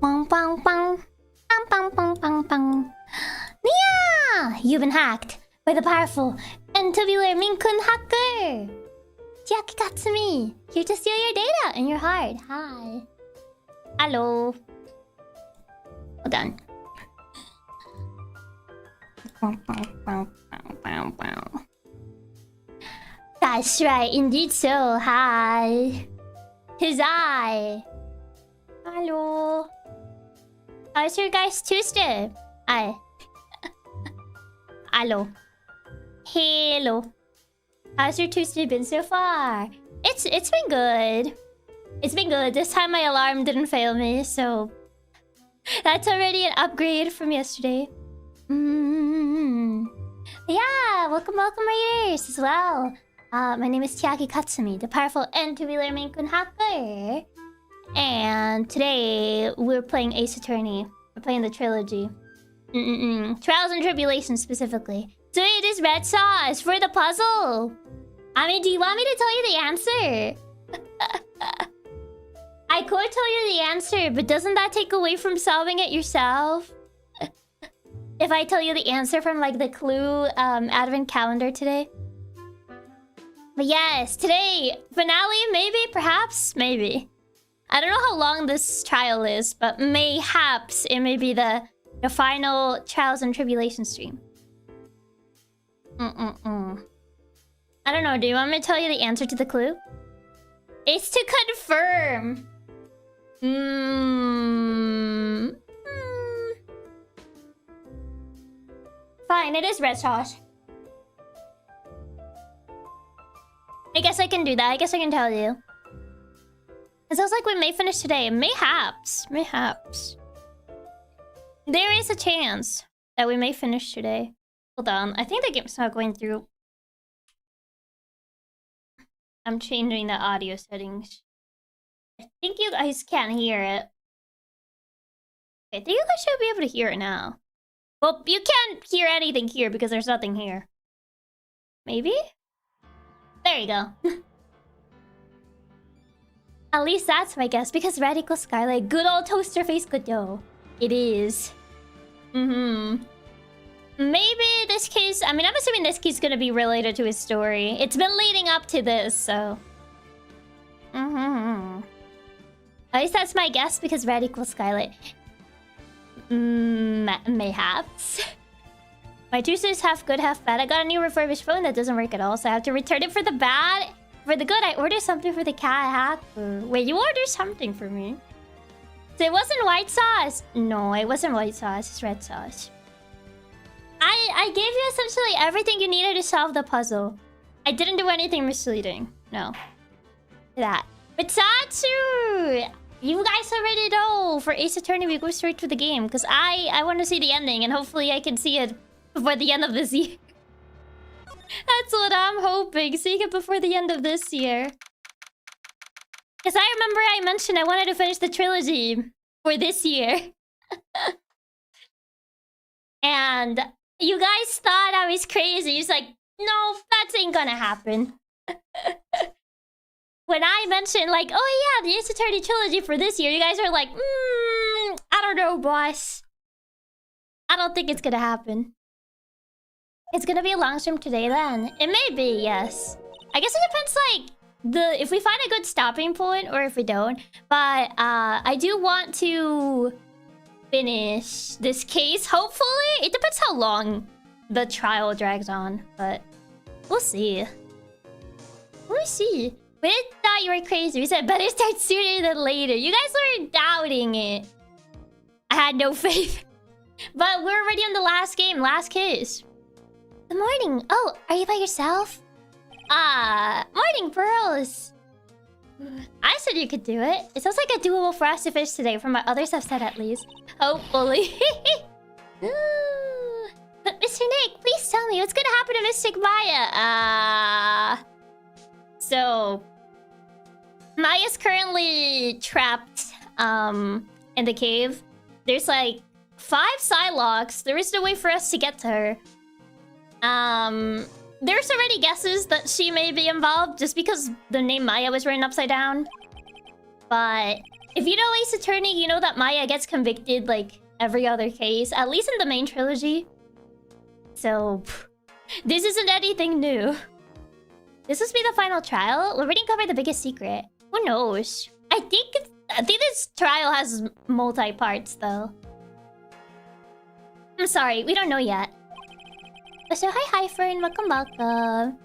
Bong bong bong. Bong bong bong bong bong. Nyaa! You've been hacked by the powerful and tubular Maine Coon hacker! Chiaki Katsumi! Here to steal your data and your heart. Hi. Hello. Hold on. That's right, indeed so. Hi. Tis I. Hello. How's your guys' Tuesday? Hi. Hello. Hello. How's your Tuesday been so far? It's been good. It's been good. This time my alarm didn't fail me, so that's already an upgrade from yesterday. Yeah, welcome readers as well. My name is Chiaki Katsumi, the powerful and tubular Maine Coon hacker. And today we're playing Ace Attorney. We're playing the trilogy. Trials and Tribulations specifically. So it is red sauce for the puzzle. I mean, do you want me to tell you the answer? I could tell you the answer, but doesn't that take away from solving it yourself? If I tell you the answer from like the clue advent calendar today. But yes, today, finale, maybe, perhaps, maybe. I don't know how long this trial is, but mayhaps it may be the final Trials and Tribulations stream. I don't know, do you want me to tell you the answer to the clue? It's to confirm. Fine, it is red sauce. I guess I can do that. I guess I can tell you. It sounds like we may finish today. Mayhaps. Mayhaps. There is a chance that we may finish today. Hold on. I think the game's not going through. I'm changing the audio settings. I think you guys can't hear it. I think you guys should be able to hear it now. Well, you can't hear anything here because there's nothing here. Maybe? There you go. At least that's my guess, because red equals scarlet. Good old toaster face good dough. It is. Maybe this case... I mean, I'm assuming this case is gonna be related to his story. It's been leading up to this, so... At least that's my guess, because red equals scarlet. Mayhaps. My Tuesday's half good, half bad. I got a new refurbished phone that doesn't work at all, so I have to return it for the bad. For the good, I ordered something for the cat hacker. Wait, you ordered something for me? So it wasn't white sauce? No, it wasn't white sauce. It's red sauce. I gave you essentially everything you needed to solve the puzzle. I didn't do anything misleading. No. That. But Satsu! You guys already know. For Ace Attorney, we go straight to the game. Because I want to see the ending. And hopefully I can see it before the end of this year. That's what I'm hoping. Seeing it before the end of this year. Because I remember I mentioned I wanted to finish the trilogy for this year. And you guys thought I was crazy. It's like, no, that ain't gonna happen. When I mentioned like, oh yeah, the Ace Attorney trilogy for this year, you guys are like, I don't know, boss. I don't think it's gonna happen. It's gonna be a long stream today then. It may be, yes. I guess it depends like if we find a good stopping point or if we don't. But I do want to finish this case, hopefully. It depends how long the trial drags on, but we'll see. We'll see. We thought you were crazy. We said better start sooner than later. You guys were doubting it. I had no faith. But we're already on the last game, last case. Good morning. Oh, are you by yourself? Morning, Pearls. I said you could do it. It sounds like a doable for us to finish today, from what others have said at least. Hopefully. But Mr. Nick, please tell me what's gonna happen to Mystic Maya. So Maya's currently trapped in the cave. There's like 5 Psylocks. There is no way for us to get to her. There's already guesses that she may be involved just because the name Maya was written upside down. But If you know Ace Attorney, you know that Maya gets convicted like every other case, at least in the main trilogy. So, this isn't anything new. This must be the final trial. We didn't cover the biggest secret. Who knows? I think this trial has multi-parts though. I'm sorry, we don't know yet. So hi Fern, welcome.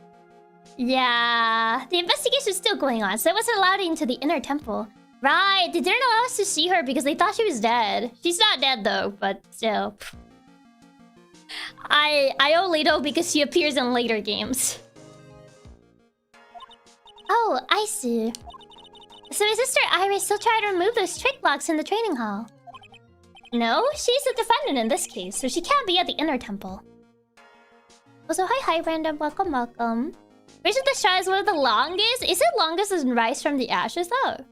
Yeah, the investigation's still going on, so I wasn't allowed into the inner temple. Right, they didn't allow us to see her because they thought she was dead. She's not dead though, but still. I only know because she appears in later games. Oh, I see. So my sister Iris still trying to remove those trick blocks in the training hall. No, she's the defendant in this case, so she can't be at the inner temple. Also, hi random, welcome. Rise of the Shy is one of the longest? Is it longest as Rise from the Ashes though?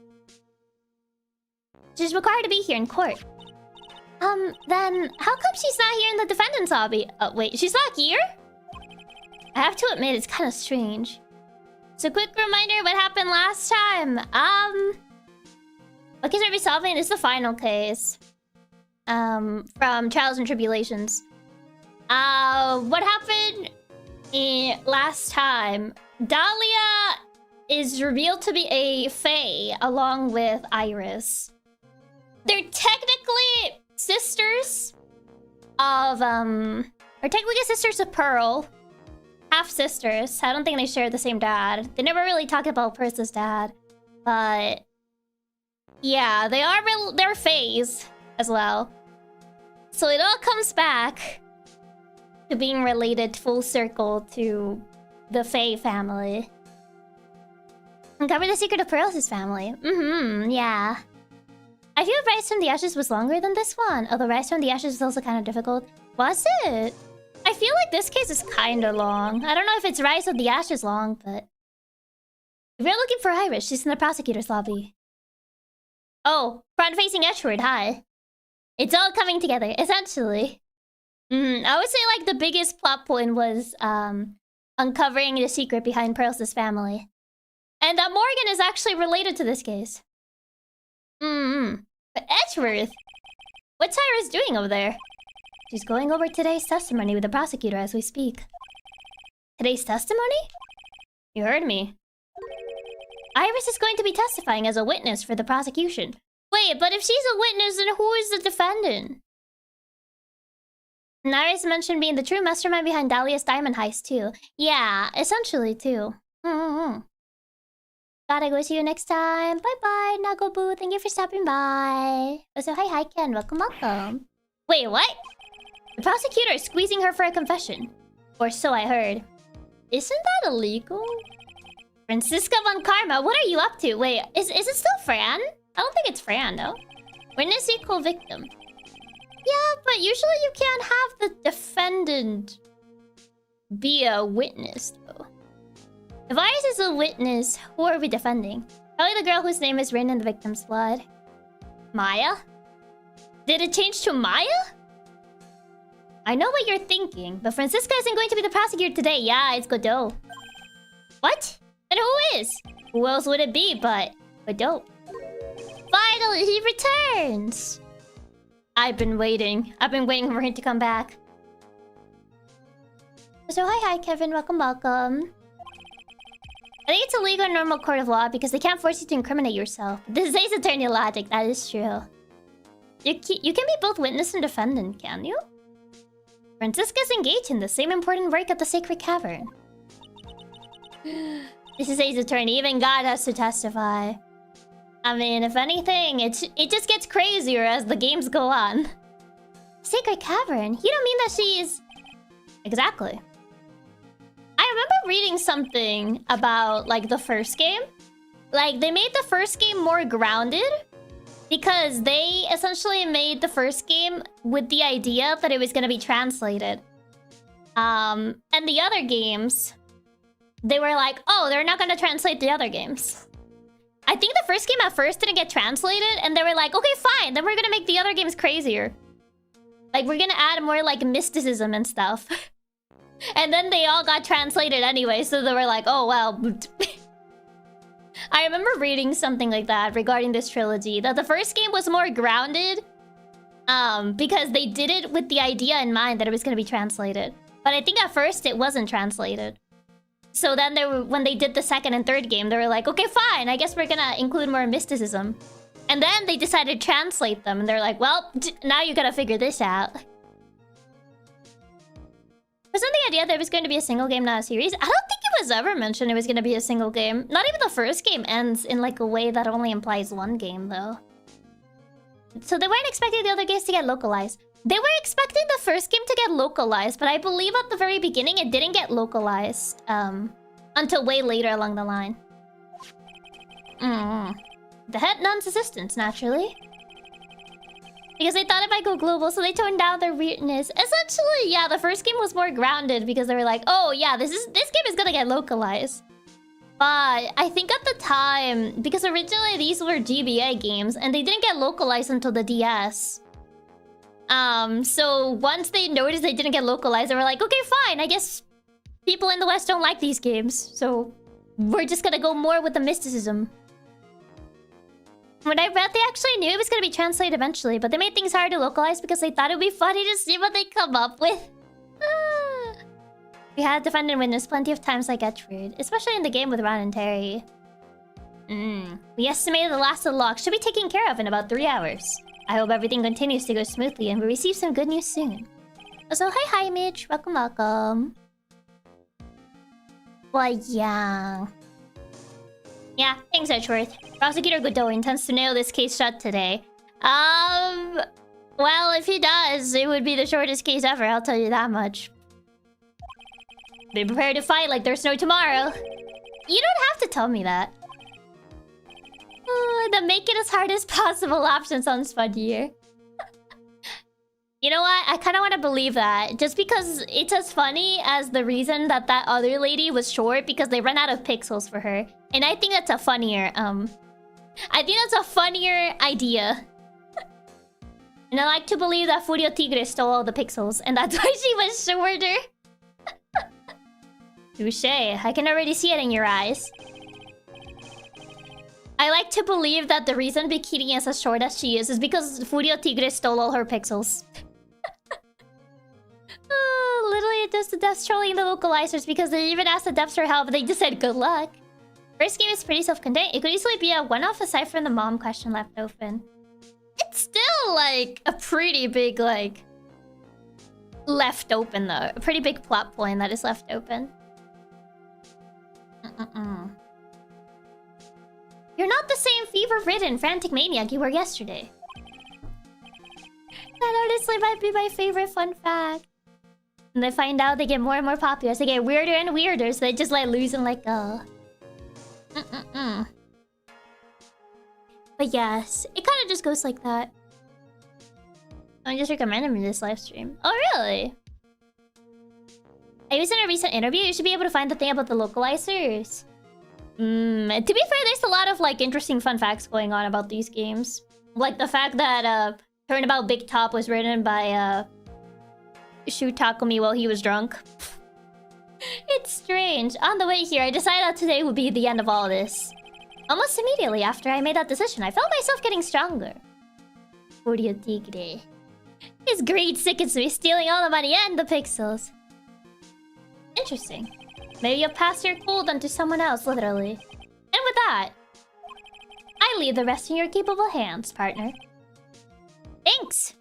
She's required to be here in court. Then how come she's not here in the defendant's lobby? Oh, wait, she's not here? I have to admit, it's kind of strange. So quick reminder what happened last time. What case are we solving? This is the final case. From Trials and Tribulations. What happened last time? Dahlia is revealed to be a fae along with Iris. They're technically sisters of or technically sisters of Pearl. Half sisters. I don't think they share the same dad. They never really talk about Persa's dad. But yeah, they're faes as well. So it all comes back to being related full circle to the Fae family. Uncover the secret of Pearl's family. Yeah. I feel Rise from the Ashes was longer than this one. Although Rise from the Ashes is also kind of difficult. Was it? I feel like this case is kind of long. I don't know if it's Rise of the Ashes long, but... If you're looking for Iris, she's in the prosecutor's lobby. Oh, front-facing Edgeworth, hi. It's all coming together, essentially. I would say like the biggest plot point was uncovering the secret behind Pearl's family. And that Morgan is actually related to this case. But Edgeworth? What's Iris doing over there? She's going over today's testimony with the prosecutor as we speak. Today's testimony? You heard me. Iris is going to be testifying as a witness for the prosecution. Wait, but if she's a witness, then who is the defendant? And Iris mentioned being the true mastermind behind Dahlia's diamond heist, too. Yeah, essentially, too. Gotta go see you next time. Bye-bye, Nagoboo. Thank you for stopping by. Also, hi, Ken. Welcome. Wait, what? The prosecutor is squeezing her for a confession. Or so I heard. Isn't that illegal? Francisca von Karma, what are you up to? Wait, is it still Fran? I don't think it's Fran, though. Witness equal victim. Yeah, but usually you can't have the defendant be a witness, though. If Iris is a witness, who are we defending? Probably the girl whose name is written in the victim's blood. Maya? Did it change to Maya? I know what you're thinking, but Francisca isn't going to be the prosecutor today. Yeah, it's Godot. What? Then who is? Who else would it be but Godot? Finally, he returns! I've been waiting for him to come back. So hi Kevin, welcome. I think it's illegal in normal court of law because they can't force you to incriminate yourself. This is attorney logic, that is true. You can be both witness and defendant, can you? Francisca's engaged in the same important work at the Sacred Cavern. This is Ace Attorney, even God has to testify. I mean, if anything, it just gets crazier as the games go on. Sacred Cavern? You don't mean that she's... Exactly. I remember reading something about, like, the first game. Like, they made the first game more grounded because they essentially made the first game with the idea that it was going to be translated. And the other games, they were like, oh, they're not going to translate the other games. I think the first game at first didn't get translated, and they were like, okay, fine, then we're going to make the other games crazier. Like, we're going to add more, like, mysticism and stuff. And then they all got translated anyway, so they were like, oh, well. I remember reading something like that regarding this trilogy. That the first game was more grounded. Because they did it with the idea in mind that it was going to be translated. But I think at first it wasn't translated. So then when they did the second and third game, they were like, okay, fine. I guess we're going to include more mysticism. And then they decided to translate them. And they're like, well, now you got to figure this out. Wasn't the idea that it was going to be a single game, not a series? I don't think it was ever mentioned it was going to be a single game. Not even the first game ends in like a way that only implies one game, though. So they weren't expecting the other games to get localized. They were expecting the first game to get localized, but I believe at the very beginning it didn't get localized until way later along the line. The head nun's assistants, naturally. Because they thought it might go global, so they toned down their weirdness. Essentially, yeah, the first game was more grounded because they were like, oh yeah, this game is gonna get localized. But I think at the time, because originally these were GBA games and they didn't get localized until the DS. So once they noticed they didn't get localized, they were like, okay, fine, I guess people in the West don't like these games. So we're just gonna go more with the mysticism. When I read, they actually knew it was gonna be translated eventually, but they made things hard to localize because they thought it would be funny to see what they come up with. We had defend and witness plenty of times like Etchford, especially in the game with Ron and Terry. We estimated the last of the lock should be taken care of in about 3 hours. I hope everything continues to go smoothly and we receive some good news soon. Also, hi Mitch. Welcome, welcome. Well, yeah. Yeah, thanks, Edgeworth. Prosecutor Godot intends to nail this case shut today. Well, if he does, it would be the shortest case ever, I'll tell you that much. Be prepared to fight like there's no tomorrow. You don't have to tell me that. The make it as hard as possible option sounds funnier. You know what? I kind of want to believe that. Just because it's as funny as the reason that that other lady was short because they ran out of pixels for her. And I think that's a funnier, I think that's a funnier idea. And I like to believe that Furio Tigre stole all the pixels. And that's why she was shorter. Touche. I can already see it in your eyes. I like to believe that the reason Bikini is as short as she is because Furio Tigre stole all her pixels. Literally just the devs trolling the localizers because they even asked the devs for help, but they just said good luck. First game is pretty self-contained. It could easily be a one-off aside from the mom question left open. It's still like a pretty big like left open though. A pretty big plot point that is left open. You're not the same fever-ridden frantic maniac you were yesterday. That honestly might be my favorite fun fact. And they find out they get more and more popular as they get weirder and weirder, so they just like lose and let go. But yes, it kind of just goes like that. I just recommended me this live stream. Oh really? I was in a recent interview. You should be able to find the thing about the localizers. To be fair, there's a lot of like interesting fun facts going on about these games. Like the fact that Turnabout Big Top was written by Shu Takumi while he was drunk. It's strange. On the way here, I decided that today would be the end of all this. Almost immediately after I made that decision, I felt myself getting stronger. Furio Tigre. His greed sickens me, stealing all the money and the pixels. Interesting. Maybe you'll pass your cold on to someone else, literally. And with that, I leave the rest in your capable hands, partner. Thanks!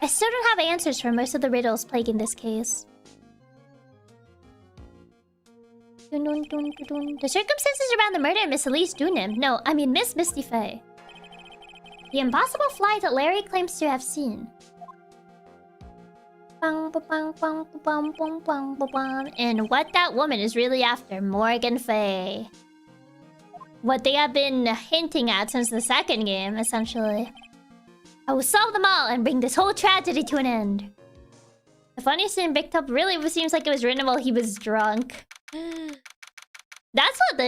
I still don't have answers for most of the riddles plaguing this case. The circumstances around the murder of Miss Elise Dunim. No, I mean Miss Misty Faye. The impossible flight that Larry claims to have seen. And what that woman is really after, Morgan Faye. What they have been hinting at since the second game, essentially. I will solve them all and bring this whole tragedy to an end. The funniest thing in Big Top really seems like it was written while he was drunk. That's what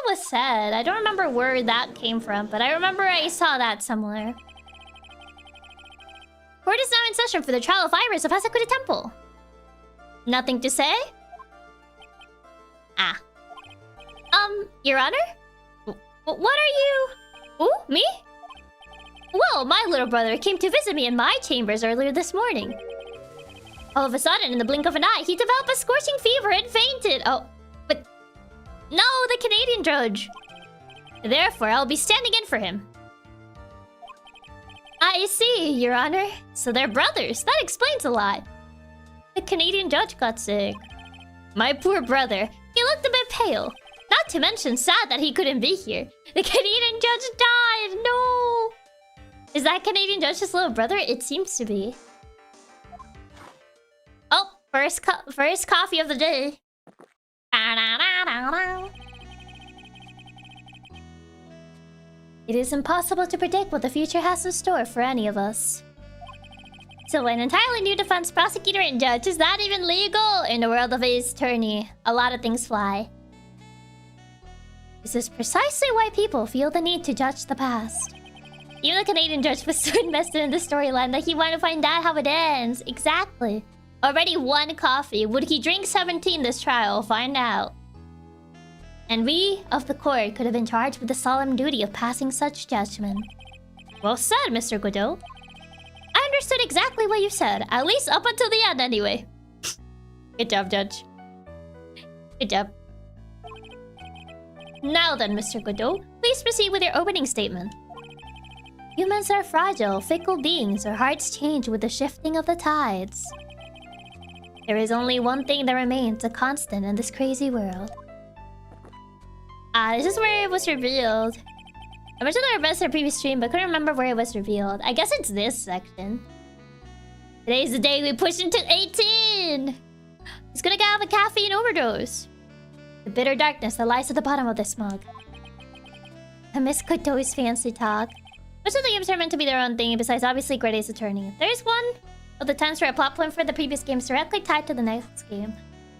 was said. I don't remember where that came from, but I remember I saw that somewhere. Court is now in session for the trial of Iris of Hasakura Temple. Nothing to say? Ah. Your Honor? What are you... Ooh, me? Well, my little brother came to visit me in my chambers earlier this morning. All of a sudden, in the blink of an eye, he developed a scorching fever and fainted. Oh, but... No, the Canadian judge. Therefore, I'll be standing in for him. I see, Your Honor. So they're brothers. That explains a lot. The Canadian judge got sick. My poor brother. He looked a bit pale. Not to mention sad that he couldn't be here. The Canadian judge died. No. Is that Canadian judge's little brother? It seems to be. Oh, first coffee of the day. It is impossible to predict what the future has in store for any of us. So an entirely new defense prosecutor and judge, is that even legal? In the world of Ace Attorney, a lot of things fly. This is precisely why people feel the need to judge the past. Even the Canadian judge was so invested in the storyline that he wanted to find out how it ends. Exactly. Already 1 coffee. Would he drink 17 this trial? Find out. And we of the court could have been charged with the solemn duty of passing such judgment. Well said, Mr. Godot. I understood exactly what you said, at least up until the end anyway. Good job, Judge. Good job. Now then, Mr. Godot, please proceed with your opening statement. Humans are fragile, fickle beings. Our hearts change with the shifting of the tides. There is only one thing that remains a constant in this crazy world. This is where it was revealed. I mentioned that I read the previous stream, but couldn't remember where it was revealed. I guess it's this section. Today's the day we push into 18! He's gonna have a caffeine overdose. The bitter darkness that lies at the bottom of this mug. I miss Godot's fancy talk. Most of the games are meant to be their own thing, besides obviously Great Ace Attorney. There's one of the times where a plot point for the previous game is directly tied to the next game.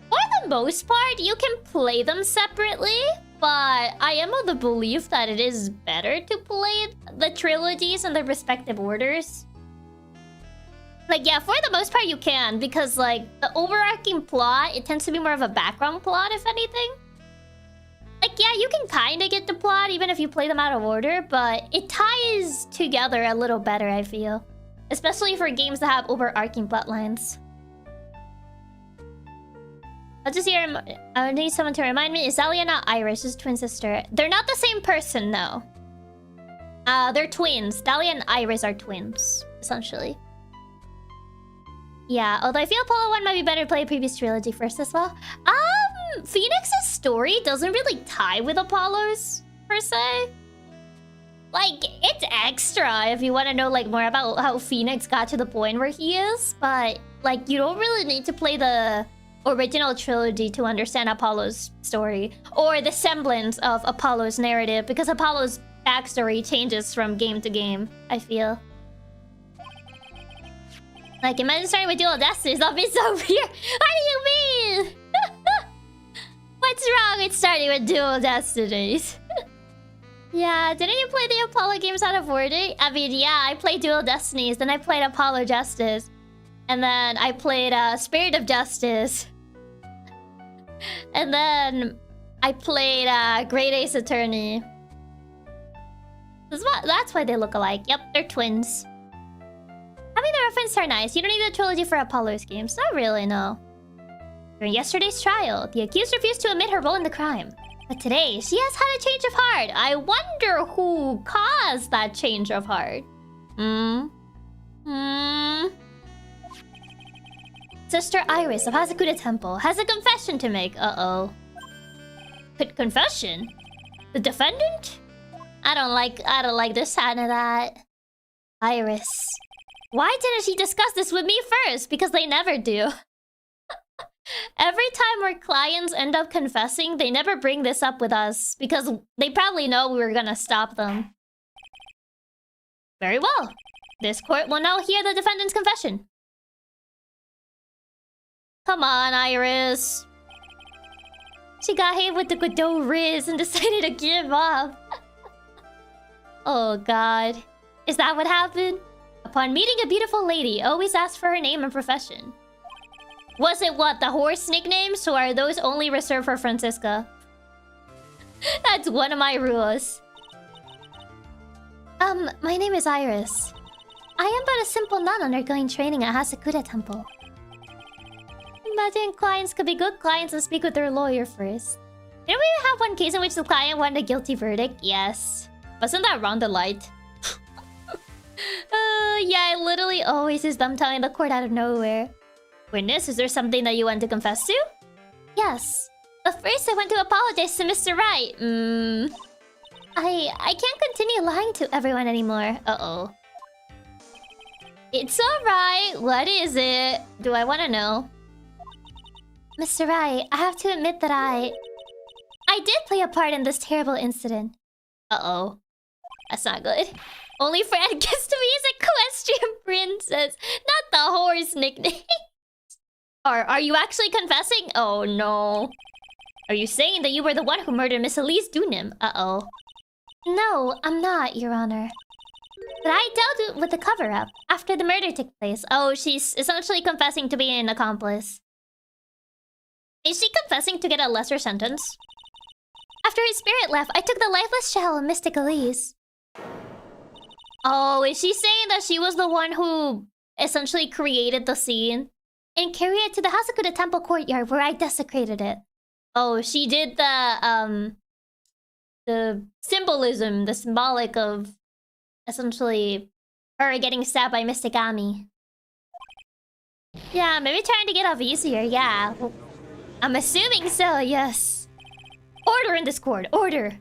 For the most part, you can play them separately, but I am of the belief that it is better to play the trilogies in their respective orders. Like, yeah, for the most part you can, because, like, the overarching plot, it tends to be more of a background plot, if anything. Like, yeah, you can kind of get the plot even if you play them out of order, but it ties together a little better, I feel. Especially for games that have overarching plot lines. I'll just hear... I need someone to remind me. Is Zalia not Iris' twin sister? They're not the same person, though. They're twins. Dahlia and Iris are twins, essentially. Yeah, although I feel Apollo 1 might be better to play a previous trilogy first as well. Phoenix's story doesn't really tie with Apollo's, per se. Like, it's extra if you want to know, like, more about how Phoenix got to the point where he is. But, like, you don't really need to play the original trilogy to understand Apollo's story. Or the semblance of Apollo's narrative, because Apollo's backstory changes from game to game, I feel. Like, imagine starting with Dual Destinies. That'd be so weird. What do you mean? What's wrong with starting with Dual Destinies? Yeah, didn't you play the Apollo games out of order? I mean, yeah, I played Dual Destinies, then I played Apollo Justice. And then I played Spirit of Justice. And then I played Great Ace Attorney. That's why they look alike. Yep, they're twins. Having the reference are nice. You don't need a trilogy for Apollo's games. Not really, no. During yesterday's trial, the accused refused to admit her role in the crime. But today, she has had a change of heart. I wonder who caused that change of heart. Sister Iris of Hasakuda Temple has a confession to make. Uh-oh. Confession? The defendant? I don't like the sound of that. Iris. Why didn't she discuss this with me first? Because they never do. Every time our clients end up confessing, they never bring this up with us. Because they probably know we were gonna stop them. Very well. This court will now hear the defendant's confession. Come on, Iris. She got hit with the Godot Riz and decided to give up. Oh god. Is that what happened? Upon meeting a beautiful lady, always ask for her name and profession. Was it what, the horse nicknames? Or are those only reserved for Francisca? That's one of my rules. My name is Iris. I am but a simple nun undergoing training at Hasakura Temple. Imagine clients could be good clients and speak with their lawyer first. Didn't we have one case in which the client wanted a guilty verdict? Yes. Wasn't that Round the Light? Yeah, it literally always is them telling the court out of nowhere. Witness, is there something that you want to confess to? Yes. But first I want to apologize to Mr. Wright. I can't continue lying to everyone anymore. Uh-oh. It's alright. What is it? Do I want to know? Mr. Wright, I have to admit that I did play a part in this terrible incident. Uh-oh. That's not good. Only Fran gets to be his equestrian princess, not the horse nickname. Are you actually confessing? Oh no. Are you saying that you were the one who murdered Miss Elise Dunim? Uh-oh. No, I'm not, Your Honor. But I dealt with the cover-up after the murder took place. Oh, she's essentially confessing to being an accomplice. Is she confessing to get a lesser sentence? After his spirit left, I took the lifeless shell of Mystic Elise. Oh, is she saying that she was the one who essentially created the scene and carried it to the Hasakura Temple courtyard where I desecrated it? Oh, she did the symbolism, the symbolic of essentially her getting stabbed by Mystic Ami. Yeah, maybe trying to get off easier, yeah. I'm assuming so, yes. Order in this court, order.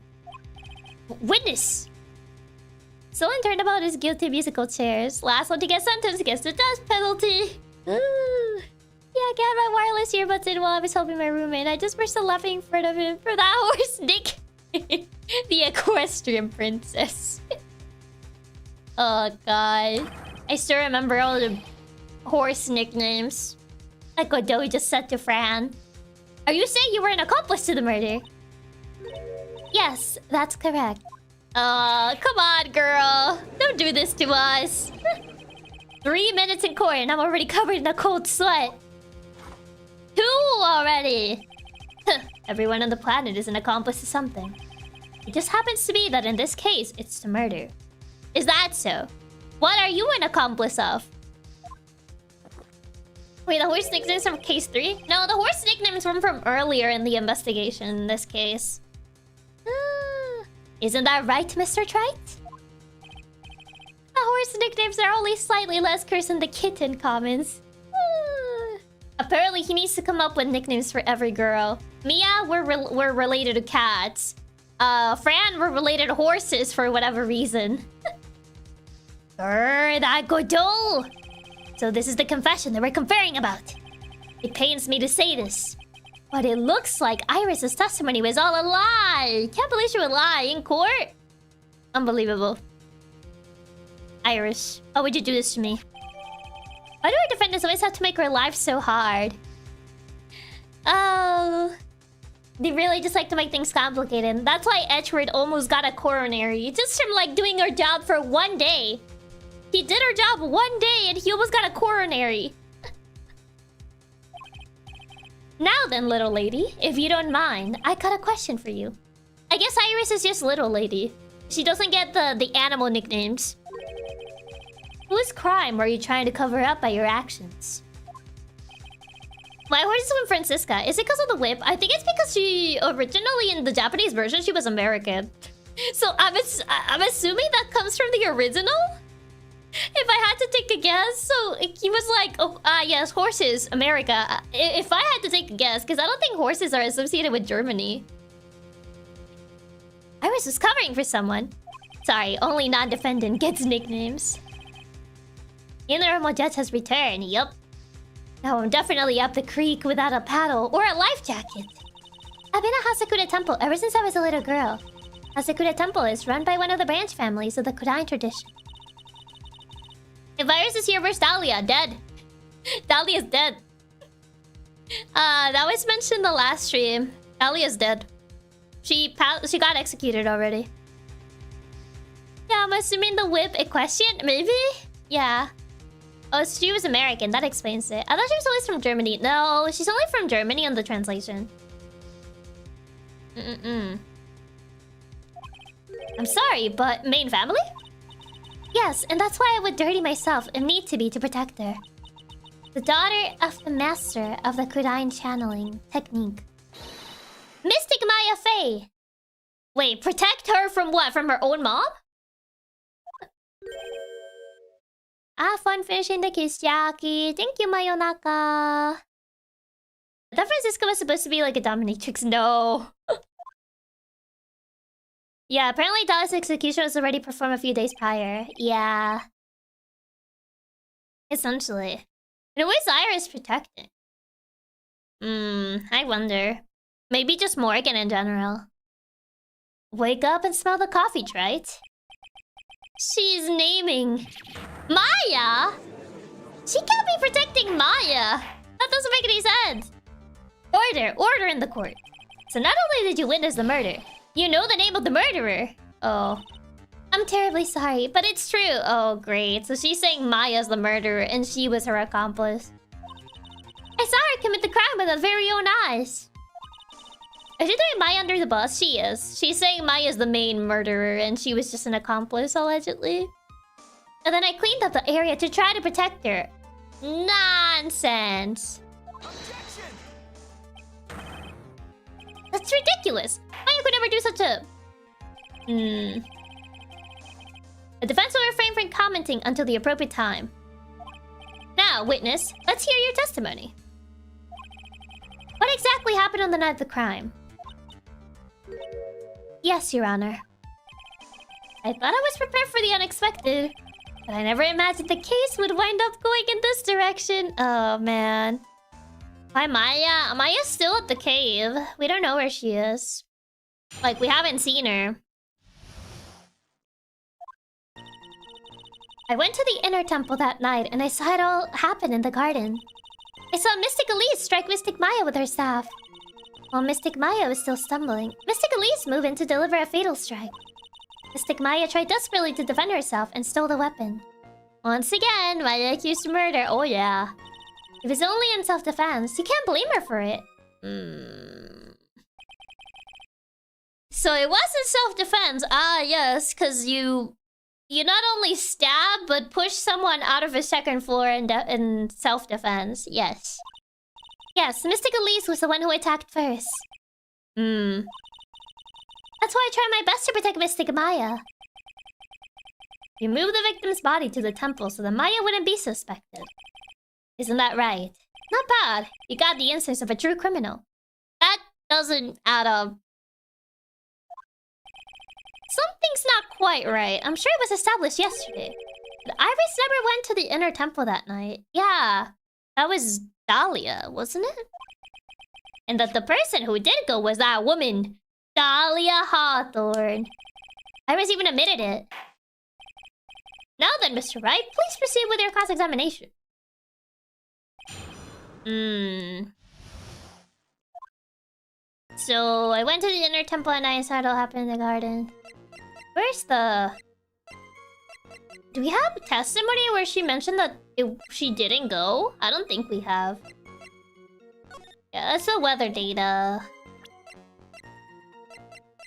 Witness. Someone turned about his guilty musical chairs. Last one to get sentenced gets the death penalty. Ooh. Yeah, I got my wireless earbuds in while I was helping my roommate. I just burst out laughing in front of him for that horse nick. The equestrian princess. Oh god. I still remember all the horse nicknames. Like what Joey just said to Fran. Are you saying you were an accomplice to the murder? Yes, that's correct. Come on, girl. Don't do this to us. 3 minutes in court and I'm already covered in a cold sweat. 2 already. Everyone on the planet is an accomplice to something. It just happens to be that in this case, it's the murder. Is that so? What are you an accomplice of? Wait, the horse nicknames from case 3? No, the horse nicknames were from earlier in the investigation in this case. Isn't that right, Mr. Trite? The horse nicknames are only slightly less cursed than the kitten comments. Apparently, he needs to come up with nicknames for every girl. Mia, we're related to cats. Fran, we're related to horses for whatever reason. That Godot! So this is the confession that we're conferring about. It pains me to say this, but it looks like Iris's testimony was all a lie. Can't believe she would lie in court. Unbelievable. Iris, why would you do this to me? Why do our defendants always have to make our lives so hard? Oh... They really just like to make things complicated. That's why Edgeworth almost got a coronary. Just from like doing her job for 1 day. He did her job 1 day and he almost got a coronary. Now then, little lady, if you don't mind, I got a question for you. I guess Iris is just little lady. She doesn't get the animal nicknames. Whose crime are you trying to cover up by your actions? My horse is from Francisca. Is it because of the whip? I think it's because she originally in the Japanese version she was American. So I'm assuming that comes from the original. If I had to take a guess, so he was like, oh, yes, horses, America. If I had to take a guess, because I don't think horses are associated with Germany. Iris was covering for someone. Sorry, only non-defendant gets nicknames. Inner Jets has returned. Yup. Now I'm definitely up the creek without a paddle or a life jacket. I've been at Hasakura Temple ever since I was a little girl. Hasakura Temple is run by one of the branch families of the Kodan tradition. If Iris is here, where's Dahlia? Dead. Dahlia's dead. That was mentioned in the last stream. Dahlia's dead. She got executed already. Yeah, I'm assuming the whip equestrian, maybe? Yeah. Oh, she was American. That explains it. I thought she was always from Germany. No, she's only from Germany on the translation. I'm sorry, but main family? Yes, and that's why I would dirty myself and need to be to protect her. The daughter of the master of the Kudine channeling technique. Mystic Maya Fey! Wait, protect her from what? From her own mom? Ah, fun finishing the kiss, Chiaki. Thank you, Mayonaka. I thought Francisco was supposed to be like a dominatrix. No. Yeah, apparently Dallas' execution was already performed a few days prior. Yeah. Essentially. And who is Iris protecting? I wonder. Maybe just Morgan in general. Wake up and smell the coffee, right? She's naming... Maya? She can't be protecting Maya! That doesn't make any sense! Order in the court. So not only did you witness the murder, you know the name of the murderer. Oh. I'm terribly sorry, but it's true. Oh, great. So she's saying Maya's the murderer and she was her accomplice. I saw her commit the crime with her very own eyes. Is she throwing Maya under the bus? She is. She's saying Maya's the main murderer and she was just an accomplice, allegedly. And then I cleaned up the area to try to protect her. Nonsense. Objection! That's ridiculous. Maya could never do such a... The defense will refrain from commenting until the appropriate time. Now, witness, let's hear your testimony. What exactly happened on the night of the crime? Yes, Your Honor. I thought I was prepared for the unexpected, but I never imagined the case would wind up going in this direction. Oh, man. Why Maya? Maya's still at the cave. We don't know where she is. Like, we haven't seen her. I went to the inner temple that night, and I saw it all happen in the garden. I saw Mystic Elise strike Mystic Maya with her staff. While Mystic Maya was still stumbling, Mystic Elise moved in to deliver a fatal strike. Mystic Maya tried desperately to defend herself and stole the weapon. Once again, Maya accused of murder. Oh yeah. It was only in self-defense. You can't blame her for it. So it wasn't self-defense. Ah, yes, because you not only stab, but push someone out of a second floor in self-defense. Yes. Yes, Mystic Elise was the one who attacked first. That's why I tried my best to protect Mystic Maya. You moved the victim's body to the temple so that Maya wouldn't be suspected. Isn't that right? Not bad. You got the instincts of a true criminal. That doesn't add up. Something's not quite right. I'm sure it was established yesterday. But Iris never went to the inner temple that night. Yeah, that was Dahlia, wasn't it? And that the person who did go was that woman, Dahlia Hawthorne. Iris even admitted it. Now then, Mr. Wright, please proceed with your cross-examination. So, I went to the inner temple and I saw it all happen in the garden. Where's the... Do we have testimony where she mentioned that she didn't go? I don't think we have. Yeah, that's the weather data.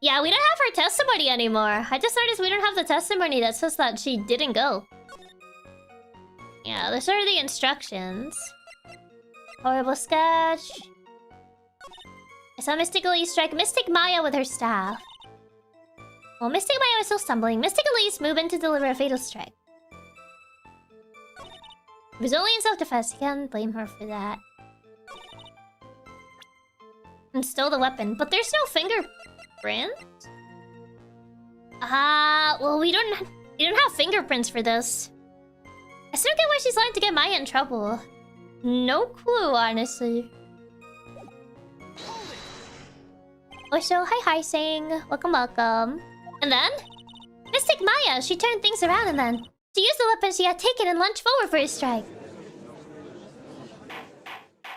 Yeah, we don't have her testimony anymore. I just noticed we don't have the testimony that says that she didn't go. Yeah, those are the instructions. Horrible sketch. I saw Mystic Elise strike Mystic Maya with her staff. While Mystic Maya was still stumbling, Mystic Elise moved in to deliver a fatal strike. It was only in self-defense. You can't blame her for that. And stole the weapon, but there's no fingerprint. Well, we don't have fingerprints for this. I still don't get why she's lying to get Maya in trouble. No clue, honestly. Also, hi Sing. Welcome, welcome. And then, Mystic Maya, she turned things around and then she used the weapon she had taken and lunged forward for a strike.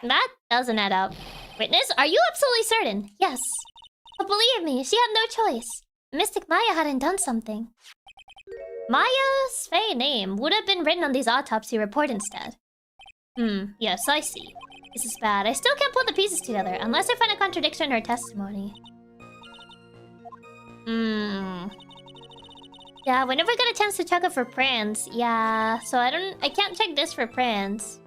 That doesn't add up. Witness, are you absolutely certain? Yes. But believe me, she had no choice. Mystic Maya hadn't done something. Maya's fake name would have been written on these autopsy report instead. Yes, I see. This is bad. I still can't put the pieces together unless I find a contradiction in her testimony. Yeah, we never got a chance to check it for prints. Yeah, so I can't check this for prints.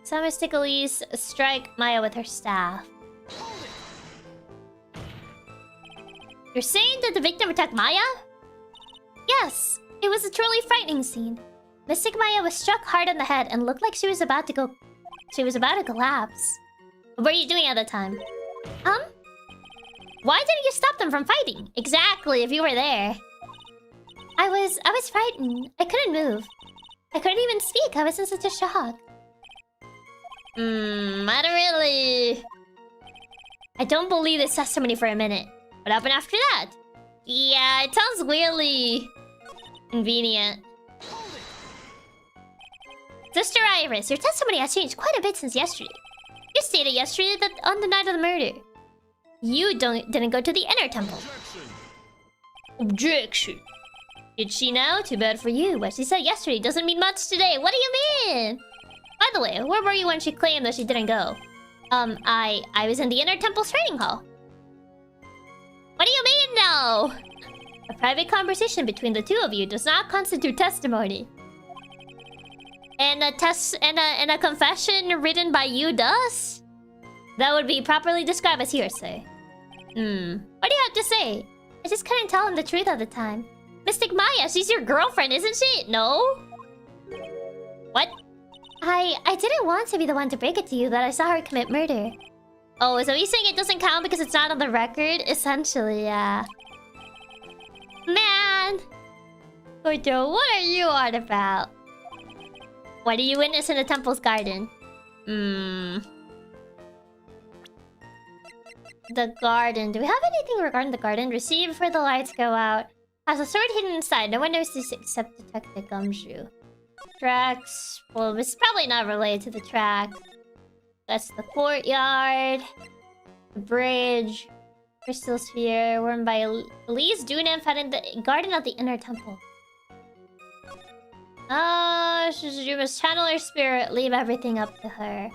So mystically strike Maya with her staff. You're saying that the victim attacked Maya? Yes, it was a truly frightening scene. Mystic Maya was struck hard on the head and looked like she was about to collapse. What were you doing at the time? Why didn't you stop them from fighting? Exactly, if you were there. I was frightened. I couldn't move. I couldn't even speak. I was in such a shock. Not really. I don't believe this testimony for a minute. What happened after that? Yeah, it sounds weirdly convenient. Sister Iris, your testimony has changed quite a bit since yesterday. You stated yesterday that on the night of the murder, you didn't go to the inner temple. Objection. Did she now? Too bad for you. What she said yesterday doesn't mean much today. What do you mean? By the way, where were you when she claimed that she didn't go? I was in the inner temple's training hall. What do you mean, no? A private conversation between the two of you does not constitute testimony. And a confession written by you does? That would be properly described as hearsay. What do you have to say? I just couldn't tell him the truth at the time. Mystic Maya, she's your girlfriend, isn't she? No? What? I didn't want to be the one to break it to you that I saw her commit murder. Oh, so he's saying it doesn't count because it's not on the record? Essentially, yeah. Man! Kojo, what are you on about? What do you witness in the temple's garden? The garden. Do we have anything regarding the garden? Receive before the lights go out. Has a sword hidden inside. No one knows this except Detective Gumshoe. Tracks. Well, this is probably not related to the track. That's the courtyard. The bridge. Crystal sphere. Worn by Elise Dunham found in the garden of the inner temple. You must channel her spirit. Leave everything up to her.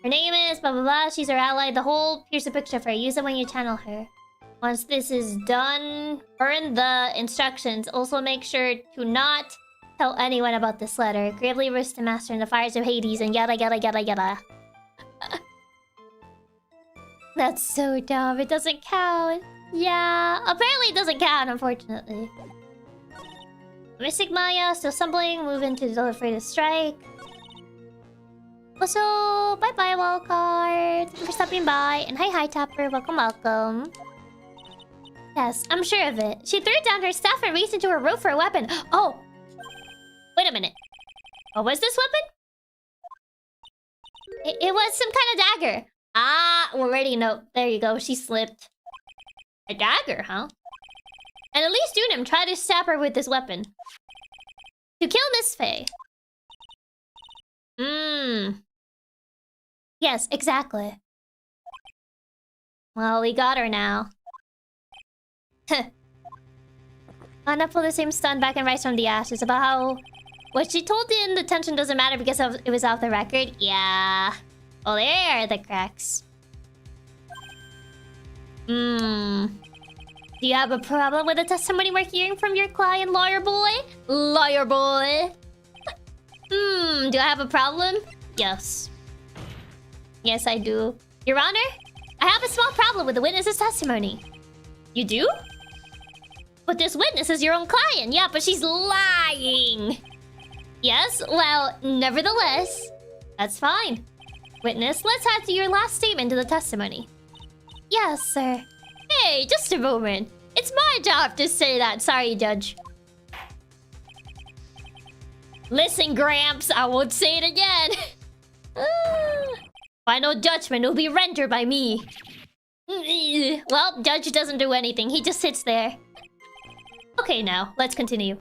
Her name is blah blah blah. She's her ally. The whole here's a picture of her. Use it when you channel her. Once this is done, burn the instructions. Also make sure to not tell anyone about this letter. Gravely risk the master in the fires of Hades and yada yada yada yada. That's so dumb. It doesn't count. Yeah, apparently it doesn't count, unfortunately. Mystic Maya still stumbling. Move into the afraid to strike. Also, bye-bye, Wildcard. Thank you for stopping by. And hi, Tapper. Welcome, welcome. Yes, I'm sure of it. She threw down her staff and reached into her robe for a weapon. Oh! Wait a minute. What was this weapon? It was some kind of dagger. Ah, already know. There you go. She slipped. A dagger, huh? And at least Dunham tried to stab her with this weapon. To kill Miss Faye. Yes, exactly. Well, we got her now. Anna pulled the same stunt back and rise from the ashes about how... What she told in the tension doesn't matter because it was off the record. Yeah. Oh, there are the cracks. Do you have a problem with the testimony we're hearing from your client, lawyer boy? Lawyer boy. Do I have a problem? Yes. Yes, I do. Your Honor, I have a small problem with the witness's testimony. You do? But this witness is your own client. Yeah, but she's lying. Yes, well, nevertheless, that's fine. Witness, let's add to your last statement to the testimony. Yes, sir. Hey, just a moment. It's my job to say that. Sorry, Judge. Listen, Gramps, I won't say it again. Final judgment will be rendered by me. Well, Judge doesn't do anything. He just sits there. Okay, now, let's continue.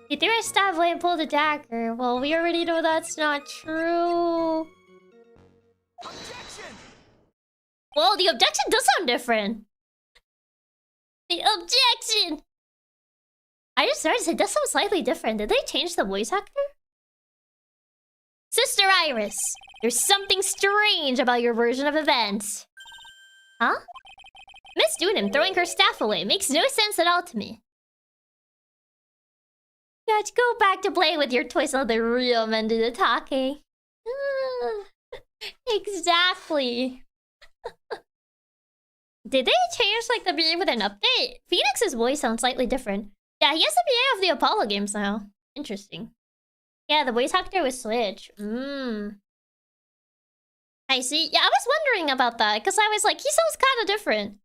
He threw a staff away and pulled a dagger. Well, we already know that's not true. Objection! Well, the objection does sound different. The objection! I just started to say, that sounds slightly different. Did they change the voice actor? Sister Iris, there's something strange about your version of events. Huh? Miss Dunham throwing her staff away makes no sense at all to me. Gotta go back to play with your toys so the real men do the talking. Exactly. Did they change like the BA with an update? Phoenix's voice sounds slightly different. Yeah, he has the BA of the Apollo games now. Interesting. Yeah, the voice actor was switched. I see. Yeah, I was wondering about that because I was like, he sounds kind of different.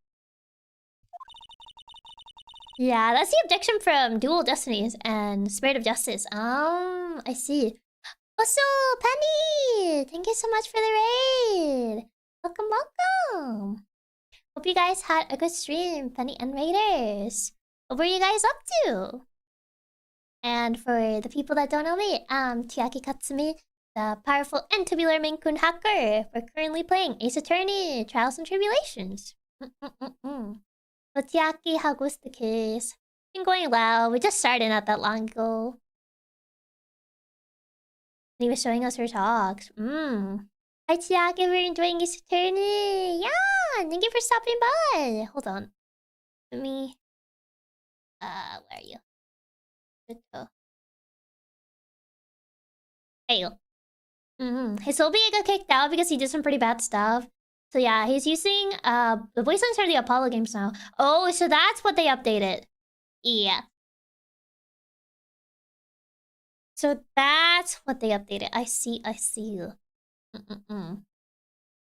Yeah, that's the objection from Dual Destinies and Spirit of Justice. I see. Also, Penny! Thank you so much for the raid! Welcome, welcome! Hope you guys had a good stream, Penny and Raiders. What were you guys up to? And for the people that don't know me, I'm Chiaki Katsumi, the powerful and tubular Maine Coon hacker. We're currently playing Ace Attorney, Trials and Tribulations. So Chiaki, how goes the case? Been going well. We just started not that long ago. He was showing us her talks. Hi Chiaki, we're enjoying Ace Attorney. Yeah, thank you for stopping by. Hold on. Let me... where are you? There you go. His Soulbia got kicked out because he did some pretty bad stuff. So yeah, he's using the voice lines for the Apollo games now. Oh, so that's what they updated. Yeah. So that's what they updated. I see, I see.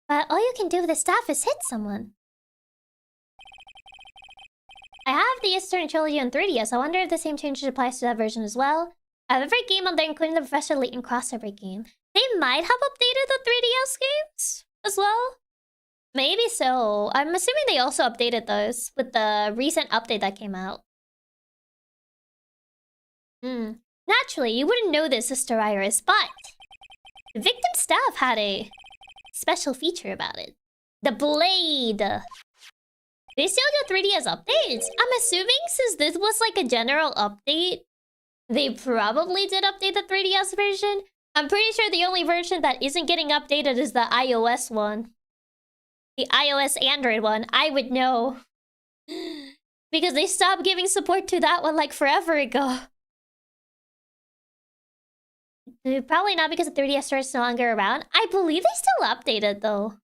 But all you can do with the staff is hit someone. I have the Ace Attorney trilogy on 3DS. I wonder if the same changes applies to that version as well. I have every game on there, including the Professor Layton crossover game. They might have updated the 3DS games as well. Maybe so. I'm assuming they also updated those with the recent update that came out. Naturally, you wouldn't know this, Sister Iris, but the victim staff had a special feature about it. The blade. They still do 3DS updates. I'm assuming since this was like a general update, they probably did update the 3DS version. I'm pretty sure the only version that isn't getting updated is the iOS one. The iOS Android one. I would know. Because they stopped giving support to that one like forever ago. Probably not because the 3DS store is no longer around. I believe they still updated though.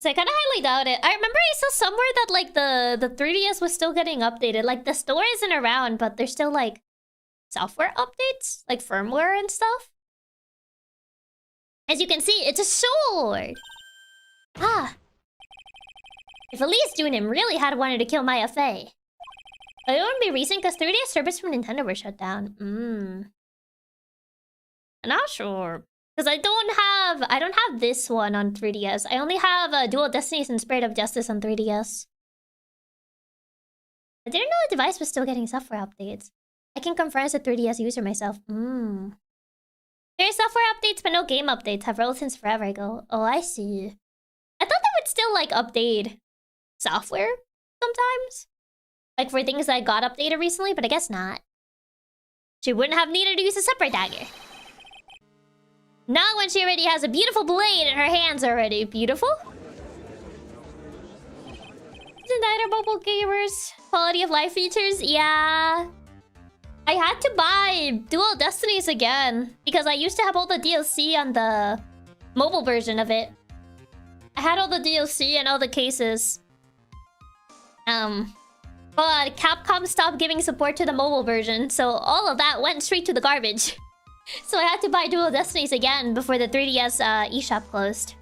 So I kind of highly doubt it. I remember I saw somewhere that like the 3DS was still getting updated. Like the store isn't around, but there's still like software updates, like firmware and stuff. As you can see, it's a sword. Ah. If Elise Dunham really had wanted to kill Maya Fey. But it wouldn't be recent because 3DS servers from Nintendo were shut down. I'm not sure. Because I don't have this one on 3DS. I only have Dual Destinies and Spirit of Justice on 3DS. I didn't know the device was still getting software updates. I can confirm as a 3DS user myself. There's software updates, but no game updates. Have rolled since forever ago. Oh, I see. I thought they would still, like, update software sometimes. Like, for things that got updated recently, but I guess not. She wouldn't have needed to use a separate dagger. Not when she already has a beautiful blade in her hands already. Beautiful? Denied mobile gamers. Quality of life features? Yeah. I had to buy Dual Destinies again. Because I used to have all the DLC on the mobile version of it. I had all the DLC and all the cases. But Capcom stopped giving support to the mobile version. So all of that went straight to the garbage. So I had to buy Dual Destinies again before the 3DS eShop closed.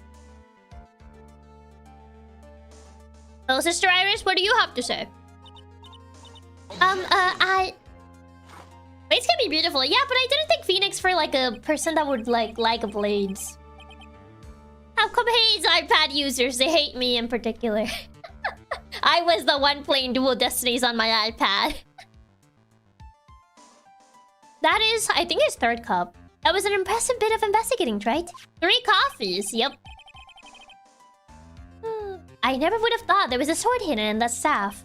So, Sister Iris, what do you have to say? Blades can be beautiful. Yeah, but I didn't think Phoenix for, like, a person that would, like blades. How come hates iPad users? They hate me in particular. I was the one playing Dual Destinies on my iPad. That is, I think, his third cup. That was an impressive bit of investigating, right? 3 coffees, yep. I never would have thought there was a sword hidden in that staff.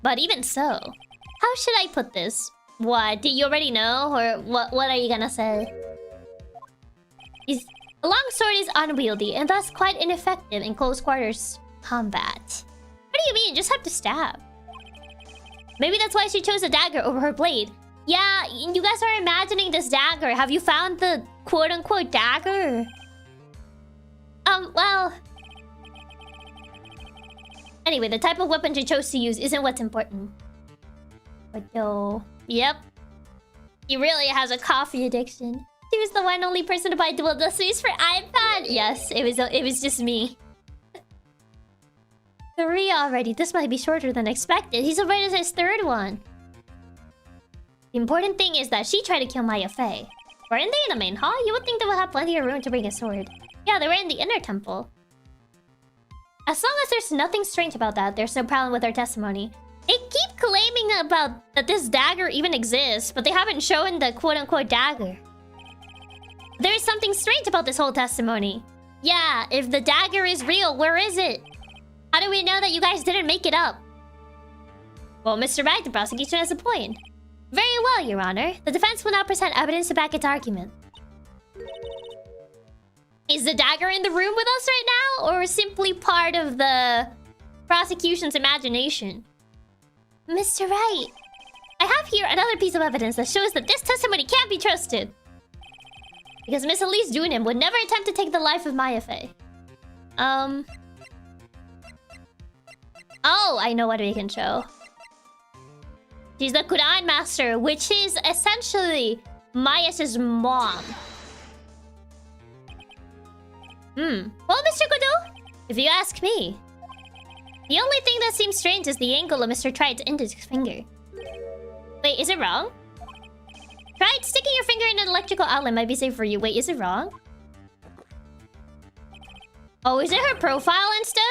But even so, how should I put this? What? Do you already know? Or what are you gonna say? A long sword is unwieldy and thus quite ineffective in close quarters combat. What do you mean? Just have to stab. Maybe that's why she chose a dagger over her blade. Yeah, you guys are imagining this dagger. Have you found the quote-unquote dagger? Well... Anyway, the type of weapon she chose to use isn't what's important. But yo... Yep. He really has a coffee addiction. She was the one only person to buy dual displays for iPad. Yes, it was just me. 3 already. This might be shorter than expected. He's already at his 3rd one. The important thing is that she tried to kill Maya Fey. Weren't they in the main hall? You would think they would have plenty of room to bring a sword. Yeah, they were in the inner temple. As long as there's nothing strange about that, there's no problem with our testimony. They keep claiming about that this dagger even exists, but they haven't shown the quote-unquote dagger. There is something strange about this whole testimony. Yeah, if the dagger is real, where is it? How do we know that you guys didn't make it up? Well, Mr. Rag, the prosecution has a point. Very well, Your Honor. The defense will now present evidence to back its argument. Is the dagger in the room with us right now, or simply part of the prosecution's imagination? Mr. Wright, I have here another piece of evidence that shows that this testimony can't be trusted. Because Miss Elise Dunim would never attempt to take the life of Maya Fey. Oh, I know what we can show. She's the Quran Master, which is essentially Maya's mom. Well, Mr. Godot, if you ask me, the only thing that seems strange is the angle of Mr. Tride's index finger. Wait, is it wrong? Tride, sticking your finger in an electrical outlet might be safe for you. Wait, is it wrong? Oh, is it her profile instead?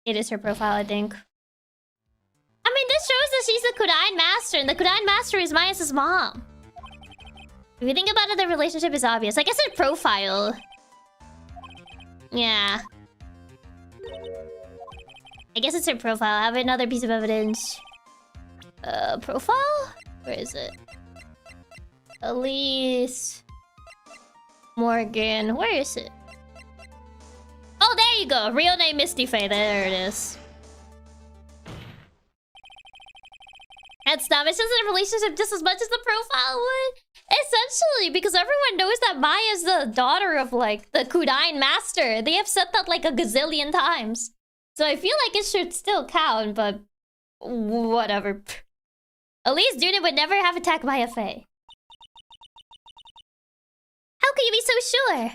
It is her profile, I think. I mean, this shows that she's the Quran Master, and the Quran Master is Maya's mom. If you think about it, the relationship is obvious. I guess her profile. Yeah. I guess it's her profile. I have another piece of evidence. Profile? Where is it? Elise... Morgan. Where is it? Oh, there you go. Real name Misty Faye. There it is. That's dumb. It's just a relationship just as much as the profile would. Essentially, because everyone knows that Maya's the daughter of, like, the Kudain Master. They have said that, like, a gazillion times. So I feel like it should still count, but... whatever. Elise Dunin would never have attacked Maya Fey. How can you be so sure?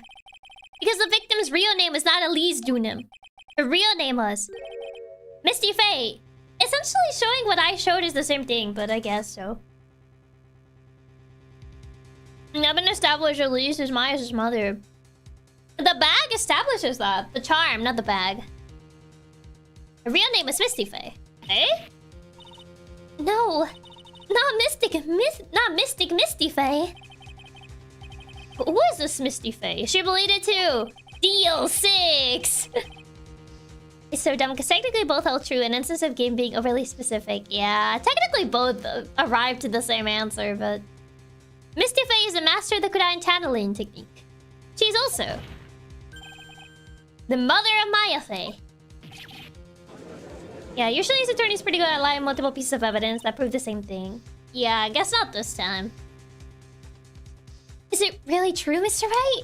Because the victim's real name was not Elise Dunim. Her real name was... Misty Faye. Essentially showing what I showed is the same thing, but I guess so. I've been established Elise is Maya's mother. The bag establishes that. The charm, not the bag. Her real name is Misty Faye. Eh? No. Not Mystic Misty Faye. Who is this Misty Faye? Is she related to DL6? It's so dumb because technically both held true in instance of game being overly specific. Yeah, technically both arrived to the same answer, but... Misty Faye is a master of the Kudain channeling technique. She's also... the mother of Maya Fey. Yeah, usually his attorney's pretty good at lying multiple pieces of evidence that prove the same thing. Yeah, I guess not this time. Is it really true, Mr. Wright?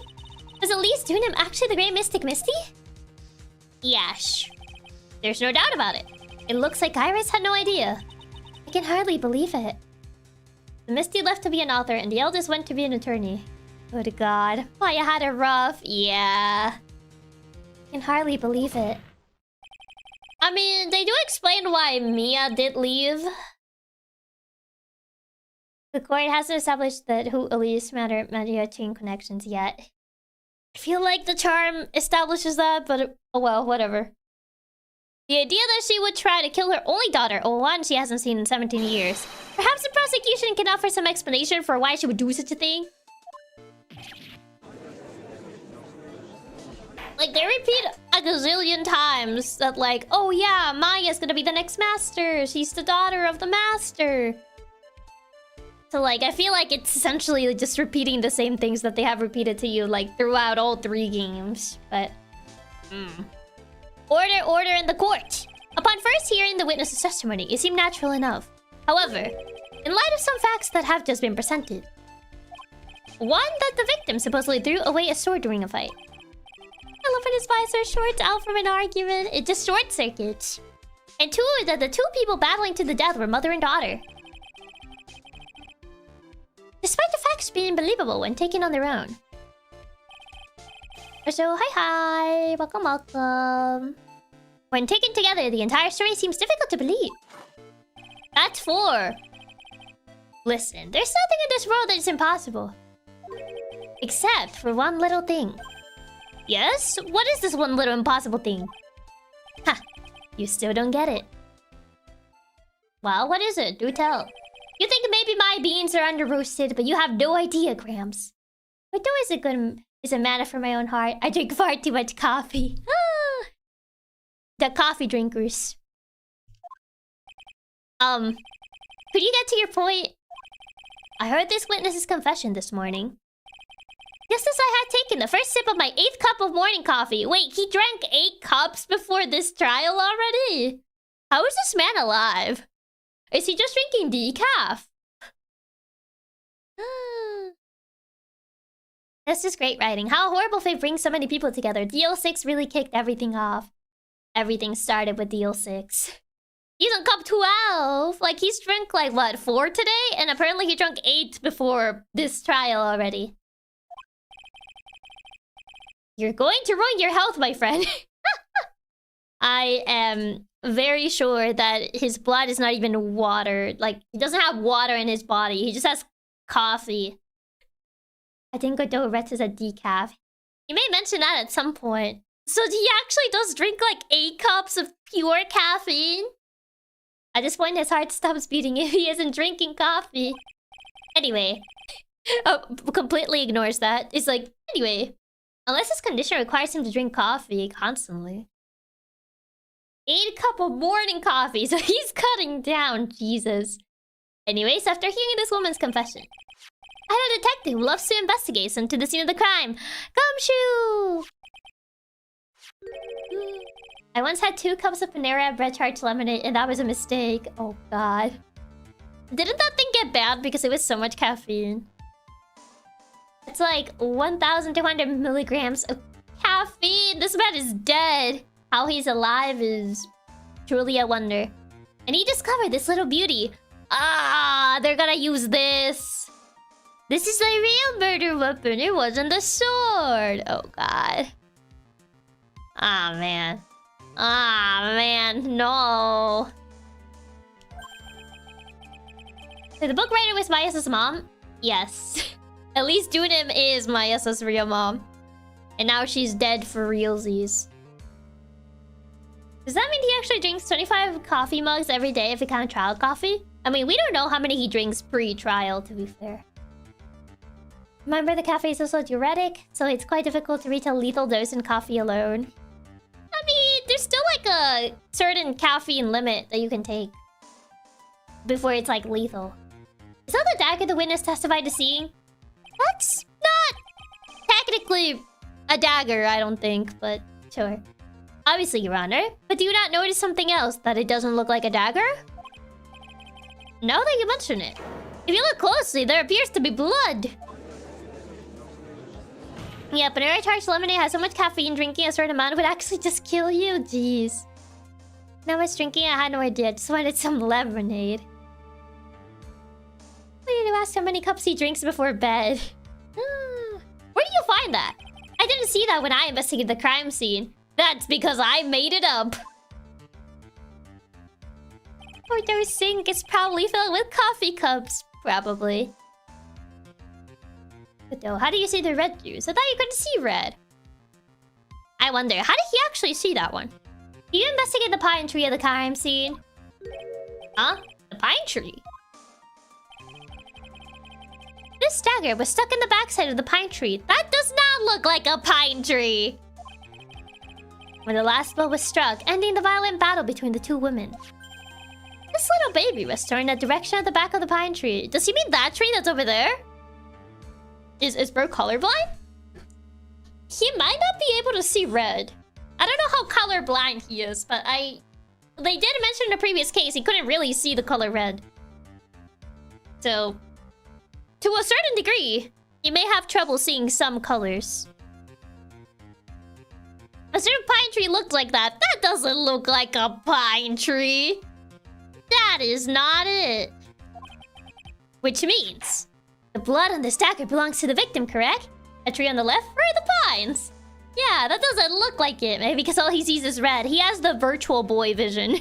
Is Elise Dunim actually the Great Mystic Misty? Yeah, there's no doubt about it. It looks like Iris had no idea. I can hardly believe it. The Misty left to be an author, and the eldest went to be an attorney. Good God. Maya had it rough. Yeah. I can hardly believe it. I mean, they do explain why Mia did leave. The court hasn't established that who Elise Maria chain connections yet. I feel like the charm establishes that, but oh well, whatever. The idea that she would try to kill her only daughter, or one she hasn't seen in 17 years. Perhaps the prosecution can offer some explanation for why she would do such a thing. Like, they repeat a gazillion times that like, oh yeah, Maya's gonna be the next master. She's the daughter of the master. So like, I feel like it's essentially just repeating the same things that they have repeated to you like throughout all 3 games. But... Order in the court. Upon first hearing the witness's testimony, it seemed natural enough. However, in light of some facts that have just been presented. 1, that the victim supposedly threw away a sword during a fight. Elephant is by so short out from an argument, it just short circuits. And 2, that the 2 people battling to the death were mother and daughter. Despite the facts being believable when taken on their own. So, hi, welcome. When taken together, the entire story seems difficult to believe. That's 4. Listen, there's nothing in this world that is impossible. Except for one little thing. Yes? What is this one little impossible thing? Ha! You still don't get it. Well, what is it? Do tell. You think maybe my beans are under roasted, but you have no idea, Gramps. But though is a matter for my own heart. I drink far too much coffee. Ah! The coffee drinkers. Could you get to your point? I heard this witness's confession this morning. Just as I had taken the first sip of my 8th cup of morning coffee. Wait, he drank 8 cups before this trial already? How is this man alive? Is he just drinking decaf? This is great writing. How horrible fate brings so many people together. DL6 really kicked everything off. Everything started with DL6. He's on cup 12. Like, he's drunk, like, what, 4 today? And apparently he drank 8 before this trial already. You're going to ruin your health, my friend. I am very sure that his blood is not even water. Like, he doesn't have water in his body. He just has coffee. I think Godot Reds is a decaf. He may mention that at some point. So he actually does drink like 8 cups of pure caffeine? At this point, his heart stops beating if he isn't drinking coffee. Anyway. Completely ignores that. It's like, anyway. Unless his condition requires him to drink coffee constantly. 8 cup of morning coffee, so he's cutting down. Jesus. Anyways, after hearing this woman's confession, I had a detective who loves to investigate into the scene of the crime. Gumshoe! I once had 2 cups of Panera Bread charged lemonade, and that was a mistake. Oh god. Didn't that thing get bad because it was so much caffeine? It's like 1,200 milligrams of caffeine. This man is dead. How he's alive is truly a wonder. And he discovered this little beauty. Ah, they're gonna use this. This is the real murder weapon. It wasn't the sword. Oh god. Ah, man. Ah, man. No. So the book writer was Maya's mom? Yes. At least Dunim is Maya's real mom. And now she's dead for realsies. Does that mean he actually drinks 25 coffee mugs every day if he count trial coffee? I mean, we don't know how many he drinks pre-trial, to be fair. Remember, the cafe is also diuretic, so it's quite difficult to reach a lethal dose in coffee alone. I mean, there's still like a certain caffeine limit that you can take before it's like lethal. Is that the dagger the witness testified to seeing? That's not technically a dagger, I don't think, but sure. Obviously, Your Honor. But do you not notice something else? That it doesn't look like a dagger? Now that you mention it. If you look closely, there appears to be blood. Yeah, Panera charged lemonade has so much caffeine, drinking a certain amount would actually just kill you. Jeez. Now much drinking, I had no idea. I just wanted some lemonade. I need to ask how many cups he drinks before bed. Where do you find that? I didn't see that when I investigated the crime scene. That's because I made it up. Porto's sink is probably filled with coffee cups. Probably. But though, how do you see the red juice? I thought you couldn't see red. I wonder, how did he actually see that one? Did you investigate the pine tree of the crime scene? Huh? The pine tree? This dagger was stuck in the backside of the pine tree. That does not look like a pine tree. when the last blow was struck, ending the violent battle between the two women. This little baby was turned in the direction of the back of the pine tree. Does he mean that tree that's over there? Is Bro colorblind? He might not be able to see red. I don't know how colorblind he is, but they did mention in a previous case he couldn't really see the color red. So, to a certain degree, he may have trouble seeing some colors. A certain pine tree looked like that. That doesn't look like a pine tree. That is not it. Which means the blood on this dagger belongs to the victim, correct? A tree on the left? Where are the pines? Yeah, that doesn't look like it. Maybe because all he sees is red. He has the virtual boy vision.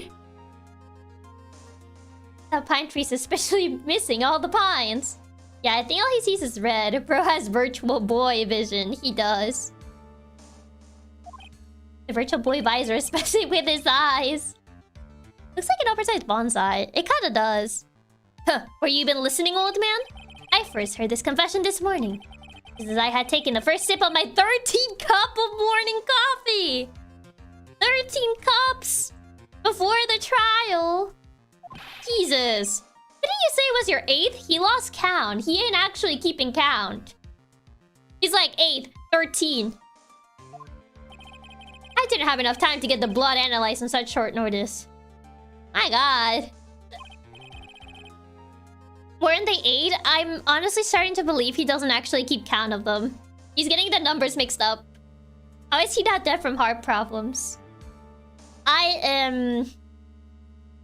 That pine tree's especially missing all the pines. Yeah, I think all he sees is red. Bro has virtual boy vision. He does. The virtual boy visor, especially with his eyes. Looks like an oversized bonsai. It kinda does. Huh, were you even listening, old man? I first heard this confession this morning. Just as I had taken the first sip of my 13th cup of morning coffee. 13 cups! Before the trial. Jesus. Didn't you say it was your 8th? He lost count. He ain't actually keeping count. He's like 8th, 13. I didn't have enough time to get the blood analyzed on such short notice. My god. Weren't they 8? I'm honestly starting to believe he doesn't actually keep count of them. He's getting the numbers mixed up. How is he not dead from heart problems? I'm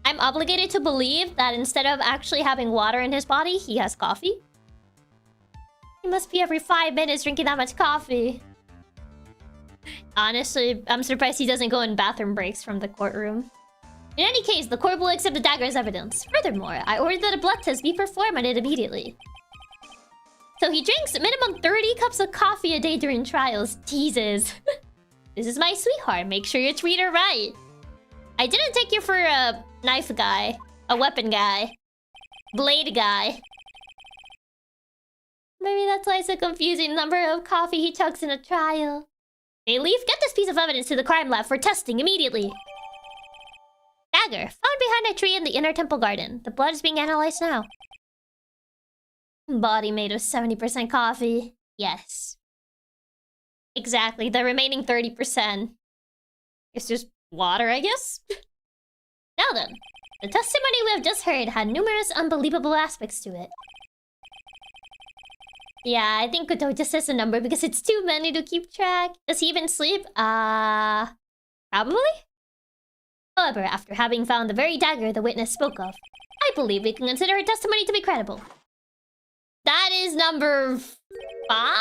obligated to believe that instead of actually having water in his body, he has coffee. He must be every 5 minutes drinking that much coffee. Honestly, I'm surprised he doesn't go in bathroom breaks from the courtroom. In any case, the court will accept the dagger as evidence. Furthermore, I ordered that a blood test be performed on it immediately. So he drinks a minimum 30 cups of coffee a day during trials. Jesus. This is my sweetheart. Make sure you treat her right. I didn't take you for a knife guy. A weapon guy. Blade guy. Maybe that's why it's a confusing number of coffee he chugs in a trial. Hey, Leaf, get this piece of evidence to the crime lab for testing immediately. Dagger, found behind a tree in the inner temple garden. The blood is being analyzed now. Body made of 70% coffee. Yes. Exactly, the remaining 30%. It's just water, I guess? Now then, the testimony we have just heard had numerous unbelievable aspects to it. Yeah, I think Kuto just says a number because it's too many to keep track. Does he even sleep? Probably? However, after having found the very dagger the witness spoke of, I believe we can consider her testimony to be credible. That is number 5?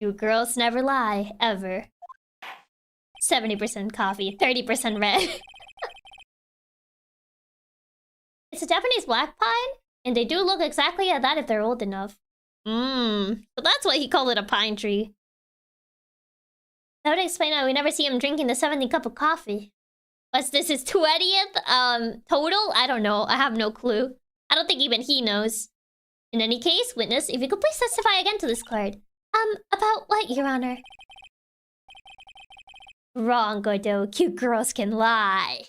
You girls never lie, ever. 70% coffee, 30% red. It's a Japanese black pine, and they do look exactly like that if they're old enough. So that's why he called it a pine tree. That would explain why we never see him drinking the 70th cup of coffee. What's this, his 20th total? I don't know. I have no clue. I don't think even he knows. In any case, witness, if you could please testify again to this card. About what, Your Honor? Wrong, Gordo. Cute girls can lie.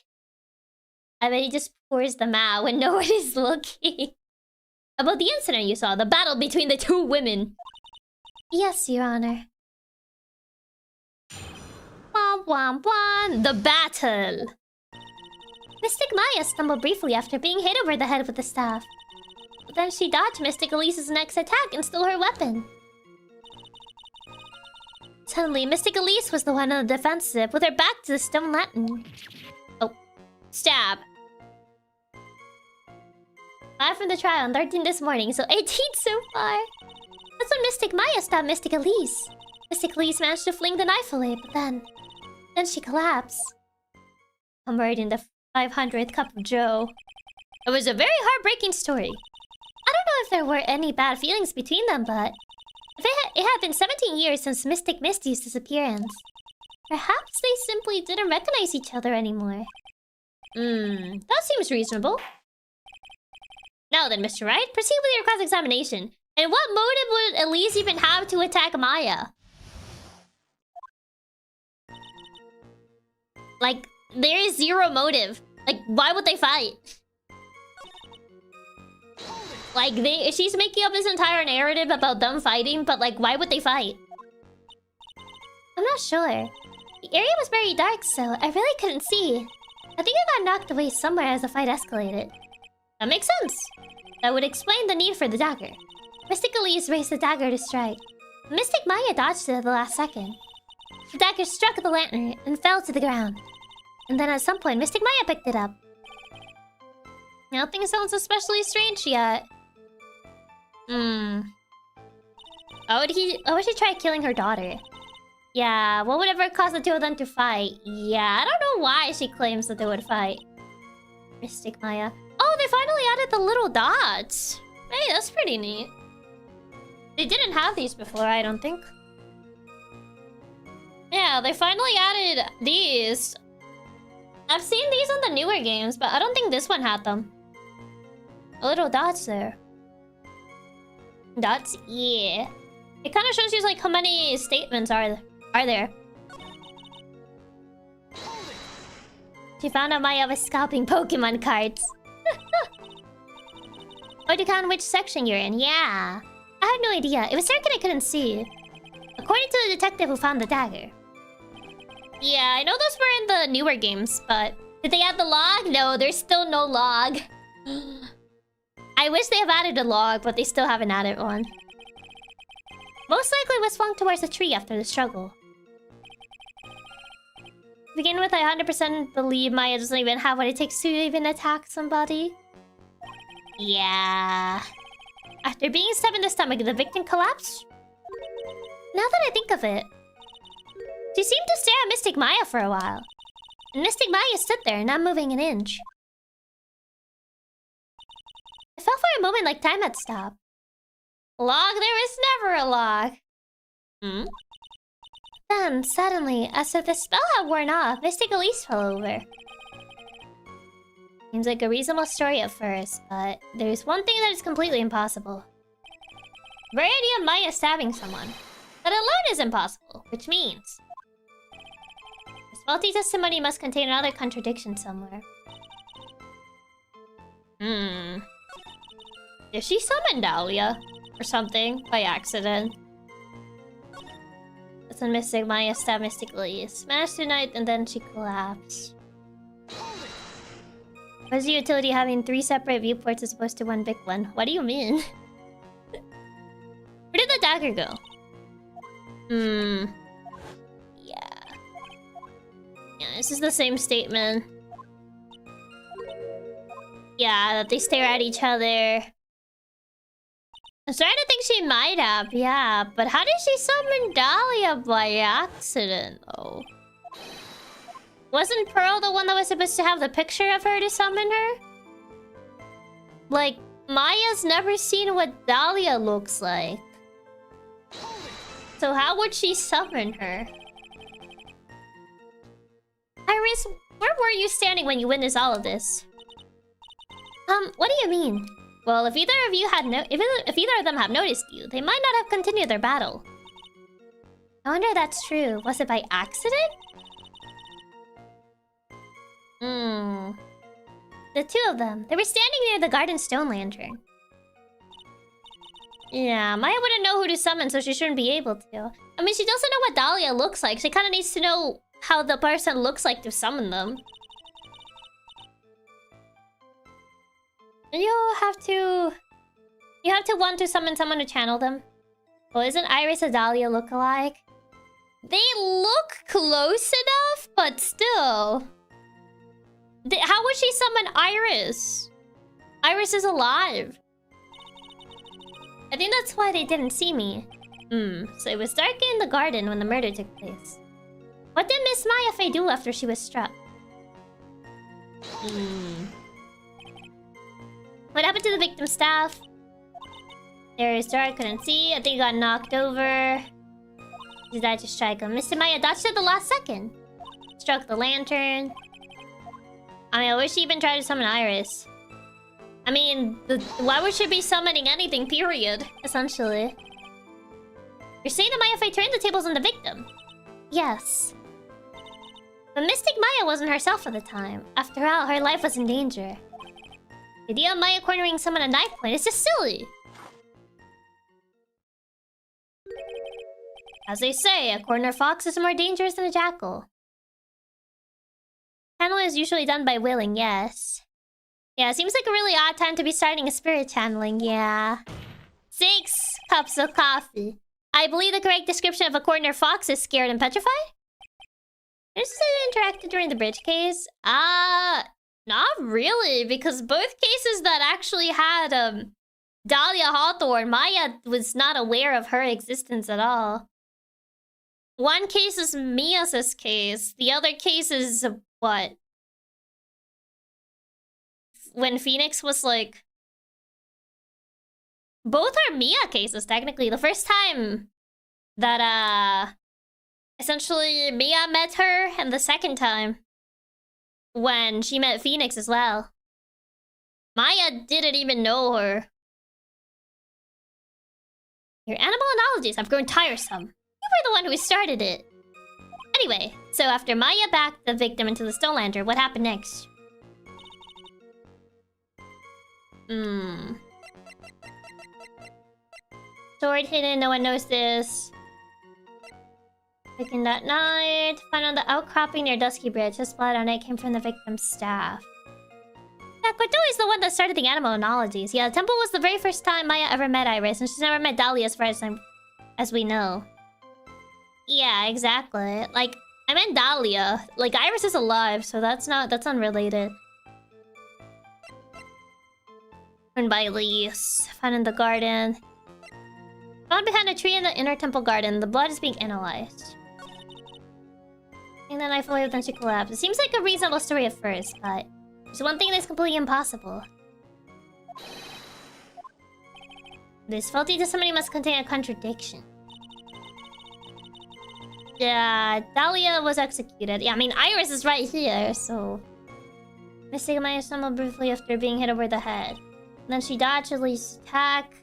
I bet he just pours them out when no one is looking. About the incident you saw, the battle between the two women. Yes, Your Honor. Womp womp womp. The battle. Mystic Maya stumbled briefly after being hit over the head with the staff. But then she dodged Mystic Elise's next attack and stole her weapon. Suddenly, Mystic Elise was the one on the defensive, with her back to the stone lantern. Oh. Stab. 5 from the trial and 13 this morning, so 18 so far. That's when Mystic Maya stabbed Mystic Elise. Mystic Elise managed to fling the knife away, but then she collapsed. Hammered in the 500th cup of Joe. It was a very heartbreaking story. I don't know if there were any bad feelings between them, but it had been 17 years since Mystic Misty's disappearance. Perhaps they simply didn't recognize each other anymore. That seems reasonable. Now then, Mr. Wright, proceed with your cross-examination. And what motive would Elise even have to attack Maya? Like, there is zero motive. Like, why would they fight? Like, she's making up this entire narrative about them fighting, but like, why would they fight? I'm not sure. The area was very dark, so I really couldn't see. I think I got knocked away somewhere as the fight escalated. That makes sense. That would explain the need for the dagger. Mystic Elise raised the dagger to strike. Mystic Maya dodged it at the last second. The dagger struck the lantern and fell to the ground. And then at some point, Mystic Maya picked it up. Nothing sounds especially strange yet. Why would she try killing her daughter? Yeah, what would ever cause the two of them to fight? Yeah, I don't know why she claims that they would fight. Mystic Maya. Oh, they finally added the little dots. Hey, that's pretty neat. They didn't have these before, I don't think. Yeah, they finally added these. I've seen these on the newer games, but I don't think this one had them. A little dots there. Dots? Yeah. It kind of shows you like how many statements are there. She found out Maya was scalping Pokemon cards. Or to count which section you're in, yeah. I had no idea. It was dark and I couldn't see. According to the detective who found the dagger. Yeah, I know those were in the newer games, but... Did they add the log? No, there's still no log. I wish they have added a log, but they still haven't added one. Most likely was flung towards a tree after the struggle. To begin with, I 100% believe Maya doesn't even have what it takes to even attack somebody. Yeah. After being stabbed in the stomach, the victim collapsed? Now that I think of it, she seemed to stare at Mystic Maya for a while. And Mystic Maya stood there, not moving an inch. I felt for a moment like time had stopped. Log? There is never a log. Then, suddenly, as if the spell had worn off, Mystic Elise fell over. Seems like a reasonable story at first, but there's one thing that is completely impossible. The very idea of Maya stabbing someone. That alone is impossible, which means... this faulty testimony must contain another contradiction somewhere. Did she summon Dahlia? Or something, by accident? That's when Mystic Maya stabbed Mystic Elise. Smashed her knight and then she collapsed. What's the utility having 3 separate viewports as opposed to one big one? What do you mean? Where did the dagger go? Yeah. Yeah, this is the same statement. Yeah, that they stare at each other. I'm starting to think she might have, yeah. But how did she summon Dahlia by accident, though? Wasn't Pearl the one that was supposed to have the picture of her to summon her? Like, Maya's never seen what Dahlia looks like. So how would she summon her? Iris, where were you standing when you witnessed all of this? What do you mean? Well, if either of you had if either of them have noticed you, they might not have continued their battle. I wonder if that's true. Was it by accident? The two of them. They were standing near the garden stone lantern. Yeah, Maya wouldn't know who to summon, so she shouldn't be able to. I mean, she doesn't know what Dahlia looks like. She kind of needs to know how the person looks like to summon them. You have to want to summon someone to channel them. Well, isn't Iris a Dahlia lookalike? They look close enough, but still. How would she summon Iris? Iris is alive. I think that's why they didn't see me. So it was dark in the garden when the murder took place. What did Miss Maya Fey do after she was struck? What happened to the victim's staff? There is dark, couldn't see. I think he got knocked over. She died to strike him. Mr. Maya dodged at the last second. Struck the lantern. I mean, I wish she even tried to summon Iris. I mean, why would she be summoning anything, period? Essentially. You're saying that Maya Fey turned the tables on the victim? Yes. But Mystic Maya wasn't herself at the time. After all, her life was in danger. The idea of Maya cornering someone at knife point is just silly. As they say, a corner fox is more dangerous than a jackal. Channeling is usually done by willing, yes. Yeah, it seems like a really odd time to be starting a spirit channeling, yeah. 6 cups of coffee. I believe the correct description of a corner fox is scared and petrified? Is it interacted during the bridge case? Not really, because both cases that actually had, Dahlia Hawthorne, Maya was not aware of her existence at all. One case is Mia's case. The other case is what? When Phoenix was like... Both are Mia cases, technically. The first time that, essentially Mia met her, and the second time when she met Phoenix as well. Maya didn't even know her. Your animal analogies have grown tiresome. You were the one who started it. Anyway, so after Maya backed the victim into the Stonelander, what happened next? Sword hidden, no one knows this. Taken that night, found on the outcropping near Dusky Bridge. This blood on it came from the victim's staff. Yeah, Corto is the one that started the animal analogies. Yeah, the temple was the very first time Maya ever met Iris, and she's never met Dahlia as far as we know. Yeah, exactly. Like, I meant Dahlia. Like, Iris is alive, so that's unrelated. Found by Elise. Found in the garden. Found behind a tree in the inner temple garden. The blood is being analyzed. And then I fully then she collapsed. It seems like a reasonable story at first, but there's one thing that's completely impossible. This faulty testimony must contain a contradiction. Yeah, Dahlia was executed. Yeah, I mean, Iris is right here, so... Mystic Maya stumbled briefly after being hit over the head. Then she dodged Elise's attack,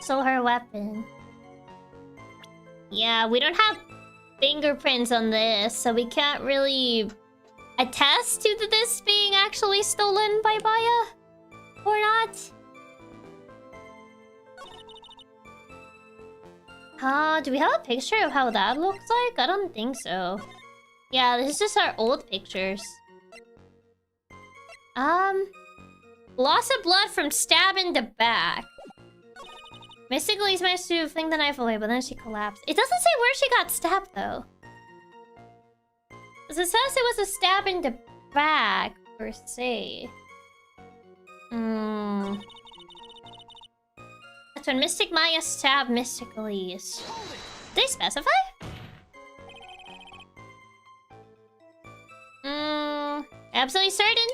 stole her weapon. Yeah, we don't have fingerprints on this, so we can't really attest to this being actually stolen by Maya. Or not. Do we have a picture of how that looks like? I don't think so. Yeah, this is just our old pictures. Loss of blood from stab in the back. Mystic Elise managed to fling the knife away, but then she collapsed. It doesn't say where she got stabbed, though. Because it says it was a stab in the back, per se. That's when Mystic Maya stabbed Mystic Elise. Did they specify? Absolutely certain?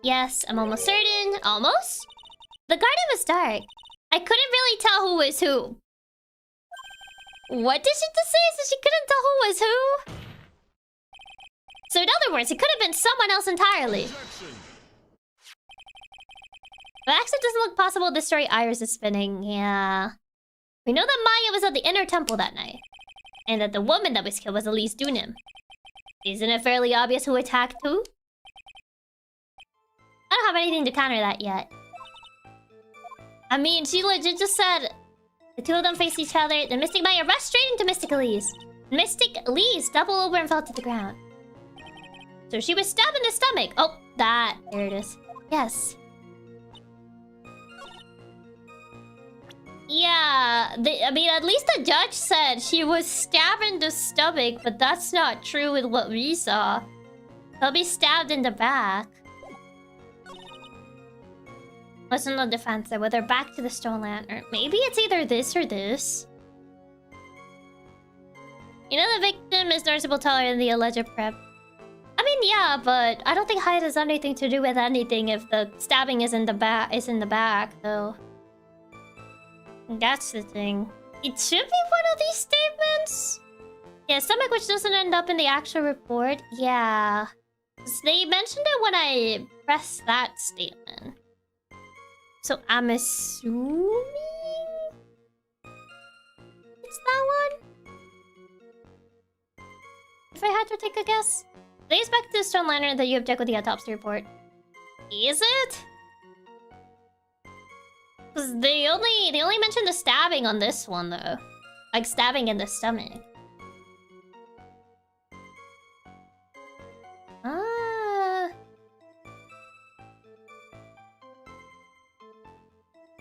Yes, I'm almost certain. Almost? The garden was dark. I couldn't really tell who was who. What did she just say? So she couldn't tell who was who? So in other words, it could have been someone else entirely. But actually it doesn't look possible this story Iris is spinning. Yeah. We know that Maya was at the inner temple that night. And that the woman that was killed was Elise Dunim. Isn't it fairly obvious who attacked who? I don't have anything to counter that yet. I mean, she legit just said the two of them faced each other. The Mystic Maya rushed straight into Mystic Elise. Mystic Elise doubled over and fell to the ground. So she was stabbed in the stomach. Oh, that. There it is. Yes. Yeah, I mean, at least the judge said she was stabbed in the stomach, but that's not true with what we saw. She'll be stabbed in the back. Wasn't no defense there, whether back to the Stone Lantern. Maybe it's either this or this. You know the victim is noticeable taller than the alleged prep. I mean, yeah, but I don't think height has anything to do with anything if the stabbing is in the back, though. That's the thing. It should be one of these statements. Yeah, stomach which doesn't end up in the actual report. Yeah. They mentioned it when I pressed that statement. So I'm assuming it's that one? If I had to take a guess. Days back to the stone lantern that you object with the autopsy report. Is it? Because they only mentioned the stabbing on this one though. Like stabbing in the stomach.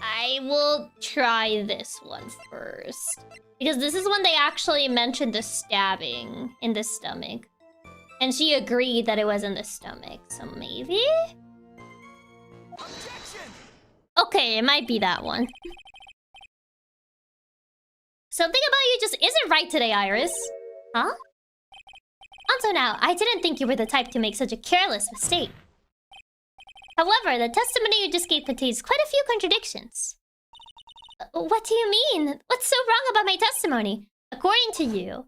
I will try this one first. Because this is when they actually mentioned the stabbing in the stomach. And she agreed that it was in the stomach, so maybe? Objection! Okay, it might be that one. Something about you just isn't right today, Iris. Huh? Until now, I didn't think you were the type to make such a careless mistake. However, the testimony you just gave contains quite a few contradictions. What do you mean? What's so wrong about my testimony? According to you,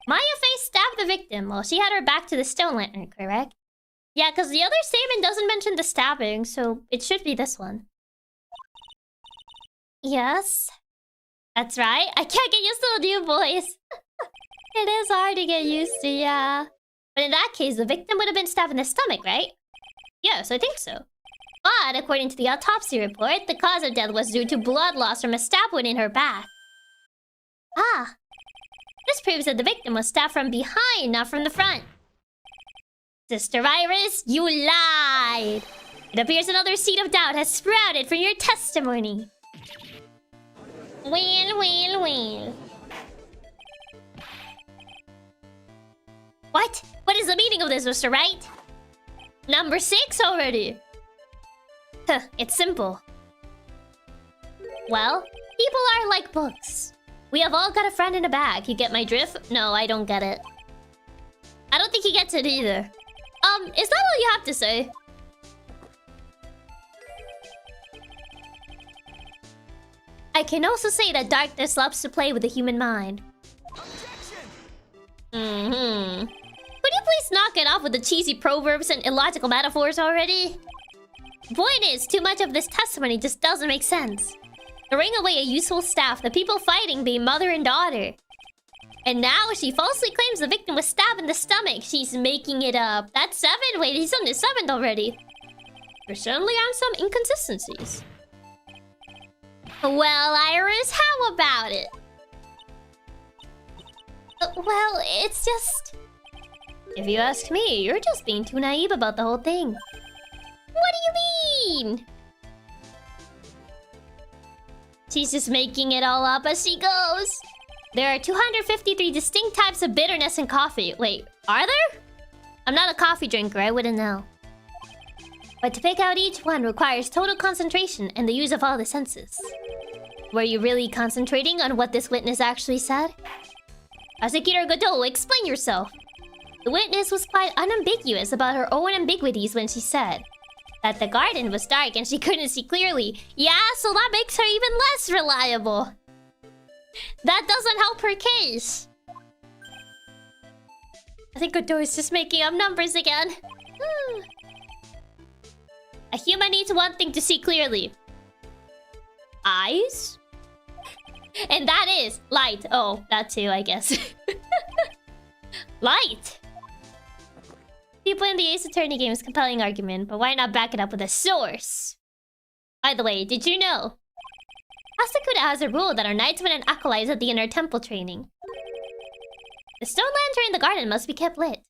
Maya Faye stabbed the victim while she had her back to the stone lantern, correct? Yeah, because the other statement doesn't mention the stabbing, so it should be this one. Yes. That's right. I can't get used to the new voice. It is hard to get used to, yeah. But in that case, the victim would have been stabbed in the stomach, right? Yes, I think so. But according to the autopsy report, the cause of death was due to blood loss from a stab wound in her back. Ah. This proves that the victim was stabbed from behind, not from the front. Sister Iris, you lied! It appears another seed of doubt has sprouted from your testimony. Well. What? What is the meaning of this, Mr. Wright? Number 6 already. Huh, it's simple. Well, people are like books. We have all got a friend in a bag. You get my drift? No, I don't get it. I don't think he gets it either. Is that all you have to say? I can also say that darkness loves to play with the human mind. Could you please knock it off with the cheesy proverbs and illogical metaphors already? The point is, too much of this testimony just doesn't make sense. Throwing away a useful staff, the people fighting being mother and daughter. And now she falsely claims the victim was stabbed in the stomach. She's making it up. That's 7. Wait, he's on the 7th already. There certainly are some inconsistencies. Well, Iris, how about it? Well, it's just... If you ask me, you're just being too naive about the whole thing. What do you mean? She's just making it all up as she goes. There are 253 distinct types of bitterness in coffee. Wait, are there? I'm not a coffee drinker, I wouldn't know. But to pick out each one requires total concentration and the use of all the senses. Were you really concentrating on what this witness actually said? Asakira Godot, explain yourself. The witness was quite unambiguous about her own ambiguities when she said that the garden was dark and she couldn't see clearly. Yeah, so that makes her even less reliable. That doesn't help her case. I think Godot is just making up numbers again. A human needs one thing to see clearly. Eyes? And that is light. Oh, that too, I guess. Light! People in the Ace Attorney game is compelling argument, but why not back it up with a source? By the way, did you know? Asakura has a rule that our knightsmen and acolytes at the inner temple training. The stone lantern in the garden must be kept lit.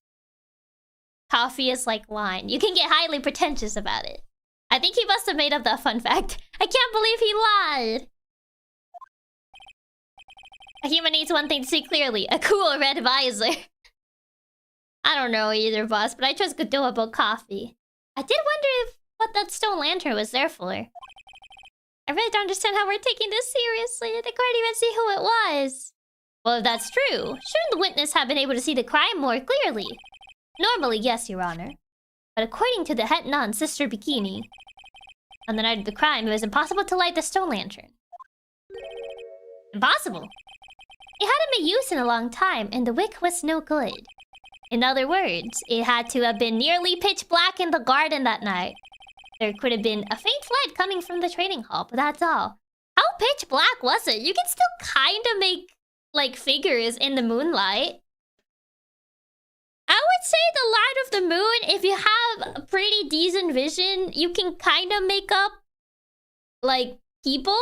Coffee is like wine. You can get highly pretentious about it. I think he must have made up that fun fact. I can't believe he lied. A human needs one thing to see clearly. A cool red visor. I don't know either, boss, but I trust Godot about coffee. I did wonder what that stone lantern was there for. I really don't understand how we're taking this seriously. I couldn't even see who it was. Well, if that's true, shouldn't the witness have been able to see the crime more clearly? Normally, yes, Your Honor. But according to the head nun, Sister Bikini, on the night of the crime, it was impossible to light the stone lantern. Impossible? It hadn't been used in a long time, and the wick was no good. In other words, it had to have been nearly pitch black in the garden that night. There could have been a faint light coming from the training hall, but that's all. How pitch black was it? You can still kind of make like, figures in the moonlight. I would say the light of the moon, if you have a pretty decent vision, you can kind of make up, like, people.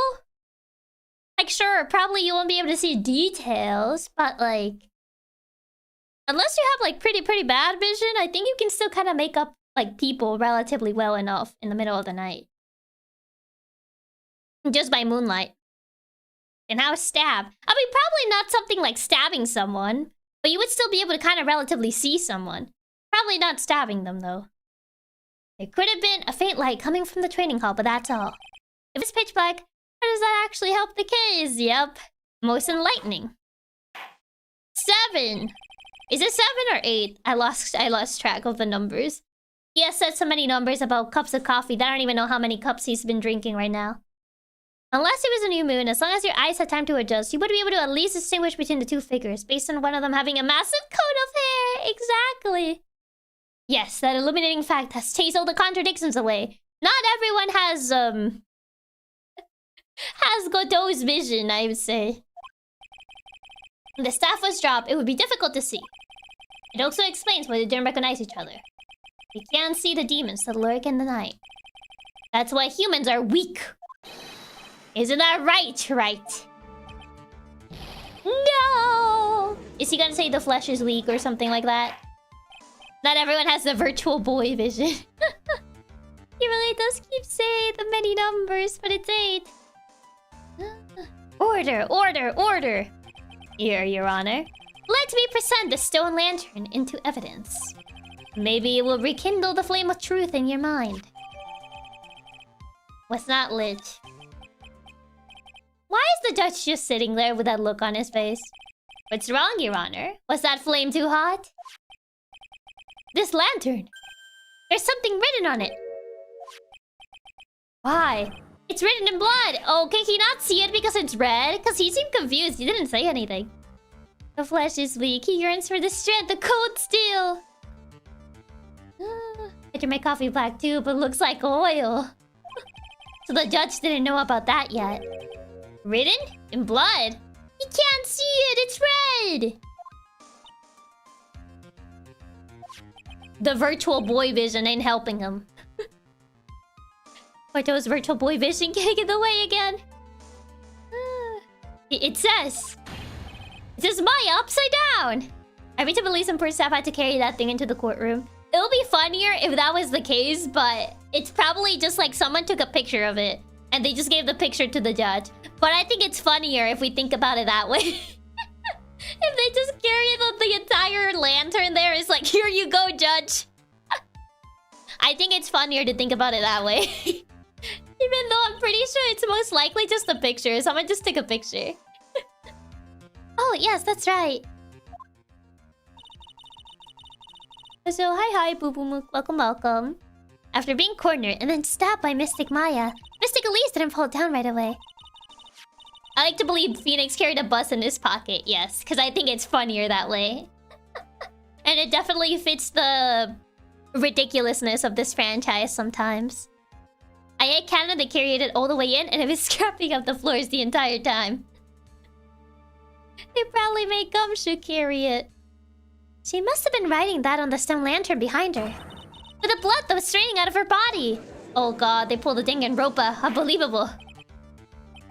Like, sure, probably you won't be able to see details, but, like... Unless you have, like, pretty bad vision, I think you can still kind of make up, like, people relatively well enough in the middle of the night. Just by moonlight. And how stab? I mean, probably not something like stabbing someone, but you would still be able to kind of relatively see someone. Probably not stabbing them, though. There could have been a faint light coming from the training hall, but that's all. If it's pitch black, how does that actually help the case? Yep. Most enlightening. 7. Is it 7 or 8? I lost track of the numbers. He has said so many numbers about cups of coffee that I don't even know how many cups he's been drinking right now. Unless it was a new moon, as long as your eyes had time to adjust, you would be able to at least distinguish between the two figures, based on one of them having a massive coat of hair. Exactly. Yes, that illuminating fact has chased all the contradictions away. Not everyone has Godot's vision, I would say. When the staff was dropped, it would be difficult to see. It also explains why they didn't recognize each other. They can't see the demons that lurk in the night. That's why humans are weak. Isn't that right? Right. No! Is he gonna say the flesh is weak or something like that? Not everyone has the virtual boy vision. He really does keep saying the many numbers, but it's 8. Order, order, order! Here, Your Honor. Let me present the stone lantern into evidence. Maybe it will rekindle the flame of truth in your mind. What's not lit? Why is the judge just sitting there with that look on his face? What's wrong, Your Honor? Was that flame too hot? This lantern! There's something written on it! Why? It's written in blood! Oh, can he not see it because it's red? Because he seemed confused, he didn't say anything. The flesh is weak, he yearns for the strength, the cold steel! I drink my coffee black too, but looks like oil. So the judge didn't know about that yet. Written? In blood? He can't see it, it's red! The virtual boy vision ain't helping him. Porto's virtual boy vision getting in the way again. It says Maya upside down! Every time police and staff had to carry that thing into the courtroom. It'll be funnier if that was the case, but it's probably just like someone took a picture of it and they just gave the picture to the judge. But I think it's funnier if we think about it that way. If they just carry the entire lantern there, it's like, here you go, judge. I think it's funnier to think about it that way. Even though I'm pretty sure it's most likely just a picture. Someone just took a picture. Oh, yes, that's right. So, hi, Boo Boo Mook. Welcome, welcome. After being cornered and then stabbed by Mystic Maya, Mystic Elise didn't fall down right away. I like to believe Phoenix carried a bus in his pocket, yes, because I think it's funnier that way. And it definitely fits the ridiculousness of this franchise sometimes. I ate Canada, they carried it all the way in, and it was scrapping up the floors the entire time. They probably made Gumshoe carry it. She must have been writing that on the stone lantern behind her. With the blood that was straining out of her body. Oh god, they pulled the Danganronpa. Unbelievable.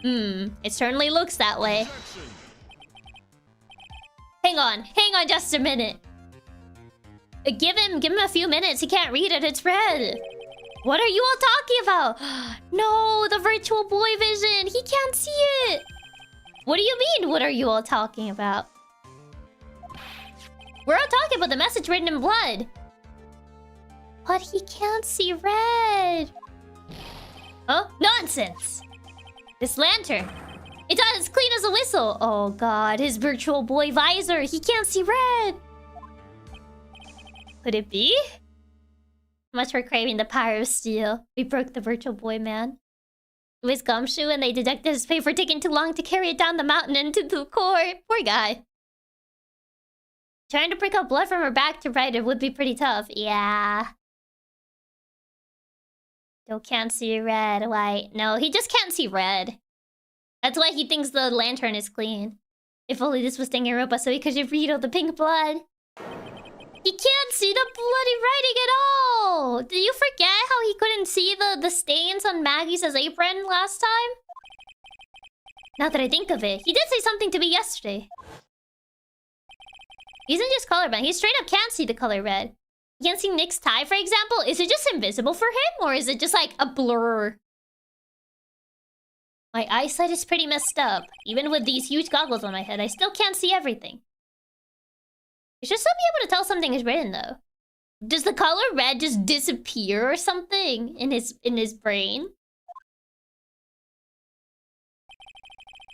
It certainly looks that way. Hang on just a minute. Give him a few minutes. He can't read it, it's red. What are you all talking about? No, the virtual boy vision. He can't see it. What do you mean, what are you all talking about? We're all talking about the message written in blood. But he can't see red. Huh? Nonsense. This lantern. It's as clean as a whistle. Oh god, his virtual boy visor. He can't see red. Could it be? Much for craving the power of steel. We broke the virtual boy man. It was Gumshoe and they deducted his pay for taking too long to carry it down the mountain into the court. Poor guy. Trying to prick out blood from her back to write it would be pretty tough. Yeah. Still can't see red. Why? No, he just can't see red. That's why he thinks the lantern is clean. If only this was Danganronpa so he could read all the pink blood. He can't see the bloody writing at all! Did you forget how he couldn't see the stains on Maggie's apron last time? Now that I think of it, he did say something to me yesterday. He isn't just colorblind, he straight up can't see the color red. You can't see Nick's tie, for example? Is it just invisible for him? Or is it just like a blur? My eyesight is pretty messed up. Even with these huge goggles on my head, I still can't see everything. You should still be able to tell something is written, though. Does the color red just disappear or something in his brain?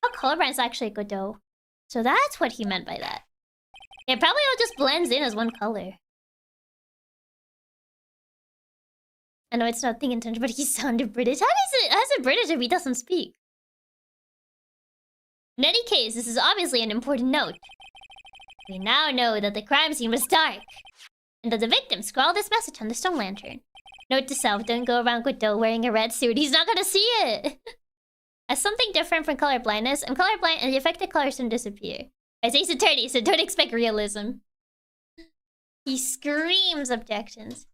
Oh, colorblind is actually good, though. So that's what he meant by that. It probably all just blends in as one color. I know it's not the intention, but he sounded British. How is it British if he doesn't speak? In any case, this is obviously an important note. We now know that the crime scene was dark, and that the victim scrawled this message on the stone lantern. Note to self, don't go around Godot wearing a red suit. He's not gonna see it! As something different from color blindness, I'm colorblind and the affected colors don't disappear. As Ace Attorney, so don't expect realism. He screams objections.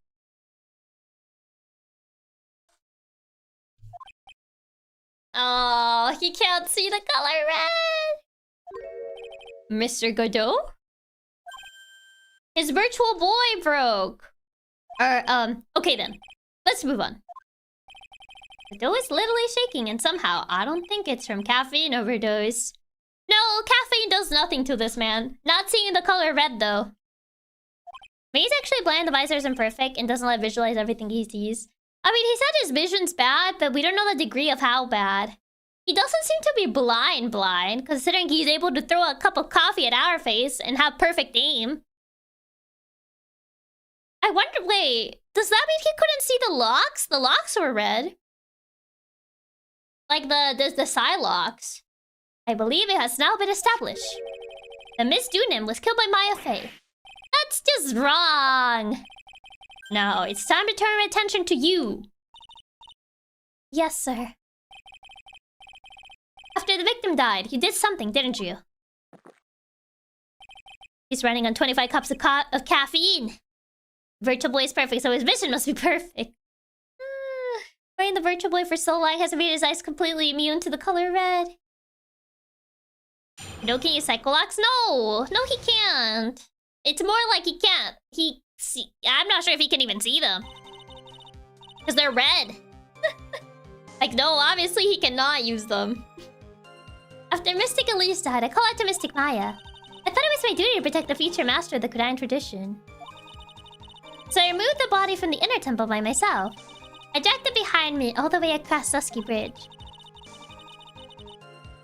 Oh, he can't see the color red! Mr. Godot? His virtual boy broke. Okay then. Let's move on. Godot is literally shaking, and somehow, I don't think it's from caffeine overdose. No, caffeine does nothing to this man. Not seeing the color red, though. He's actually blind, the visor is imperfect, and doesn't let visualize everything he sees. I mean, he said his vision's bad, but we don't know the degree of how bad. He doesn't seem to be blind, considering he's able to throw a cup of coffee at our face and have perfect aim. I wonder, wait, does that mean he couldn't see the locks? The locks were red. Like the side locks. I believe it has now been established. The Miss Doonim was killed by Maya Fey. That's just wrong. Now, it's time to turn my attention to you. Yes, sir. After the victim died, you did something, didn't you? He's running on 25 cups of caffeine. Virtual Boy is perfect, so his vision must be perfect. Wearing the Virtual Boy for so long has made his eyes completely immune to the color red. No, can you cycle locks? No! No, he can't. It's more like he can't. I'm not sure if he can even see them. Because they're red. Like, no, obviously he cannot use them. After Mystic Elise died, I call out to Mystic Maya. I thought it was my duty to protect the future master of the Korean tradition. So I removed the body from the inner temple by myself. I dragged it behind me all the way across Susky Bridge.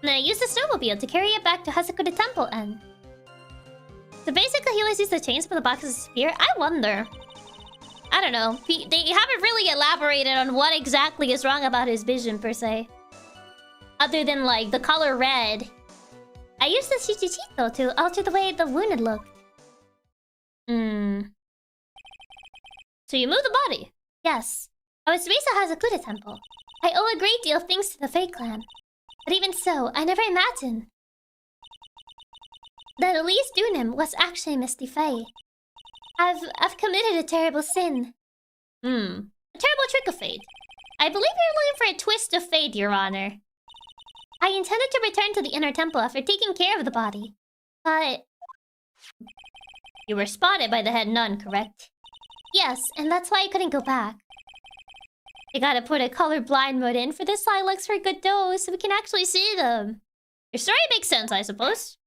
And then I used the snowmobile to carry it back to Hasakura Temple end. So basically he uses the chains for the boxes to disappear? I wonder. I don't know. They haven't really elaborated on what exactly is wrong about his vision, per se. Other than, like, the color red. I used the Shichichito to alter the way the wounded looked. So you moved the body? Yes. I was raised at Hasakura Temple. I owe a great deal of thanks to the Fae clan. But even so, I never imagined that Elise Doonim was actually Misty Fae. I've committed a terrible sin. A terrible trick of fate. I believe you're looking for a twist of fate, Your Honor. I intended to return to the inner temple after taking care of the body. But you were spotted by the head nun, correct? Yes, and that's why I couldn't go back. You gotta put a colorblind mode in for this Silex for Godot so we can actually see them. Your story makes sense, I suppose.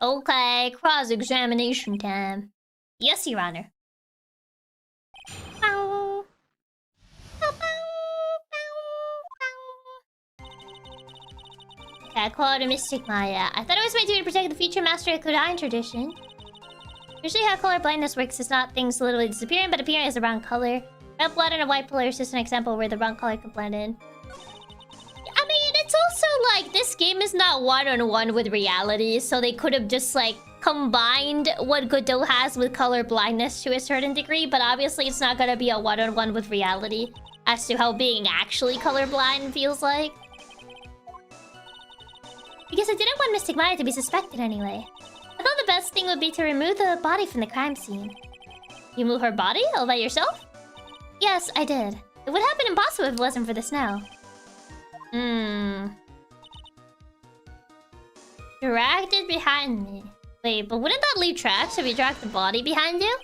Okay, cross-examination time. Yes, Your Honor. Bow. Bow, bow, bow. Okay, I call it a Mystic Maya. I thought it was my duty to protect the future master of Korean tradition. Usually how color blindness works is not things literally disappearing, but appearing as the wrong color. Red blood and a white pillar is just an example where the wrong color can blend in. I mean, it's also like this game is not one-on-one with reality, so they could have just like combined what Godot has with color blindness to a certain degree, but obviously it's not gonna be a one-on-one with reality as to how being actually colorblind feels like. Because I didn't want Mystic Maya to be suspected anyway. I thought the best thing would be to remove the body from the crime scene. You move her body all by yourself? Yes, I did. It would have been impossible if it wasn't for the snow. Dragged it behind me. Wait, but wouldn't that leave tracks if you dragged the body behind you?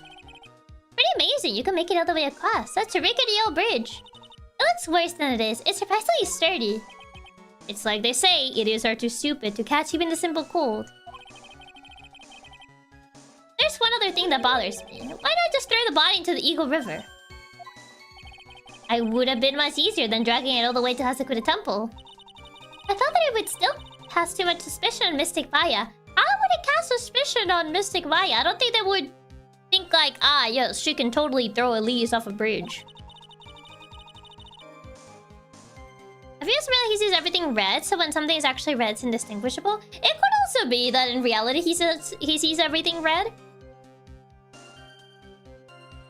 Pretty amazing, you can make it all the way across. That's a rickety old bridge. It looks worse than it is. It's surprisingly sturdy. It's like they say, idiots are too stupid to catch even the simple cold. There's one other thing that bothers me. Why not just throw the body into the Eagle River? It would have been much easier than dragging it all the way to Hasakuda Temple. I thought that it would still cast too much suspicion on Mystic Maya. How would it cast suspicion on Mystic Maya? I don't think they would think like, ah, yes, she can totally throw Elise off a bridge. I feel really he sees everything red, so when something is actually red, it's indistinguishable. It could also be that in reality he sees everything red.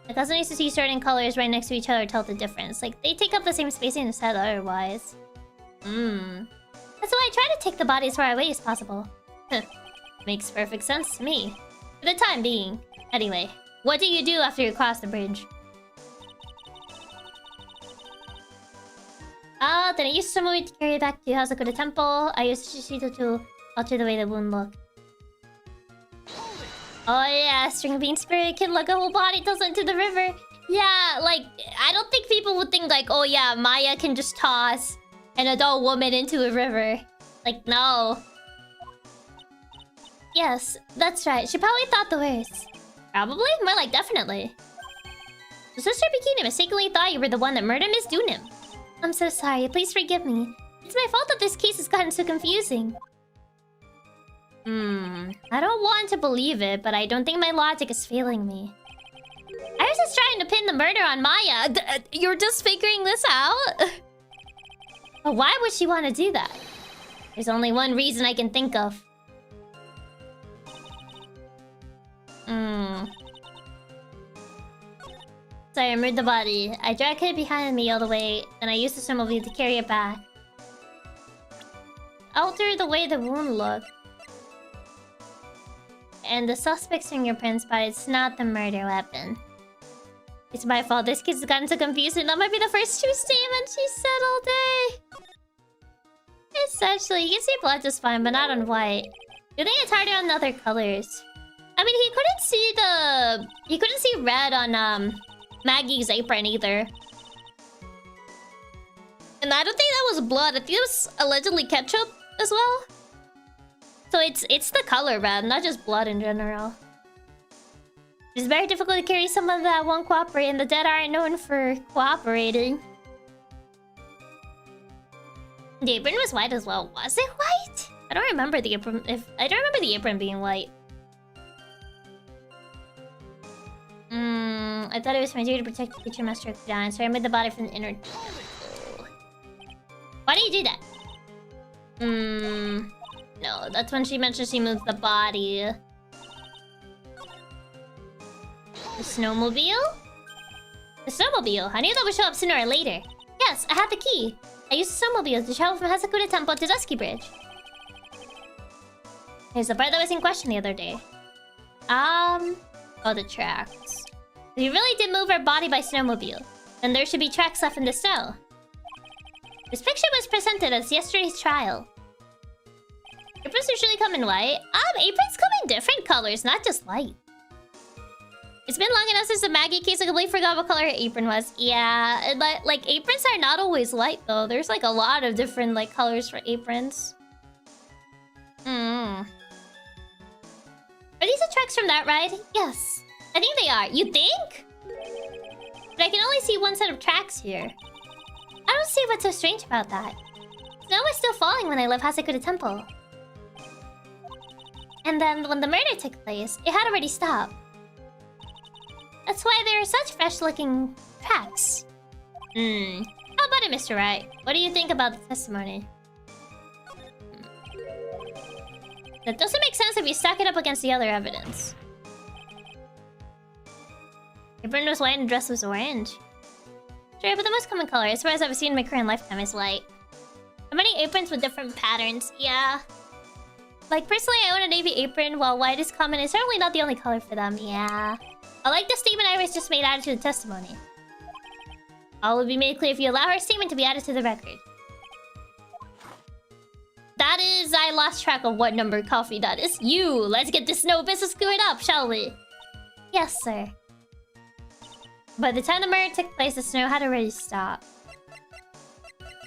It doesn't need to see certain colors right next to each other to tell the difference. Like, they take up the same spacing instead otherwise. That's why I try to take the body as far away as possible. Makes perfect sense to me. For the time being. Anyway, what do you do after you cross the bridge? Then I used some way to carry it back to Hasakuda Temple. I used Shishito to alter the way the wound looked. Oh yeah, String Bean Spirit can lug a whole body toss into the river. Yeah, like, I don't think people would think like, oh yeah, Maya can just toss an adult woman into a river. Like, no. Yes, that's right. She probably thought the worst. Probably? More like definitely. So Sister Bikini mistakenly thought you were the one that murdered Miss Dunim. I'm so sorry. Please forgive me. It's my fault that this case has gotten so confusing. I don't want to believe it, but I don't think my logic is failing me. I was just trying to pin the murder on Maya. You're just figuring this out? But why would she want to do that? There's only one reason I can think of. So I removed the body. I dragged it behind me all the way, and I used the snowmobile to carry it back. Alter the way the wound looked. And the suspect's fingerprints, but it's not the murder weapon. It's my fault. This kid's gotten so confusing. That might be the first true statement she said all day. Essentially, you can see blood just fine, but not on white. You think it's harder on other colors? I mean, he couldn't see red on Maggie's apron either. And I don't think that was blood. I think it was allegedly ketchup as well. So it's the color red, not just blood in general. It's very difficult to carry someone that won't cooperate, and the dead aren't known for cooperating. The apron was white as well. Was it white? I don't remember the apron. I don't remember the apron being white. I thought it was my duty to protect the future master of Kudan, so I removed the body from the inner. Why do you do that? No, that's when she mentioned she moved the body. The snowmobile? The snowmobile? I knew that would show up sooner or later. Yes, I had the key. I used the snowmobile to travel from Hasakuda Temple to Dusky Bridge. Here's the part that was in question the other day. Oh, the tracks. If you really did move her body by snowmobile, then there should be tracks left in the snow. This picture was presented as yesterday's trial. Aprons usually come in white. Aprons come in different colors, not just light. It's been long enough since the Maggie case I completely forgot what color her apron was. Yeah, like aprons are not always light though. There's like a lot of different like colors for aprons. Are these the tracks from that ride? Yes. I think they are. You think? But I can only see one set of tracks here. I don't see what's so strange about that. Snow was still falling when I left Hasakuda Temple. And then when the murder took place, it had already stopped. That's why there are such fresh-looking tracks. How about it, Mr. Wright? What do you think about the testimony? That doesn't make sense if you stack it up against the other evidence. Apron was white and the dress was orange. Sure, but the most common color, as far as I've seen in my current lifetime, is white. There are many aprons with different patterns, yeah. Like, personally, I own a navy apron, while white is common. It's certainly not the only color for them, yeah. I like the statement Iris just made added to the testimony. All will be made clear if you allow her statement to be added to the record. That is... I lost track of what number coffee that is. You! Let's get this snow business cleared up, shall we? Yes, sir. By the time the murder took place, the snow had already stopped.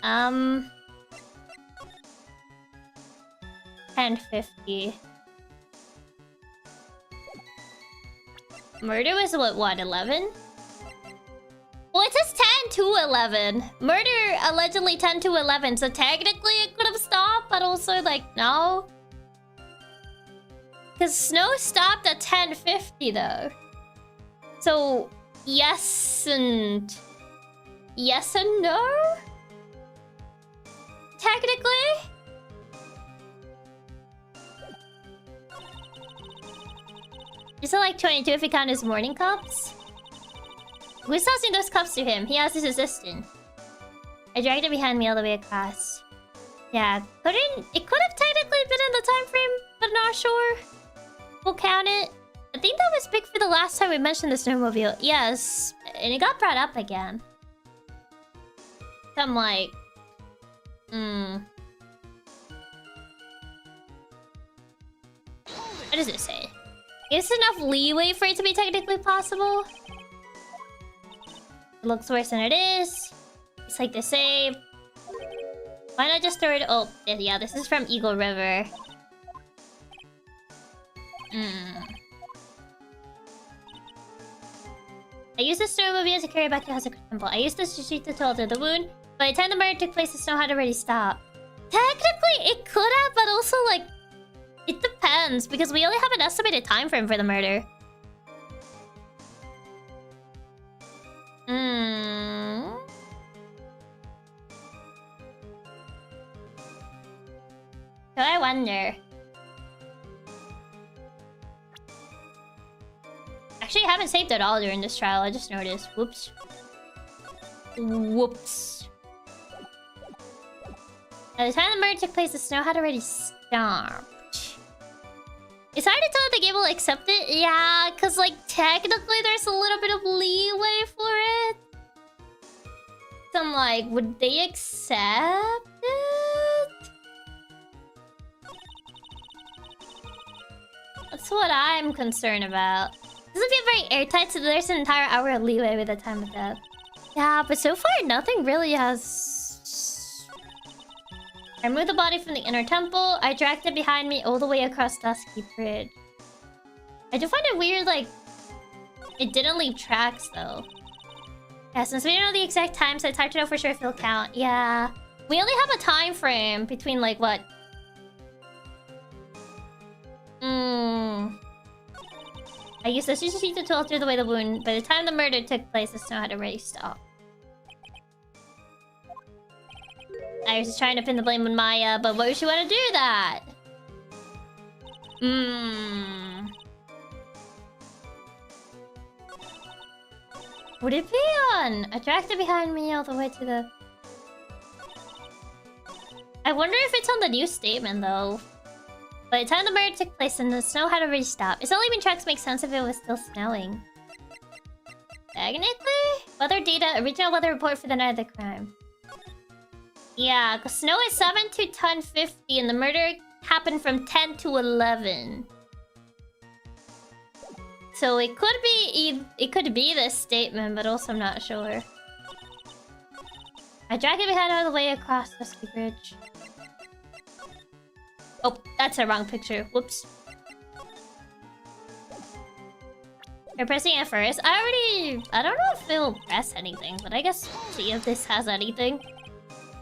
10:50. Murder was what, 11? Well, it says 10 to 11. Murder allegedly 10 to 11, so technically it could have stopped, but also like, no. Because snow stopped at 10:50 though. So, yes and no? Technically? Is it like 22 if we count his morning cups? Who's tossing those cups to him? He asked his assistant. I dragged it behind me all the way across. Yeah, it could have technically been in the time frame, but not sure. We'll count it. I think that was big for the last time we mentioned the snowmobile. Yes, and it got brought up again. So I'm like... What does it say? Is enough leeway for it to be technically possible? It looks worse than it is. It's like they say. Why not just throw it? Oh, yeah, this is from Eagle River. I used the snowmobile to carry back to House of Temple. I used this to shoot the toll through the wound. By the time the murder took place, the snow had already stopped. Technically, it could have, but also, like... It depends, because we only have an estimated time frame for the murder. So I wonder. Actually, I haven't saved at all during this trial. I just noticed. Whoops. Whoops. By the time the murder took place, the snow had already stopped. It's hard to tell if the game will accept it. Yeah, because, like, technically there's a little bit of leeway for it. So I'm like, would they accept it? That's what I'm concerned about. It doesn't feel very airtight, so there's an entire hour of leeway with the time of death. Yeah, but so far nothing really has... I removed the body from the inner temple. I dragged it behind me all the way across Dusky Bridge. I do find it weird, like... It didn't leave tracks, though. Yeah, since we don't know the exact time, so it's hard to know for sure if it'll count. Yeah. We only have a time frame between, like, what? I used the sushi to toll through the way the wound. By the time the murder took place, the snow had already stopped. Iris is trying to pin the blame on Maya, but why would she want to do that? Would it be on? I dragged it behind me all the way to the... I wonder if it's on the new statement, though. By the time the murder took place and the snow had already stopped. It's only when tracks make sense if it was still snowing. Technically? Weather data, original weather report for the night of the crime. Yeah, because snow is 7 to 10:50 and the murder happened from 10 to 11. So it could be this statement, but also I'm not sure. I dragged it behind all the way across the ski bridge. Oh, that's the wrong picture. Whoops. You're pressing it first. I don't know if it'll press anything, but I guess we'll see if this has anything.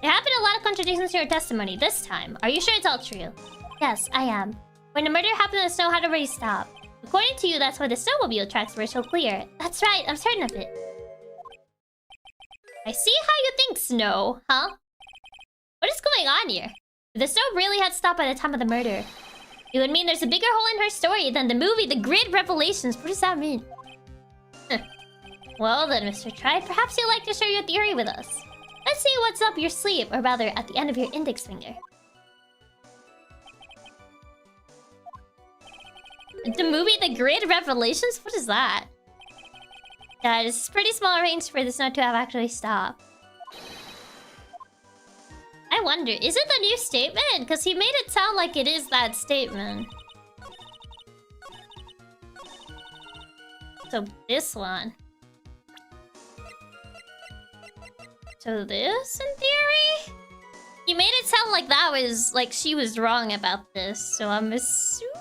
There have been a lot of contradictions to your testimony this time. Are you sure it's all true? Yes, I am. When the murder happened, the snow had already stopped. According to you, that's why the snowmobile tracks were so clear. That's right, I'm certain of it. I see how you think, Snow, huh? What is going on here? If the snow really had stopped by the time of the murder, it would mean there's a bigger hole in her story than the movie The Great Revelations. What does that mean? Well then, Mr. Tribe, perhaps you'd like to share your theory with us. Let's see what's up your sleeve, or rather, at the end of your index finger. The movie The Great Revelations? What is that? That is pretty small range for the snow to have actually stopped. I wonder, is it the new statement? Because he made it sound like it is that statement. So this one. So this, in theory? He made it sound like that was... like she was wrong about this. So I'm assuming...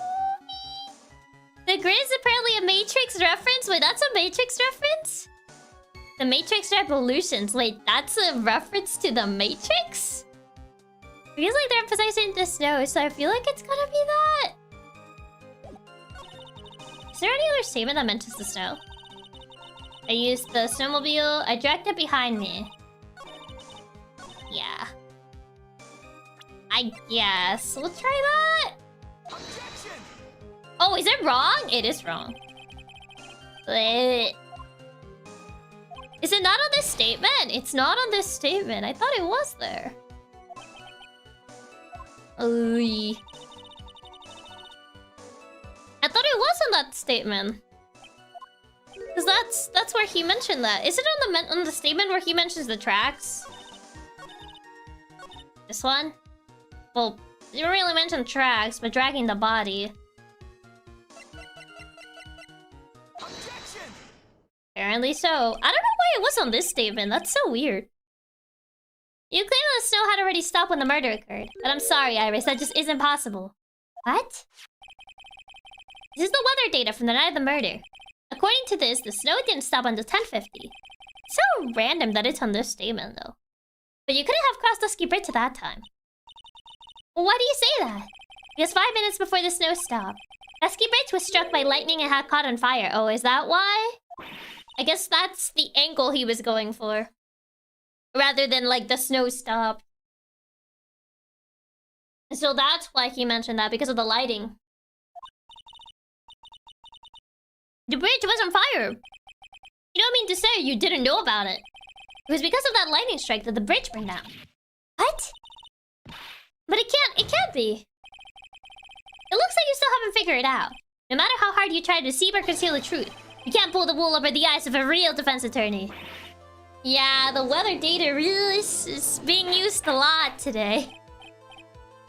The grid is apparently a Matrix reference? Wait, that's a Matrix reference? The Matrix Revolutions. Wait, that's a reference to the Matrix? Feels like they're emphasizing the snow, so I feel like it's gonna be that. Is there any other statement that mentions the snow? I used the snowmobile. I dragged it behind me. Yeah. I guess. We'll try that. Oh, is it wrong? It is wrong. But... is it not on this statement? It's not on this statement. I thought it was there. Oy. I thought it was on that statement. Cause that's where he mentioned that. Is it on the statement where he mentions the tracks? This one? Well, you don't really mention tracks, but dragging the body. Apparently so. I don't know why it was on this statement. That's so weird. You claim the snow had already stopped when the murder occurred. But I'm sorry, Iris. That just isn't possible. What? This is the weather data from the night of the murder. According to this, the snow didn't stop until 10:50. So random that it's on this statement, though. But you couldn't have crossed Dusky Bridge at that time. Well, why do you say that? Because 5 minutes before the snow stopped, Dusky Bridge was struck by lightning and had caught on fire. Oh, is that why? I guess that's the angle he was going for. Rather than, like, the snow stopped. So that's why he mentioned that, because of the lighting. The bridge was on fire! You don't mean to say you didn't know about it. It was because of that lightning strike that the bridge burned down. What? But it can't be. It looks like you still haven't figured it out. No matter how hard you try to deceive or conceal the truth, you can't pull the wool over the eyes of a real defense attorney. Yeah, the weather data really is being used a lot today.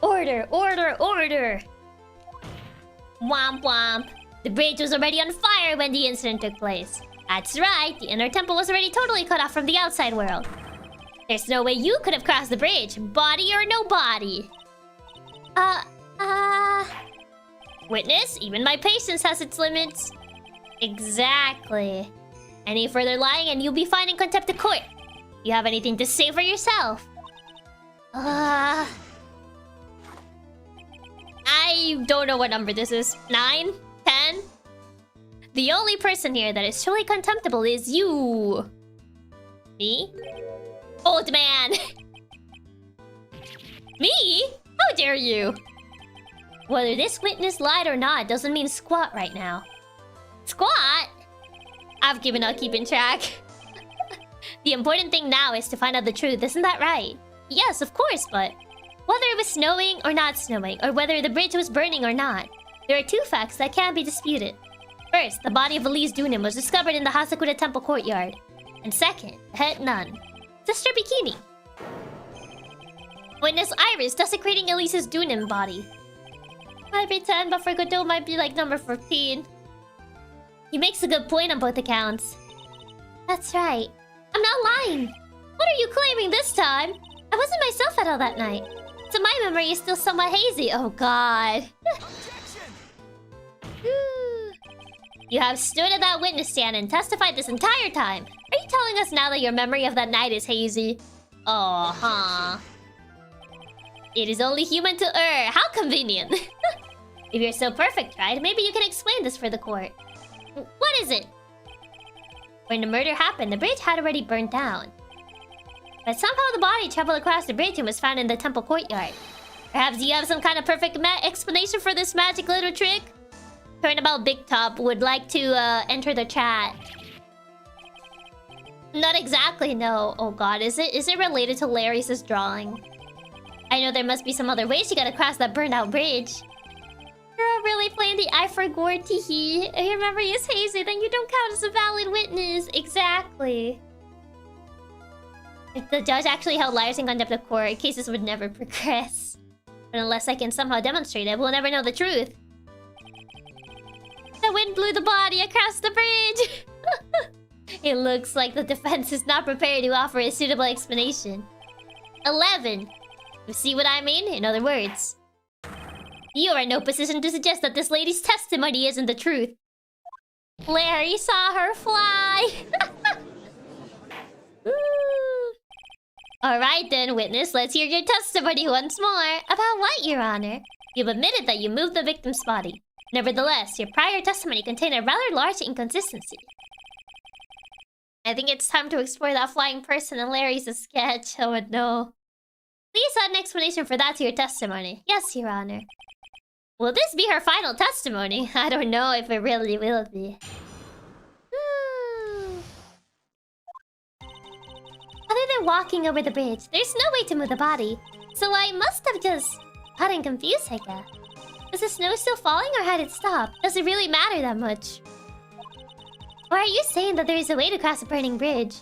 Order, order, order! Womp womp. The bridge was already on fire when the incident took place. That's right, the inner temple was already totally cut off from the outside world. There's no way you could have crossed the bridge, body or no body. Witness, even my patience has its limits. Exactly. Any further lying and you'll be fined in contempt of court. You have anything to say for yourself? I don't know what number this is. 9? 10? The only person here that is truly contemptible is you. Me? Old man! Me? How dare you? Whether this witness lied or not doesn't mean squat right now. Squat? I've given up keeping track. The important thing now is to find out the truth, isn't that right? Yes, of course, but... whether it was snowing or not snowing, or whether the bridge was burning or not, there are two facts that can't be disputed. First, the body of Elise Dunin was discovered in the Hasakuda Temple courtyard. And second, the head nun. Sister Bikini. Witness Iris desecrating Elise's Dunin body. Might be 10, but for Godot might be like number 14. He makes a good point on both accounts. That's right. I'm not lying. What are you claiming this time? I wasn't myself at all that night. So my memory is still somewhat hazy. Oh god. You have stood at that witness stand and testified this entire time. Are you telling us now that your memory of that night is hazy? Oh, huh. It is only human to err. How convenient. If you're so perfect, right? Maybe you can explain this for the court. What is it? When the murder happened, the bridge had already burned down. But somehow the body traveled across the bridge and was found in the temple courtyard. Perhaps you have some kind of perfect explanation for this magic little trick? Turnabout Big Top would like to enter the chat. Not exactly, no. Oh god, is it related to Larry's drawing? I know there must be some other way she got across that burned out bridge. You're really playing the I forgot teehee. I remember you hazy, then you don't count as a valid witness. Exactly. If the judge actually held liars in contempt of court, cases would never progress. But unless I can somehow demonstrate it, we'll never know the truth. The wind blew the body across the bridge. It looks like the defense is not prepared to offer a suitable explanation. 11. You see what I mean? In other words, you are in no position to suggest that this lady's testimony isn't the truth. Larry saw her fly. Alright then, witness, let's hear your testimony once more. About what, Your Honor? You've admitted that you moved the victim's body. Nevertheless, your prior testimony contained a rather large inconsistency. I think it's time to explore that flying person and Larry's a sketch. Oh no. Please add an explanation for that to your testimony. Yes, Your Honor. Will this be her final testimony? I don't know if it really will be. Other than walking over the bridge, there's no way to move the body. So I must have just gotten confused, I guess. Is the snow still falling or had it stopped? Does it really matter that much? Or are you saying that there is a way to cross a burning bridge?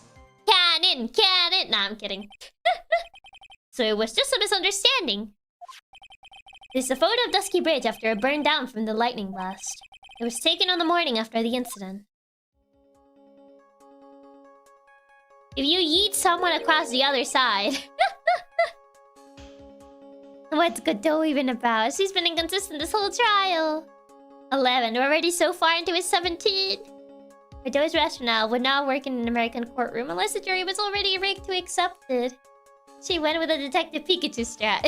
Cannon! Cannon! Nah, I'm kidding. So it was just a misunderstanding. There's a photo of Dusky Bridge after it burned down from the lightning blast. It was taken on the morning after the incident. If you yeet someone across the other side... What's Godot even about? She's been inconsistent this whole trial. 11. We're already so far into his 17. Godot's rationale would not work in an American courtroom unless the jury was already rigged to accept it. She went with a Detective Pikachu strat.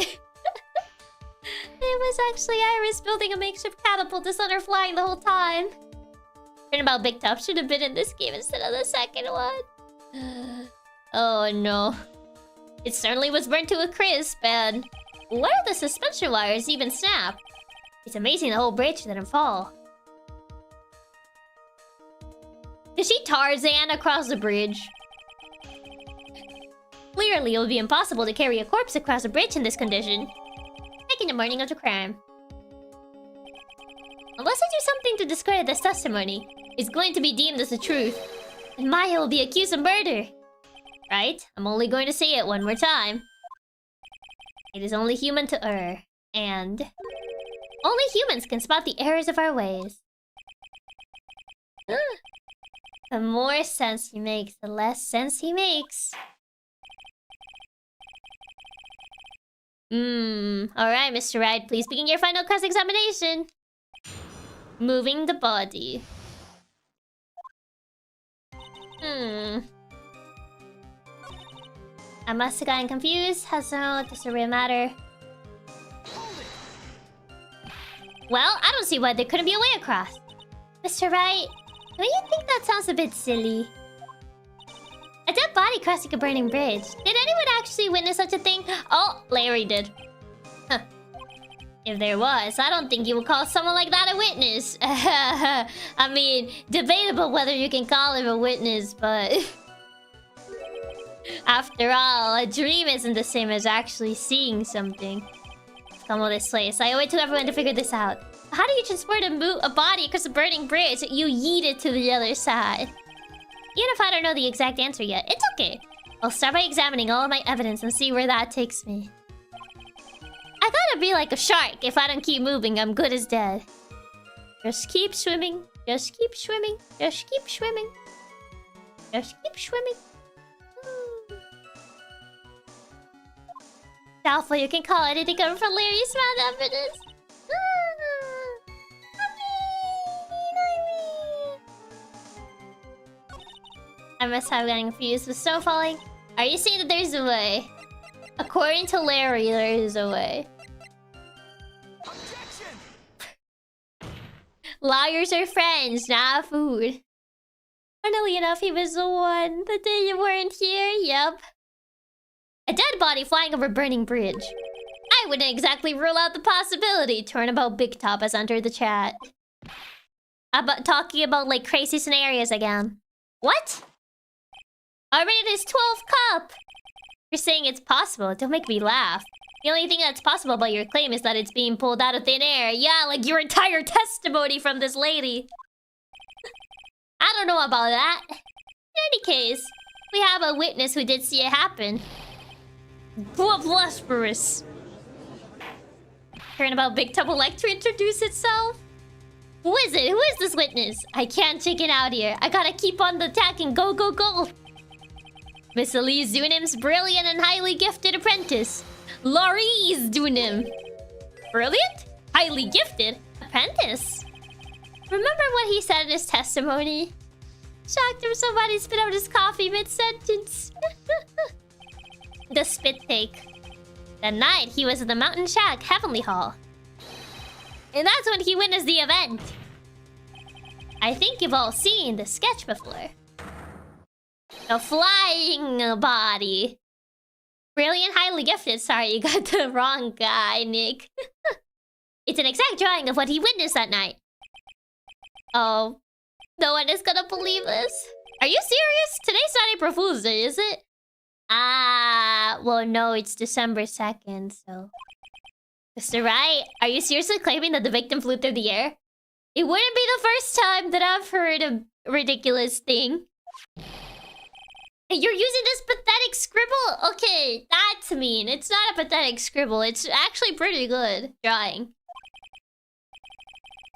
It was actually Iris building a makeshift catapult to send her flying the whole time. Turnabout Big Top should have been in this game instead of the second one. Oh no. It certainly was burnt to a crisp, and... where the suspension wires even snap? It's amazing the whole bridge didn't fall. Did she Tarzan across the bridge? Clearly, it would be impossible to carry a corpse across a bridge in this condition. Like in the morning of the crime. Unless I do something to discredit this testimony, it's going to be deemed as the truth. And Maya will be accused of murder. Right? I'm only going to say it one more time. It is only human to err. And... only humans can spot the errors of our ways. The more sense he makes, the less sense he makes. Alright, Mr. Wright, please begin your final cross-examination. Moving the body. I must have gotten confused. Has no, does it really matter? Well, I don't see why there couldn't be a way across. Mr. Wright, don't you think that sounds a bit silly? A dead body crossing a burning bridge. Did anyone actually witness such a thing? Oh, Larry did. Huh. If there was, I don't think you would call someone like that a witness. I mean, debatable whether you can call him a witness, but... after all, a dream isn't the same as actually seeing something. Come on this place. I owe it to everyone to figure this out. How do you transport a body across a burning bridge? You yeet it to the other side. Even if I don't know the exact answer yet, it's okay. I'll start by examining all of my evidence and see where that takes me. I gotta be like a shark. If I don't keep moving, I'm good as dead. Just keep swimming. Just keep swimming. Just keep swimming. Just keep swimming. Doubtful you can call anything coming from Larry's mouth after this. I must have gotten confused with snow falling. Are you saying that there's a way? According to Larry, there is a way. Liars are friends, not food. Funnily enough, he was the one. The day you weren't here, yep. A dead body flying over a burning bridge. I wouldn't exactly rule out the possibility. Turnabout Big Top has entered the chat. Talking about like crazy scenarios again. What? Already this 12th cup! You're saying it's possible. Don't make me laugh. The only thing that's possible about your claim is that it's being pulled out of thin air. Yeah, like your entire testimony from this lady. I don't know about that. In any case, we have a witness who did see it happen. Blasphemous. Turnabout Vtuber would like to introduce itself. Who is it? Who is this witness? I can't chicken out here. I gotta keep on the attacking. Go, go, go. Miss Elise Dunham's brilliant and highly gifted apprentice. Laurie's Dunham. Brilliant? Highly gifted? Apprentice? Remember what he said in his testimony? Shocked him somebody spit out his coffee mid-sentence. The spit take. That night, he was at the Mountain Shack Heavenly Hall. And that's when he witnessed the event. I think you've all seen the sketch before. The flying body. Brilliant, highly gifted. Sorry, you got the wrong guy, Nick. It's an exact drawing of what he witnessed that night. Oh, no one is gonna believe this. Are you serious? Today's not April Fool's Day, is it? Ah, well, no, it's December 2nd, so... Mr. Wright, are you seriously claiming that the victim flew through the air? It wouldn't be the first time that I've heard a ridiculous thing. You're using this pathetic scribble? Okay, that's mean. It's not a pathetic scribble. It's actually pretty good drawing.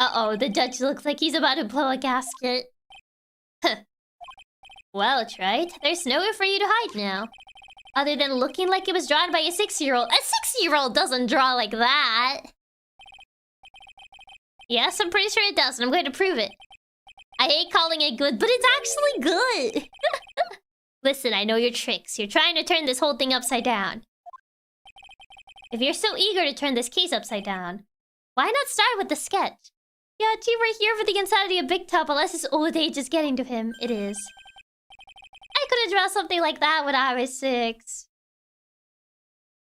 Uh-oh, the judge looks like he's about to blow a gasket. Well, Trite, there's nowhere for you to hide now. Other than looking like it was drawn by a 6-year-old. A 6-year-old doesn't draw like that. Yes, I'm pretty sure it does, and I'm going to prove it. I hate calling it good, but it's actually good. Listen, I know your tricks. You're trying to turn this whole thing upside down. If you're so eager to turn this case upside down, why not start with the sketch? Yeah, gee, we're here for the insanity of Vtuber, unless his old age is getting to him. It is. I could have drawn something like that when I was 6.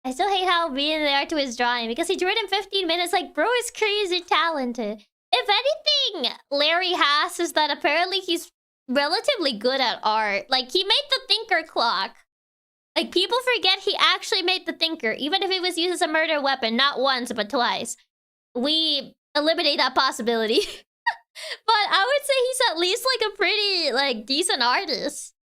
I still hate how mean they are to his drawing, because he drew it in 15 minutes. Like, bro is crazy talented. If anything, Larry has is that apparently he's relatively good at art. Like, he made the thinker clock. Like, people forget he actually made the thinker, even if it was used as a murder weapon, not once, but twice. We eliminate that possibility. But I would say he's at least, like, a pretty, like, decent artist.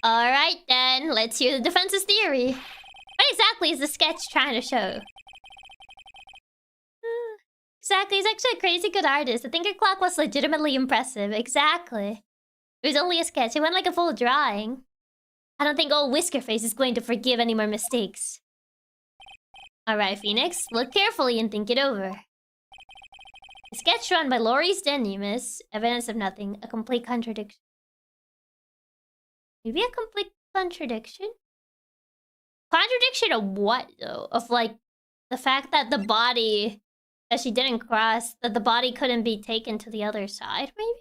Alright then, let's hear the defense's theory. What exactly is the sketch trying to show? Exactly, he's actually a crazy good artist. The thinker clock was legitimately impressive. Exactly. It was only a sketch. It went like a full drawing. I don't think old Whiskerface is going to forgive any more mistakes. Alright, Phoenix. Look carefully and think it over. The sketch drawn by Laurie's Denny, miss. Evidence of nothing. A complete contradiction. Maybe a complete contradiction? Contradiction of what, though? Of, like, the fact that the body that she didn't cross, that the body couldn't be taken to the other side, maybe?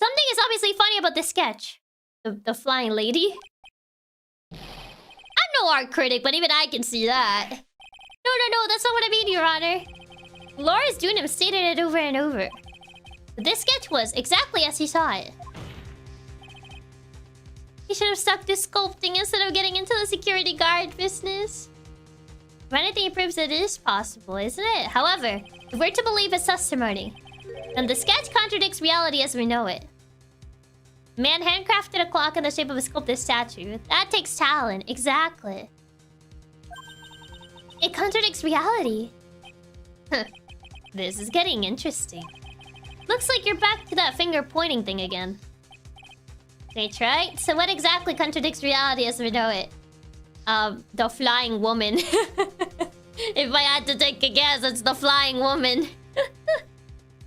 Something is obviously funny about this sketch. The flying lady. I'm no art critic, but even I can see that. No, that's not what I mean, Your Honor. Laura's Dunham stated it over and over. This sketch was exactly as he saw it. He should have stuck to sculpting instead of getting into the security guard business. If anything, it proves that it is possible, isn't it? However, if we're to believe his testimony, then the sketch contradicts reality as we know it. Man handcrafted a clock in the shape of a sculpted statue. That takes talent, exactly. It contradicts reality. This is getting interesting. Looks like you're back to that finger pointing thing again. That's right. So what exactly contradicts reality as we know it? The flying woman. If I had to take a guess, it's the flying woman.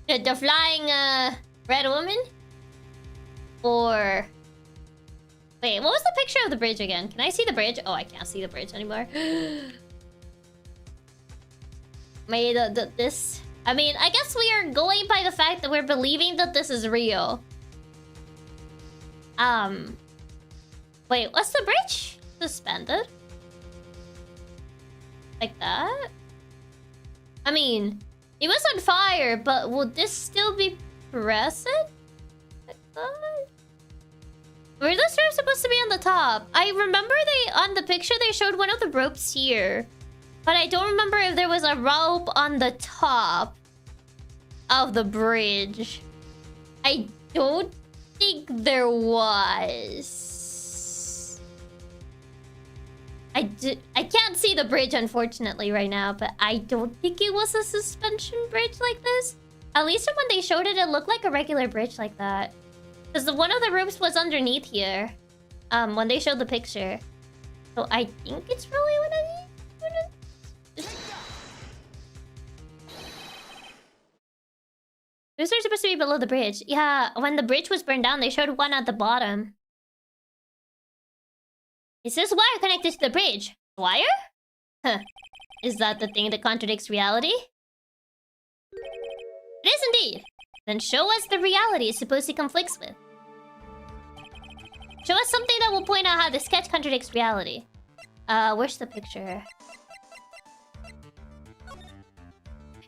The flying, red woman? Or... Wait, what was the picture of the bridge again? Can I see the bridge? Oh, I can't see the bridge anymore. Maybe this... I mean, I guess we are going by the fact that we're believing that this is real. Wait, what's the bridge? Suspended? Like that? I mean, it was on fire, but would this still be present? Like that? Were those ropes supposed to be on the top? I remember on the picture they showed one of the ropes here. But I don't remember if there was a rope on the top of the bridge. I don't think there was. I can't see the bridge, unfortunately, right now. But I don't think it was a suspension bridge like this. At least when they showed it, it looked like a regular bridge like that. Because one of the ropes was underneath here. When they showed the picture. So I think it's probably what I need. Those are supposed to be below the bridge. Yeah, when the bridge was burned down, they showed one at the bottom. Is this wire connected to the bridge? Wire? Huh. Is that the thing that contradicts reality? It is indeed. Then show us the reality it supposedly conflicts with. Show us something that will point out how the sketch contradicts reality. Where's the picture?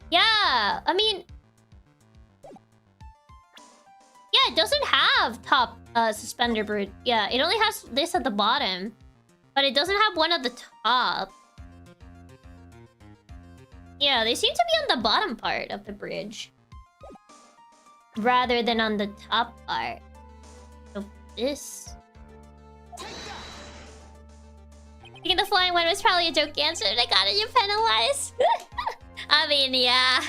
Yeah, I mean... Yeah, it doesn't have top suspender bridge. Yeah, it only has this at the bottom. But it doesn't have one at the top. Yeah, they seem to be on the bottom part of the bridge. Rather than on the top part. So this... Thinking the flying one was probably a joke answer and I got it, you penalized. I mean, yeah.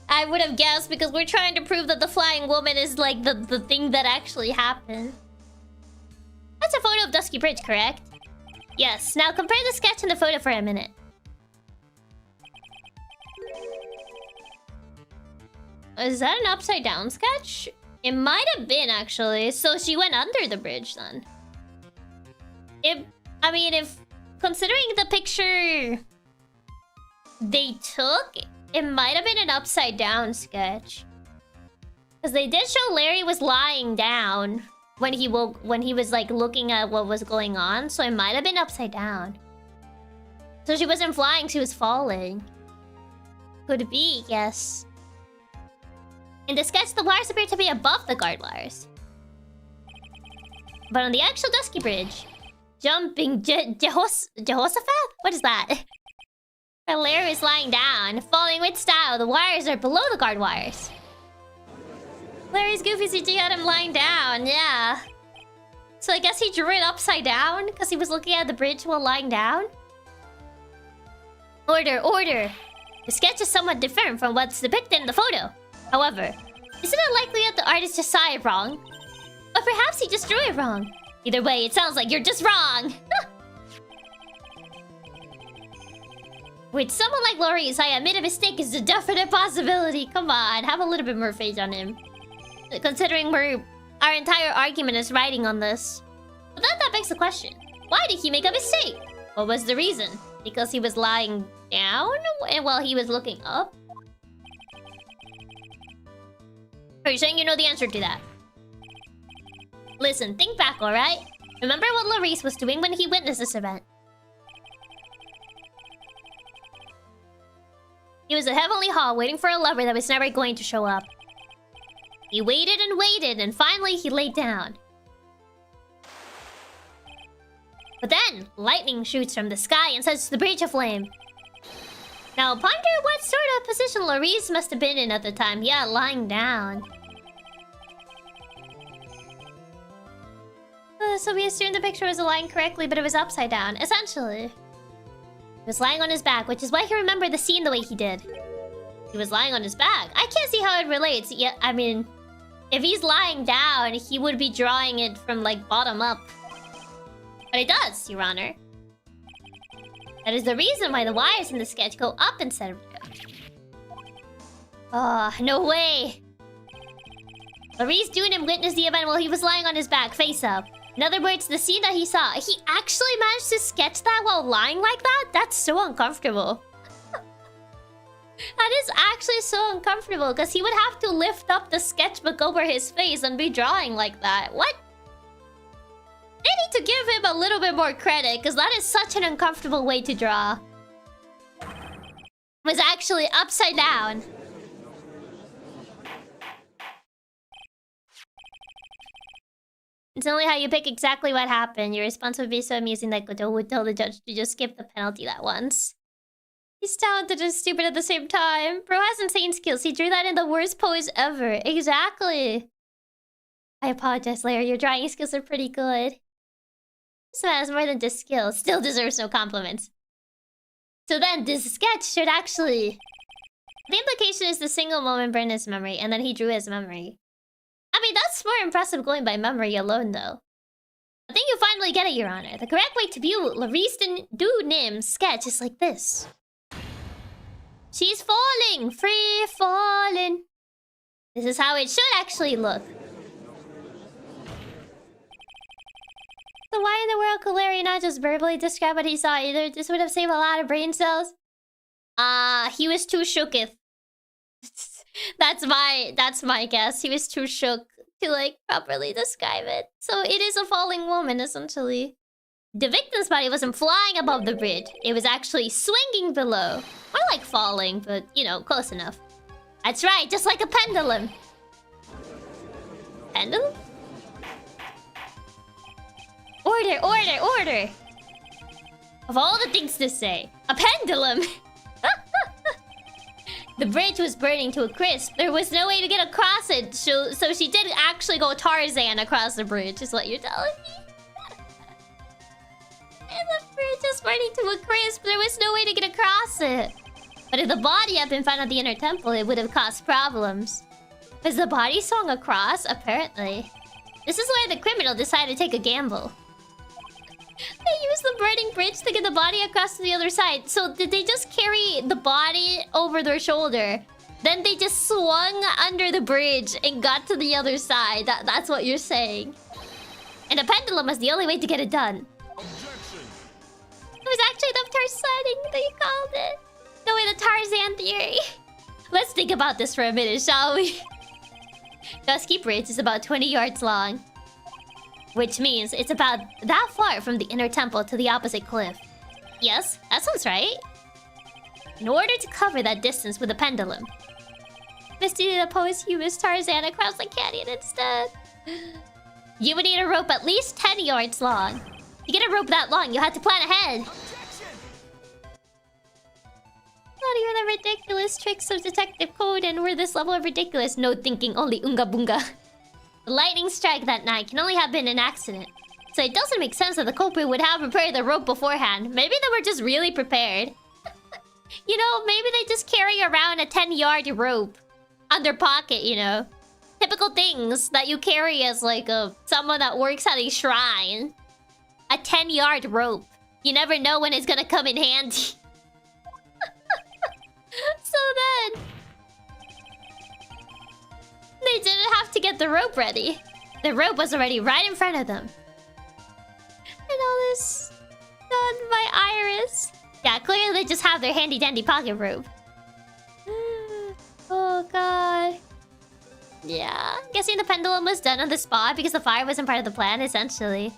I would have guessed because we're trying to prove that the flying woman is like the thing that actually happened. That's a photo of Dusky Bridge, correct? Yes, now compare the sketch and the photo for a minute. Is that an upside down sketch? It might have been, actually. So she went under the bridge then. If considering the picture they took, it might have been an upside down sketch. Because they did show Larry was lying down when he was like looking at what was going on. So it might have been upside down. So she wasn't flying, she was falling. Could be, yes. In the sketch, the wires appear to be above the guard wires. But on the actual Dusky Bridge, jumping Jehoshaphat? What is that? Larry is lying down, falling with style. The wires are below the guard wires. Larry's goofy CG had him lying down, yeah. So I guess he drew it upside down because he was looking at the bridge while lying down? Order, order! The sketch is somewhat different from what's depicted in the photo. However, isn't it likely that the artist just saw it wrong? Or perhaps he just drew it wrong. Either way, it sounds like you're just wrong! With someone like Laurie, I admit a mistake is a definite possibility. Come on, have a little bit more faith on him. Considering our entire argument is riding on this. But then that begs the question. Why did he make a mistake? What was the reason? Because he was lying down while he was looking up? Are you saying you know the answer to that? Listen, think back, alright? Remember what Laurice was doing when he witnessed this event? He was at Heavenly Hall waiting for a lover that was never going to show up. He waited and waited, and finally he laid down. But then, lightning shoots from the sky and sets the bridge aflame. Now, ponder what sort of position Laurice must have been in at the time. Yeah, lying down. So we assumed the picture was aligned correctly, but it was upside down. Essentially. He was lying on his back, which is why he remembered the scene the way he did. He was lying on his back. I can't see how it relates. Yeah, I mean, if he's lying down, he would be drawing it from, like, bottom up. But it does, Your Honor. That is the reason why the wires in the sketch go up instead of down. Oh, no way. Laurice Dunham witnessed the event while he was lying on his back, face up. In other words, the scene that he saw, he actually managed to sketch that while lying like that? That's so uncomfortable. That is actually so uncomfortable, because he would have to lift up the sketchbook over his face and be drawing like that. What? They need to give him a little bit more credit, because that is such an uncomfortable way to draw. It was actually upside down. It's only how you pick exactly what happened. Your response would be so amusing that Godot would tell the judge to just skip the penalty that once. He's talented and stupid at the same time. Bro has insane skills. He drew that in the worst pose ever. Exactly. I apologize, Lair. Your drawing skills are pretty good. This man has more than just skills. Still deserves no compliments. So then, this sketch should actually... The implication is the single moment burned his memory, and then he drew his memory. I mean, that's more impressive going by memory alone, though. I think you finally get it, Your Honor. The correct way to view Lariston Du Nim's sketch is like this. She's falling! Free falling! This is how it should actually look. So why in the world could Larry not just verbally describe what he saw either? This would have saved a lot of brain cells. He was too shooketh. That's my guess. He was too shook to, like, properly describe it. So it is a falling woman, essentially. The victim's body wasn't flying above the bridge. It was actually swinging below. More like falling, but, you know, close enough. That's right, just like a pendulum. Pendulum? Order, order, order! Of all the things to say, a pendulum! The bridge was burning to a crisp. There was no way to get across it, so she did actually go Tarzan across the bridge, is what you're telling me? And the bridge was burning to a crisp. There was no way to get across it. But if the body had been found at the inner temple, it would have caused problems. Was the body swung across? Apparently. This is why the criminal decided to take a gamble. They used the burning bridge to get the body across to the other side. So did they just carry the body over their shoulder? Then they just swung under the bridge and got to the other side. That's what you're saying. And a pendulum was the only way to get it done. Objection. It was actually the Tarzan that you called it. No way, the Tarzan theory. Let's think about this for a minute, shall we? Dusky Bridge is about 20 yards long. Which means it's about that far from the inner temple to the opposite cliff. Yes, that sounds right. In order to cover that distance with a pendulum, Misty did oppose you, Miss Tarzan, across the canyon instead. You would need a rope at least 10 yards long. To get a rope that long, you had to plan ahead. Not even the ridiculous tricks of Detective Coden were this level of ridiculous. No thinking, only Unga Bunga. The lightning strike that night can only have been an accident. So it doesn't make sense that the culprit would have prepared the rope beforehand. Maybe they were just really prepared. You know, maybe they just carry around a 10-yard rope on their pocket, you know. Typical things that you carry as like someone that works at a shrine. A 10-yard rope. You never know when it's gonna come in handy. So then... they didn't have to get the rope ready. The rope was already right in front of them. And all this done by Iris. Yeah, clearly they just have their handy-dandy pocket rope. Oh god. Yeah, guessing the pendulum was done on the spot because the fire wasn't part of the plan, essentially.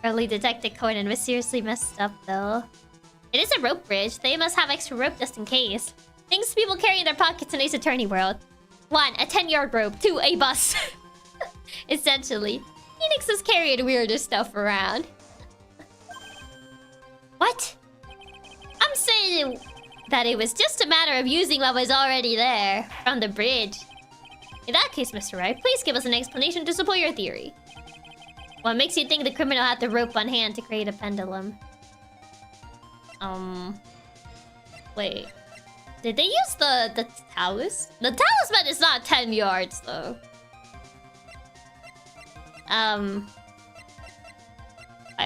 Early Detective Conan was seriously messed up, though. It is a rope bridge. They must have extra rope just in case. Things people carry in their pockets in Ace Attorney world. 1, a 10-yard rope. 2, a bus. Essentially. Phoenix has carried weirder stuff around. What? I'm saying that it was just a matter of using what was already there from the bridge. In that case, Mr. Wright, please give us an explanation to support your theory. What makes you think the criminal had the rope on hand to create a pendulum? Wait. Did they use the talisman? The talisman is not 10 yards, though. Why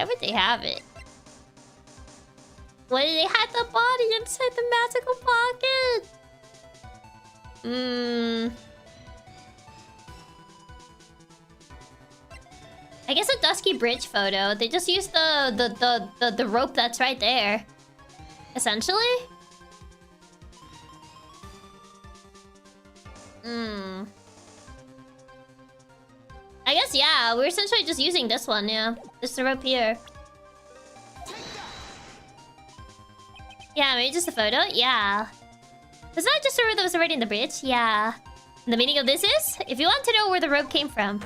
would they have it? Why did they have the body inside the magical pocket? I guess a Dusky Bridge photo. They just used the rope that's right there. Essentially? I guess, yeah. We're essentially just using this one, yeah. Just the rope here. Yeah, maybe just a photo? Yeah. Was that just a rope that was already in the bridge? Yeah. And the meaning of this is, if you want to know where the rope came from,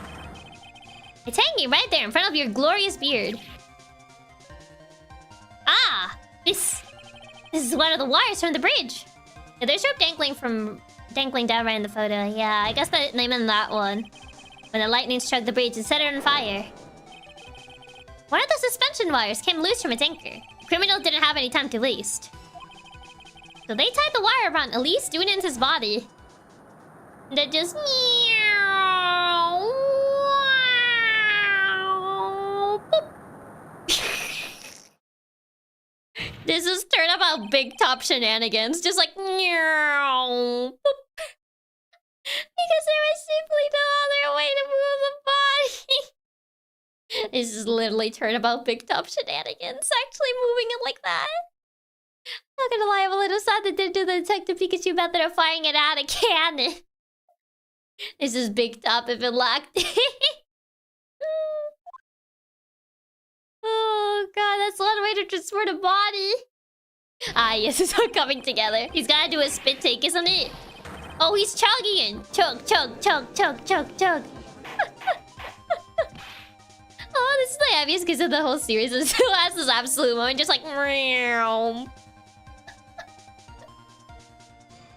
It's hanging right there in front of your glorious beard. Ah! This is one of the wires from the bridge. Yeah, there's rope dangling down right in the photo. Yeah, I guess the name in that one. When the lightning struck the bridge and set it on fire. One of the suspension wires came loose from its anchor. The criminal didn't have any time to waste. So they tied the wire around Elise Dunan's body. And then just... This is turnabout big top shenanigans. Just like... Because there was simply no other way to move the body. This is literally turnabout big top shenanigans. Actually moving it like that. Not gonna lie, I'm a little sad that they did do the Detective Pikachu method of firing it out of cannon. This is big top if it lacked. Oh god, that's one way to transport a body. Ah yes, it's all coming together. He's gotta do a spit take, isn't it? Oh, he's chugging. Chug, chug, chug, chug, chug, chug. Oh, this is the happiest because of the whole series. It still has this absolute moment, just like...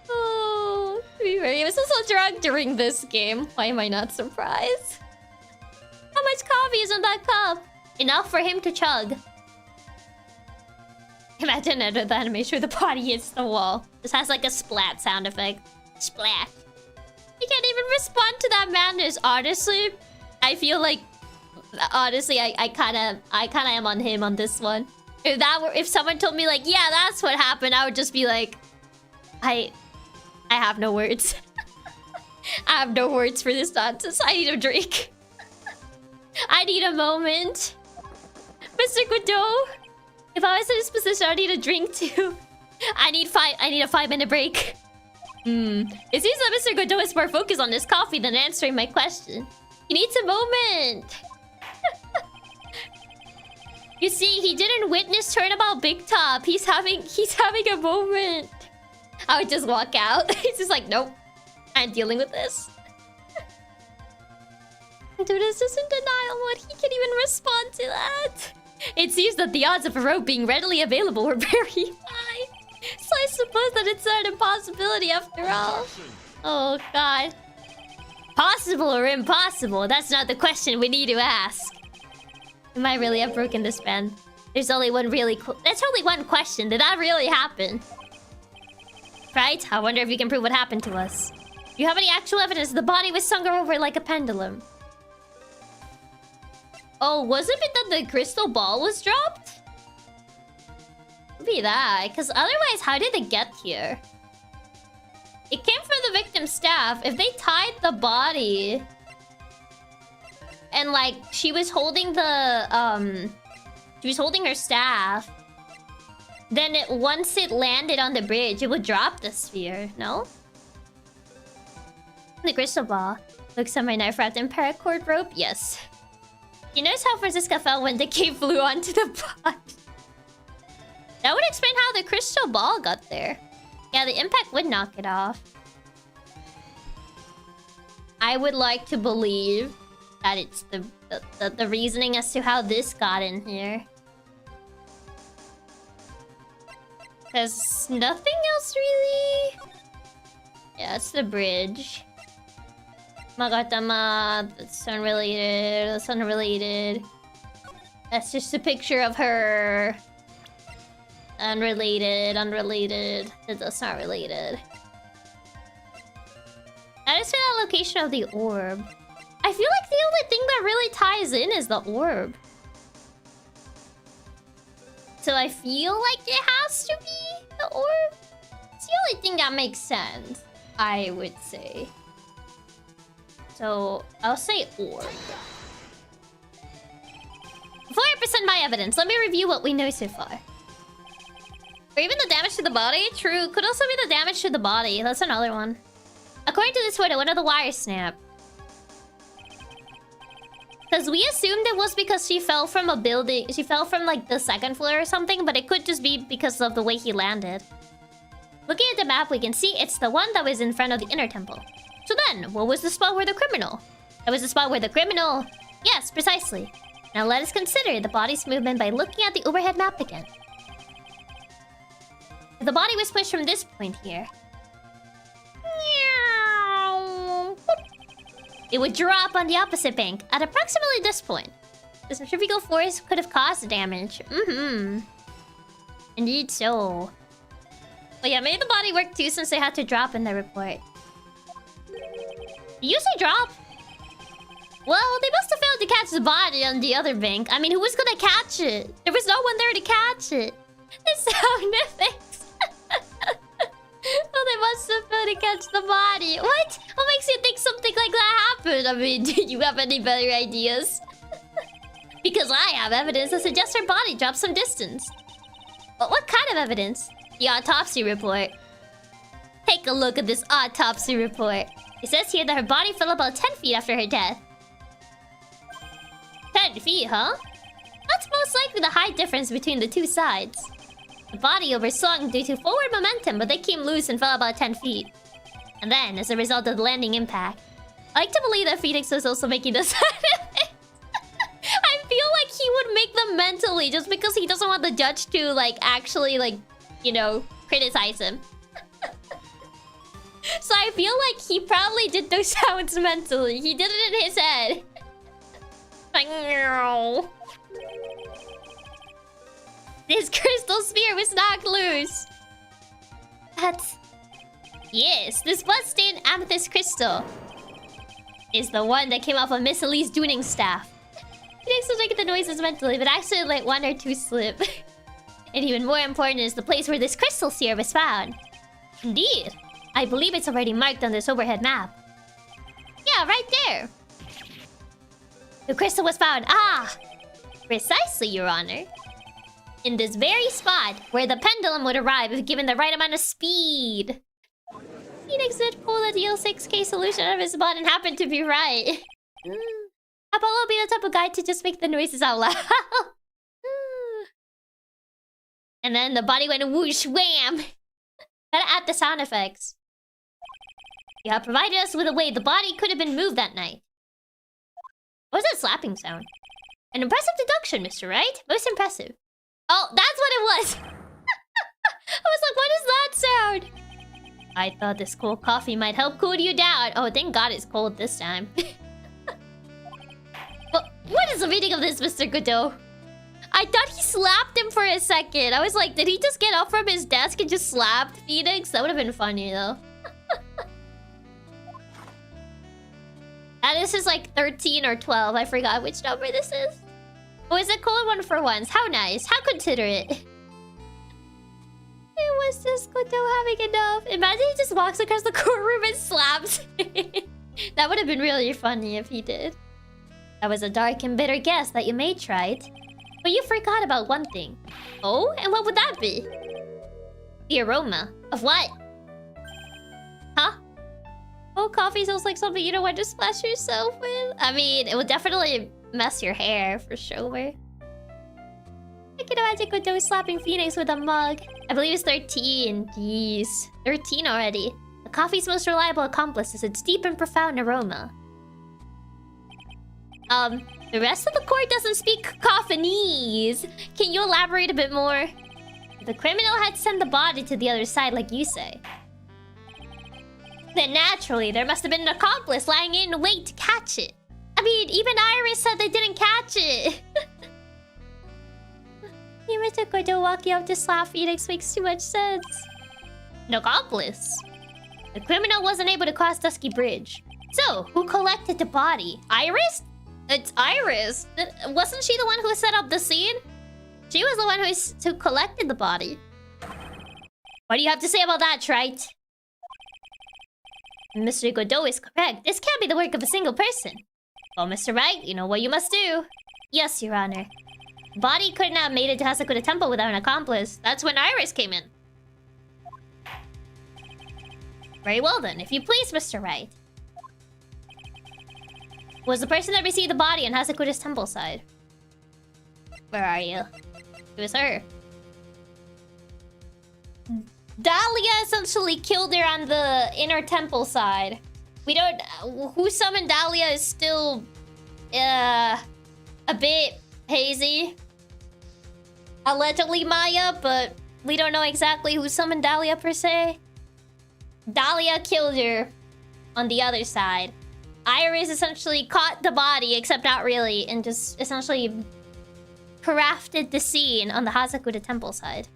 Oh, he was also drunk during this game. Why am I not surprised? How much coffee is in that cup? Enough for him to chug. Imagine the animation where the body hits the wall. This has like a splat sound effect. Splat. He can't even respond to that madness. Honestly, I feel like... Honestly, I kinda am on him on this one. If someone told me like, yeah, that's what happened, I would just be like... I have no words. I have no words for this nonsense. I need a drink. I need a moment. Mr. Godot, if I was in this position, I need a drink too. I need a 5-minute break. It seems that Mr. Godot is more focused on his coffee than answering my question. He needs a moment. You see, he didn't witness Turnabout Big Top. He's having a moment. I would just walk out. He's just like, nope. I'm dealing with this. Dude is just in denial what he can even respond to that. It seems that the odds of a rope being readily available were very high. So I suppose that it's not an impossibility after all. Oh god. Possible or impossible? That's not the question we need to ask. Am I really have broken this pen? There's only one really That's only one question. Did that really happen? Right? I wonder if you can prove what happened to us. Do you have any actual evidence the body was swung over like a pendulum? Oh, wasn't it that the crystal ball was dropped? Could be that, because otherwise, how did it get here? It came from the victim's staff. If they tied the body... And, like, she was holding the, She was holding her staff. Then once it landed on the bridge, it would drop the sphere, no? The crystal ball. Looks on my knife wrapped in paracord rope? Yes. You notice how Francisca fell when the key flew onto the pot? That would explain how the crystal ball got there. Yeah, the impact would knock it off. I would like to believe that it's the reasoning as to how this got in here. There's nothing else really. Yeah, it's the bridge. Magatama, that's unrelated. That's unrelated. That's just a picture of her. Unrelated, unrelated. That's not related. That is the location of the orb. I feel like the only thing that really ties in is the orb. So I feel like it has to be the orb. It's the only thing that makes sense, I would say. So I'll say orb. 4% my evidence. Let me review what we know so far. Or even the damage to the body? True. Could also be the damage to the body. That's another one. According to this photo, one of the wires snapped. Because we assumed it was because she fell from a building. She fell from like the second floor or something. But it could just be because of the way he landed. Looking at the map, we can see it's the one that was in front of the inner temple. So then, what was the spot where the criminal? That was the spot where the criminal Yes, precisely. Now let us consider the body's movement by looking at the overhead map again. If the body was pushed from this point here, it would drop on the opposite bank at approximately this point. The centrifugal force could have caused the damage. Indeed so. But yeah, maybe the body worked too since they had to drop in the report. You say drop? Well, they must have failed to catch the body on the other bank. I mean, who was gonna catch it? There was no one there to catch it. The sound effects. Oh, they must have failed to catch the body. What? What makes you think something like that happened? I mean, do you have any better ideas? Because I have evidence that suggests her body dropped some distance. But what kind of evidence? The autopsy report. Take a look at this autopsy report. It says here that her body fell about 10 feet after her death. 10 feet, huh? That's most likely the height difference between the two sides. The body overswung due to forward momentum, but they came loose and fell about 10 feet. And then, as a result of the landing impact, I like to believe that Phoenix was also making the sound effects. I feel like he would make them mentally just because he doesn't want the judge to, like, actually, like, you know, criticize him. So I feel like he probably did those sounds mentally. He did it in his head. Like, no. This crystal sphere was knocked loose. That's... Yes, this blood-stained amethyst crystal is the one that came off of Miss Elise Dooning's staff. Phoenix was making the noises mentally, but actually let one or two slip. And even more important is the place where this crystal sphere was found. Indeed. I believe it's already marked on this overhead map. Yeah, right there. The crystal was found. Ah! Precisely, Your Honor. In this very spot where the pendulum would arrive if given the right amount of speed. Phoenix did pull the DL6K solution out of his butt and happened to be right. Apollo will be the type of guy to just make the noises out loud. And then the body went whoosh, wham! Gotta add the sound effects. You have provided us with a way the body could have been moved that night. What was that slapping sound? An impressive deduction, Mr. Wright. Most impressive. Oh, that's what it was! I was like, what is that sound? I thought this cold coffee might help cool you down. Oh, thank God it's cold this time. But what is the meaning of this, Mr. Godot? I thought he slapped him for a second. I was like, did he just get up from his desk and just slapped Phoenix? That would have been funny, though. And this is like 13 or 12. I forgot which number this is. Oh, is it cold one for once? How nice. How considerate. It was just Godot having enough. Imagine he just walks across the courtroom and slaps. That would have been really funny if he did. That was a dark and bitter guess that you made, Trite. But you forgot about one thing. Oh? And what would that be? The aroma. Of what? Huh? Oh, coffee smells like something you don't want to splash yourself with? I mean, it would definitely mess your hair, for sure. I can imagine Godot slapping Phoenix with a mug. I believe it's 13. Jeez. 13 already. The coffee's most reliable accomplice is its deep and profound aroma. The rest of the court doesn't speak cacophones. Can you elaborate a bit more? The criminal had sent the body to the other side, like you say. Then naturally, there must have been an accomplice lying in wait to catch it. I mean, even Iris said they didn't catch it. You Mr. Godot walking up to slap Phoenix makes too much sense. An accomplice? The criminal wasn't able to cross Dusky Bridge. So, who collected the body? Iris? It's Iris. Wasn't she the one who set up the scene? She was the one who collected the body. What do you have to say about that, Trite? Mr. Godot is correct. This can't be the work of a single person. Well, Mr. Wright, you know what you must do. Yes, Your Honor. The body couldn't have made it to Hasakuda Temple without an accomplice. That's when Iris came in. Very well then, if you please, Mr. Wright. Was the person that received the body on Hasakuda's temple side? Where are you? It was her. Dahlia essentially killed her on the inner temple side. We don't... Who summoned Dahlia is still a bit hazy. Allegedly Maya, but we don't know exactly who summoned Dahlia per se. Dahlia killed her on the other side. Iris essentially caught the body, except not really, and just essentially crafted the scene on the Hasakuda temple side.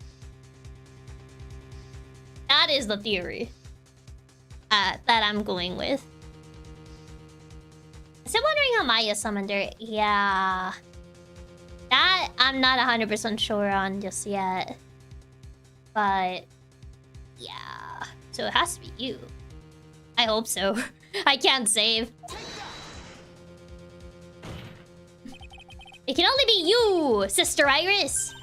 That is the theory that I'm going with. Still wondering how Maya summoned her. Yeah. That I'm not 100% sure on just yet. But yeah. So it has to be you. I hope so. I can't save. It can only be you, Sister Iris.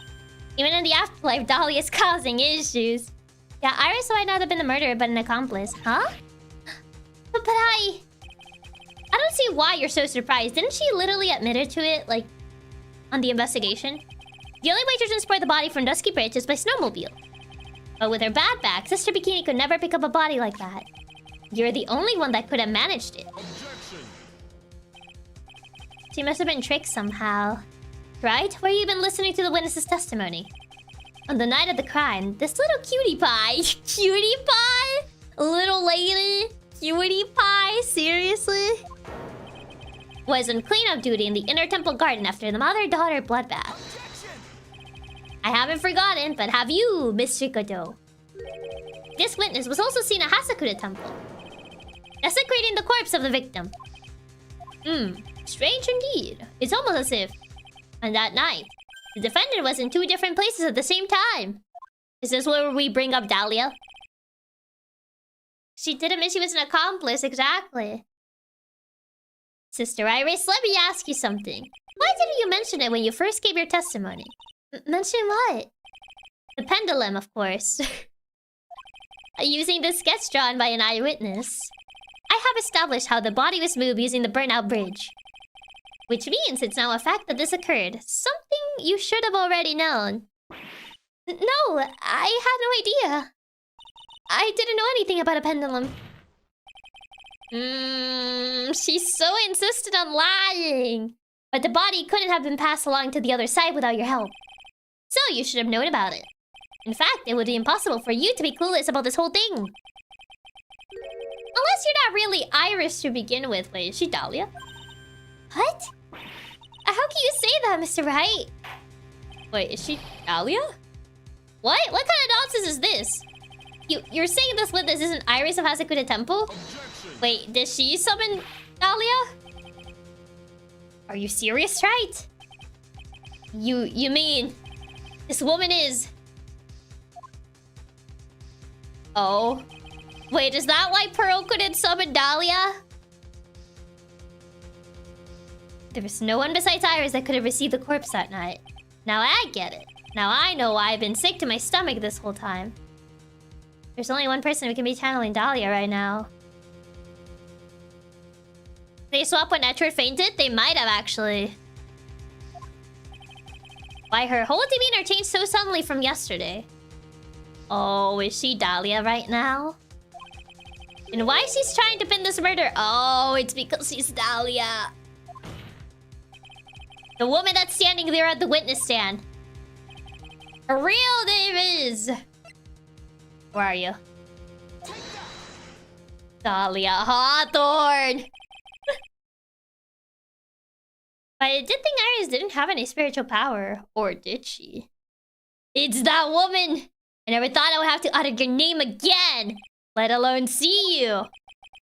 Even in the afterlife, Dahlia is causing issues. Yeah, Iris might not have been the murderer, but an accomplice. Huh? But I don't see why you're so surprised. Didn't she literally admit to it, like, on the investigation? The only way to transport the body from Dusky Bridge is by snowmobile. But with her bad back, Sister Bikini could never pick up a body like that. You're the only one that could have managed it. Objection. She must have been tricked somehow. Right? Where you been listening to the witness's testimony? On the night of the crime, this little cutie pie... Cutie pie? Little lady? Cutie pie? Seriously? Was on cleanup duty in the inner temple garden after the mother-daughter bloodbath. I haven't forgotten, but have you, Miss Shikodo? This witness was also seen at Hasakuda Temple, desecrating the corpse of the victim. Strange indeed. It's almost as if, on that night, the defendant was in two different places at the same time. Is this where we bring up Dahlia? She didn't admit she was an accomplice, exactly. Sister Iris, let me ask you something. Why didn't you mention it when you first gave your testimony? Mention what? The pendulum, of course. Using the sketch drawn by an eyewitness. I have established how the body was moved using the burnout bridge. Which means it's now a fact that this occurred. Something you should have already known. No, I had no idea. I didn't know anything about a pendulum. She's so insistent on lying. But the body couldn't have been passed along to the other side without your help. So you should have known about it. In fact, it would be impossible for you to be clueless about this whole thing. Unless you're not really Irish to begin with. Wait, is she Dahlia? What? How can you say that, Mr. Wright? Wait, is she Dahlia? What? What kind of nonsense is this? You're saying this witness isn't Iris of Hasakuda Temple? Objection. Wait, did she summon Dahlia? Are you serious, right? You mean this woman is... Oh. Wait, is that why Pearl couldn't summon Dahlia? There was no one besides Iris that could have received the corpse that night. Now I get it. Now I know why I've been sick to my stomach this whole time. There's only one person who can be channeling Dahlia right now. They swap when Edward fainted? They might have, actually. Why her whole demeanor changed so suddenly from yesterday? Oh, is she Dahlia right now? And why she's trying to pin this murder? Oh, it's because she's Dahlia. The woman that's standing there at the witness stand. Her real name is... Where are you? Dahlia Hawthorne! But I did think Iris didn't have any spiritual power. Or did she? It's that woman! I never thought I would have to utter your name again! Let alone see you!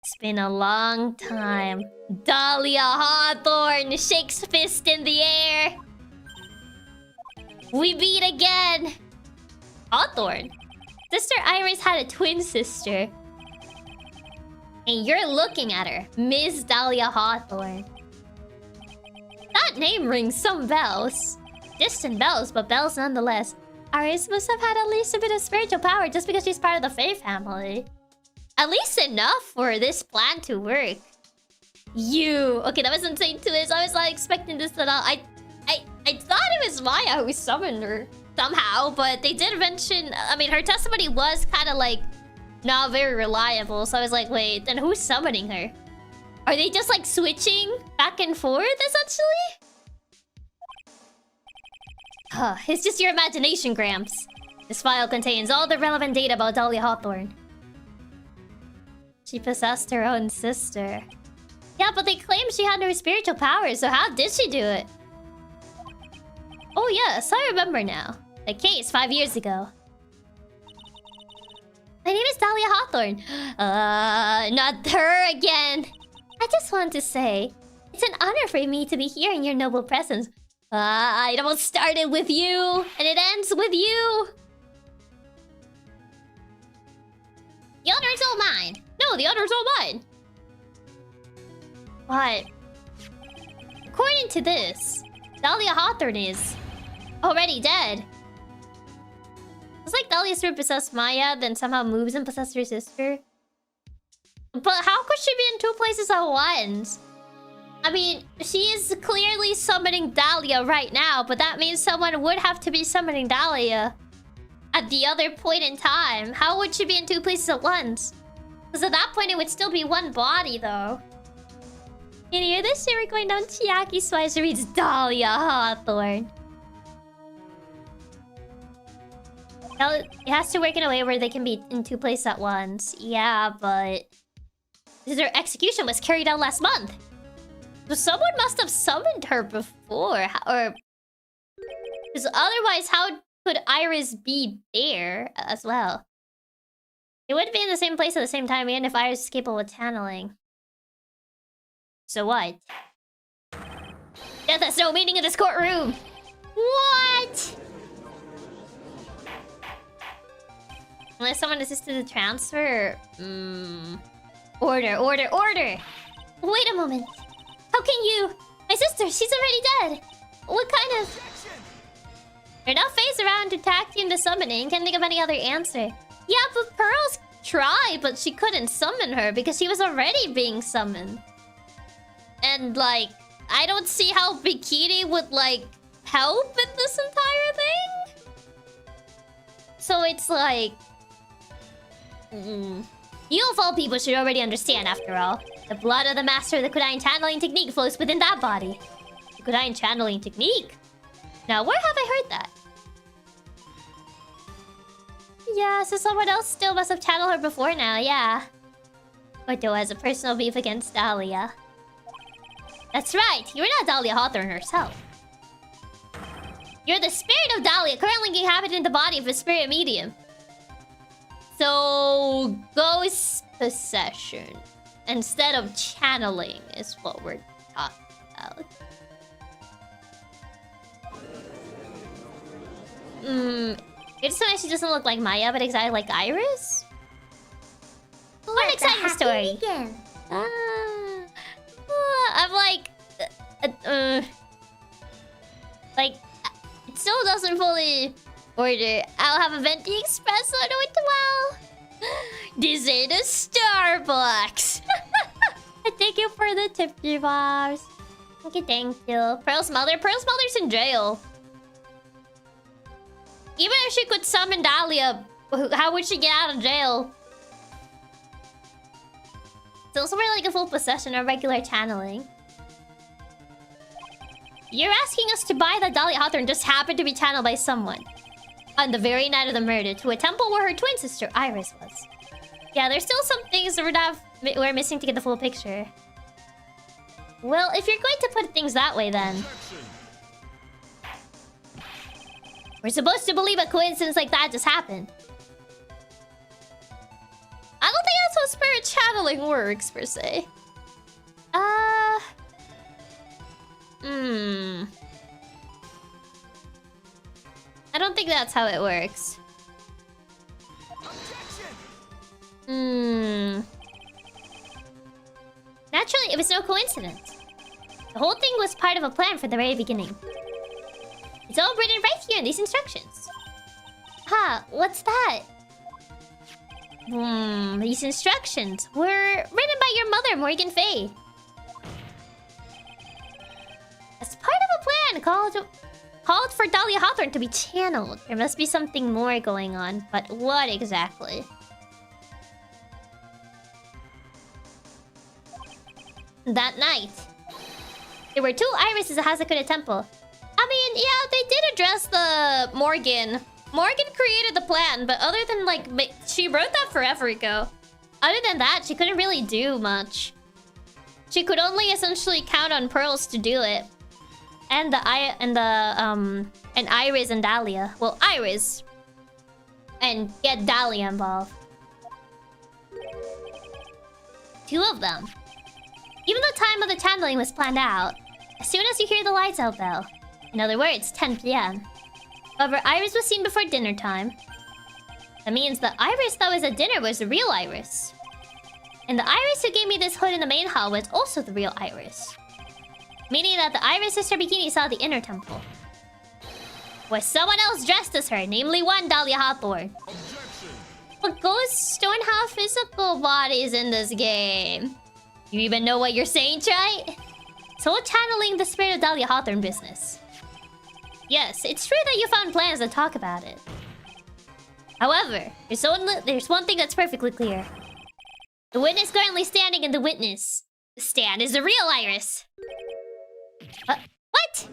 It's been a long time. Dahlia Hawthorne shakes fist in the air. We meet again! Hawthorne? Sister Iris had a twin sister. And you're looking at her, Miss Dahlia Hawthorne. That name rings some bells. Distant bells, but bells nonetheless. Iris must have had at least a bit of spiritual power just because she's part of the Fae family. At least enough for this plan to work. Okay, that was insane too. I was not expecting this at all. I thought it was Maya who summoned her somehow, but they did mention... I mean, her testimony was kind of like not very reliable, so I was like, wait, then who's summoning her? Are they just like switching back and forth essentially? It's just your imagination, Gramps. This file contains all the relevant data about Dahlia Hawthorne. She possessed her own sister. Yeah, but they claim she had no spiritual powers, so how did she do it? Oh yes, I remember now. The case 5 years ago. My name is Dahlia Hawthorne. Not her again. I just want to say, it's an honor for me to be here in your noble presence. It all started with you, and it ends with you. The honor's all mine. No, the honor's all mine. But according to this, Dahlia Hawthorne is already dead. It's like Dahlia spirit possessed Maya, then somehow moves and possesses her sister. But how could she be in two places at once? I mean, she is clearly summoning Dahlia right now, but that means someone would have to be summoning Dahlia at the other point in time. How would she be in two places at once? Because at that point, it would still be one body, though. Can you hear this shit? We're going down Chiaki Swice reads Dahlia Hawthorne. It has to work in a way where they can be in two places at once. Yeah, but... her execution was carried out last month. So someone must have summoned her before. Or... because otherwise, how could Iris be there as well? It would be in the same place at the same time, even if Iris is capable of channeling. So what? Death has no meaning in this courtroom! What? Unless someone assisted the transfer. Order. Wait a moment. How can you? My sister, she's already dead. What kind of... They're not phased around to attack you into summoning. Can't think of any other answer. Yeah, but Pearl's tried, but she couldn't summon her because she was already being summoned. And, like, I don't see how Bikini would, like, help in this entire thing. So it's like... You of all people should already understand, after all. The blood of the master of the Kodain channeling technique flows within that body. The Kodain channeling technique? Now, where have I heard that? Yeah, so someone else still must have channeled her before now, yeah. Otto has a personal beef against Dahlia. That's right, you're not Dahlia Hawthorne herself. You're the spirit of Dahlia, currently inhabiting the body of a spirit medium. So, ghost possession instead of channeling is what we're talking about. It's so nice she doesn't look like Maya, but exactly like Iris? What an exciting story! I'm like... like, it still doesn't fully order. I'll have a venti espresso to it well. This ain't a Starbucks. Thank you for the tip, Jivas. Okay, thank you. Pearl's mother's in jail. Even if she could summon Dahlia, how would she get out of jail? It's also really like a full possession or regular channeling. You're asking us to buy that Dahlia Hawthorne just happened to be channeled by someone on the very night of the murder to a temple where her twin sister Iris was. Yeah, there's still some things we're missing to get the full picture. Well, if you're going to put things that way, then we're supposed to believe a coincidence like that just happened. I don't think that's how spirit channeling works, per se. I don't think that's how it works. Naturally, it was no coincidence. The whole thing was part of a plan from the very beginning. It's all written right here in these instructions. What's that? These instructions were written by your mother, Morgan Fay. As part of a plan called for Dahlia Hawthorne to be channeled. There must be something more going on, but what exactly? that night. There were 2 irises at Hazakura Temple. I mean, yeah, they did address the Morgan. Morgan created the plan, but other than, like, she wrote that forever ago. Other than that, she couldn't really do much. She could only essentially count on Pearls to do it. And Iris and Dahlia. Well, Iris. And get Dahlia involved. 2 of them. Even the time of the channeling was planned out. As soon as you hear the lights out bell. In other words, 10 p.m. However, Iris was seen before dinner time. That means the Iris that was at dinner was the real Iris. And the Iris who gave me this hood in the main hall was also the real Iris. Meaning that the Iris Sister Bikini saw the inner temple. Was someone else dressed as her, namely one Dahlia Hawthorne. But ghosts don't have physical bodies in this game. You even know what you're saying, Chai? So channeling the spirit of Dahlia Hawthorne business. Yes, it's true that you found plans that talk about it. However, there's one thing that's perfectly clear. The witness currently standing in the witness stand is the real Iris. What?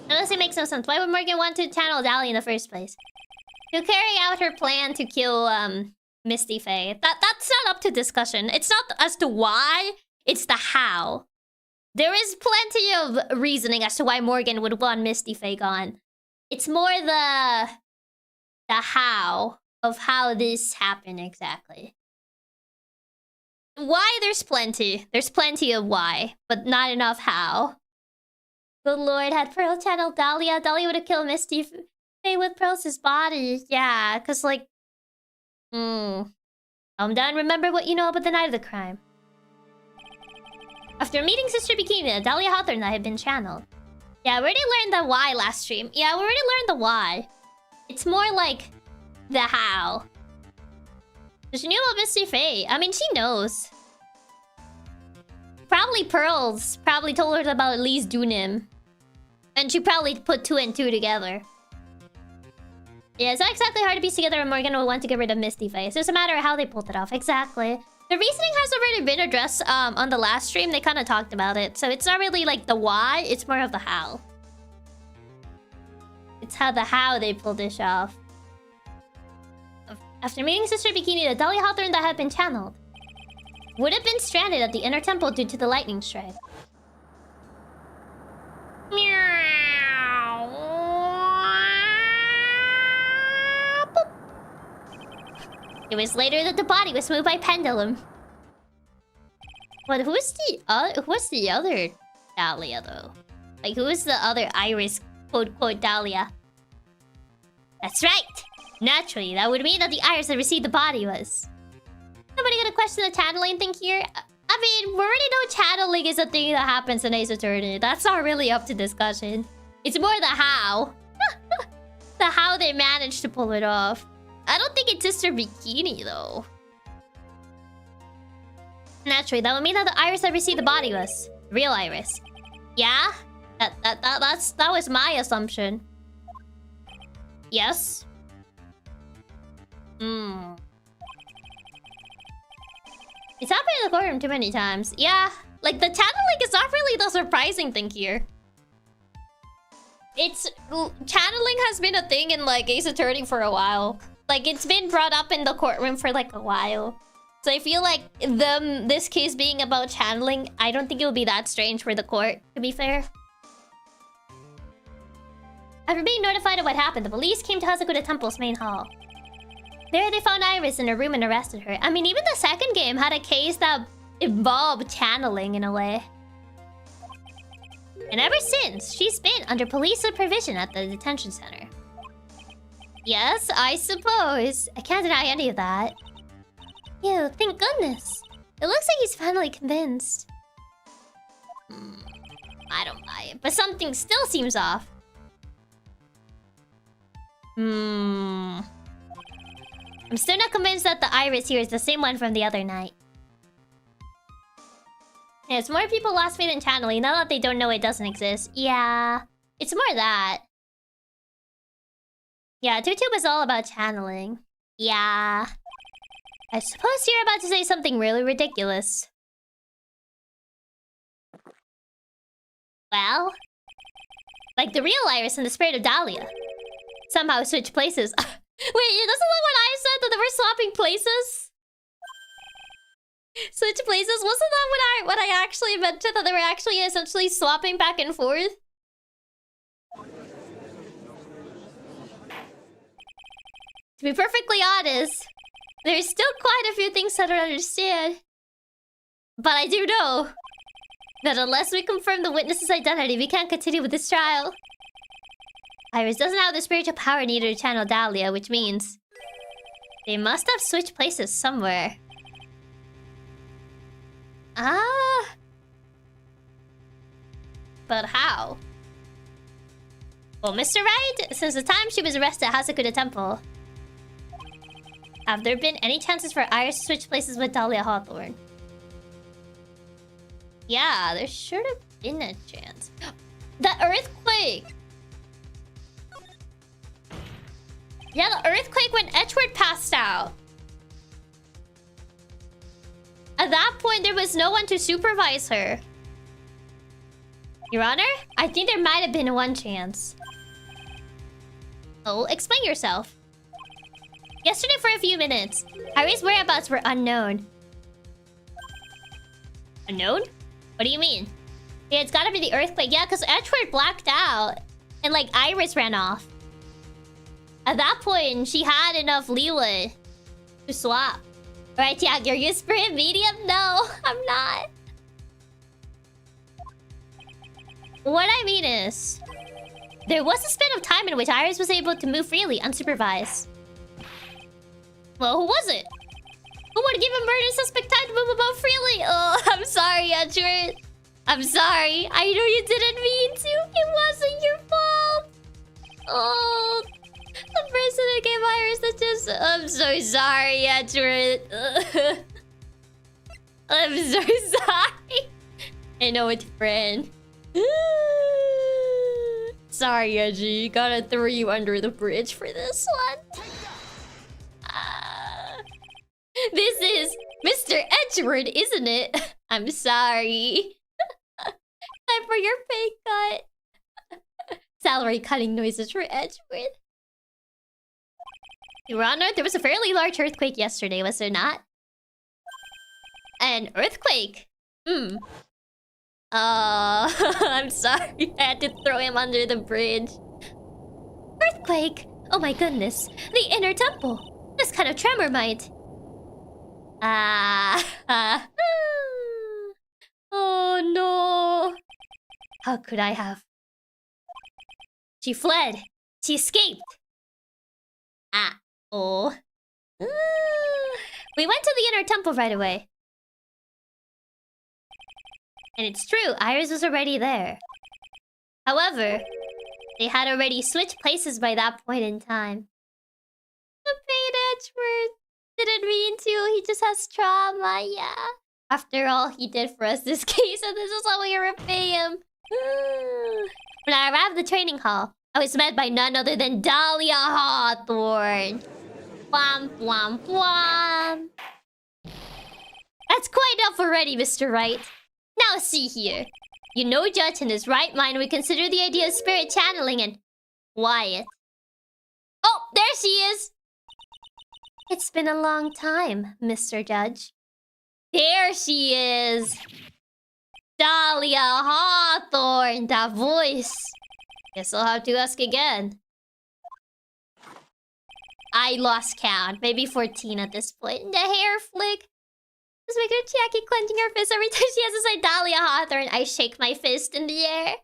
Unless it makes no sense. Why would Morgan want to channel Dahlia in the first place? To carry out her plan to kill Misty Faye. That's not up to discussion. It's not as to why, it's the how. There is plenty of reasoning as to why Morgan would want Misty Faye gone. It's more the how of how this happened exactly. Why, there's plenty. There's plenty of why, but not enough how. Good lord, had Pearl channeled Dahlia, Dahlia would have killed Misty Faye with Pearl's body. Yeah, cause like... I'm done. Remember what you know about the night of the crime. After meeting Sister Bikini, Dahlia Hawthorne had been channeled. Yeah, we already learned the why last stream. Yeah, we already learned the why. It's more like the how. She knew about Misty Faye. I mean, she knows. Probably Pearls probably told her about Lee's Dunim. And she probably put 2 and 2 together. Yeah, it's not exactly hard to piece together when Morgan would want to get rid of Misty Faye. It's just a matter of how they pulled it off. Exactly. The reasoning has already been addressed on the last stream. They kind of talked about it. So it's not really like the why, it's more of the how. It's how they pulled this off. After meeting Sister Bikini, the Dahlia Hawthorne that had been channeled would have been stranded at the inner temple due to the lightning strike. Meow. Boop. It was later that the body was moved by pendulum. But who's the other Dahlia though? Like who is the other Iris quote Dahlia? That's right! Naturally, that would mean that the Iris that received the body was. Nobody gonna question the channeling thing here? I mean, we already know channeling is a thing that happens in Ace Attorney. That's not really up to discussion. It's more the how. The how they managed to pull it off. I don't think it's Sister Bikini though. Naturally, that would mean that the Iris that received the body was the real Iris. Yeah? That was my assumption. Yes? It's happened in the courtroom too many times. Yeah, like the channeling is not really the surprising thing here. Channeling has been a thing in like Ace Attorney for a while. Like it's been brought up in the courtroom for like a while. So I feel like this case being about channeling, I don't think it would be that strange for the court, to be fair. After being notified of what happened, the police came to Hazakura Temple's main hall. There they found Iris in her room and arrested her. I mean, even the second game had a case that involved channeling in a way. And ever since, she's been under police supervision at the detention center. Yes, I suppose. I can't deny any of that. Ew, thank goodness. It looks like he's finally convinced. I don't buy it, but something still seems off. I'm still not convinced that the Iris here is the same one from the other night. Yes, more people lost faith in channeling now that they don't know it doesn't exist. Yeah, it's more that. Yeah, Vtuber is all about channeling. Yeah. I suppose you're about to say something really ridiculous. Well... like the real Iris and the spirit of Dahlia. Somehow switch places. Wait, isn't that what I said? That they were swapping places? Switch places? Wasn't that what I actually mentioned? That they were actually essentially swapping back and forth? To be perfectly honest, there's still quite a few things I don't understand. But I do know that unless we confirm the witness's identity, we can't continue with this trial. Iris doesn't have the spiritual power needed to channel Dahlia, which means they must have switched places somewhere. Ah. But how? Well, Mr. Right, since the time she was arrested at Hasakuda Temple, have there been any chances for Iris to switch places with Dahlia Hawthorne? Yeah, there should have been a chance. The earthquake! Yeah, the earthquake when Edgeworth passed out. At that point, there was no one to supervise her. Your Honor, I think there might have been one chance. Oh, explain yourself. Yesterday for a few minutes, Iris' whereabouts were unknown. Unknown? What do you mean? Yeah, it's gotta be the earthquake. Yeah, because Edgeworth blacked out. And, like, Iris ran off. At that point, she had enough leeway to swap. Right, yeah, you're used for a medium? No, I'm not. What I mean is, there was a span of time in which Iris was able to move freely, unsupervised. Well, who was it? Who would give a murder suspect time to move about freely? Oh, I'm sorry, Edgeworth. I'm sorry. I know you didn't mean to. It wasn't your fault. Oh, the person that gave Iris the just... I'm so sorry, Edgeworth. I'm so sorry. I know it's friend. Sorry, Edgy. You gotta throw you under the bridge for this one. This is Mr. Edgeworth, isn't it? I'm sorry. Time for your pay cut. Salary cutting noises for Edgeworth. Your Honor, there was a fairly large earthquake yesterday, was there not? An earthquake? I'm sorry. I had to throw him under the bridge. Earthquake? Oh my goodness. The inner temple. This kind of tremor might... oh no. How could I have? She fled. She escaped. We went to the inner temple right away. And it's true, Iris was already there. However, they had already switched places by that point in time. The pain Edgeworth didn't mean to. He just has trauma, yeah. After all he did for us this case, and this is how we repay him. When I arrived at the training hall, I was met by none other than Dahlia Hawthorne. Wham, wham, wham. That's quite enough already, Mr. Wright. Now see here. You know Judge in his right mind would consider the idea of spirit channeling and... Quiet. Oh, there she is! It's been a long time, Mr. Judge. There she is! Dahlia Hawthorne, that voice. Guess I'll have to ask again. I lost count. Maybe 14 at this point. The hair flick. Just make her Chiaki clenching her fist every time she has to say Dahlia Hawthorne. I shake my fist in the air.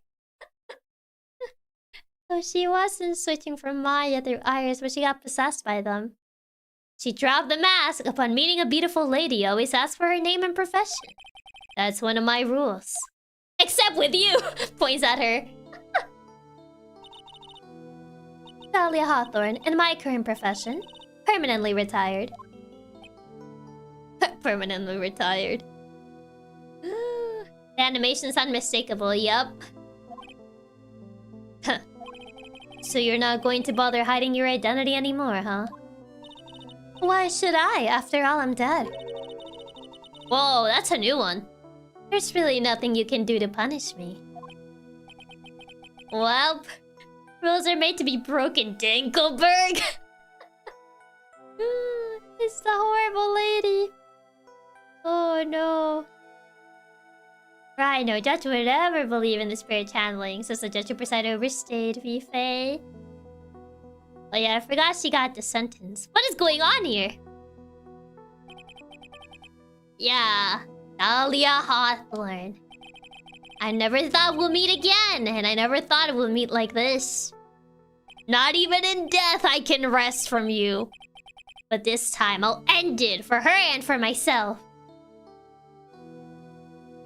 So she wasn't switching from Maya through Iris, but she got possessed by them. She dropped the mask. Upon meeting a beautiful lady, always ask for her name and profession. That's one of my rules. Except with you! Points at her. Dahlia Hawthorne, in my current profession, permanently retired. Permanently retired. The animation's unmistakable, yup. So you're not going to bother hiding your identity anymore, huh? Why should I? After all, I'm dead. Whoa, that's a new one. There's really nothing you can do to punish me. Well, rules are made to be broken, Dinkelberg. It's the horrible lady. Oh no. Right, no judge would ever believe in the spirit channeling, so the judge who presided overstayed, Refrain. Oh yeah, I forgot she got the sentence. What is going on here? Yeah, Dahlia Hawthorne. I never thought we'll meet again, and I never thought we'll meet like this. Not even in death I can rest from you. But this time I'll end it for her and for myself.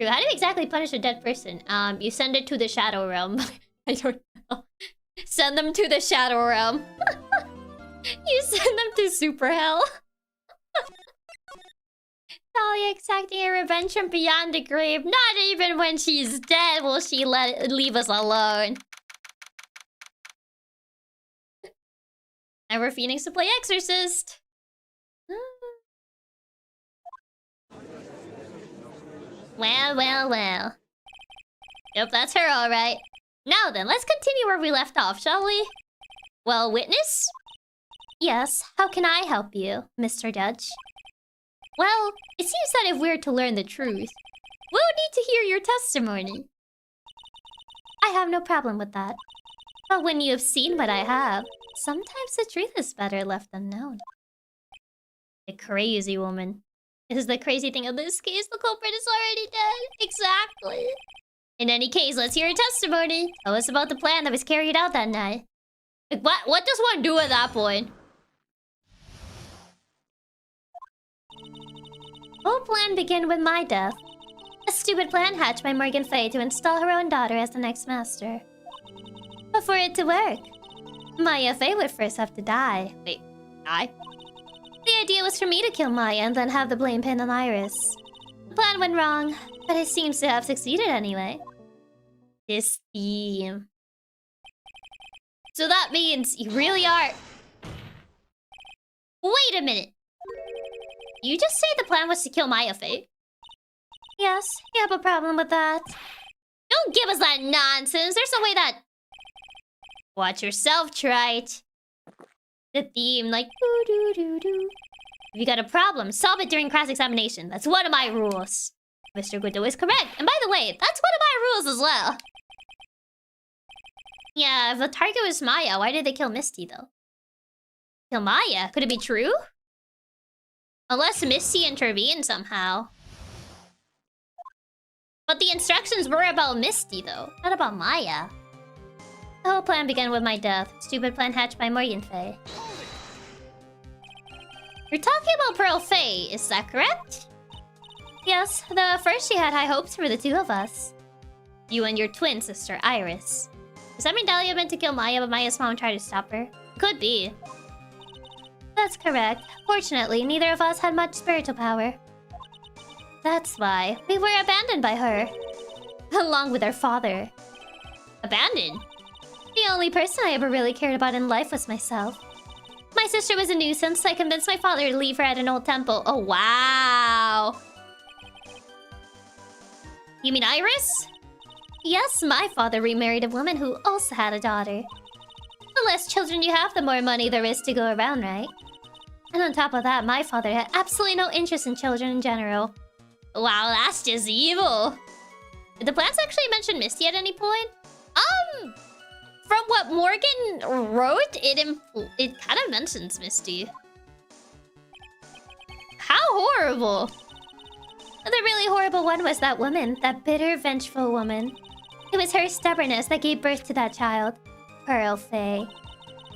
How do you exactly punish a dead person? You send it to the Shadow Realm. I don't know. Send them to the Shadow Realm. You send them to Super Hell. Talia exacting a revenge from beyond the grave. Not even when she's dead will she leave us alone. Never Phoenix to play Exorcist. Well. Yep, that's her, alright. Now then, let's continue where we left off, shall we? Well, witness? Yes, how can I help you, Mr. Judge? Well, it seems that if we're to learn the truth, we'll need to hear your testimony. I have no problem with that. But when you have seen what I have, sometimes the truth is better left unknown. The crazy woman. This is the crazy thing in this case, the culprit is already dead. Exactly. In any case, let's hear your testimony. Tell us about the plan that was carried out that night. Like, what does one do at that point? Whole plan began with my death. A stupid plan hatched by Morgan Fay to install her own daughter as the next master. But for it to work, Maya Fay would first have to die. Wait, die? The idea was for me to kill Maya and then have the blame pin on Iris. The plan went wrong, but it seems to have succeeded anyway. This theme. So that means you really are... Wait a minute. You just say the plan was to kill Maya Fay? Yes, you have a problem with that. Don't give us that nonsense. There's no way that... Watch yourself, trite. The theme, like... Doo-doo-doo-doo. If you got a problem, solve it during cross-examination. That's one of my rules. Mr. Guido is correct. And by the way, that's one of my rules as well. Yeah, if the target was Maya, why did they kill Misty, though? Kill Maya? Could it be true? Unless Misty intervened somehow. But the instructions were about Misty, though. Not about Maya. The whole plan began with my death. Stupid plan hatched by Morgan Fay. You're talking about Pearl Fay, is that correct? Yes, though first she had high hopes for the two of us. You and your twin sister, Iris. Does that mean Dahlia meant to kill Maya, but Maya's mom tried to stop her? Could be. That's correct. Fortunately, neither of us had much spiritual power. That's why we were abandoned by her. Along with our father. Abandoned? The only person I ever really cared about in life was myself. My sister was a nuisance, so I convinced my father to leave her at an old temple. Oh, wow. You mean Iris? Yes, my father remarried a woman who also had a daughter. The less children you have, the more money there is to go around, right? And on top of that, my father had absolutely no interest in children in general. Wow, that's just evil. Did the plants actually mention Misty at any point? From what Morgan wrote, it kind of mentions Misty. How horrible. The really horrible one was that woman, that bitter, vengeful woman. It was her stubbornness that gave birth to that child, Pearl Fay.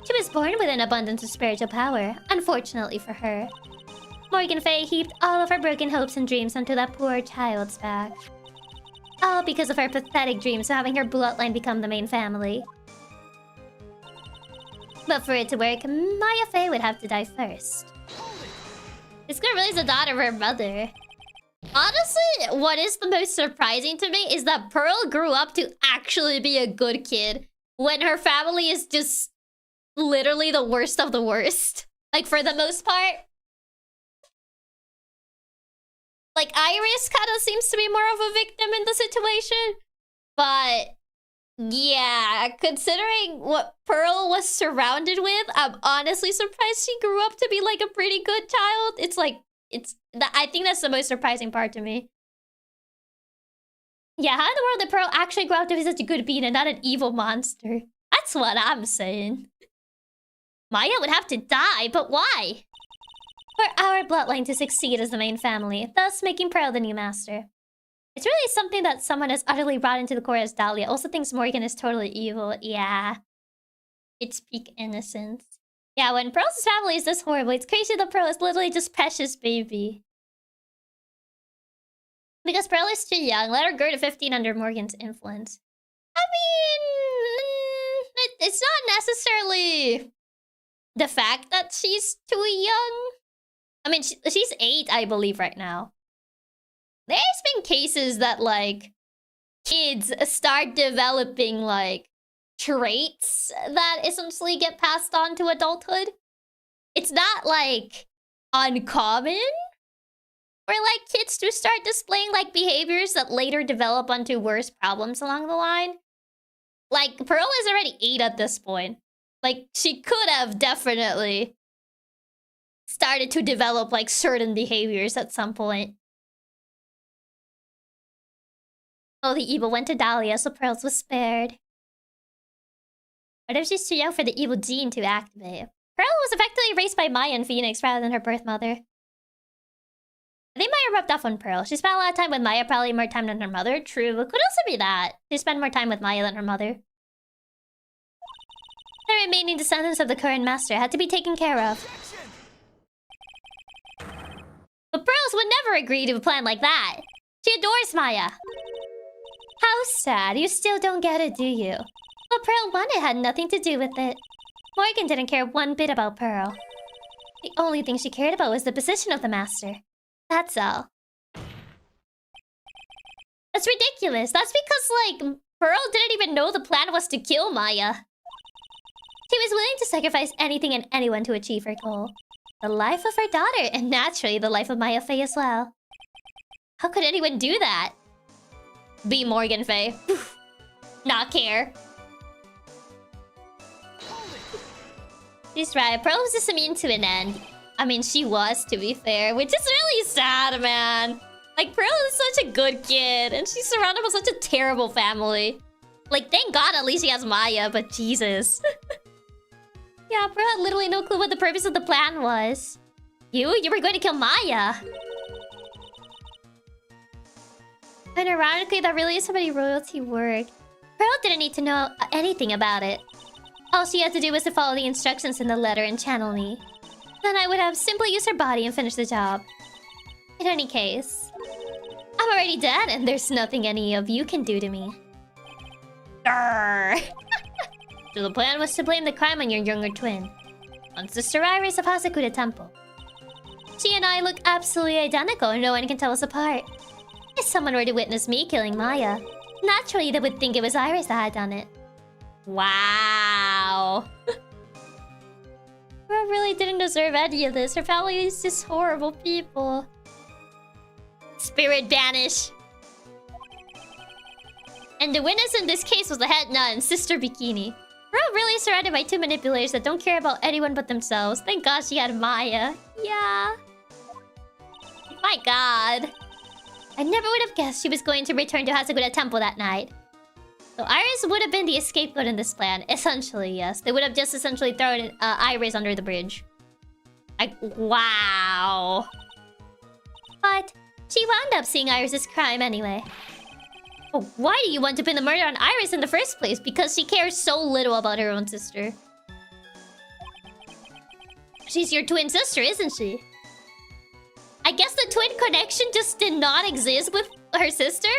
She was born with an abundance of spiritual power, unfortunately for her. Morgan Fay heaped all of her broken hopes and dreams onto that poor child's back. All because of her pathetic dreams of having her bloodline become the main family. But for it to work, Maya Fay would have to die first. This girl really is the daughter of her mother. Honestly, what is the most surprising to me is that Pearl grew up to actually be a good kid when her family is just literally the worst of the worst. Like, for the most part. Like, Iris kind of seems to be more of a victim in the situation. But Yeah, considering what Pearl was surrounded with, I'm honestly surprised she grew up to be like a pretty good child. It's like, I think that's the most surprising part to me. Yeah, how in the world did Pearl actually grow up to be such a good being and not an evil monster? That's what I'm saying. Maya would have to die, but why? For our bloodline to succeed as the main family, thus making Pearl the new master. It's really something that someone has utterly brought into the core as Dahlia also thinks Morgan is totally evil. Yeah. It's peak innocence. Yeah, when Pearl's family is this horrible, it's crazy that Pearl is literally just precious baby. Because Pearl is too young, let her grow to 15 under Morgan's influence. I mean, it's not necessarily the fact that she's too young. I mean, she's 8, I believe, right now. There's been cases that, like, kids start developing, like, traits that essentially get passed on to adulthood. It's not, like, uncommon for, like, kids to start displaying, like, behaviors that later develop onto worse problems along the line. Like, Pearl is already 8 at this point. Like, she could have definitely started to develop, like, certain behaviors at some point. Oh, the evil went to Dahlia, so Pearls was spared. What if she's too young for the evil gene to activate? Pearl was effectively raised by Maya and Phoenix rather than her birth mother. I think Maya rubbed off on Pearl. She spent a lot of time with Maya, probably more time than her mother. True, but could also be that. She spent more time with Maya than her mother. The remaining descendants of the current master had to be taken care of. But Pearls would never agree to a plan like that. She adores Maya. How sad. You still don't get it, do you? What Pearl wanted had nothing to do with it. Morgan didn't care one bit about Pearl. The only thing she cared about was the position of the master. That's all. That's ridiculous. That's because, like, Pearl didn't even know the plan was to kill Maya. She was willing to sacrifice anything and anyone to achieve her goal. The life of her daughter, and naturally the life of Maya Fey as well. How could anyone do that? Be Morgan Fey. Not care. She's right. Pearl was just immune to an end. I mean, she was, to be fair. Which is really sad, man. Like, Pearl is such a good kid. And she's surrounded by such a terrible family. Like, thank God at least she has Maya, but Jesus. Yeah, Pearl had literally no clue what the purpose of the plan was. You were going to kill Maya. And ironically, that really is how many royalty work. Pearl didn't need to know anything about it. All she had to do was to follow the instructions in the letter and channel me. Then I would have simply used her body and finished the job. In any case, I'm already dead and there's nothing any of you can do to me. So the plan was to blame the crime on your younger twin, on Sister Iris of Hasakuda Temple. She and I look absolutely identical and no one can tell us apart. If someone were to witness me killing Maya, naturally they would think it was Iris that had done it. Wow. Pearl really didn't deserve any of this. Her family is just horrible people. Spirit banish. And the witness in this case was the head nun, Sister Bikini. Pearl really surrounded by 2 manipulators that don't care about anyone but themselves. Thank God she had Maya. Yeah. My God. I never would have guessed she was going to return to Hasakuda Temple that night. So Iris would have been the scapegoat in this plan. Essentially, yes. They would have just essentially thrown Iris under the bridge. Like, wow. But she wound up seeing Iris' crime anyway. But why do you want to pin the murder on Iris in the first place? Because she cares so little about her own sister. She's your twin sister, isn't she? I guess the twin connection just did not exist with her sister?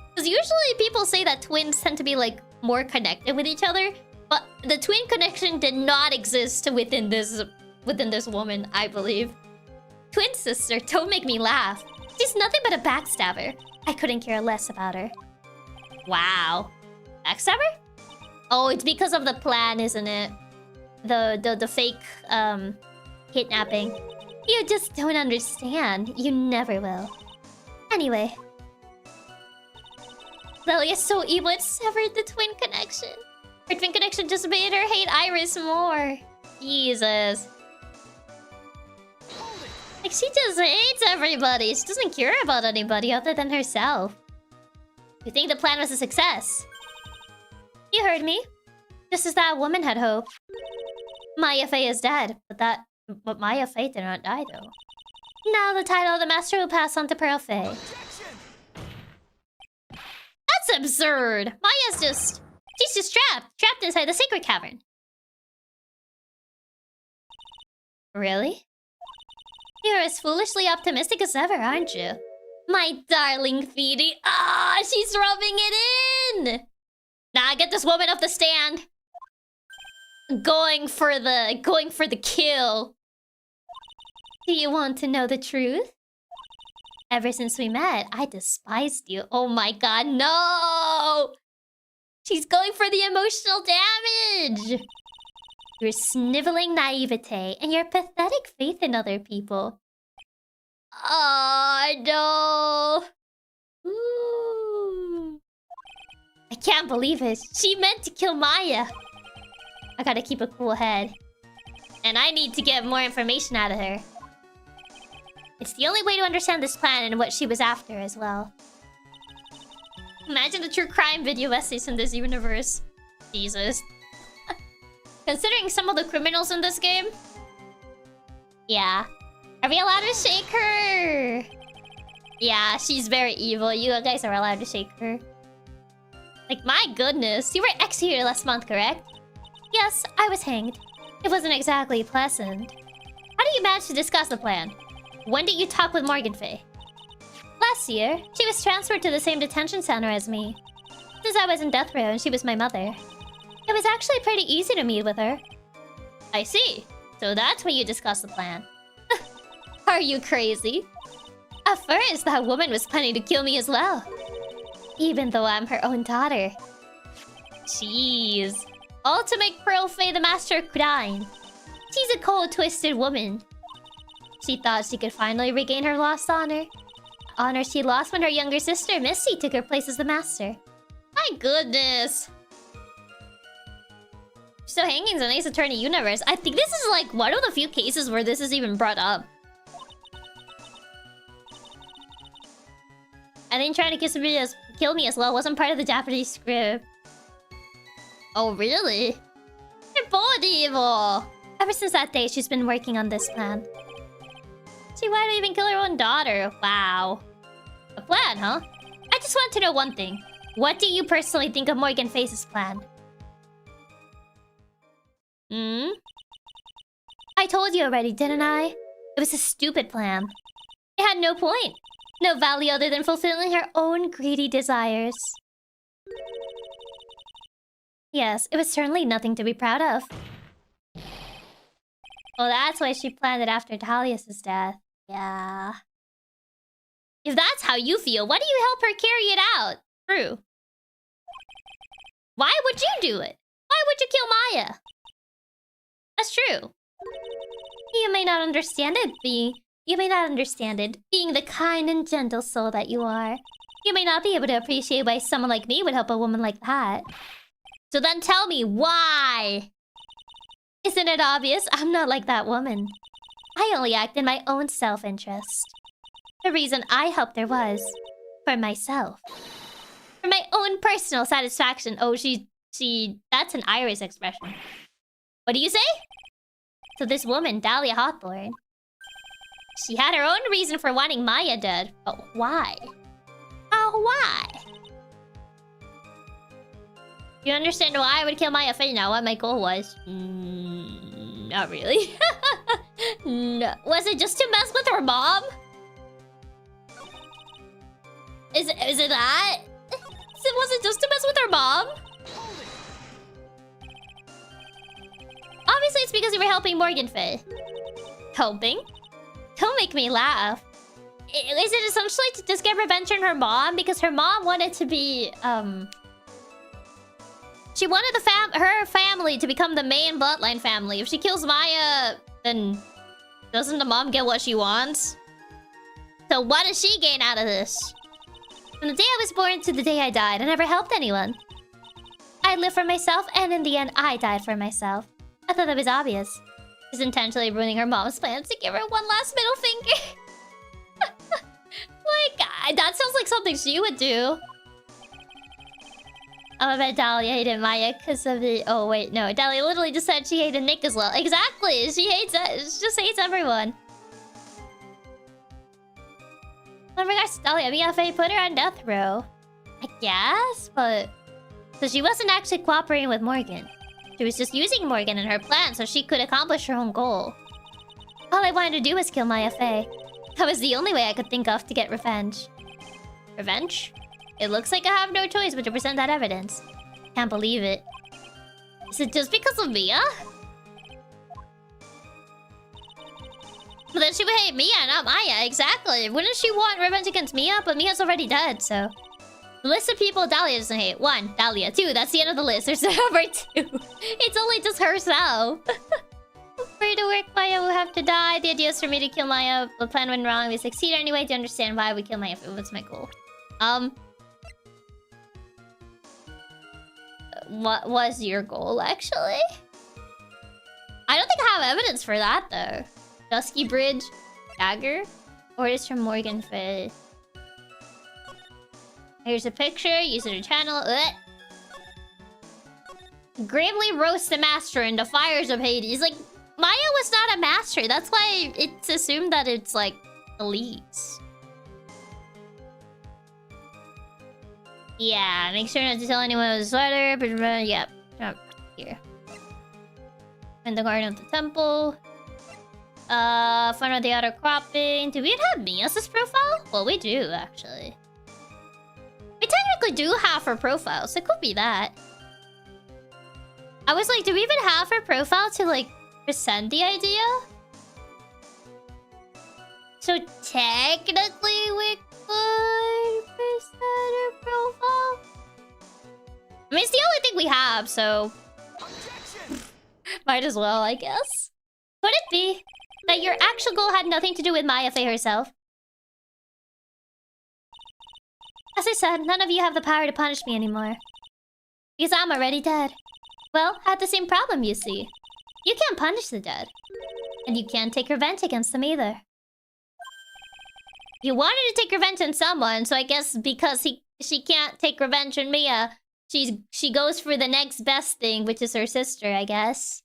Because usually people say that twins tend to be, like, more connected with each other. But the twin connection did not exist within this woman, I believe. Twin sister, don't make me laugh. She's nothing but a backstabber. I couldn't care less about her. Wow. Backstabber? Oh, it's because of the plan, isn't it? The fake, kidnapping. You just don't understand. You never will. Anyway. Dahlia's so evil, it severed the twin connection. Her twin connection just made her hate Iris more. Jesus. Like, she just hates everybody. She doesn't care about anybody other than herself. You think the plan was a success? You heard me. Just as that woman had hoped. Maya Fey is dead, but Maya Fey did not die, though. Now the title of the master will pass on to Pearl Fey. That's absurd. Maya's just... She's just trapped inside the sacred cavern. Really? You're as foolishly optimistic as ever, aren't you? My darling Feedy. Ah, she's rubbing it in! Nah, get this woman off the stand. Going for the kill. Do you want to know the truth? Ever since we met, I despised you. Oh my god, no! She's going for the emotional damage! Your sniveling naivete and your pathetic faith in other people. Oh, no! Ooh. I can't believe it. She meant to kill Maya. I gotta keep a cool head. And I need to get more information out of her. It's the only way to understand this plan and what she was after as well. Imagine the true crime video essays in this universe. Jesus. Considering some of the criminals in this game. Yeah. Are we allowed to shake her? Yeah, she's very evil. You guys are allowed to shake her. Like, my goodness. You were executed last month, correct? Yes, I was hanged. It wasn't exactly pleasant. How did you manage to discuss the plan? When did you talk with Morgan Fey? Last year, she was transferred to the same detention center as me. Since I was in death row and she was my mother. It was actually pretty easy to meet with her. I see. So that's when you discussed the plan. Are you crazy? At first, that woman was planning to kill me as well. Even though I'm her own daughter. Jeez. All to make Pearl Fey the master of crime. She's a cold, twisted woman. She thought she could finally regain her lost honor. Honor she lost when her younger sister, Missy, took her place as the master. My goodness. So hanging's an Ace Attorney universe. I think this is like one of the few cases where this is even brought up. I think trying to kill me as well wasn't part of the Japanese script. Oh, really? They're both evil. Ever since that day, she's been working on this plan. She wanted to even kill her own daughter. Wow. A plan, huh? I just want to know one thing. What do you personally think of Morgan Fey's plan? I told you already, didn't I? It was a stupid plan. It had no point. No value other than fulfilling her own greedy desires. Yes, it was certainly nothing to be proud of. Well, that's why she planned it after Dahlia's death. Yeah. If that's how you feel, why do you help her carry it out? True. Why would you do it? Why would you kill Maya? That's true. You may not understand it, being the kind and gentle soul that you are. You may not be able to appreciate why someone like me would help a woman like that. So then tell me why. Isn't it obvious? I'm not like that woman. I only act in my own self-interest. The reason I helped her was for myself. For my own personal satisfaction. Oh, that's an Irish expression. What do you say? So this woman, Dahlia Hawthorne, she had her own reason for wanting Maya dead. But why? Oh, why? You understand why I would kill Maya Fey now, what my goal was? Not really. No. Was it just to mess with her mom? Is it that? Was it just to mess with her mom? Obviously, it's because you were helping Morgan Fey. Helping? Don't make me laugh. Is it essentially to just get revenge on her mom? Because her mom wanted to be, she wanted her family to become the main bloodline family. If she kills Maya, then doesn't the mom get what she wants? So what does she gain out of this? From the day I was born to the day I died, I never helped anyone. I lived for myself, and in the end, I died for myself. I thought that was obvious. She's intentionally ruining her mom's plans to give her one last middle finger. Like, that sounds like something she would do. I bet Dahlia hated Maya because of the... Oh, wait, no. Dahlia literally just said she hated Nick as well. Exactly! She hates it. She just hates everyone. In regards to Dahlia, BFA put her on death row. I guess, but... So she wasn't actually cooperating with Morgan. She was just using Morgan in her plan so she could accomplish her own goal. All I wanted to do was kill Maya Fey. That was the only way I could think of to get revenge. Revenge? It looks like I have no choice but to present that evidence. Can't believe it. Is it just because of Mia? But then she would hate Mia, not Maya. Exactly. Wouldn't she want revenge against Mia? But Mia's already dead, so... The list of people Dahlia doesn't hate. 1, Dahlia. 2, that's the end of the list. There's number 2. It's only just herself. For it to work, Maya will have to die. The idea is for me to kill Maya. The plan went wrong. We succeed anyway. Do you understand why we kill Maya? What's my goal? What was your goal, actually? I don't think I have evidence for that, though. Dusky Bridge. Dagger. Orders from Morgan Fay. Here's a picture. Use it to channel. Gravely roast the master in the fires of Hades. Like, Maya was not a master. That's why it's assumed that it's, like, elites. Yeah, make sure not to tell anyone it was a sweater. But, yep. Here. In the garden of the temple. Front of the outer cropping. Do we have Mia's profile? Well, we do, actually. We technically do have her profile, so it could be that. I was like, do we even have her profile to, like, present the idea? So technically we could present her profile? I mean, it's the only thing we have, so... Might as well, I guess. Could it be that your actual goal had nothing to do with Maya Fey herself? As I said, none of you have the power to punish me anymore. Because I'm already dead. Well, I had the same problem, you see. You can't punish the dead. And you can't take revenge against them either. You wanted to take revenge on someone, so I guess because she can't take revenge on Mia, she goes for the next best thing, which is her sister, I guess.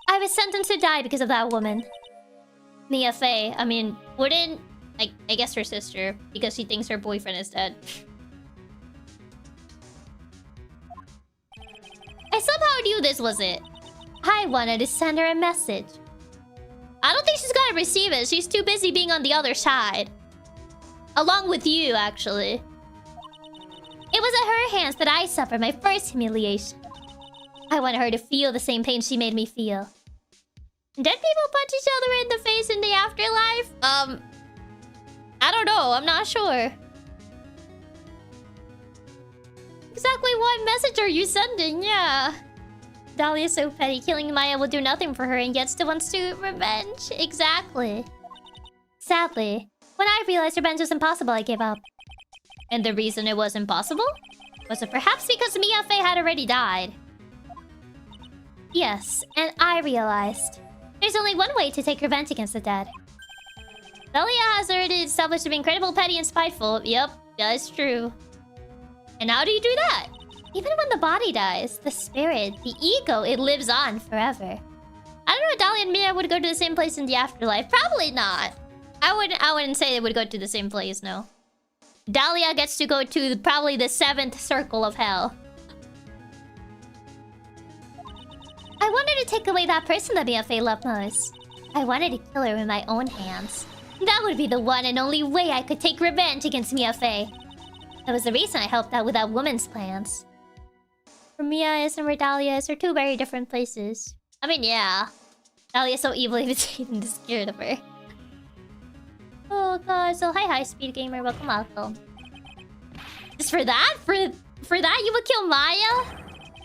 I was sentenced to die because of that woman. Mia Fey. I mean, wouldn't... I guess her sister, because she thinks her boyfriend is dead. I somehow knew this was it. I wanted to send her a message. I don't think she's gonna receive it. She's too busy being on the other side. Along with you, actually. It was at her hands that I suffered my first humiliation. I wanted her to feel the same pain she made me feel. Dead people punch each other in the face in the afterlife? I don't know. I'm not sure. Exactly what message are you sending? Yeah. Dahlia's so petty. Killing Maya will do nothing for her and yet still wants to revenge. Exactly. Sadly, when I realized revenge was impossible, I gave up. And the reason it was impossible? Was it perhaps because Mia Fey had already died? Yes, and I realized there's only one way to take revenge against the dead. Dahlia has already established to be incredible, petty, and spiteful. Yep, that's true. And how do you do that? Even when the body dies, the spirit, the ego, it lives on forever. I don't know if Dahlia and Mia would go to the same place in the afterlife. Probably not. I wouldn't say they would go to the same place, no. Dahlia gets to go to probably the 7th circle of hell. I wanted to take away that person that Mia Fey loved most. I wanted to kill her with my own hands. That would be the one and only way I could take revenge against Mia Fey. That was the reason I helped out with that woman's plans. Where Mia is and where Dahlia is are two very different places. I mean, yeah. Dahlia's so evil even scared of her. Oh god, so hi Speed Gamer, welcome. Just for that? For that you would kill Maya?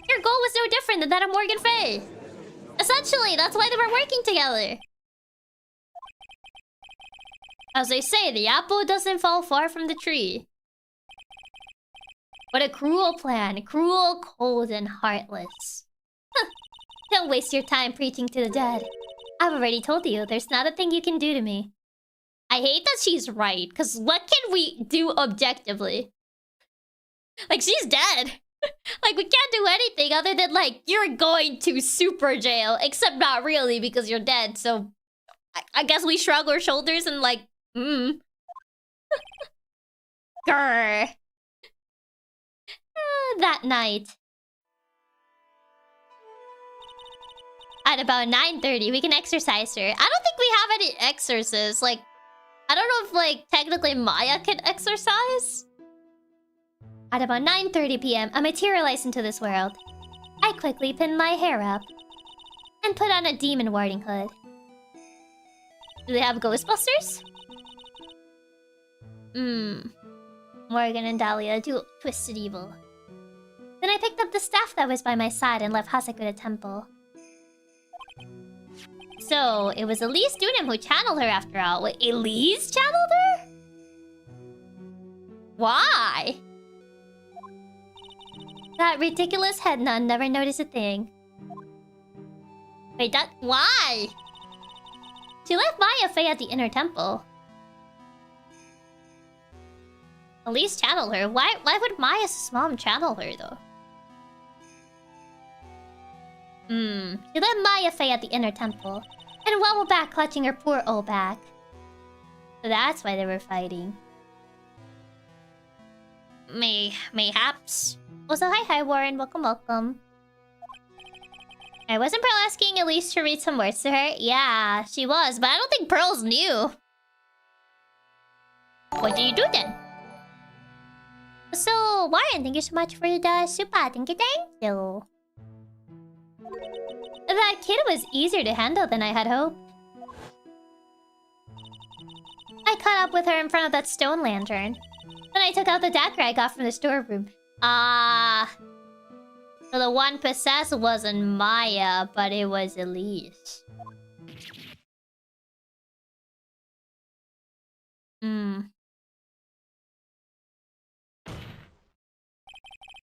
Your goal was no different than that of Morgan Fey. Essentially, that's why they were working together. As they say, the apple doesn't fall far from the tree. What a cruel plan. Cruel, cold, and heartless. Huh. Don't waste your time preaching to the dead. I've already told you, there's not a thing you can do to me. I hate that she's right, because what can we do objectively? Like, she's dead. Like, we can't do anything other than, like, you're going to super jail. Except not really, because you're dead, so... I guess we shrug our shoulders and, like, Grr. That night. At about 9:30, we can exercise her. I don't think we have any exorcists. Like, I don't know if, like, technically Maya can exercise. At about 9:30 p.m., I materialize into this world. I quickly pin my hair up and put on a demon warding hood. Do they have Ghostbusters? Morgan and Dahlia do twisted evil. Then I picked up the staff that was by my side and left Hasaku to temple. So, it was Elise Dunham who channeled her after all. Wait, Elise channeled her? Why? That ridiculous head nun never noticed a thing. Wait, why? She left Maya Fey at the inner temple. Elise channeled her. Why would Maya's mom channel her, though? She left Maya Fey at the inner temple and wobbled back, clutching her poor old back. So that's why they were fighting. Mayhaps. Also, hi, Warren. Welcome. Wasn't Pearl asking Elise to read some words to her? Yeah, she was, but I don't think Pearl's new. What do you do then? So, Warren, thank you so much for the super. Thank you. That kid was easier to handle than I had hoped. I caught up with her in front of that stone lantern. Then I took out the dagger I got from the storeroom. So the one possessed wasn't Maya, but it was Elise.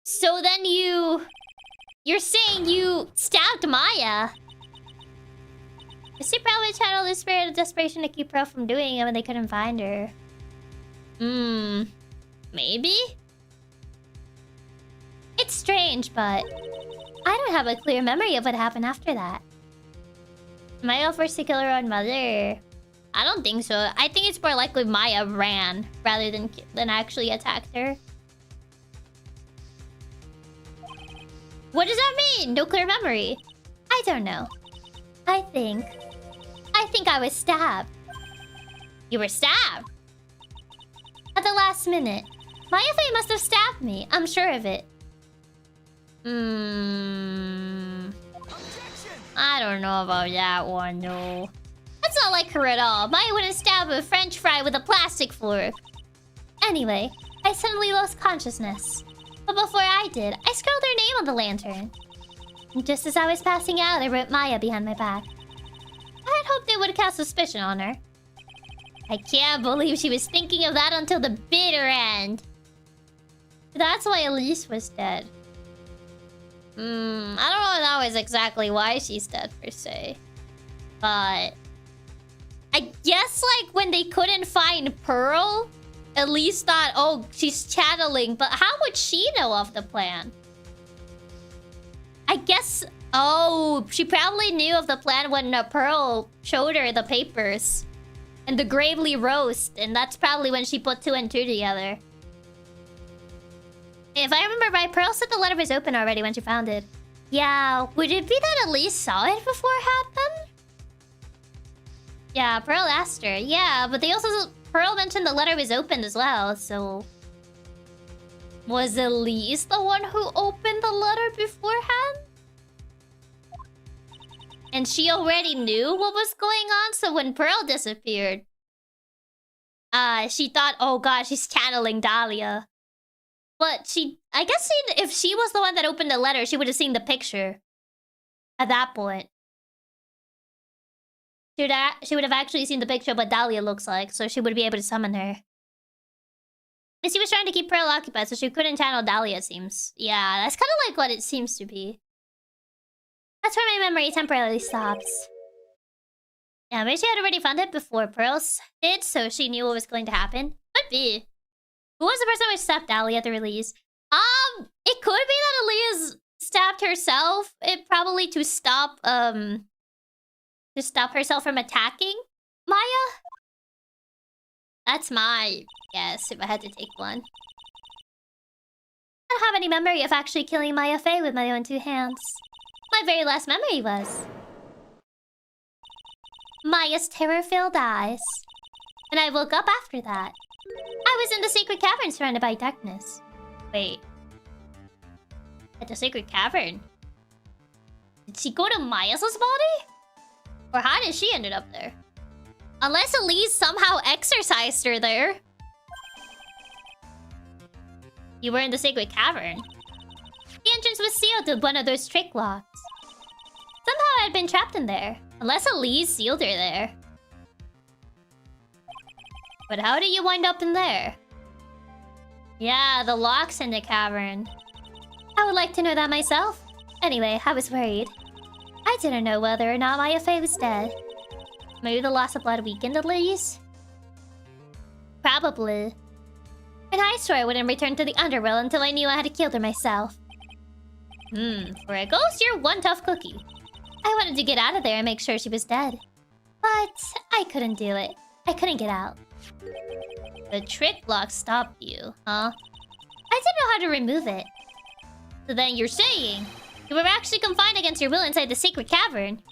So then you're saying you stabbed Maya? She probably channeled the spirit of desperation to keep Pearl from doing it when they couldn't find her. Maybe? It's strange, but I don't have a clear memory of what happened after that. Maya forced to kill her own mother? I don't think so. I think it's more likely Maya ran rather than actually attacked her. What does that mean? No clear memory. I don't know. I think I was stabbed. You were stabbed? At the last minute. Maya Fey must have stabbed me. I'm sure of it. I don't know about that one, though. That's not like her at all. Maya wouldn't stab a French fry with a plastic fork. Anyway, I suddenly lost consciousness. But before I did, I scrawled her name on the lantern. And just as I was passing out, I wrote Maya behind my back. I had hoped it would cast suspicion on her. I can't believe she was thinking of that until the bitter end. That's why Elise was dead. I don't know if that was exactly why she's dead, per se. But... I guess, like, when they couldn't find Pearl, Elise thought, oh, she's channeling. But how would she know of the plan? I guess... Oh, she probably knew of the plan when Pearl showed her the papers. And the Gravely roast. And that's probably when she put 2 and 2 together. If I remember right, Pearl said the letter was open already when she found it. Yeah, would it be that Elise saw it before it happened? Yeah, Pearl asked her. Yeah, but they also... Pearl mentioned the letter was opened as well, so... Was Elise the one who opened the letter beforehand? And she already knew what was going on, so when Pearl disappeared... she thought, oh god, she's channeling Dahlia. But I guess if she was the one that opened the letter, she would have seen the picture. At that point. She would have actually seen the picture of what Dahlia looks like, so she would be able to summon her. Missy was trying to keep Pearl occupied so she couldn't channel Dahlia, it seems. Yeah, that's kind of like what it seems to be. That's where my memory temporarily stops. Yeah, maybe she had already found it before Pearl did, so she knew what was going to happen. Could be. Who was the person who stabbed Dahlia at the release? It could be that Aaliyah's stabbed herself. It probably to stop herself from attacking Maya. That's my guess if I had to take one. I don't have any memory of actually killing Maya Fey with my own 2 hands. My very last memory was Maya's terror-filled eyes. And I woke up after that. I was in the secret cavern surrounded by darkness. Wait. At the secret cavern? Did she go to Maya's body? Or how did she ended up there? Unless Elise somehow exorcised her there. You were in the secret cavern. The entrance was sealed with one of those trick locks. Somehow I had been trapped in there. Unless Elise sealed her there. But how did you wind up in there? Yeah, the lock's in the cavern. I would like to know that myself. Anyway, I was worried. I didn't know whether or not Maya Fey was dead. Maybe the loss of blood weakened Elise? Probably. And I swore I wouldn't return to the underworld until I knew I had killed her myself. For a ghost, you're one tough cookie. I wanted to get out of there and make sure she was dead. But I couldn't do it. I couldn't get out. The trick lock stopped you, huh? I didn't know how to remove it. So then you're saying you were actually confined against your will inside the secret cavern?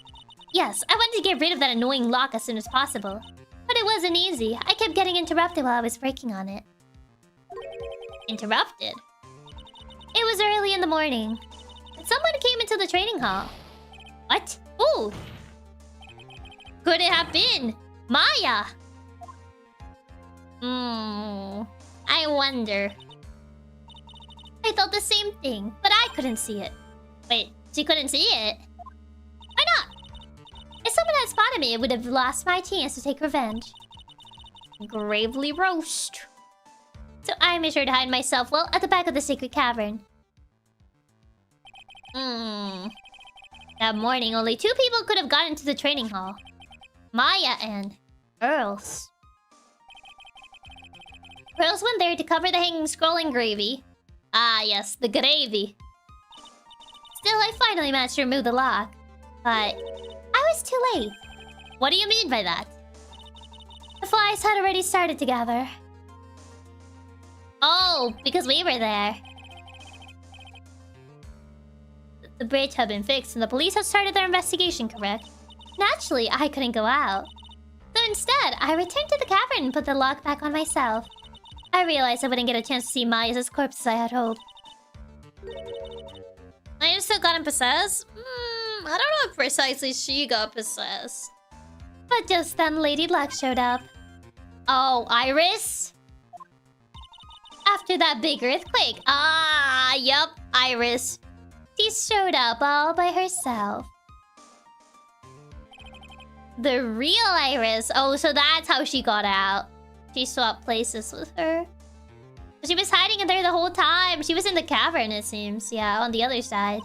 Yes, I wanted to get rid of that annoying lock as soon as possible. But it wasn't easy. I kept getting interrupted while I was working on it. Interrupted? It was early in the morning. Someone came into the training hall. What? Who? Could it have been Maya? I wonder. I thought the same thing, but I couldn't see it. Wait, she couldn't see it? Why not? If someone had spotted me, it would have lost my chance to take revenge. Gravely roast. So I made sure to hide myself well at the back of the secret cavern. That morning, only 2 people could have gotten to the training hall. Maya and Pearls. Pearls went there to cover the hanging scroll in gravy. Ah, yes, the gravy. Still, I finally managed to remove the lock. But I was too late. What do you mean by that? The flies had already started to gather. Oh, because we were there. The bridge had been fixed and the police had started their investigation, correct? Naturally, I couldn't go out. So instead, I returned to the cavern and put the lock back on myself. I realized I wouldn't get a chance to see Maya's corpse as I had hoped. Maya still got possessed? I don't know if precisely she got possessed. But just then, Lady Luck showed up. Oh, Iris? After that big earthquake. Ah, yup, Iris. She showed up all by herself. The real Iris. Oh, so that's how she got out. She swapped places with her. She was hiding in there the whole time. She was in the cavern, it seems. Yeah, on the other side.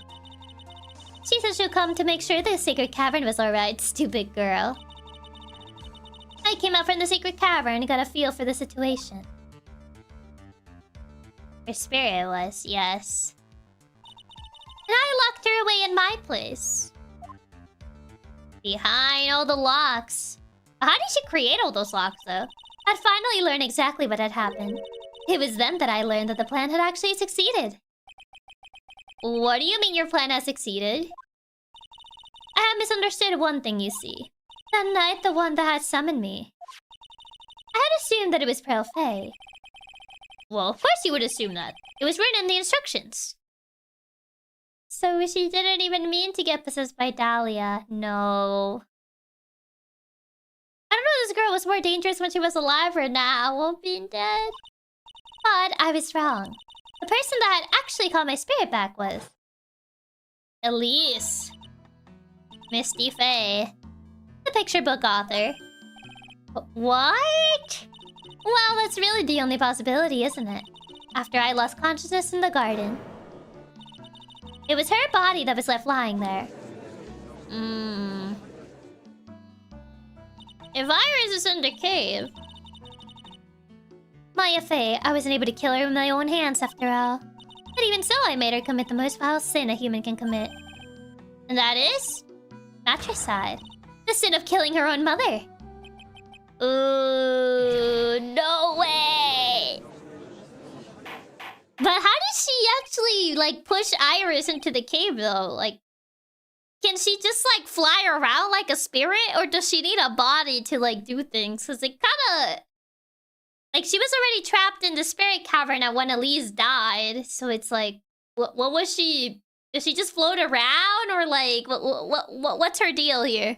She said she'll come to make sure the secret cavern was alright. Stupid girl. I came out from the secret cavern and got a feel for the situation. Her spirit was, yes. And I locked her away in my place. Behind all the locks. How did she create all those locks, though? I'd finally learned exactly what had happened. It was then that I learned that the plan had actually succeeded. What do you mean your plan has succeeded? I had misunderstood one thing, you see. That night, the one that had summoned me. I had assumed that it was Pearl Fey. Well, of course you would assume that. It was written in the instructions. So she didn't even mean to get possessed by Dahlia. No. I don't know if this girl was more dangerous when she was alive or now, being dead. But I was wrong. The person that had actually called my spirit back was... Elise. Misty Fey. The picture book author. What? Well, That's really the only possibility, isn't it? After I lost consciousness in the garden. It was her body that was left lying there. If Iris is in the cave... Maya Fey, I wasn't able to kill her with my own hands after all. But even so, I made her commit the most foul sin a human can commit. And that is... matricide. The sin of killing her own mother. Ooh, no way! But how does she actually, like, push Iris into the cave, though? Like, can she just, like, fly around like a spirit? Or does she need a body to, like, do things? Because it kinda... Like, she was already trapped in the spirit cavern when Elise died. So it's like, what was she... Does she just float around? Or, like, what's her deal here?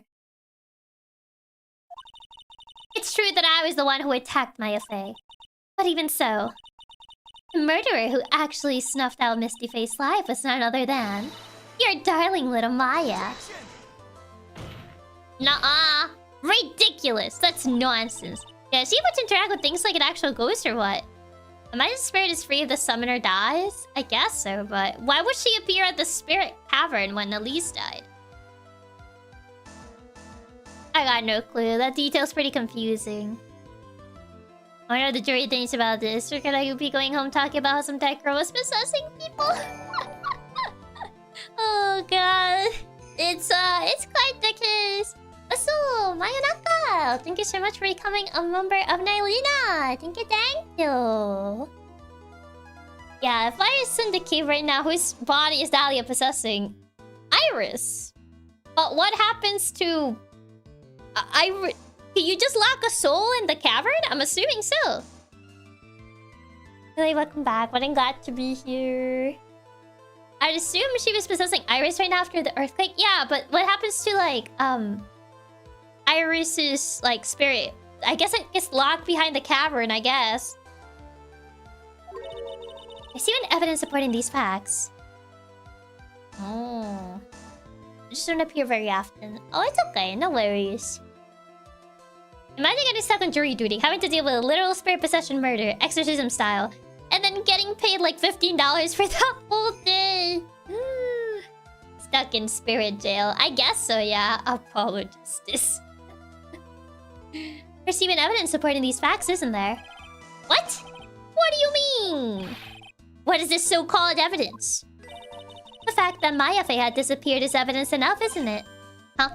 It's true that I was the one who attacked Maya Fey. But even so... The murderer who actually snuffed out Misty Face's life was none other than... your darling little Maya. Nuh-uh. Ridiculous. That's nonsense. Yeah, is she able to interact with things like an actual ghost or what? The Maya's spirit is free if the summoner dies? I guess so, but why would she appear at the spirit cavern when Elise died? I got no clue. That detail's pretty confusing. I know the jury thinks about this. We're gonna be going home talking about how some dead girl was possessing people. Oh god. It's quite the case. So, Mayonaka, thank you so much for becoming a member of Nylina. Thank you. Yeah, if I is in the cave right now, whose body is Dahlia possessing? Iris. But what happens to... Can you just lock a soul in the cavern? I'm assuming so. Hey, welcome back. But I'm glad to be here. I'd assume she was possessing Iris right now after the earthquake. Yeah, but what happens to, like, Iris's, like, spirit? I guess it gets locked behind the cavern, I guess. I see no evidence supporting these facts. Oh. It just don't appear very often. Oh, it's okay. No worries. Imagine getting stuck on jury duty, having to deal with a literal spirit possession murder, exorcism style, and then getting paid like $15 for the whole day. Stuck in spirit jail. I guess so, yeah. Apollo justice. There's even evidence supporting these facts, isn't there? What? What do you mean? What is this so-called evidence? The fact that Maya Fey had disappeared is evidence enough, isn't it? Huh?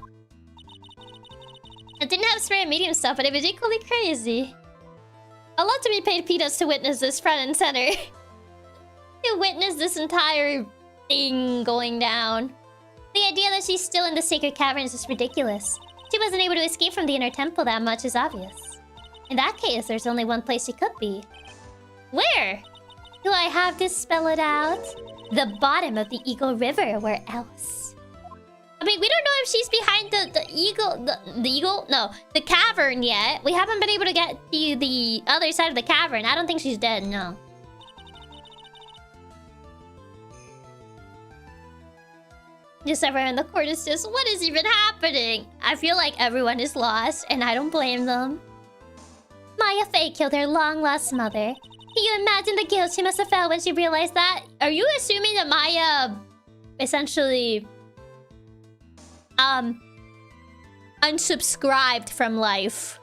I didn't have spirit medium stuff, but it was equally crazy. I'd love to be paid peanuts to witness this front and center. To witness this entire thing going down. The idea that she's still in the sacred caverns is ridiculous. She wasn't able to escape from the inner temple that much is obvious. In that case, there's only one place she could be. Where? Do I have to spell it out? The bottom of the Eagle River, where else? I mean, we don't know if she's behind the cavern yet. We haven't been able to get to the other side of the cavern. I don't think she's dead, no. Just everyone in the court is just, what is even happening? I feel like everyone is lost, and I don't blame them. Maya Fey killed her long-lost mother. Can you imagine the guilt she must have felt when she realized that? Are you assuming that Maya essentially unsubscribed from life?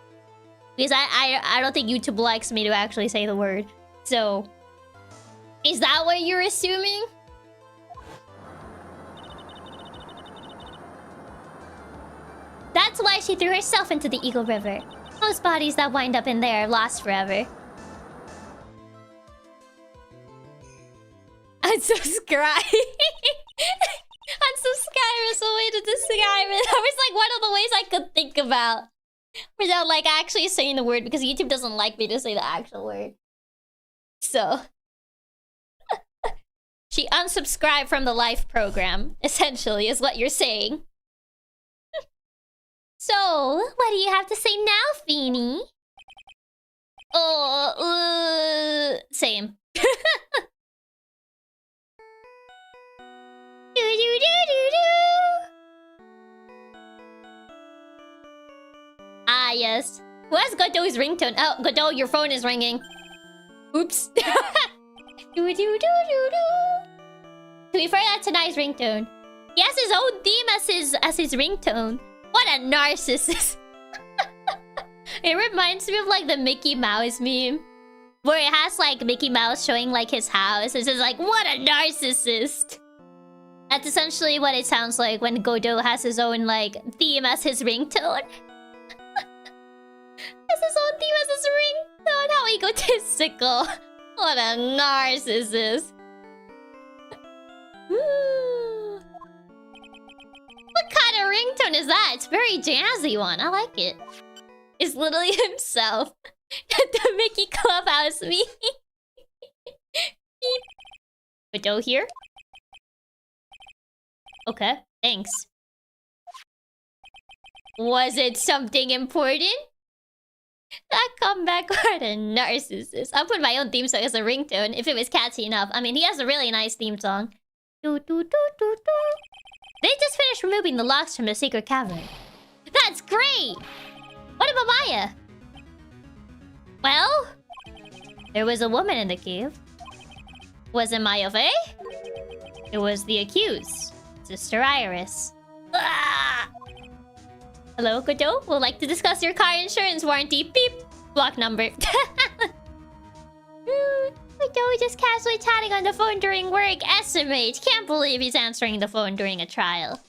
Because I don't think YouTube likes me to actually say the word. So, is that what you're assuming? That's why she threw herself into the Eagle River. Most bodies that wind up in there are lost forever. Unsubscribe. Unsubscribe is a way to describe it. That was like one of the ways I could think about without like actually saying the word, because YouTube doesn't like me to say the actual word. So she unsubscribed from the life program, essentially, is what you're saying. So, what do you have to say now, Feeny? Oh, same. Ah, yes. Who has Godot's ringtone? Oh, Godot, your phone is ringing. Oops. To be fair, that's a nice ringtone. He has his own theme as his ringtone. What a narcissist. It reminds me of like the Mickey Mouse meme, where it has like Mickey Mouse showing like his house. It's just like, what a narcissist. That's essentially what it sounds like when Godot has his own like theme as his ringtone. Has his own theme as his ringtone. How egotistical. What a narcissist. What kind of ringtone is that? It's a very jazzy one. I like it. It's literally himself. The Mickey Clubhouse me. Godot here? Okay, thanks. Was it something important? That comeback, what a narcissist. I'll put my own theme song as a ringtone if it was catchy enough. I mean, he has a really nice theme song. They just finished removing the locks from the secret cavern. That's great! What about Maya? Well, there was a woman in the cave. Was it Maya Faye? It was the accused, Sister Iris. Ah! Hello, Godot. Would like to discuss your car insurance warranty. Beep. Block number. Godot just casually chatting on the phone during work. Estimate. Can't believe he's answering the phone during a trial.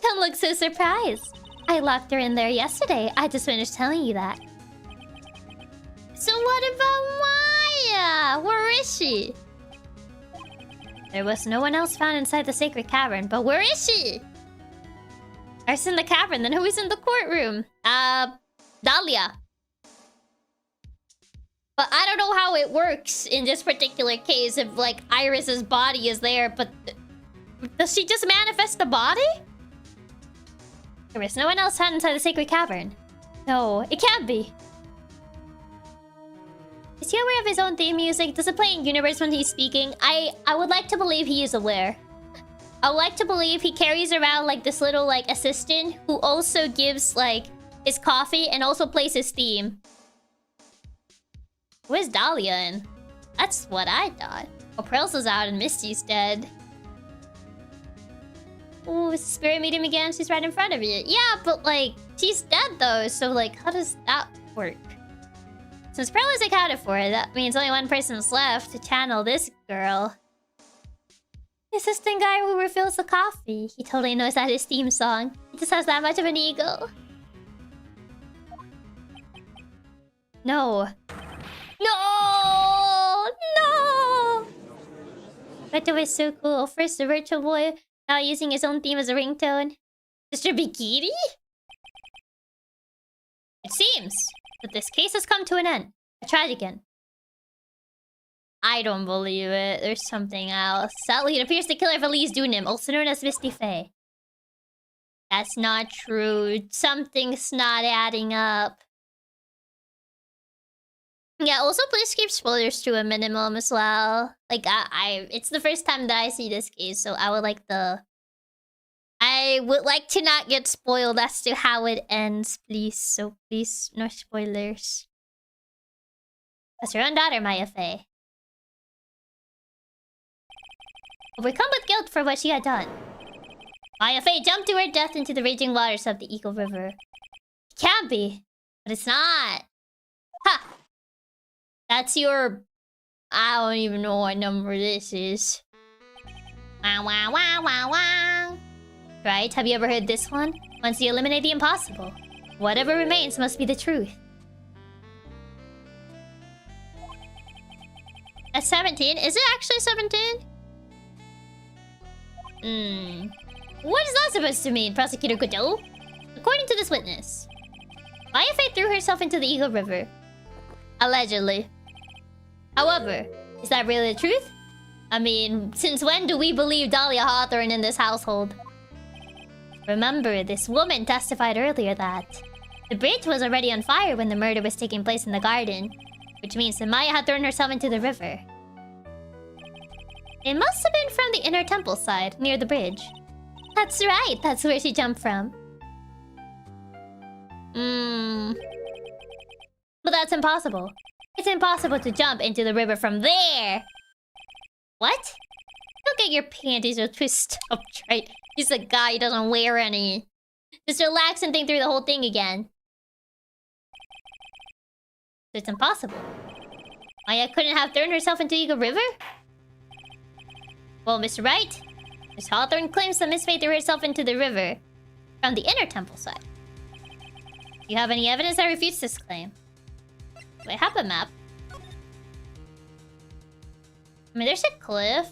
Don't look so surprised. I locked her in there yesterday. I just finished telling you that. So what about Maya? Where is she? There was no one else found inside the sacred cavern, but where is she? I was in the cavern, then who is in the courtroom? Dahlia. But I don't know how it works in this particular case if, like, Iris's body is there, but... does she just manifest the body? There is no one else found inside the sacred cavern. No, it can't be. Is he aware of his own theme music? Does it play in universe when he's speaking? I would like to believe he is aware. I would like to believe he carries around like this little like assistant who also gives like his coffee and also plays his theme. Where's Dahlia in? That's what I thought. Oh, Pearls out and Misty's dead. Ooh, is the spirit medium again? She's right in front of you. Yeah, but like, she's dead though, so like, how does that work? Since Pearl is accounted for, that means only one person's left to channel this girl. The assistant guy who refills the coffee. He totally knows that his theme song. He just has that much of an ego. No. No! No! Beto is so cool. First the virtual boy, now using his own theme as a ringtone. Mr. Bikini? It seems that this case has come to an end. I tried again. I don't believe it. There's something else. Sadly, it appears the killer of Elise Dunim, also known as Misty Faye. That's not true. Something's not adding up. Yeah, also please keep spoilers to a minimum as well. Like, it's the first time that I see this case, so I would like to not get spoiled as to how it ends, please. So please, no spoilers. That's your own daughter, Maya Faye. Overcome with guilt for what she had done, Maya Faye jumped to her death into the raging waters of the Eagle River. It can't be, but it's not. Ha! That's your... I don't even know what number this is. Wow, wow, wow, wow, wow. Right? Have you ever heard this one? Once you eliminate the impossible, whatever remains must be the truth. That's 17. Is it actually 17? What is that supposed to mean, Prosecutor Godot? According to this witness, Maya Faye threw herself into the Eagle River. Allegedly. However, is that really the truth? I mean, since when do we believe Dahlia Hawthorne in this household? Remember, this woman testified earlier that the bridge was already on fire when the murder was taking place in the garden, which means that Maya had thrown herself into the river. It must have been from the inner temple side, near the bridge. That's right, that's where she jumped from. But that's impossible. It's impossible to jump into the river from there. What? Don't get your panties all twisted up, right? He's a guy who doesn't wear any. Just relax and think through the whole thing again. It's impossible. Maya couldn't have thrown herself into Eagle River? Well, Mr. Wright, Miss Hawthorne claims that Miss Faye threw herself into the river from the inner temple side. Do you have any evidence that refutes this claim? Do I have a map? I mean, there's a cliff.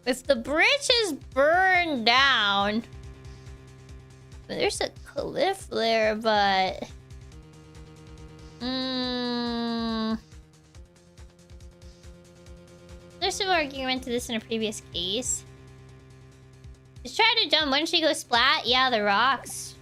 If the bridge is burned down... There's a cliff there, but... There's some argument to this in a previous case. Just try to jump. Wouldn't she go splat? Yeah, the rocks.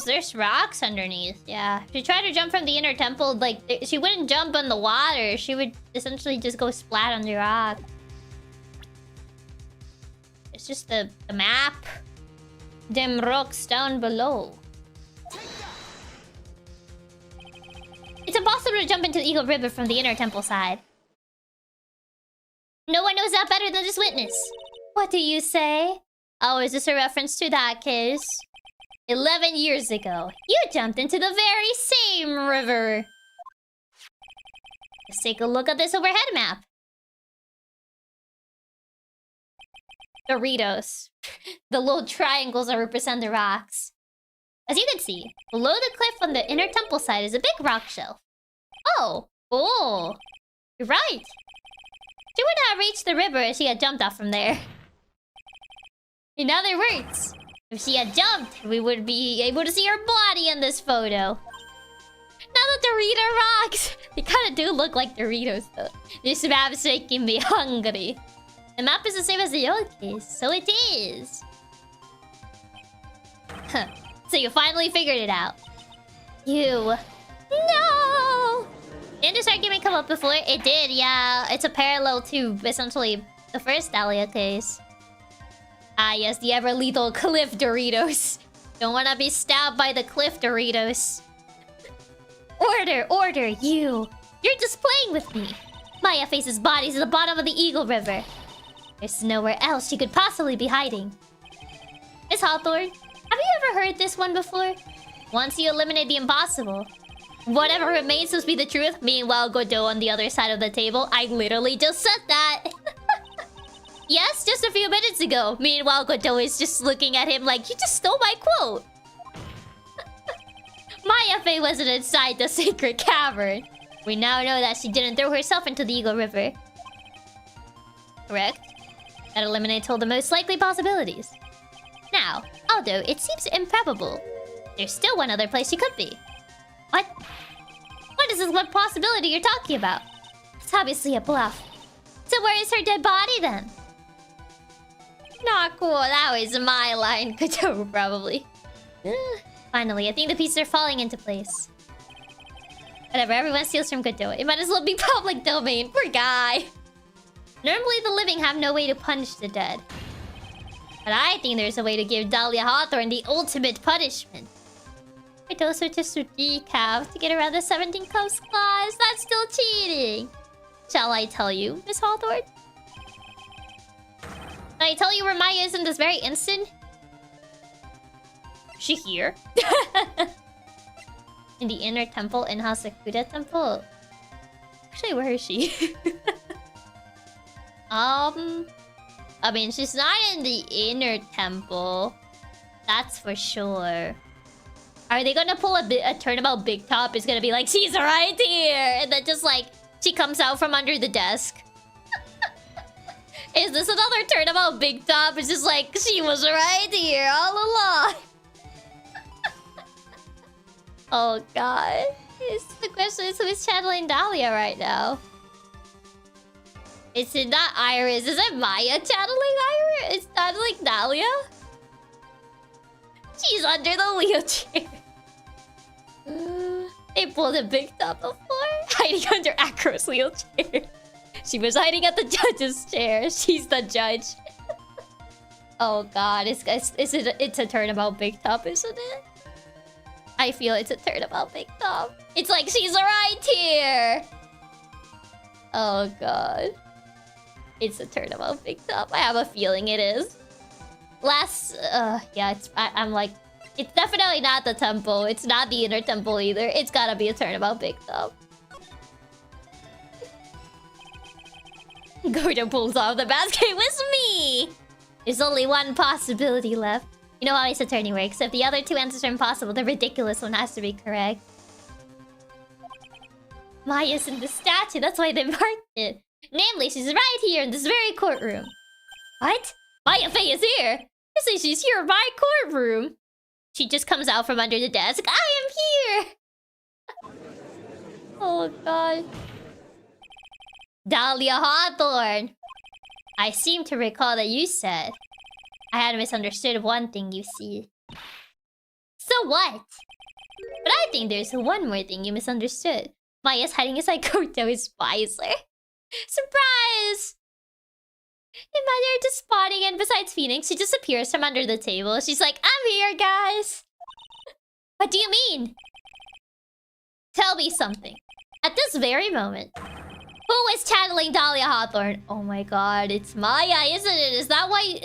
There's rocks underneath. Yeah. If she tried to jump from the inner temple, like, she wouldn't jump on the water. She would essentially just go splat on the rock. It's just the map. Them rocks down below. It's impossible to jump into the Eagle River from the inner temple side. No one knows that better than this witness. What do you say? Oh, is this a reference to that case? 11 years ago, you jumped into the very same river. Let's take a look at this overhead map. Doritos. The little triangles that represent the rocks. As you can see, below the cliff on the inner temple side is a big rock shelf. Oh, you're right. She would not have reached the river if she had jumped off from there. In other words, if she had jumped, we would be able to see her body in this photo. Now the Dorito rocks! They kind of do look like Doritos, though. This map is making me hungry. The map is the same as the old case, so it is. Huh. So you finally figured it out. You... No! Didn't this argument come up before? It did, yeah. It's a parallel to, essentially, the first Dahlia case. Ah, yes, the ever-lethal Cliff Doritos. Don't want to be stabbed by the Cliff Doritos. Order, you! You're just playing with me. Maya faces bodies at the bottom of the Eagle River. There's nowhere else she could possibly be hiding. Miss Hawthorne, have you ever heard this one before? Once you eliminate the impossible, whatever remains must be the truth. Meanwhile, Godot on the other side of the table. I literally just said that. Yes, just a few minutes ago. Meanwhile, Godot is just looking at him like, you just stole my quote. Maya Faye wasn't inside the sacred cavern. We now know that she didn't throw herself into the Eagle River. Correct? That eliminates all the most likely possibilities. Now, although it seems improbable, there's still one other place she could be. What? What is this one possibility you're talking about? It's obviously a bluff. So where is her dead body then? Not cool, that was my line. Godot, probably. Finally, I think the pieces are falling into place. Whatever, everyone steals from Godot. It might as well be public domain. Poor guy. Normally, the living have no way to punish the dead. But I think there's a way to give Dahlia Hawthorne the ultimate punishment. It also just to decaf to get around the 17 Cups clause. That's still cheating. Shall I tell you, Miss Hawthorne? Can I tell you where Maya is in this very instant? Is she here? In the inner temple in Hasakuda Temple. Actually, where is she? I mean, she's not in the inner temple. That's for sure. Are they gonna pull a turnabout Big Top? It's gonna be like, she's right here! And then just like, she comes out from under the desk. Is this another turnabout Big Top? It's just like, she was right here all along. Oh god. The question is, who is channeling Dahlia right now? Is it not Iris? Is it Maya channeling Iris? It's not like Dahlia? She's under the wheelchair. They pulled a Big Top before? Hiding under Acro's wheelchair. She was hiding at the judge's chair. She's the judge. Oh god, it's a turnabout Big Top, isn't it? I feel it's a turnabout Big Top. It's like she's right here. Oh god. It's a turnabout Big Top. I have a feeling it is. Yeah, I'm like, it's definitely not the temple. It's not the inner temple either. It's gotta be a turnabout Big Top. Gordo pulls off the basket with me. There's only one possibility left. You know how Ace Attorney works. If the other two answers are impossible, the ridiculous one has to be correct. Maya's in the statue. That's why they marked it. Namely, she's right here in this very courtroom. What? Maya Fey is here? You say she's here in my courtroom? She just comes out from under the desk. I am here! Oh god. Dahlia Hawthorne. I seem to recall that you said I had misunderstood one thing, you see. So what? But I think there's one more thing you misunderstood. Maya's hiding inside Koto's visor. Surprise! Imagine just spotting, and besides Phoenix, she just appears from under the table. She's like, I'm here, guys! What do you mean? Tell me something. At this very moment, who is channeling Dahlia Hawthorne? Oh my god, it's Maya, isn't it? Is that why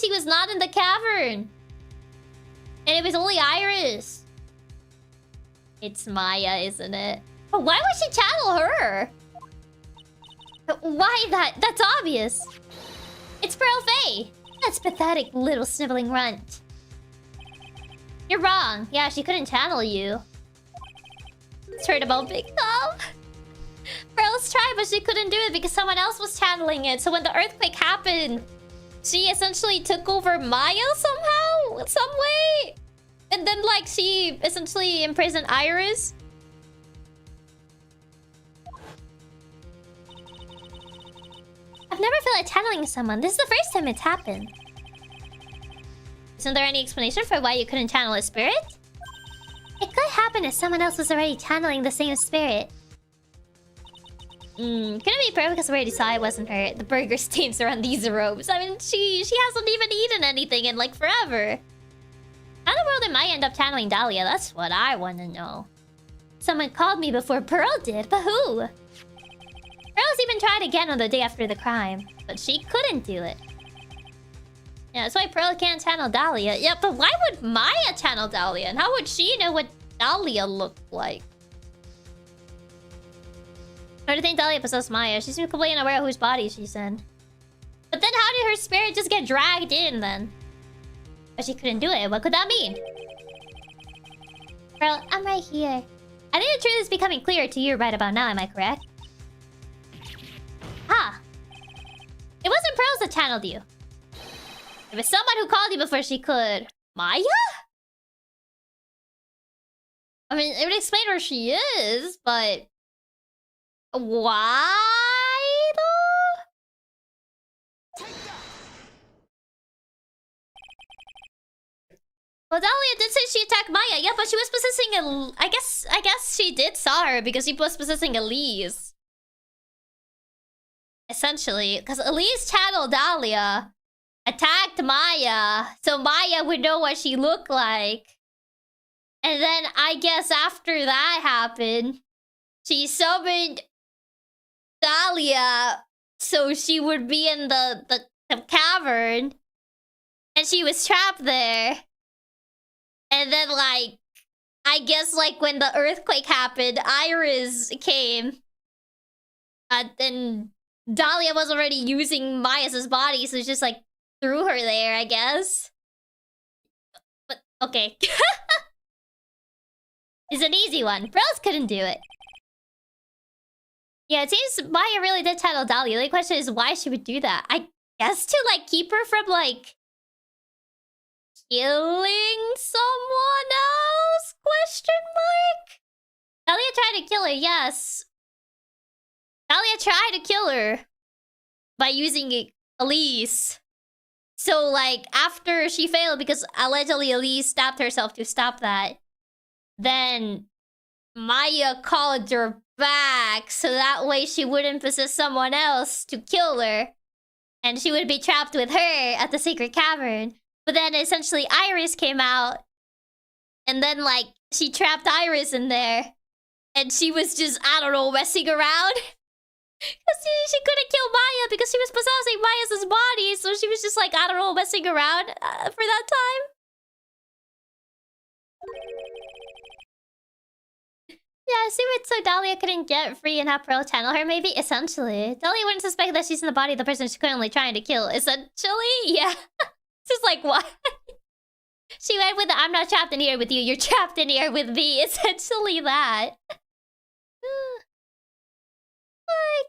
she was not in the cavern? And it was only Iris. It's Maya, isn't it? But why would she channel her? Why that? That's obvious. It's Pearl Faye. That's pathetic little sniveling runt. You're wrong. Yeah, she couldn't channel you. It's heard about Big Tom. Pearl's tried, but she couldn't do it because someone else was channeling it. So when the earthquake happened, she essentially took over Maya somehow, some way. And then, like, she essentially imprisoned Iris. I've never felt like channeling someone. This is the first time it's happened. Isn't there any explanation for why you couldn't channel a spirit? It could happen if someone else was already channeling the same spirit. Couldn't be Pearl because we already saw it wasn't her. The burger stains are on these robes. I mean, she hasn't even eaten anything in, like, forever. How in the world did Maya end up channeling Dahlia? That's what I want to know. Someone called me before Pearl did, but who? Pearl's even tried again on the day after the crime, but she couldn't do it. Yeah, that's why Pearl can't channel Dahlia. Yeah, but why would Maya channel Dahlia? And how would she know what Dahlia looked like? I don't think Dahlia possessed Maya. She seemed completely unaware of whose body she's in. But then how did her spirit just get dragged in then? But she couldn't do it. What could that mean? Pearl, I'm right here. I think the truth is becoming clearer to you right about now, am I correct? Ah. It wasn't Pearls that channeled you. It was someone who called you before she could. Maya? I mean, it would explain where she is, but... why, though? Well, Dahlia did say she attacked Maya. Yeah, but she was possessing a... I guess she did saw her because she was possessing Elise. Essentially. Because Elise channeled Dahlia. Attacked Maya. So Maya would know what she looked like. And then I guess after that happened, she summoned Dahlia so she would be in the cavern. And she was trapped there. And then, like, I guess, like, when the earthquake happened, Iris came. And Dahlia was already using Maya's body, so it's just, like, threw her there, I guess. But, okay. It's an easy one. Bros couldn't do it. Yeah, it seems Maya really did channel Dahlia. The question is why she would do that. I guess to, like, keep her from, like... killing someone else? Question mark? Dahlia tried to kill her, yes. Dahlia tried to kill her by using Elise. So, like, after she failed, because allegedly Elise stabbed herself to stop that, then Maya called her back so that way she wouldn't possess someone else to kill her. And she would be trapped with her at the secret cavern. But then essentially Iris came out. And then like she trapped Iris in there. And she was just, I don't know, messing around. Because she couldn't kill Maya because she was possessing Maya's body. So she was just like, I don't know, messing around for that time. Yeah, see what so Dahlia couldn't get free and have Pearl channel her, maybe? Essentially. Dahlia wouldn't suspect that she's in the body of the person she's currently trying to kill. Essentially? Yeah. Just like, what? She went with the, I'm not trapped in here with you, you're trapped in here with me. Essentially that.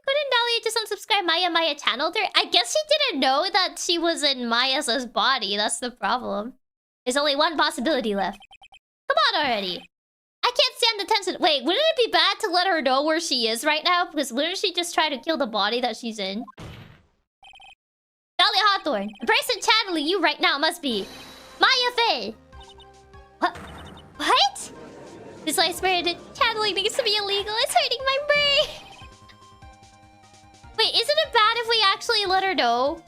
Couldn't Dahlia just unsubscribe Maya channeled her? I guess she didn't know that she was in Maya's body. That's the problem. There's only one possibility left. Come on already. I can't stand the tension. Wait, wouldn't it be bad to let her know where she is right now? Because wouldn't she just try to kill the body that she's in? Dahlia Hawthorne, the person channeling you right now must be Maya Fey. What? This light spirited channeling needs to be illegal. It's hurting my brain. Wait, isn't it bad if we actually let her know?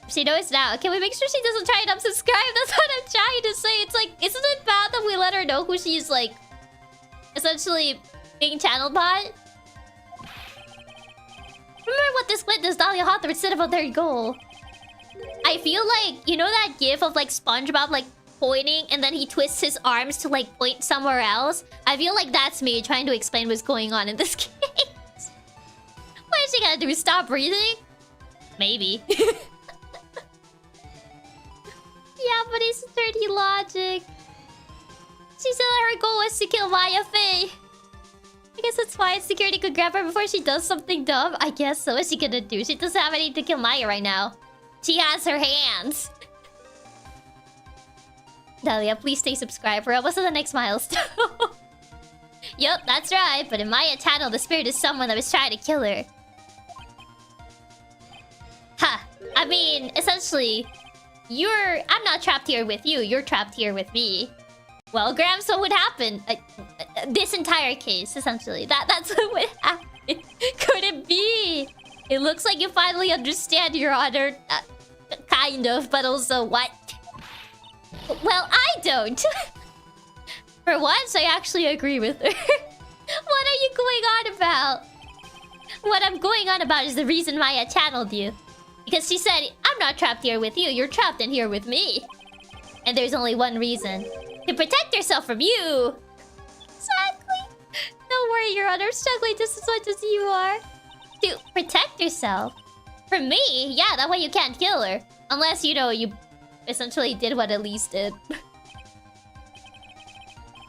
She knows now. Can we make sure she doesn't try and unsubscribe? That's what I'm trying to say. It's like, isn't it bad that we let her know who she's like essentially being channeled by? Remember what this glint does Dahlia Hawthorne said about their goal. I feel like, you know that gif of like SpongeBob like pointing and then he twists his arms to like point somewhere else? I feel like that's me trying to explain what's going on in this case. What is she gonna do? Stop breathing? Maybe. Yeah, but it's dirty logic. She said that her goal was to kill Maya Fey. I guess that's why security could grab her before she does something dumb. I guess so. What's she gonna do? She doesn't have anything to kill Maya right now. She has her hands. Dahlia, please stay subscribed. We're almost to the next milestone. Yup, that's right. But in Maya channel, the spirit is someone that was trying to kill her. Ha! I mean, essentially, I'm not trapped here with you. You're trapped here with me. Well, Grams, what would happen? This entire case, essentially. That's what would happen. Could it be? It looks like you finally understand, Your Honor. Kind of, but also what? Well, I don't. For once, I actually agree with her. What are you going on about? What I'm going on about is the reason Maya channeled you. Because she said, I'm not trapped here with you, you're trapped in here with me. And there's only one reason. To protect yourself from you. Exactly. Don't worry, Your Honor, I'm struggling just as much as you are. To protect yourself? From me? Yeah, that way you can't kill her. Unless, you know, you essentially did what Elise did.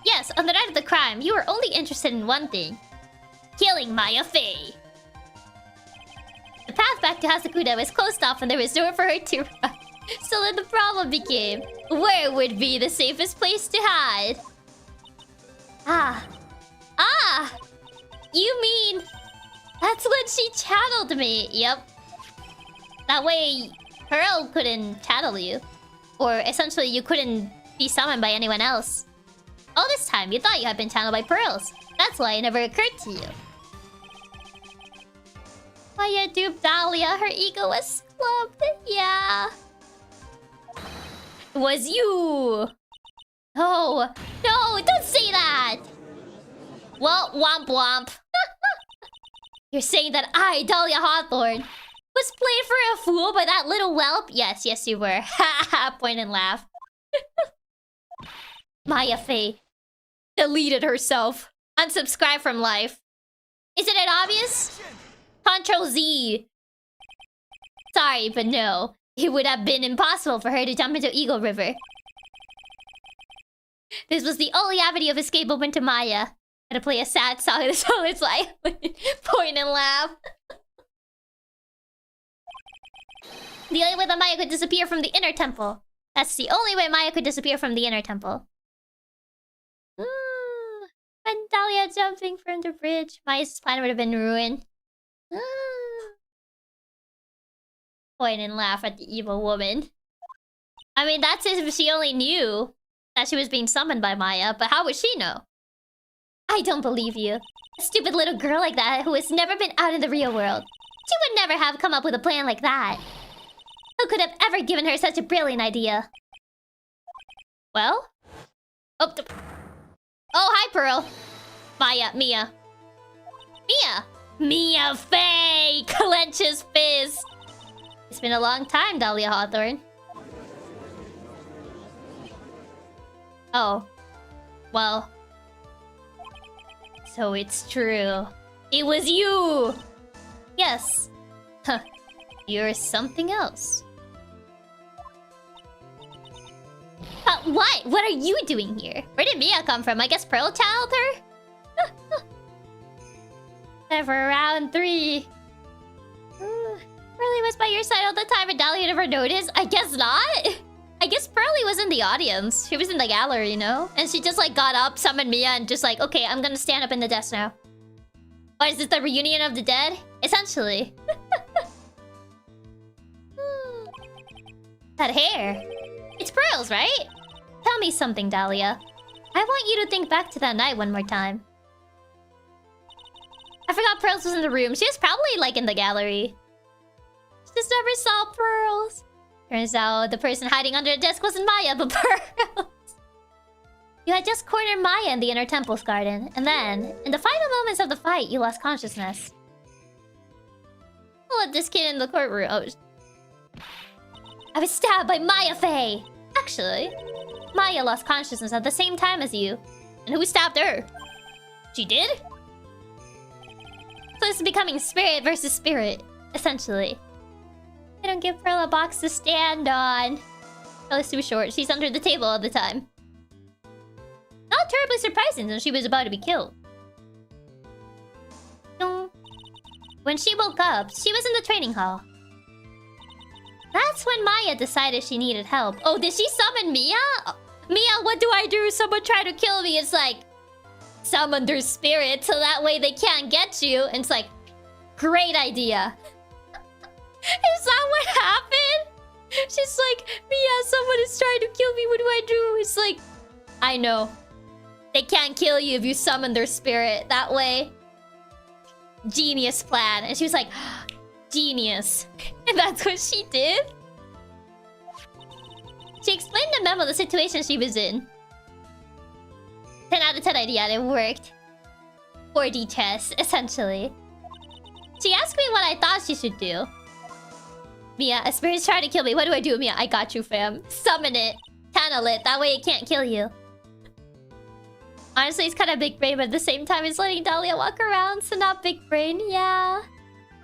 Yes, on the night of the crime, you were only interested in one thing. Killing Maya Fey. The path back to Hasakuna was closed off and there was nowhere for her to run. So then the problem became, where would be the safest place to hide? Ah. You mean... That's when she channeled me. Yep. That way, Pearl couldn't channel you. Or essentially, you couldn't be summoned by anyone else. All this time, you thought you had been channeled by Pearls. That's why it never occurred to you. Maya duped Dahlia. Her ego was clubbed. Yeah. It was you. Oh. No, don't say that. Well, womp womp. You're saying that I, Dahlia Hawthorne, was played for a fool by that little whelp? Yes, you were. Ha ha, point and laugh. Maya Fey deleted herself. Unsubscribed from life. Isn't it obvious? Control Z. Sorry, but no. It would have been impossible for her to jump into Eagle River. This was the only avenue of escape open to Maya. Had to play a sad song in the song. It's like point and laugh. The only way that Maya could disappear from the inner temple. That's the only way Maya could disappear from the inner temple. Ooh. And Dahlia jumping from the bridge. Maya's plan would have been ruined. Point and laugh at the evil woman. I mean, that's if she only knew that she was being summoned by Maya, but how would she know? I don't believe you. A stupid little girl like that who has never been out in the real world. She would never have come up with a plan like that. Who could have ever given her such a brilliant idea? Well? Oh, hi, Pearl. Mia. Mia Faye clenches fist. It's been a long time, Dahlia Hawthorne. Oh. Well. So it's true. It was you! Yes. Huh. You're something else. What? What are you doing here? Where did Mia come from? I guess Pearl channeled her? Time for round 3. Pearly was by your side all the time and Dahlia never noticed? I guess not. I guess Pearly was in the audience. She was in the gallery, you know? And she just like got up, summoned Mia, and just like, okay, I'm gonna stand up in the desk now. Or is this the reunion of the dead? Essentially. That hair. It's Pearl's, right? Tell me something, Dahlia. I want you to think back to that night one more time. I forgot Pearls was in the room. She was probably like in the gallery. She just never saw Pearls. Turns out the person hiding under the desk wasn't Maya, but Pearls. You had just cornered Maya in the inner temple's garden, and then, in the final moments of the fight, you lost consciousness. I'll let this kid in the courtroom. Oh. I was stabbed by Maya Faye! Actually, Maya lost consciousness at the same time as you. And who stabbed her? She did? So it's becoming spirit versus spirit, essentially. They don't give Pearl a box to stand on. Pearl's too short. She's under the table all the time. Not terribly surprising since she was about to be killed. When she woke up, she was in the training hall. That's when Maya decided she needed help. Oh, did she summon Mia? Mia, what do I do? Someone tried to kill me. It's like, summon their spirit so that way they can't get you. And it's like, great idea. Is that what happened? She's like, Mia, someone is trying to kill me. What do I do? It's like, I know. They can't kill you if you summon their spirit. That way. Genius plan. And she was like, genius. And that's what she did. She explained the memo the situation she was in. 10 out of 10 idea. It worked. 4D chess, essentially. She asked me what I thought she should do. Mia, a spirit's trying to kill me. What do I do, Mia? I got you, fam. Summon it. Channel it. That way it can't kill you. Honestly, it's kind of big brain, but at the same time, it's letting Dahlia walk around, so not big brain. Yeah.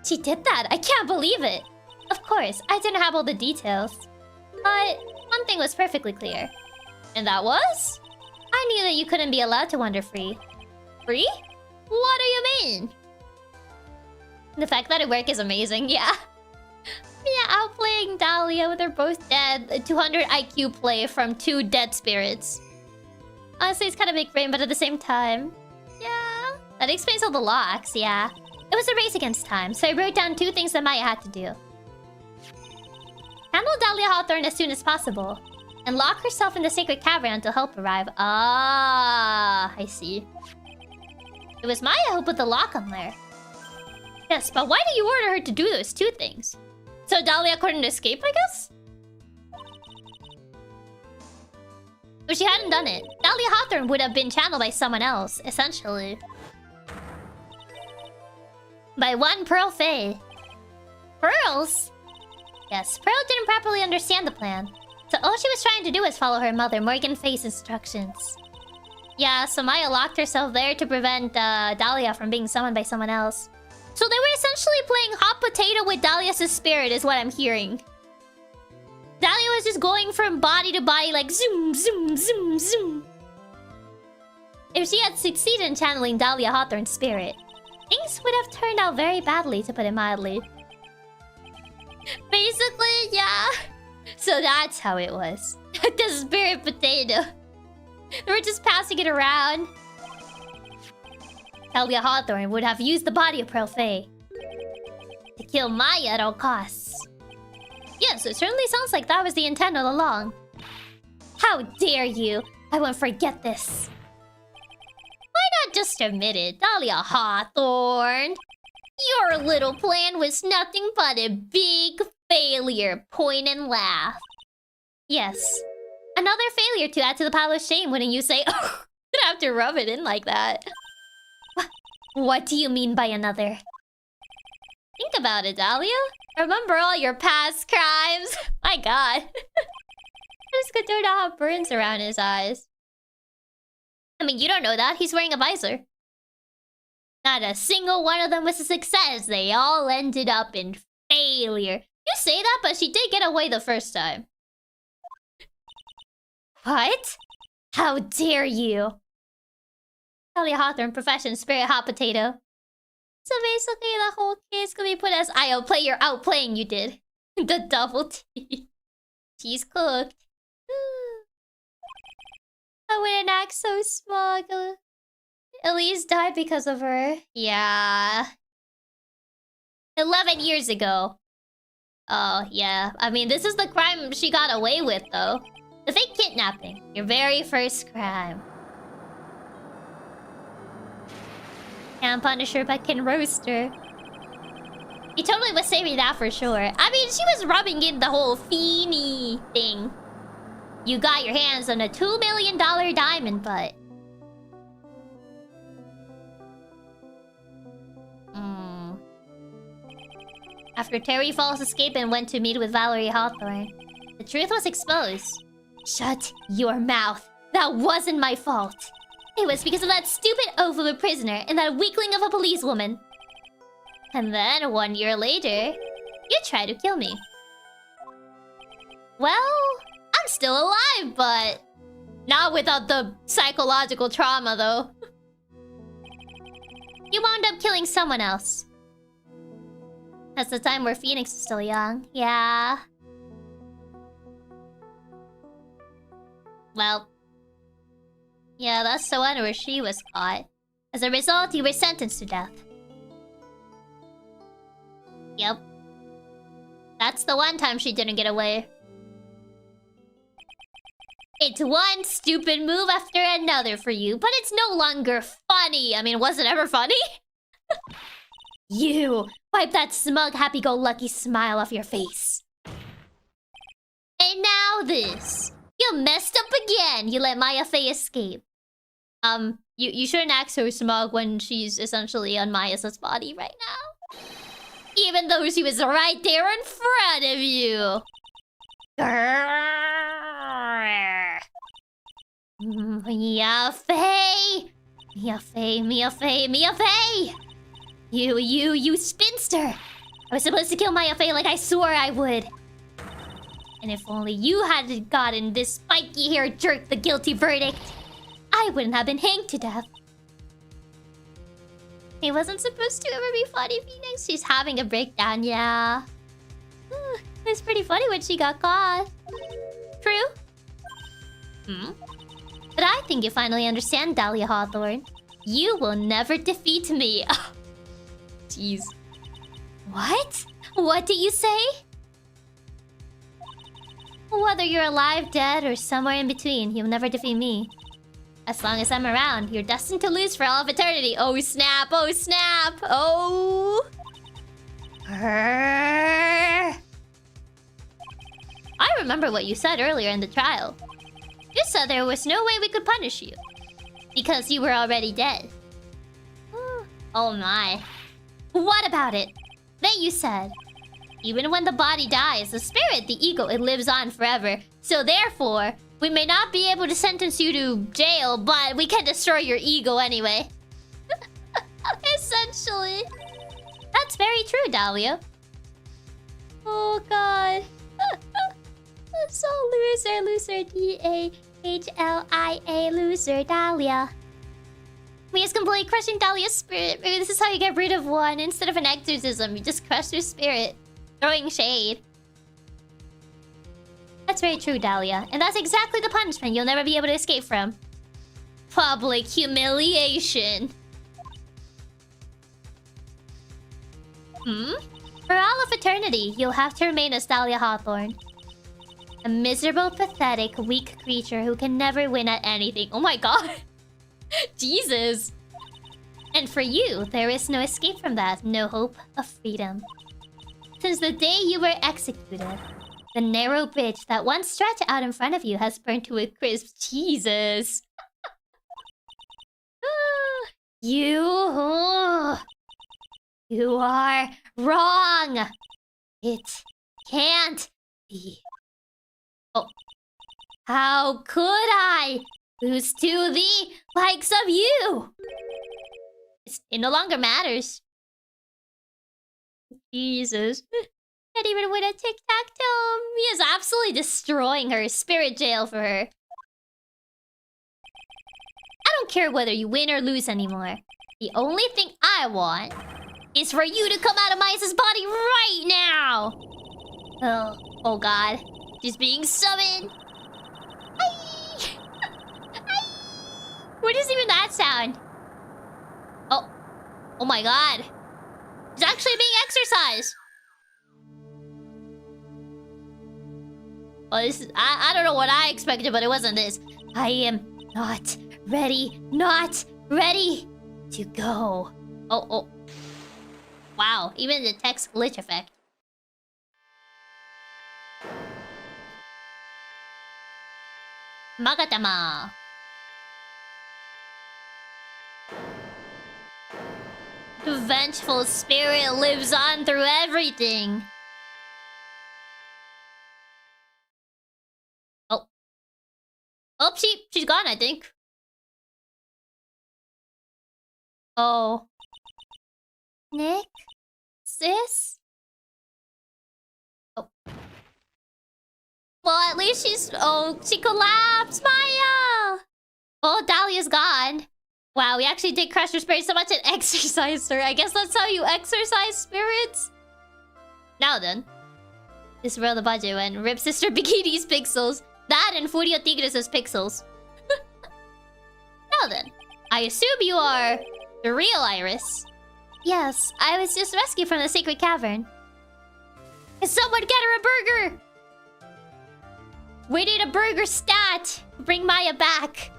She did that. I can't believe it. Of course, I didn't have all the details. But one thing was perfectly clear. And that was? I knew that you couldn't be allowed to wander free. Free? What do you mean? The fact that it worked is amazing, yeah. Mia outplaying Dahlia with her both dead. A 200 IQ play from 2 dead spirits. Honestly, it's kind of big brain, but at the same time... Yeah... That explains all the locks, yeah. It was a race against time, so I wrote down 2 things that Maya had to do. Handle Dahlia Hawthorne as soon as possible. And lock herself in the sacred cavern until help arrive. Ah, I see. It was Maya who put the lock on there. Yes, but why do you order her to do those 2 things? So Dahlia couldn't escape, I guess? If she hadn't done it, Dahlia Hawthorne would have been channeled by someone else, essentially. By one Pearl Faye. Pearls? Yes, Pearl didn't properly understand the plan. So all she was trying to do was follow her mother, Morgan Faye's instructions. Yeah, so Maya locked herself there to prevent Dahlia from being summoned by someone else. So they were essentially playing hot potato with Dahlia's spirit is what I'm hearing. Dahlia was just going from body to body like zoom, zoom, zoom, zoom. If she had succeeded in channeling Dahlia Hawthorne's spirit, things would have turned out very badly, to put it mildly. Basically, yeah. So that's how it was. The spirit potato. They were just passing it around. Dahlia Hawthorne would have used the body of Pearl Faye to kill Maya at all costs. Yes, it certainly sounds like that was the intent all along. How dare you! I won't forget this. Why not just admit it, Dahlia Hawthorne? Your little plan was nothing but a big failure. Point and laugh. Yes. Another failure to add to the pile of shame, wouldn't you say? Oh, you don't have to rub it in like that. What do you mean by another? Think about it, Dahlia. Remember all your past crimes? My god. I just could not have burns around his eyes. I mean, you don't know that. He's wearing a visor. Not a single one of them was a success. They all ended up in failure. You say that, but she did get away the first time. What? How dare you? Dahlia Hawthorne, profession, spirit, hot potato. So basically, the whole case could be put as I outplay your outplaying you did. The double T. She's cooked. I wouldn't act so smug. Elise died because of her. Yeah. 11 years ago. Oh, yeah. I mean, this is the crime she got away with, though. The fake kidnapping. Your very first crime. Can't punish her, but can roast her. He totally was saving that for sure. I mean, she was rubbing in the whole Feeny thing. You got your hands on a $2 million diamond, but... After Terry Falls escaped and went to meet with Valerie Hawthorne, the truth was exposed. Shut your mouth. That wasn't my fault. It was because of that stupid oaf of a prisoner and that weakling of a policewoman. And then, 1 year later, you tried to kill me. Well, I'm still alive, but... not without the psychological trauma, though. You wound up killing someone else. That's the time where Phoenix is still young. Yeah. Well... yeah, that's the one where she was caught. As a result, you were sentenced to death. Yep. That's the one time she didn't get away. It's one stupid move after another for you, but it's no longer funny. I mean, was it ever funny? You! Wipe that smug, happy-go-lucky smile off your face. And now this. You messed up again. You let Maya Fey escape. You shouldn't act so smug when she's essentially on Maya's body right now. Even though she was right there in front of you. Grrr. Mia Fey! Mia Fey, Mia Fey, Mia Fey! You spinster! I was supposed to kill Maya Fey like I swore I would. And if only you hadn't gotten this spiky-haired jerk the guilty verdict, I wouldn't have been hanged to death. It wasn't supposed to ever be funny, Phoenix. She's having a breakdown, yeah. It was pretty funny when she got caught. True? But I think you finally understand, Dahlia Hawthorne. You will never defeat me. Jeez. What? What did you say? Whether you're alive, dead, or somewhere in between, you'll never defeat me. As long as I'm around, you're destined to lose for all of eternity. Oh snap, oh snap, oh... I remember what you said earlier in the trial. You said there was no way we could punish you. Because you were already dead. Oh my. What about it? Then you said... even when the body dies, the spirit, the ego, it lives on forever. So therefore, we may not be able to sentence you to jail, but we can destroy your ego anyway. Essentially. That's very true, Dahlia. Oh god. So loser, D-A-H-L-I-A, loser, Dahlia. Mia's completely crushing Dahlia's spirit. Maybe this is how you get rid of one. Instead of an exorcism, you just crush their spirit. Throwing shade. That's very true, Dahlia. And that's exactly the punishment you'll never be able to escape from. Public humiliation. For all of eternity, you'll have to remain as Dahlia Hawthorne. A miserable, pathetic, weak creature who can never win at anything. Oh my god. Jesus. And for you, there is no escape from that. No hope of freedom. Since the day you were executed, the narrow bridge that once stretched out in front of you has burned to a crisp. Jesus. You are wrong. It can't be. Oh. How could I lose to the likes of you? It no longer matters. Jesus. Can't even win a tic-tac-toe. He is absolutely destroying her. Spirit jail for her. I don't care whether you win or lose anymore. The only thing I want is for you to come out of Maya's body right now. Oh God. She's being summoned. What is even that sound? Oh my God. She's actually being exercised. Well, this is, I don't know what I expected, but it wasn't this. I am not ready to go. Oh. Wow, even the text glitch effect. Magatama. The vengeful spirit lives on through everything. Oh, she's gone, I think. Oh. Nick? Sis? Oh. Well, at least she's... Oh, she collapsed! Maya! Oh, Dahlia's gone. Wow, we actually did crush her spirit so much it exercised her. I guess that's how you exercise spirits. Now then. This is where the budget went. Rip Sister Bikini's pixels. That and Furio Tigres' pixels. Now then. I assume you are the real Iris. Yes, I was just rescued from the sacred cavern. Can someone get her a burger? We need a burger stat. Bring Maya back.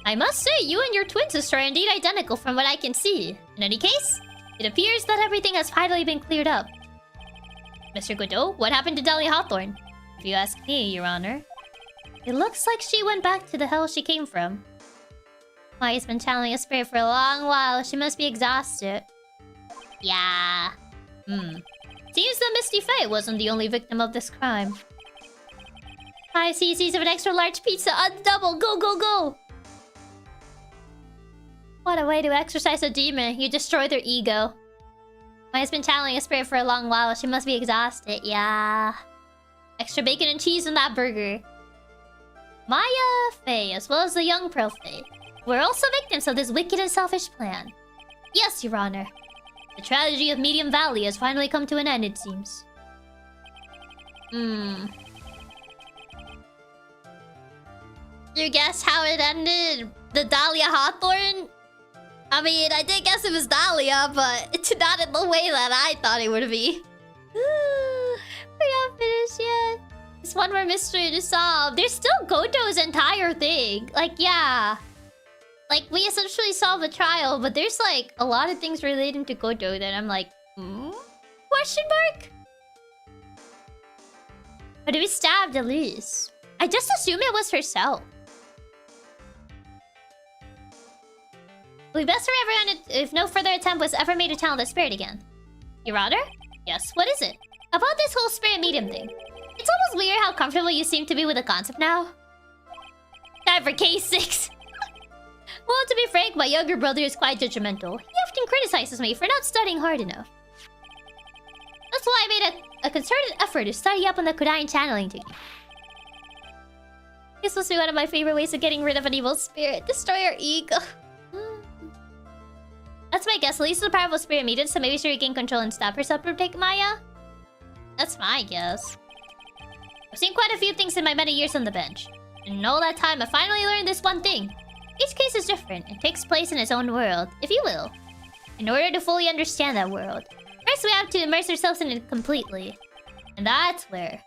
I must say, you and your twin sister are indeed identical from what I can see. In any case, it appears that everything has finally been cleared up. Mr. Godot, what happened to Dahlia Hawthorne? If you ask me, Your Honor. It looks like she went back to the hell she came from. Maya's been channeling a spirit for a long while. She must be exhausted. Yeah. Seems the Misty Fae wasn't the only victim of this crime. 5 cc's of an extra large pizza on double. Go, go, go! What a way to exercise a demon. You destroy their ego. Maya's been channeling a spirit for a long while. She must be exhausted. Yeah. Extra bacon and cheese on that burger. Maya, Faye, as well as the young Pearl Faye, were also victims of this wicked and selfish plan. Yes, Your Honor. The tragedy of Medium Valley has finally come to an end, it seems. You guess how it ended? The Dahlia Hawthorne? I mean, I did guess it was Dahlia, but it's not in the way that I thought it would be. We're not finished yet. There's one more mystery to solve. There's still Goto's entire thing. Like, yeah. Like, we essentially solved the trial, but there's, like, a lot of things relating to Goto that I'm like, Question mark? Or did we stab Elise? I just assume it was herself. We best hurry everyone if no further attempt was ever made to channel the spirit again. Your Honor? Yes, what is it? About this whole spirit medium thing. It's almost weird how comfortable you seem to be with the concept now. Time for case 6. Well, to be frank, my younger brother is quite judgmental. He often criticizes me for not studying hard enough. That's why I made a concerted effort to study up on the Kodain channeling technique. This must be one of my favorite ways of getting rid of an evil spirit. Destroy our ego. That's my guess. Lisa's a powerful spirit medium, so maybe she regain control and stop herself from taking Maya? That's my guess. I've seen quite a few things in my many years on the bench. And in all that time, I finally learned this one thing. Each case is different and takes place in its own world, if you will. In order to fully understand that world, first we have to immerse ourselves in it completely. And that's where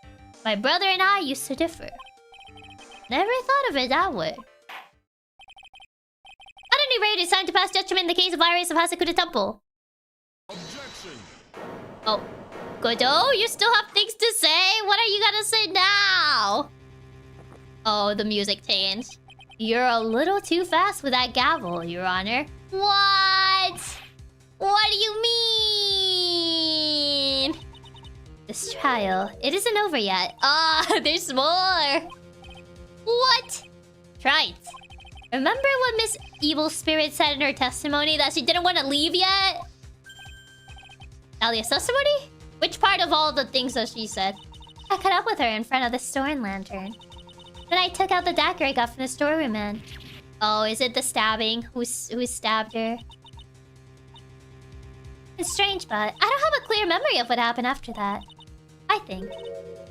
my brother and I used to differ. Never thought of it that way. At any rate, it's time to pass judgment in the case of Iris of Hasakuda Temple. Objection! Godot, you still have things to say? What are you gonna say now? Oh, the music changed. You're a little too fast with that gavel, Your Honor. What? What do you mean? This trial, it isn't over yet. Ah, there's more. What? Right. Remember what Miss Evil Spirit said in her testimony that she didn't want to leave yet? Dahlia's testimony? Which part of all the things that she said? I caught up with her in front of the Storm Lantern. Then I took out the dagger I got from the storeroom man. Oh, is it the stabbing? Who stabbed her? It's strange, but I don't have a clear memory of what happened after that. I think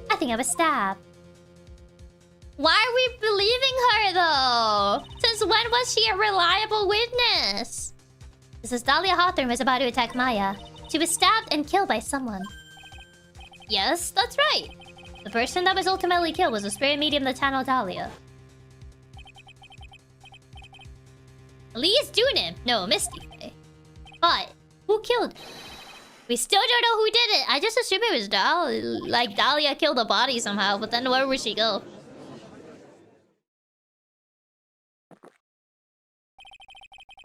I was stabbed. Why are we believing her, though? Since when was she a reliable witness? This is Dahlia Hawthorne was about to attack Maya. She was stabbed and killed by someone. Yes, that's right. The person that was ultimately killed was a spirit medium that channeled Dahlia. Lee's Dunim. No, Misty Faye. But who killed her? We still don't know who did it. I just assume it was Dahlia. Like Dahlia killed the body somehow, but then where would she go?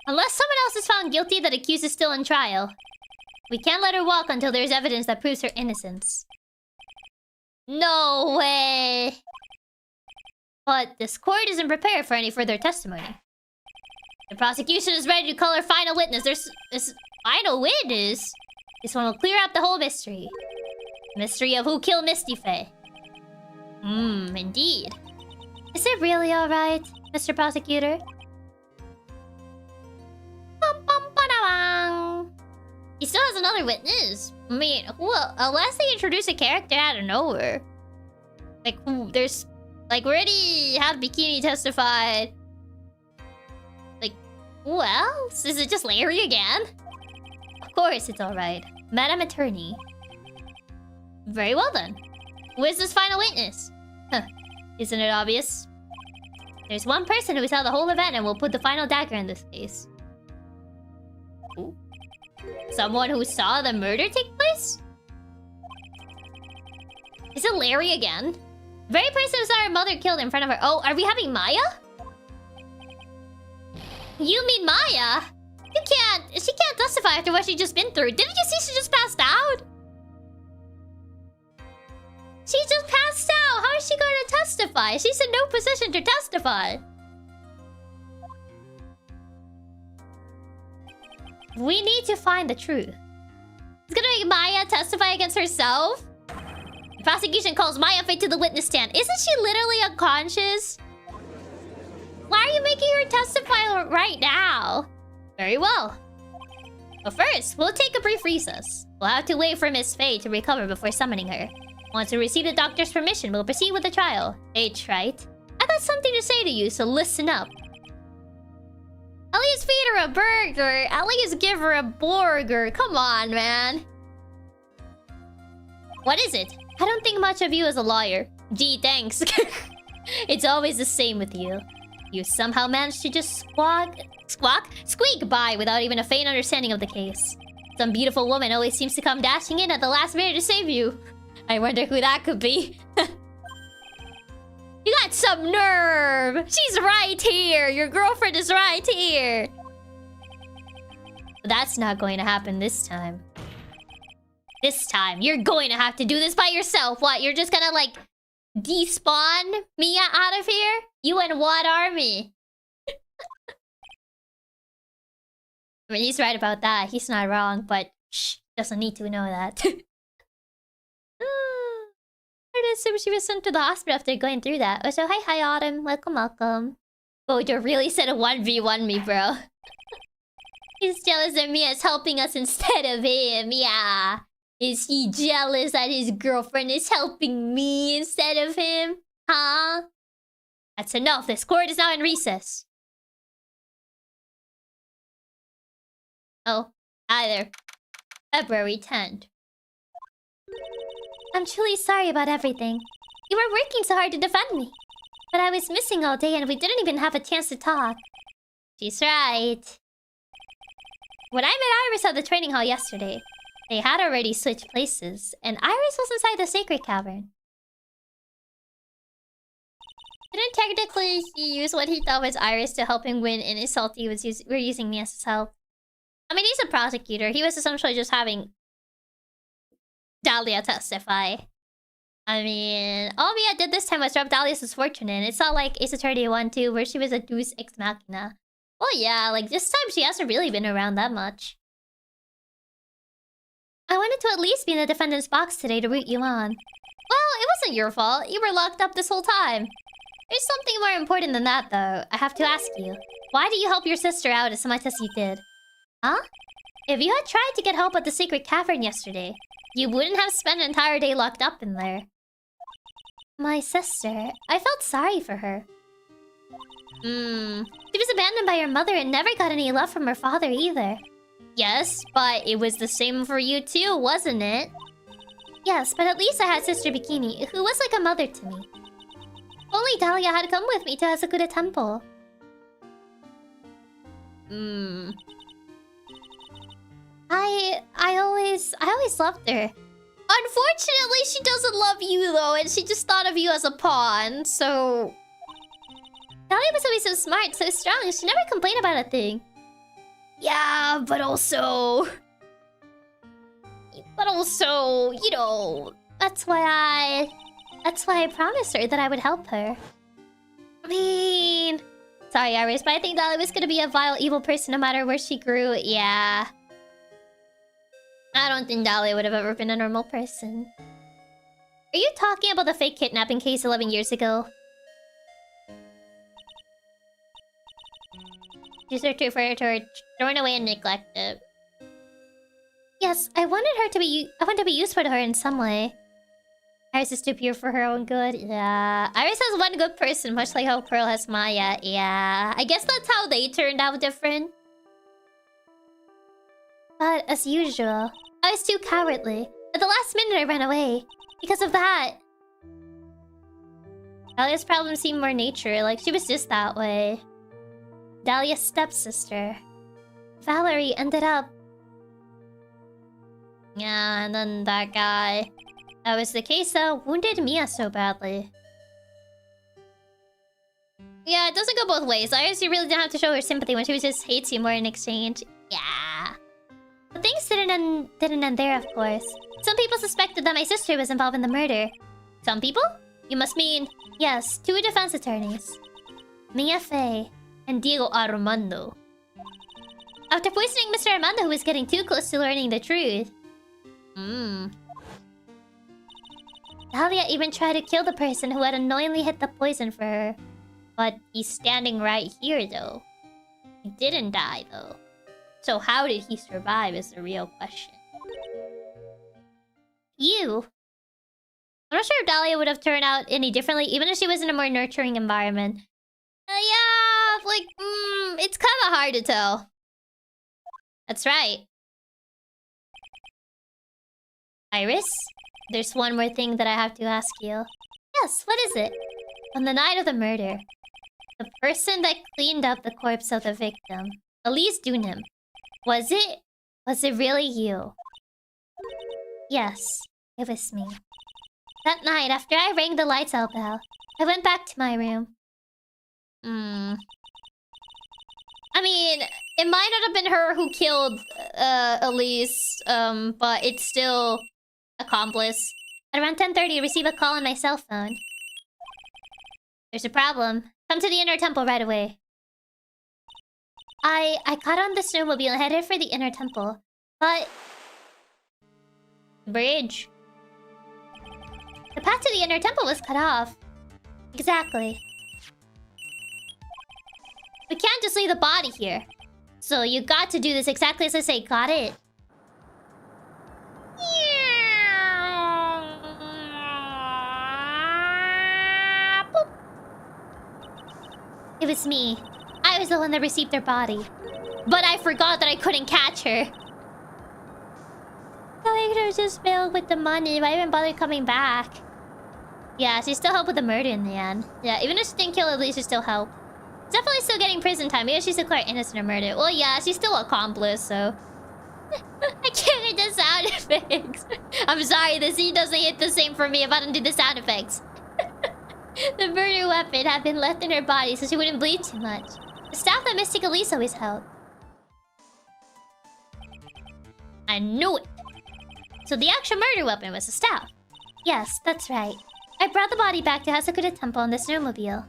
Unless someone else is found guilty, that accused is still in trial. We can't let her walk until there's evidence that proves her innocence. No way! But this court isn't prepared for any further testimony. The prosecution is ready to call her final witness. There's this final witness? This one will clear up the whole mystery. Mystery of who killed Misty Faye. Indeed. Is it really alright, Mr. Prosecutor? He still has another witness. I mean, well, unless they introduce a character out of nowhere. Like, there's... Like, we already had Bikini testified. Like, who else? Is it just Larry again? Of course it's alright. Madam Attorney. Very well then. Who is this final witness? Huh. Isn't it obvious? There's one person who saw the whole event and will put the final dagger in this case. Ooh. Someone who saw the murder take place? Is it Larry again? The very person who saw her mother killed in front of her. Oh, are we having Maya? You mean Maya? She can't testify after what she just been through. Didn't you see she just passed out? She just passed out. How is she going to testify? She's in no position to testify. We need to find the truth. It's gonna make Maya testify against herself? The prosecution calls Maya Faye to the witness stand. Isn't she literally unconscious? Why are you making her testify right now? Very well. But first, we'll take a brief recess. We'll have to wait for Miss Faye to recover before summoning her. Once we receive the doctor's permission, we'll proceed with the trial. H, right? I got something to say to you, so listen up. At least feed her a burger. At least give her a burger. Come on, man. What is it? I don't think much of you as a lawyer. Gee, thanks. It's always the same with you. You somehow manage to just squeak by without even a faint understanding of the case. Some beautiful woman always seems to come dashing in at the last minute to save you. I wonder who that could be. You got some nerve! She's right here! Your girlfriend is right here! But that's not going to happen this time. This time, you're going to have to do this by yourself. What, you're just gonna, like, despawn Mia out of here? You and what army? I mean, he's right about that. He's not wrong, but shh, doesn't need to know that. I assume she was sent to the hospital after going through that. Oh, so hi Autumn. Welcome, welcome. Bojo really said a 1v1 me, bro. He's jealous that Mia's helping us instead of him. Yeah. Is he jealous that his girlfriend is helping me instead of him? Huh? That's enough. This court is now in recess. Oh, hi there. February 10th. I'm truly sorry about everything. You were working so hard to defend me. But I was missing all day and we didn't even have a chance to talk. She's right. When I met Iris at the training hall yesterday, They had already switched places, and Iris was inside the sacred cavern. Didn't technically he use what he thought was Iris to help him win, and his salty was we're using me as his help. I mean, he's a prosecutor. He was essentially just having Dahlia testify. I mean, all Mia did this time was rub Dahlia's fortune in. It's not like Ace Attorney 1-2, where she was a deus ex machina. Well, yeah, like this time she hasn't really been around that much. I wanted to at least be in the defendant's box today to root you on. Well, it wasn't your fault. You were locked up this whole time. There's something more important than that, though. I have to ask you. Why did you help your sister out as much as you did? Huh? If you had tried to get help at the secret cavern yesterday, you wouldn't have spent an entire day locked up in there. My sister. I felt sorry for her. She was abandoned by her mother and never got any love from her father either. Yes, but it was the same for you too, wasn't it? Yes, but at least I had Sister Bikini, who was like a mother to me. Only Dahlia had come with me to Asakura Temple. I always loved her. Unfortunately, she doesn't love you though, and she just thought of you as a pawn, so... Dahlia was always so smart, so strong, she never complained about a thing. Yeah, but also... you know... That's why I promised her that I would help her. I mean... Sorry, Iris, but I think Dahlia was gonna be a vile, evil person no matter where she grew. Yeah. I don't think Dahlia would have ever been a normal person. Are you talking about the fake kidnapping case 11 years ago? Use her to refer to her thrown away and neglected. Yes, I wanted to be useful to her in some way. Iris is too pure for her own good. Yeah. Iris has one good person, much like how Pearl has Maya. Yeah. I guess that's how they turned out different. But as usual, I was too cowardly. At the last minute I ran away. Because of that. Dahlia's problem seemed more nature, like she was just that way. Dahlia's stepsister, Valerie, ended up... Yeah, and then that guy... That was the case that wounded Mia so badly. Yeah, it doesn't go both ways. Iris, you really didn't have to show her sympathy when she was just hates you more in exchange. Yeah. But things didn't end there, of course. Some people suspected that my sister was involved in the murder. Some people? You must mean... Yes, 2 defense attorneys. Mia Fey and Diego Armando. After poisoning Mr. Armando, who was getting too close to learning the truth. Dahlia even tried to kill the person who had unknowingly hit the poison for her. But he's standing right here, though. He didn't die, though. So how did he survive is the real question. You. I'm not sure if Dahlia would have turned out any differently, even if she was in a more nurturing environment. Yeah, like, it's kind of hard to tell. That's right. Iris, there's one more thing that I have to ask you. Yes, what is it? On the night of the murder, the person that cleaned up the corpse of the victim, Elise Dunham, was it really you? Yes, it was me. That night, after I rang the lights out bell, I went back to my room. I mean, it might not have been her who killed Elise, but it's still accomplice. At around 10:30, I receive a call on my cell phone. There's a problem. Come to the inner temple right away. I got on the snowmobile and headed for the inner temple, but... Bridge. The path to the inner temple was cut off. Exactly. We can't just leave the body here. So you got to do this exactly as I say, got it? Boop. It was me. I was the one that received her body. But I forgot that I couldn't catch her. I could have just bailed with the money. Why even bother coming back? Yeah, she still helped with the murder in the end. Yeah, even if she didn't kill Elise, she still helped. Definitely still getting prison time because she's declared innocent of murder. Well, yeah, she's still an accomplice, so... I can't get the sound effects. I'm sorry, the scene doesn't hit the same for me if I don't do the sound effects. The murder weapon had been left in her body so she wouldn't bleed too much. The staff that Mystic Elise always held. I knew it. So the actual murder weapon was a staff. Yes, that's right. I brought the body back to Hasakuda Temple on the snowmobile.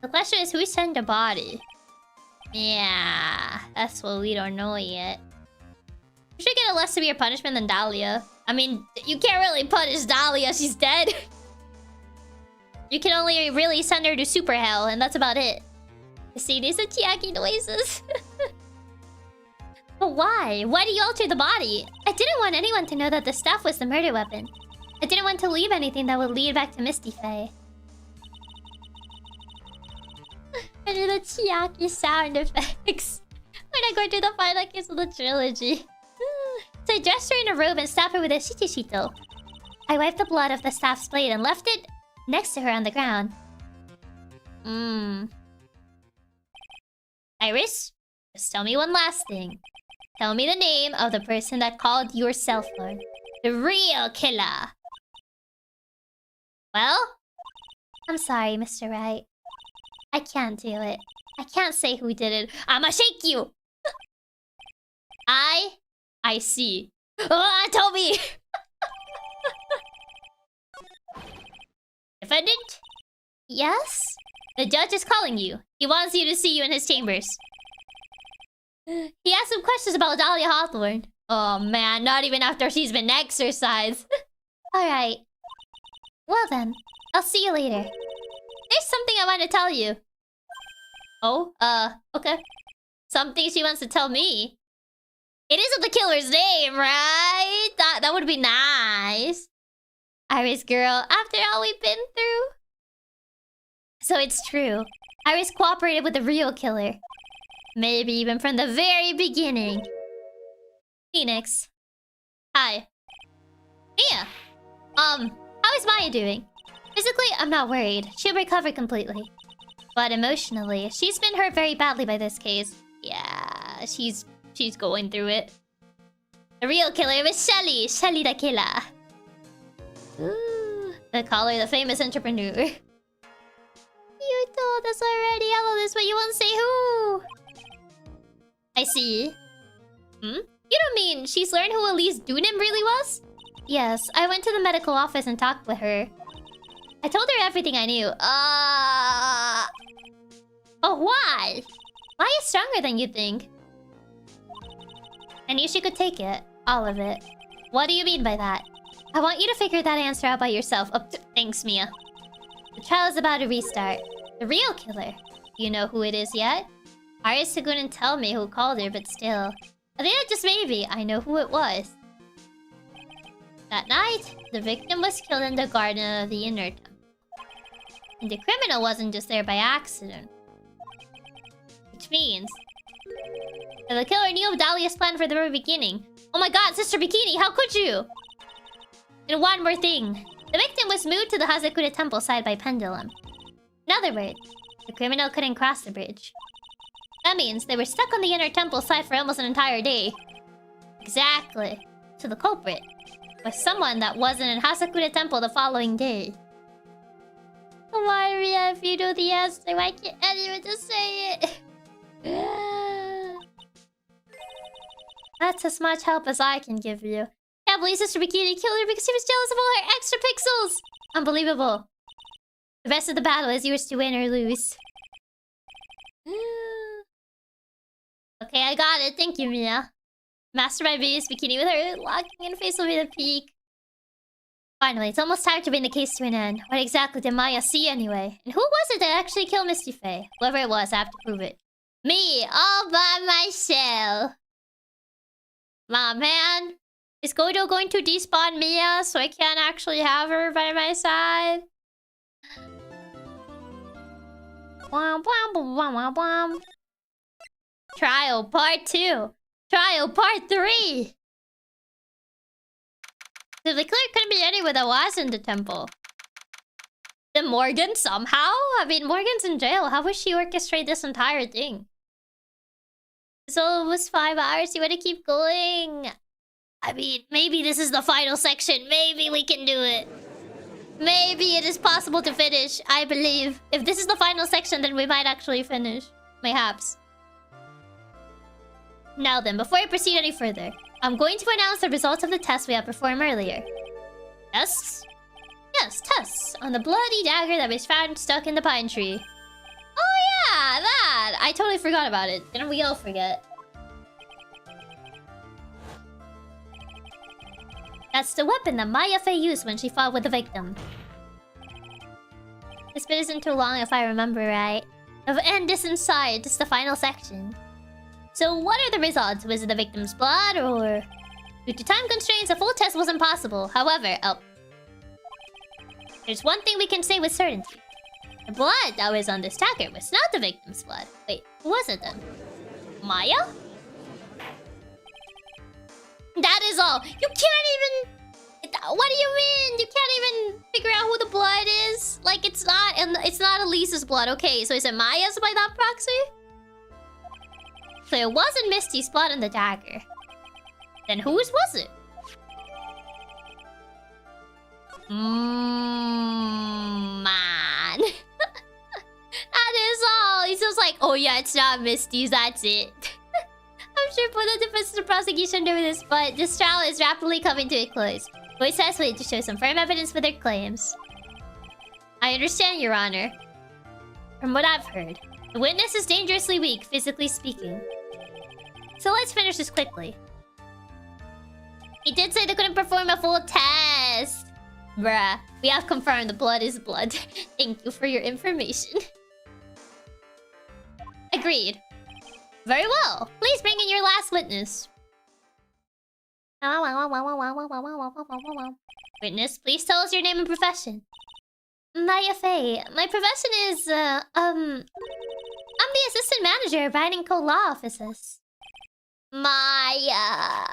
The question is, who sent the body? Yeah, that's what we don't know yet. We should get a less severe punishment than Dahlia. I mean, you can't really punish Dahlia, she's dead. You can only really send her to super hell, and that's about it. See, these are Chiaki noises. But why? Why do you alter the body? I didn't want anyone to know that the staff was the murder weapon. I didn't want to leave anything that would lead back to Misty Fae. I do the Chiaki sound effects when I go to the final kiss of the trilogy. So I dressed her in a robe and stabbed her with a shichishito. I wiped the blood off the staff's blade and left it next to her on the ground. Iris, just tell me one last thing. Tell me the name of the person that called your cell phone. The real killer. Well? I'm sorry, Mr. Wright. I can't do it. I can't say who did it. I'ma shake you! I see. Oh, Toby! Defendant? Yes? The judge is calling you. He wants you to see you in his chambers. He asked some questions about Dahlia Hawthorne. Oh man, not even after she's been exercised. Alright. Well then, I'll see you later. There's something I want to tell you. Oh, okay. Something she wants to tell me. It isn't the killer's name, right? That would be nice. Iris girl, after all we've been through. So it's true. Iris cooperated with the real killer. Maybe even from the very beginning. Phoenix. Hi. Mia. How is Maya doing? Physically, I'm not worried. She'll recover completely. But emotionally, she's been hurt very badly by this case. Yeah, she's going through it. The real killer was Shelly. Shelly the killer. Ooh, they call her the famous entrepreneur. You told us already all of this, but you won't say who. I see. You don't mean she's learned who Elise Doonim really was? Yes, I went to the medical office and talked with her. I told her everything I knew. But why? Maya's stronger than you think. I knew she could take it. All of it. What do you mean by that? I want you to figure that answer out by yourself. Oh, thanks, Mia. The trial is about to restart. The real killer. Do you know who it is yet? Iris couldn't tell me who called her, but still. I think that just maybe I know who it was. That night, the victim was killed in the garden of the inner temple. And the criminal wasn't just there by accident. Which means that the killer knew of Dahlia's plan from the very beginning. Oh my god, Sister Bikini, how could you? And one more thing. The victim was moved to the Hasakuda Temple side by pendulum. In other words, the criminal couldn't cross the bridge. That means they were stuck on the inner temple side for almost an entire day. Exactly. So the culprit was someone that wasn't in Hasakuda Temple the following day. Why, Ria, if you know the answer, why can't anyone just say it? That's as much help as I can give you. Can't believe Sister Bikini killed her because she was jealous of all her extra pixels! Unbelievable. The rest of the battle is yours to win or lose. Okay, I got it. Thank you, Mia. Master my biggest bikini with her locking in face will be the peak. Finally, it's almost time to bring the case to an end. What exactly did Maya see anyway? And who was it that actually killed Misty Fae? Whoever it was, I have to prove it. Me, all by myself. Aw, man. Is Gojo going to despawn Mia so I can't actually have her by my side? Womp womp womp womp womp. Trial part 2. Trial part 3. So the killer couldn't be anywhere that was in the temple. Then Morgan somehow? I mean, Morgan's in jail. How would she orchestrate this entire thing? It's almost 5 hours. You want to keep going? I mean, maybe this is the final section. Maybe we can do it. Maybe it is possible to finish. I believe. If this is the final section, then we might actually finish. Mayhaps. Now then, before I proceed any further, I'm going to announce the results of the test we had performed earlier. Tests? Yes, tests on the bloody dagger that was found stuck in the pine tree. Oh yeah, that! I totally forgot about it. Didn't we all forget? That's the weapon that Maya Fey used when she fought with the victim. This bit isn't too long if I remember right. And this inside, this is the final section. So what are the results? Was it the victim's blood or... Due to time constraints, a full test wasn't possible. However, there's one thing we can say with certainty. The blood that was on this dagger was not the victim's blood. Wait, who was it then? Maya? That is all. You can't even... What do you mean? You can't even figure out who the blood is? Like, it's not Elise's blood. Okay, so is it Maya's by that proxy? So it wasn't Misty's blood in the dagger. Then whose was it? Man. That is all. He's just like, oh yeah, it's not Misty's, that's it. I'm sure both the defense and the prosecution knew this, but this trial is rapidly coming to a close. Both sides wait to show some firm evidence for their claims. I understand, Your Honor. From what I've heard, the witness is dangerously weak, physically speaking. So let's finish this quickly. He did say they couldn't perform a full test. Bruh, we have confirmed the blood is blood. Thank you for your information. Agreed. Very well. Please bring in your last witness. Witness, please tell us your name and profession. Maya Fey. My profession is, I'm the assistant manager of Banning Co. Law Offices. Maya.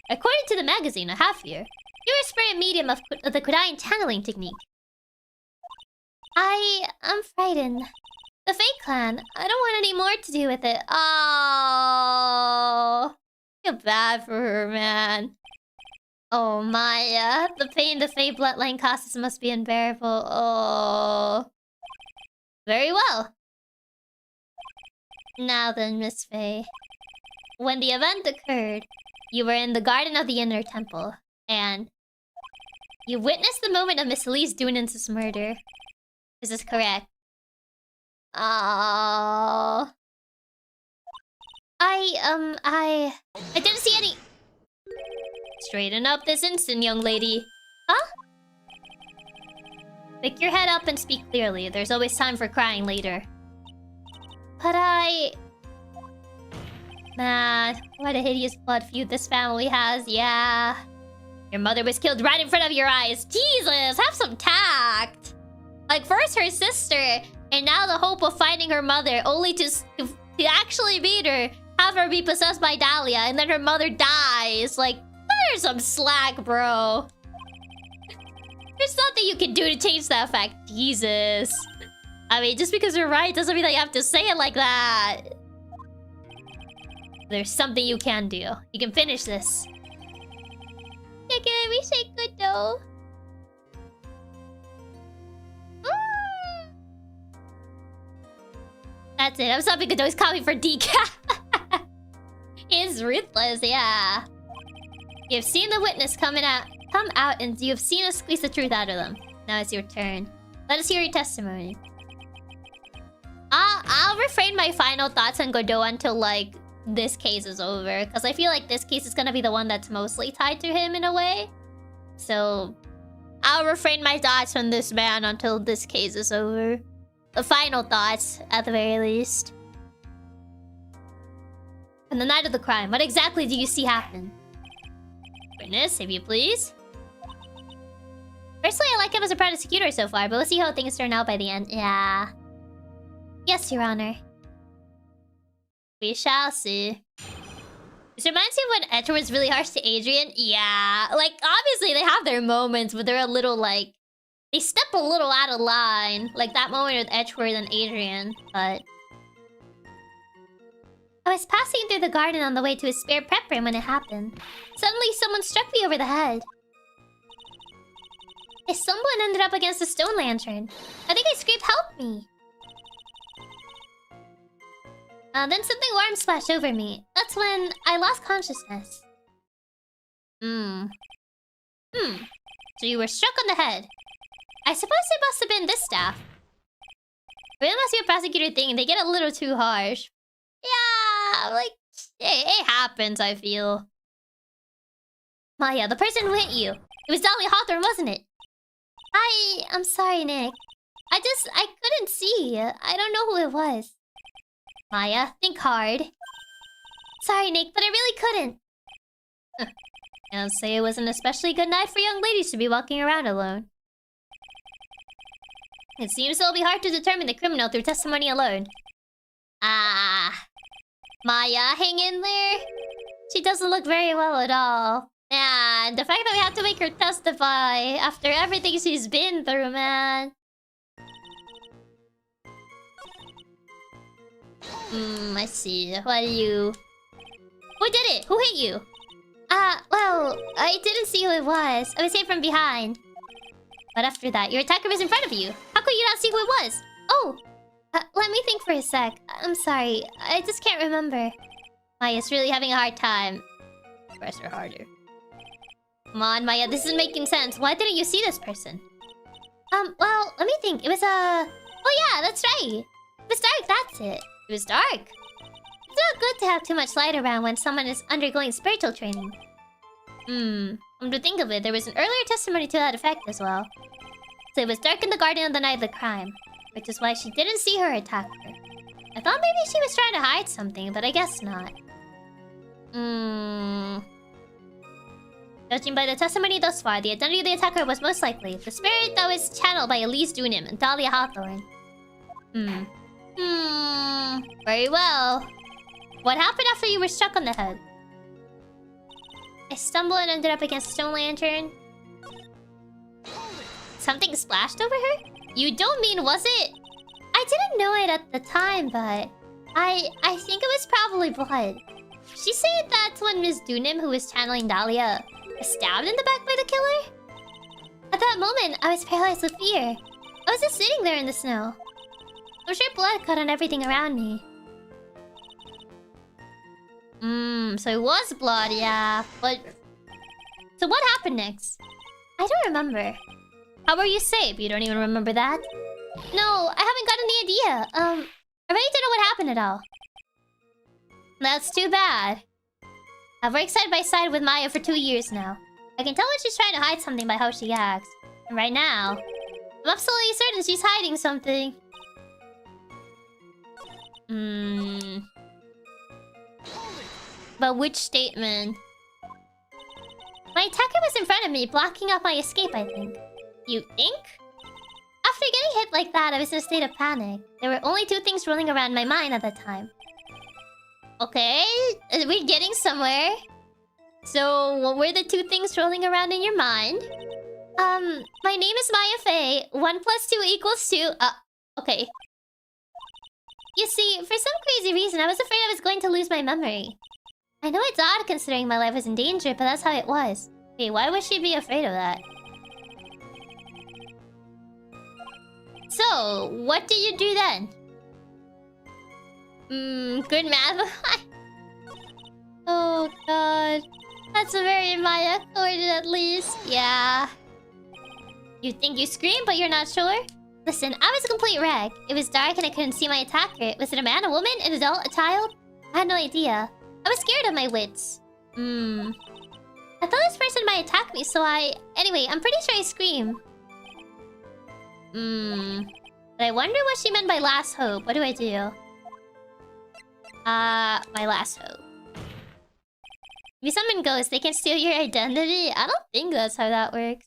According to the magazine, a half-year, you're a spirit medium of the Kodayan channeling technique. I'm frightened. The Fake Clan. I don't want any more to do with it. Oh, feel bad for her, man. Oh, Maya. The pain the Fey bloodline causes must be unbearable. Oh. Very well. Now then, Miss Fey. When the event occurred, you were in the garden of the Inner Temple, and you witnessed the moment of Miss Elise Dunan's murder. Is this correct? Oh. I didn't see any... Straighten up this instant, young lady. Huh? Pick your head up and speak clearly. There's always time for crying later. But Man, what a hideous blood feud this family has, yeah. Your mother was killed right in front of your eyes. Jesus, have some tact. Like, first her sister, and now the hope of finding her mother, only to actually meet her, have her be possessed by Dahlia, and then her mother dies. Like, there's some slack, bro. There's nothing you can do to change that fact. Jesus. I mean, just because you're right doesn't mean that you have to say it like that. There's something you can do. You can finish this. Yeah, can we say good though? That's it. I'm stopping Godot's copy for decaf. It's ruthless, yeah. You've seen the witness come out, and you've seen us squeeze the truth out of them. Now it's your turn. Let us hear your testimony. I'll refrain my final thoughts on Godot until, like, this case is over. Because I feel like this case is gonna be the one that's mostly tied to him in a way. So, I'll refrain my thoughts on this man until this case is over. The final thoughts, at the very least. On the night of the crime, what exactly do you see happen? Witness, if you please. Personally, I like him as a prosecutor so far, but we'll see how things turn out by the end. Yeah. Yes, Your Honor. We shall see. This reminds me of when Edward was really harsh to Adrian. Yeah. Like, obviously they have their moments, but they're a little, like... They step a little out of line. Like that moment with Edward and Adrian, but... I was passing through the garden on the way to a spare prep room when it happened. Suddenly, someone struck me over the head. I stumbled and ended up against a stone lantern. I think I screamed, "Help me!" Then something warm splashed over me. That's when I lost consciousness. So you were struck on the head. I suppose it must have been this staff. But it must be a prosecutor thing, and they get a little too harsh. Yeah, like, it happens, I feel. Maya, the person who hit you. It was Dolly Hawthorne, wasn't it? I'm sorry, Nick. I couldn't see. I don't know who it was. Maya, think hard. Sorry, Nick, but I really couldn't. I'll say it was an especially good night for young ladies to be walking around alone. It seems it'll be hard to determine the criminal through testimony alone. Maya, hang in there. She doesn't look very well at all. And the fact that we have to make her testify after everything she's been through, man. I see. What do you... Who did it? Who hit you? Well, I didn't see who it was. I was hit from behind. But after that, your attacker was in front of you. How could you not see who it was? Oh! Let me think for a sec. I'm sorry. I just can't remember. Maya's really having a hard time. Press her harder. Come on, Maya. This isn't making sense. Why didn't you see this person? Well, let me think. It was Oh yeah, that's right. It was dark, that's it. It was dark. It's not good to have too much light around when someone is undergoing spiritual training. Come to think of it, there was an earlier testimony to that effect as well. So it was dark in the garden on the night of the crime, which is why she didn't see her attacker. I thought maybe she was trying to hide something, but I guess not. Judging by the testimony thus far, the identity of the attacker was most likely the spirit that was channeled by Elise Dunim and Dahlia Hawthorne. Very well. What happened after you were struck on the head? I stumbled and ended up against a stone lantern. Something splashed over her? You don't mean, was it? I didn't know it at the time, but... I think it was probably blood. She said that's when Miss Dunim, who was channeling Dahlia, was stabbed in the back by the killer? At that moment, I was paralyzed with fear. I was just sitting there in the snow. I'm sure blood got on everything around me. So it was blood, yeah. But... So what happened next? I don't remember. How were you saved? You don't even remember that? No, I haven't gotten the idea. I really don't know what happened at all. That's too bad. I've worked side by side with Maya for 2 years now. I can tell when she's trying to hide something by how she acts. And right now, I'm absolutely certain she's hiding something. But which statement? My attacker was in front of me, blocking up my escape, I think. You think? After getting hit like that, I was in a state of panic. There were only 2 things rolling around my mind at the time. Okay, we're getting somewhere. So, what were the 2 things rolling around in your mind? My name is Maya Fey. 1 + 2 = 2. Okay. You see, for some crazy reason, I was afraid I was going to lose my memory. I know it's odd considering my life was in danger, but that's how it was. Hey, why would she be afraid of that? So, what did you do then? Good math. Oh god. That's a very Maya coded at least. Yeah. You think you screamed, but you're not sure? Listen, I was a complete wreck. It was dark and I couldn't see my attacker. Was it a man, a woman, an adult, a child? I had no idea. I was scared of my wits. I thought this person might attack me, so Anyway, I'm pretty sure I screamed. But I wonder what she meant by last hope. What do I do? My last hope. If you summon ghosts, they can steal your identity? I don't think that's how that works.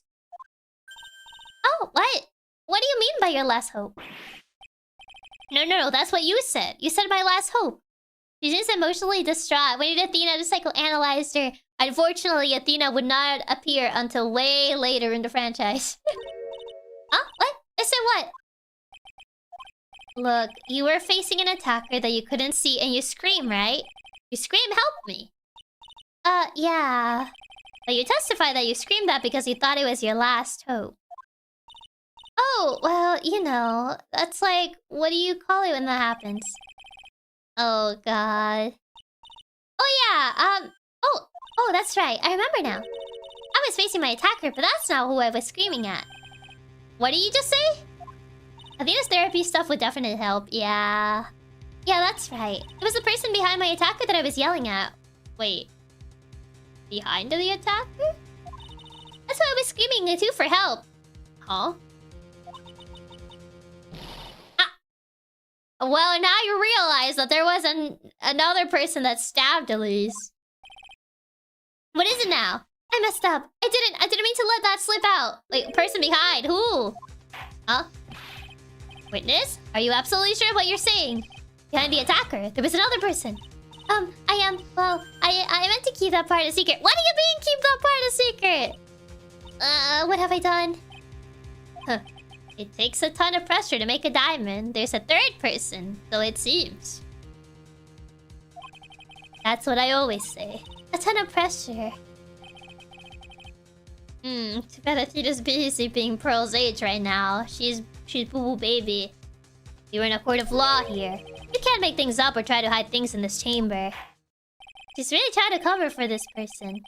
Oh, what? What do you mean by your last hope? No, that's what you said. You said my last hope. She's just emotionally distraught. We need Athena to psychoanalyze her. Unfortunately, Athena would not appear until way later in the franchise. Huh? What? I said what? Look, you were facing an attacker that you couldn't see and you scream, right? You scream, help me! Yeah. But you testify that you screamed that because you thought it was your last hope. Oh, well, you know, that's like, what do you call it when that happens? Oh, God. Oh, yeah, oh, that's right. I remember now. I was facing my attacker, but that's not who I was screaming at. What did you just say? Athena's therapy stuff would definitely help. Yeah. Yeah, that's right. It was the person behind my attacker that I was yelling at. Wait. Behind the attacker? That's why I was screaming too for help. Huh? Well, now you realize that there was another person that stabbed Elise. What is it now? I messed up. I didn't mean to let that slip out. Wait, person behind. Who? Huh? Witness? Are you absolutely sure of what you're saying? Behind the attacker, there was another person. I am... Well, I meant to keep that part a secret. What do you mean, keep that part a secret? What have I done? Huh. It takes a ton of pressure to make a diamond. There's a third person, so it seems. That's what I always say. A ton of pressure. Too bad Athena's busy being Pearl's age right now. She's boo-boo baby. You're in a court of law here. You can't make things up or try to hide things in this chamber. She's really trying to cover for this person.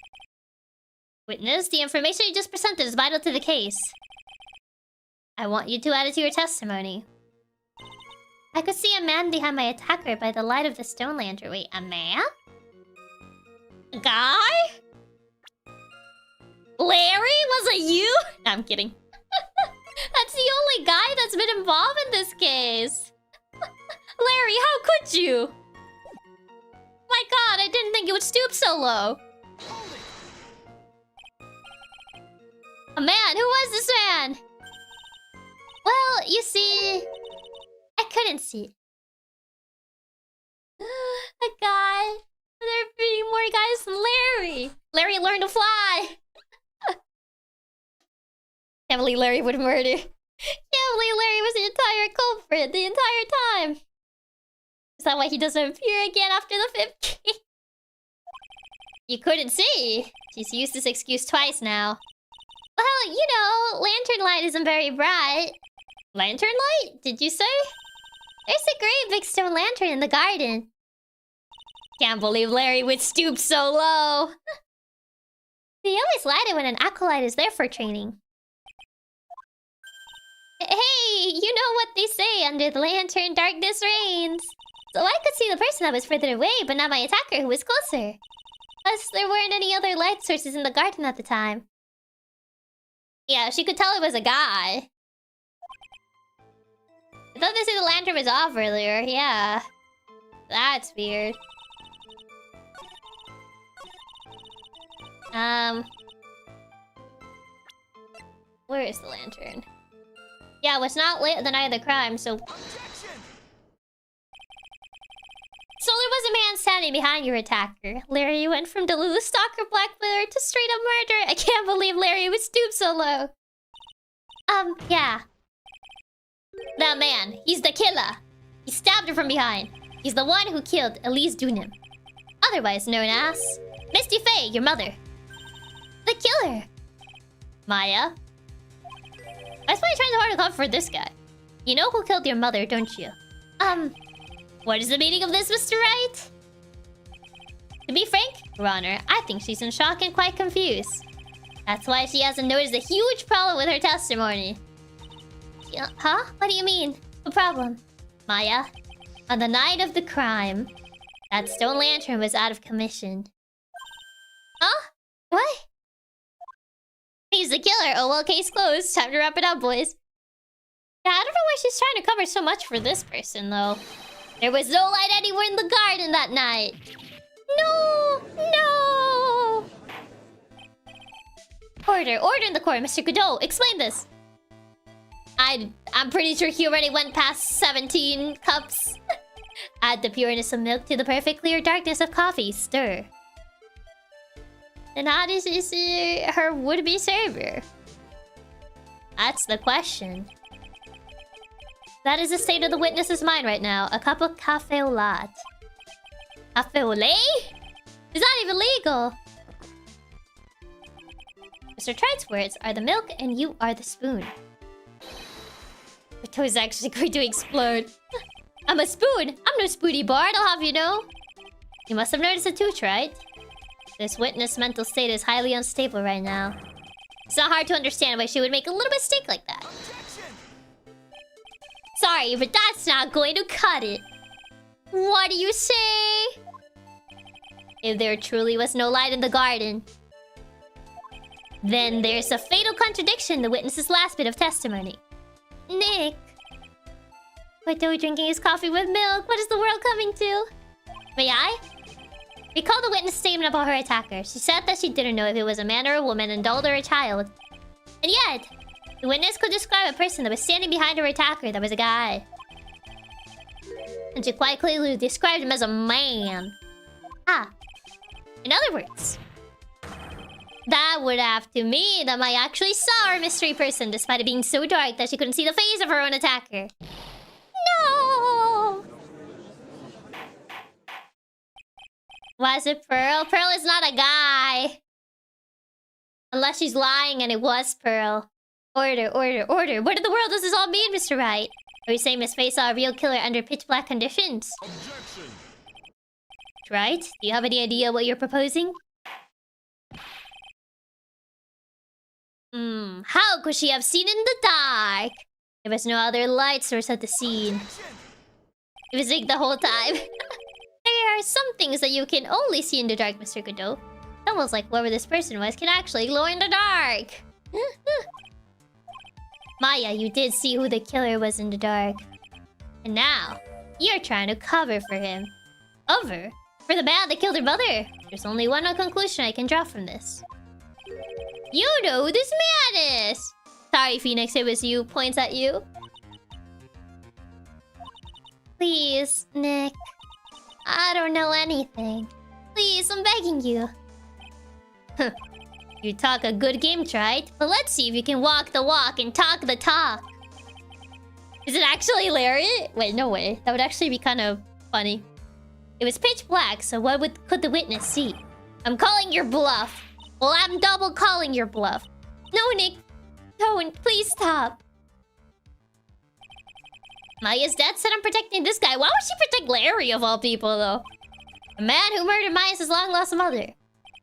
Witness, the information you just presented is vital to the case. I want you to add it to your testimony. I could see a man behind my attacker by the light of the stone lantern. Wait, a man? A guy? Larry? Was it you? No, I'm kidding. That's the only guy that's been involved in this case. Larry, how could you? My God, I didn't think you would stoop so low. A man? Who was this man? Well, you see... I couldn't see. A guy. There are being more guys than Larry. Larry learned to fly. Can't believe Larry would murder. Can't believe Larry was the entire culprit the entire time. Is that why he doesn't appear again after the 5th game? You couldn't see. She's used this excuse twice now. Well, you know, lantern light isn't very bright. Lantern light? Did you say? There's a great big stone lantern in the garden. Can't believe Larry would stoop so low. They always light it when an acolyte is there for training. Hey, you know what they say, under the lantern, darkness reigns. So I could see the person that was further away, but not my attacker who was closer. Plus, there weren't any other light sources in the garden at the time. Yeah, she could tell it was a guy. I thought they said the lantern was off earlier, yeah. That's weird. Where is the lantern? Yeah, it was not lit the night of the crime, so... Objection! So there was a man standing behind your attacker. Larry went from Delulu stalker blackmailer to straight up murder. I can't believe Larry would stoop so low. Yeah. That man, he's the killer. He stabbed her from behind. He's the one who killed Elise Dunim. Otherwise known as... Misty Faye, your mother. The killer. Maya. That's why you're trying so hard to cover for this guy. You know who killed your mother, don't you? What is the meaning of this, Mr. Wright? To be frank, Your Honor, I think she's in shock and quite confused. That's why she hasn't noticed a huge problem with her testimony. Huh? What do you mean? What problem? Maya, on the night of the crime, that stone lantern was out of commission. Huh? What? He's the killer. Oh well, case closed. Time to wrap it up, boys. Yeah, I don't know why she's trying to cover so much for this person, though. There was no light anywhere in the garden that night. No! No! Order in the court, Mr. Godot. Explain this. I'm pretty sure he already went past 17 cups. Add the pureness of milk to the perfect clear darkness of coffee. Stir. And how does she see her would-be savior? That's the question. That is the state of the witness's mind right now. A cup of cafe au lait. Cafe au lait? It's not even legal. Mr. Trite's words are the milk and you are the spoon. My toe is actually going to explode. I'm a spoon. I'm no spoony bard, I'll have you know. You must have noticed it too, Trite. This witness' mental state is highly unstable right now. It's not hard to understand why she would make a little mistake like that. Sorry, but that's not going to cut it. What do you say? If there truly was no light in the garden, then there's a fatal contradiction in the witness's last bit of testimony. Nick. Wato drinking his coffee with milk. What is the world coming to? May I? Recall the witness' statement about her attacker. She said that she didn't know if it was a man or a woman, an adult or a child. And yet, the witness could describe a person that was standing behind her attacker that was a guy. And she quite clearly described him as a man. Ah. In other words, that would have to mean that Maya actually saw her mystery person despite it being so dark that she couldn't see the face of her own attacker. No! Was it Pearl? Pearl is not a guy. Unless she's lying and it was Pearl. Order, order, order. What in the world does this all mean, Mr. Wright? Are you saying Miss Faye saw a real killer under pitch black conditions? Objection. Right? Do you have any idea what you're proposing? How could she have seen in the dark? There was no other light source at the scene. It was like the whole time. There are some things that you can only see in the dark, Mr. Godot. Almost like whoever this person was can actually glow in the dark. Maya, you did see who the killer was in the dark. And now, you're trying to cover for him. Cover? For the man that killed her mother? There's only one conclusion I can draw from this. You know who this man is! Sorry, Phoenix, it was you. Points at you. Please, Nick. I don't know anything. Please, I'm begging you. You talk a good game, Trite. But let's see if you can walk the walk and talk the talk. Is it actually Larry? Wait, no way. That would actually be kind of funny. It was pitch black, so what could the witness see? I'm calling your bluff. Well, I'm double calling your bluff. No, Nick. Don't. Please stop. Maya's dad said I'm protecting this guy. Why would she protect Larry of all people, though? A man who murdered Maya's long-lost mother.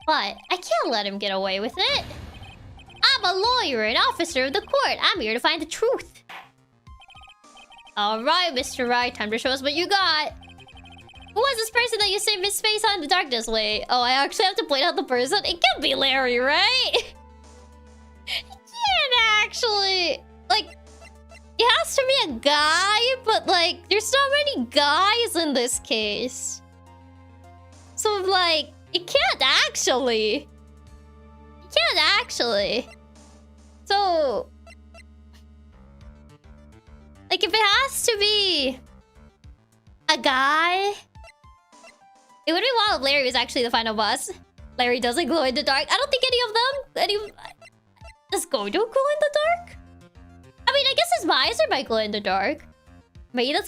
But I can't let him get away with it. I'm a lawyer, an officer of the court. I'm here to find the truth. Alright, Mr. Wright. Time to show us what you got. Who was this person that you say Miss Face on the darkness way? Oh, I actually have to point out the person? It can't be Larry, right? It can't actually. Like, it has to be a guy, but like, there's so many guys in this case. So, like, it can't actually. It can't actually. So, like, if it has to be a guy, it would be wild if Larry was actually the final boss. Larry doesn't glow in the dark. I don't think any of them... Does Godo glow in the dark? I mean, I guess his visor might glow in the dark. Maybe that's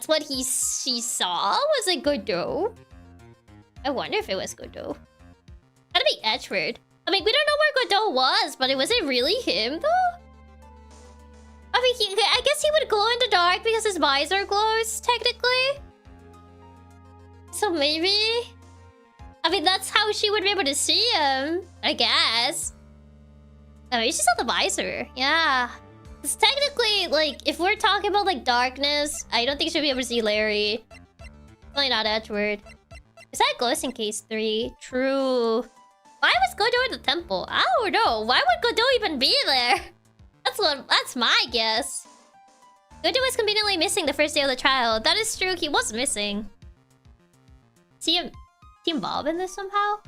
what she saw? Was it Godo? I wonder if it was Godo. Gotta be Edgeward. I mean, we don't know where Godo was, but was it really him, though? I mean, I guess he would glow in the dark because his visor glows, technically. So maybe... I mean, that's how she would be able to see him, I guess. I mean, she saw the visor. Yeah. Because technically, like, if we're talking about, like, darkness, I don't think she'll be able to see Larry. Probably not Edward. Is that Ghost in Case 3? True. Why was Godo in the temple? I don't know. Why would Godo even be there? That's my guess. Godo was conveniently missing the first day of the trial. That is true. He was missing. See him involved in this somehow?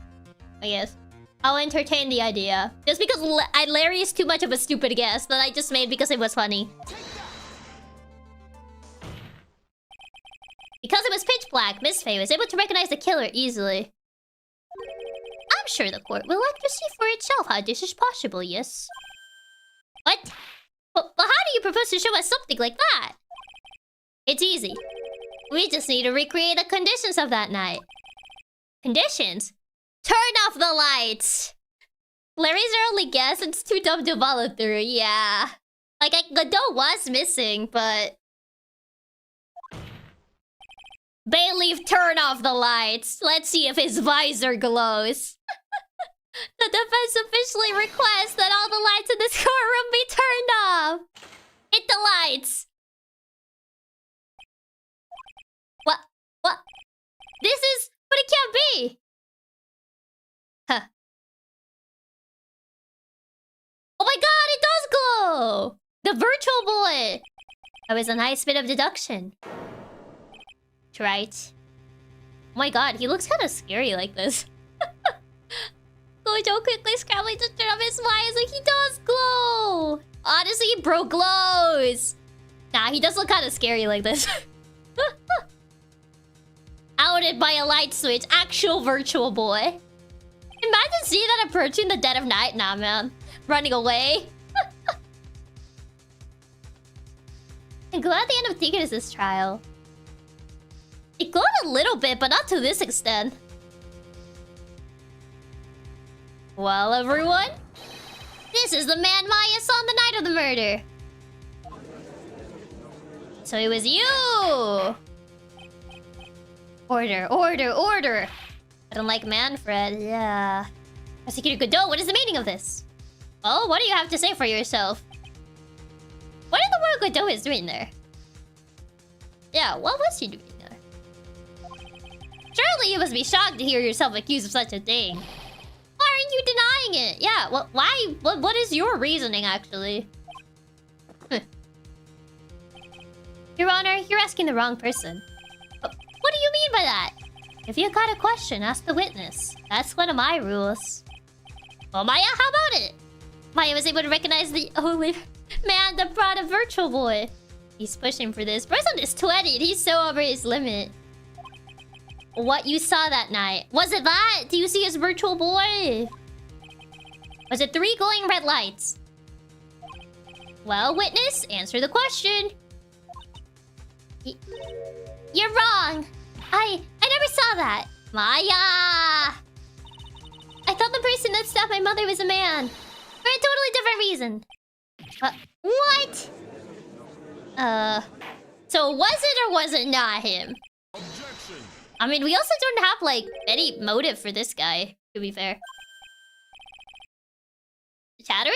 I guess. I'll entertain the idea. Just because Larry is too much of a stupid guess that I just made because it was funny. Because it was pitch black, Miss Faye was able to recognize the killer easily. I'm sure the court will like to see for itself how this is possible, yes? What? Well, how do you propose to show us something like that? It's easy. We just need to recreate the conditions of that night. Conditions? Turn off the lights! Larry's our only guess. It's too dumb to follow through. Yeah. Like, Godot was missing, but... Bayleaf, turn off the lights. Let's see if his visor glows. The defense officially requests that all the lights in this courtroom be turned off. Hit the lights. What? What? This is... But it can't be. Huh. Oh my god, it does glow! The virtual boy! That was a nice bit of deduction. Right. Oh my god, he looks kind of scary like this. Gojo quickly scrambling to turn off his wires like he does glow! Honestly, bro glows! Nah, he does look kind of scary like this. Outed by a light switch, actual virtual boy. Imagine seeing that approaching the dead of night. Nah, man. Running away. And glow at the end of Tigris' trial. It glowed a little bit, but not to this extent. Well, everyone, this is the man Maya saw on the night of the murder. So it was you. Order, order, order. I don't like Manfred, yeah. Prosecutor Godot, what is the meaning of this? Well, what do you have to say for yourself? What in the world Godot is doing there? Yeah, what was he doing there? Surely you must be shocked to hear yourself accused of such a thing. Why aren't you denying it? Yeah, well, why? What is your reasoning, actually? Your Honor, you're asking the wrong person. What do you mean by that? If you got a question, ask the witness. That's one of my rules. Well, Maya, how about it? Maya was able to recognize the only man that brought a virtual boy. He's pushing for this. Person is 20 and he's so over his limit. What you saw that night. Was it that? Do you see his virtual boy? Was it 3 glowing red lights? Well, witness, answer the question. You're wrong. I never saw that. Maya! I thought the person that stabbed my mother was a man. For a totally different reason. What? So was it or was it not him? Objection. I mean, we also don't have, like, any motive for this guy, to be fair. Chattering?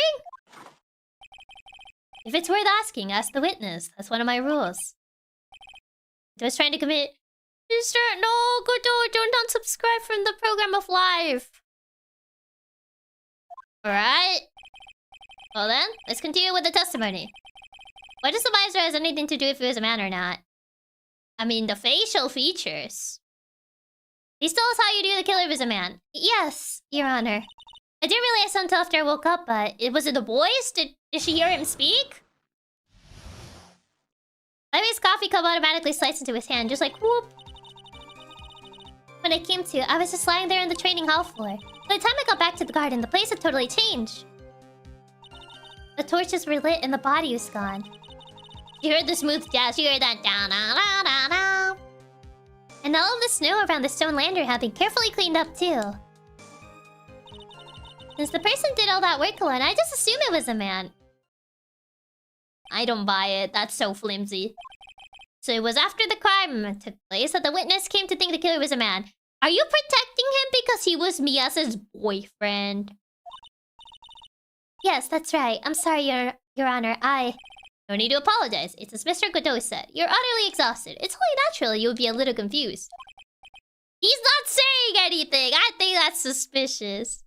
If it's worth asking, ask the witness. That's one of my rules. I was trying to commit... Mister, no, Godot, don't unsubscribe from the program of life. Alright. Well then, let's continue with the testimony. Why does the visor has anything to do if it was a man or not? I mean, the facial features. Please tell us how you knew the killer was a man. Yes, Your Honor. I didn't realize until after I woke up, but... Was it the boys? Did she hear him speak? I made his coffee cup automatically sliced into his hand, just like whoop. When I came to, I was just lying there on the training hall floor. By the time I got back to the garden, the place had totally changed. The torches were lit and the body was gone. You heard the smooth jazz, you heard that da da da da da. And all of the snow around the stone lantern had been carefully cleaned up too. Since the person did all that work alone, I just assumed it was a man. I don't buy it, that's so flimsy. So it was after the crime took place that the witness came to think the killer was a man. Are you protecting him because he was Miya's boyfriend? Yes, that's right. I'm sorry, Your Honor. No need to apologize. It's as Mr. Godot said. You're utterly exhausted. It's only natural you would be a little confused. He's not saying anything! I think that's suspicious.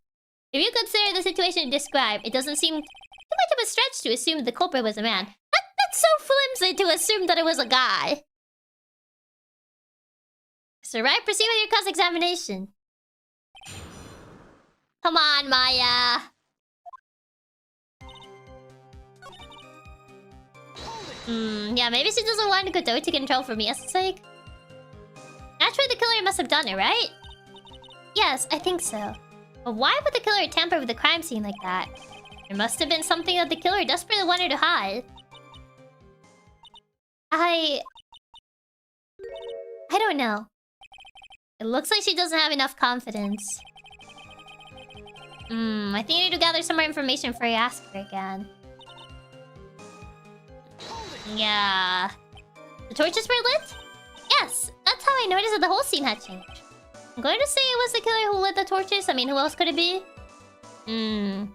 If you consider the situation described, it doesn't seem too much of a stretch to assume the culprit was a man. That's so flimsy to assume that it was a guy. So right, proceed with your cross-examination. Come on, Maya. Yeah, maybe she doesn't want Godot to control for Mia's sake. Naturally, the killer must have done it, right? Yes, I think so. But why would the killer tamper with the crime scene like that? There must have been something that the killer desperately wanted to hide. I don't know. It looks like she doesn't have enough confidence. I think I need to gather some more information before I ask her again. Yeah. The torches were lit? Yes, that's how I noticed that the whole scene had changed. I'm going to say it was the killer who lit the torches. I mean, who else could it be? The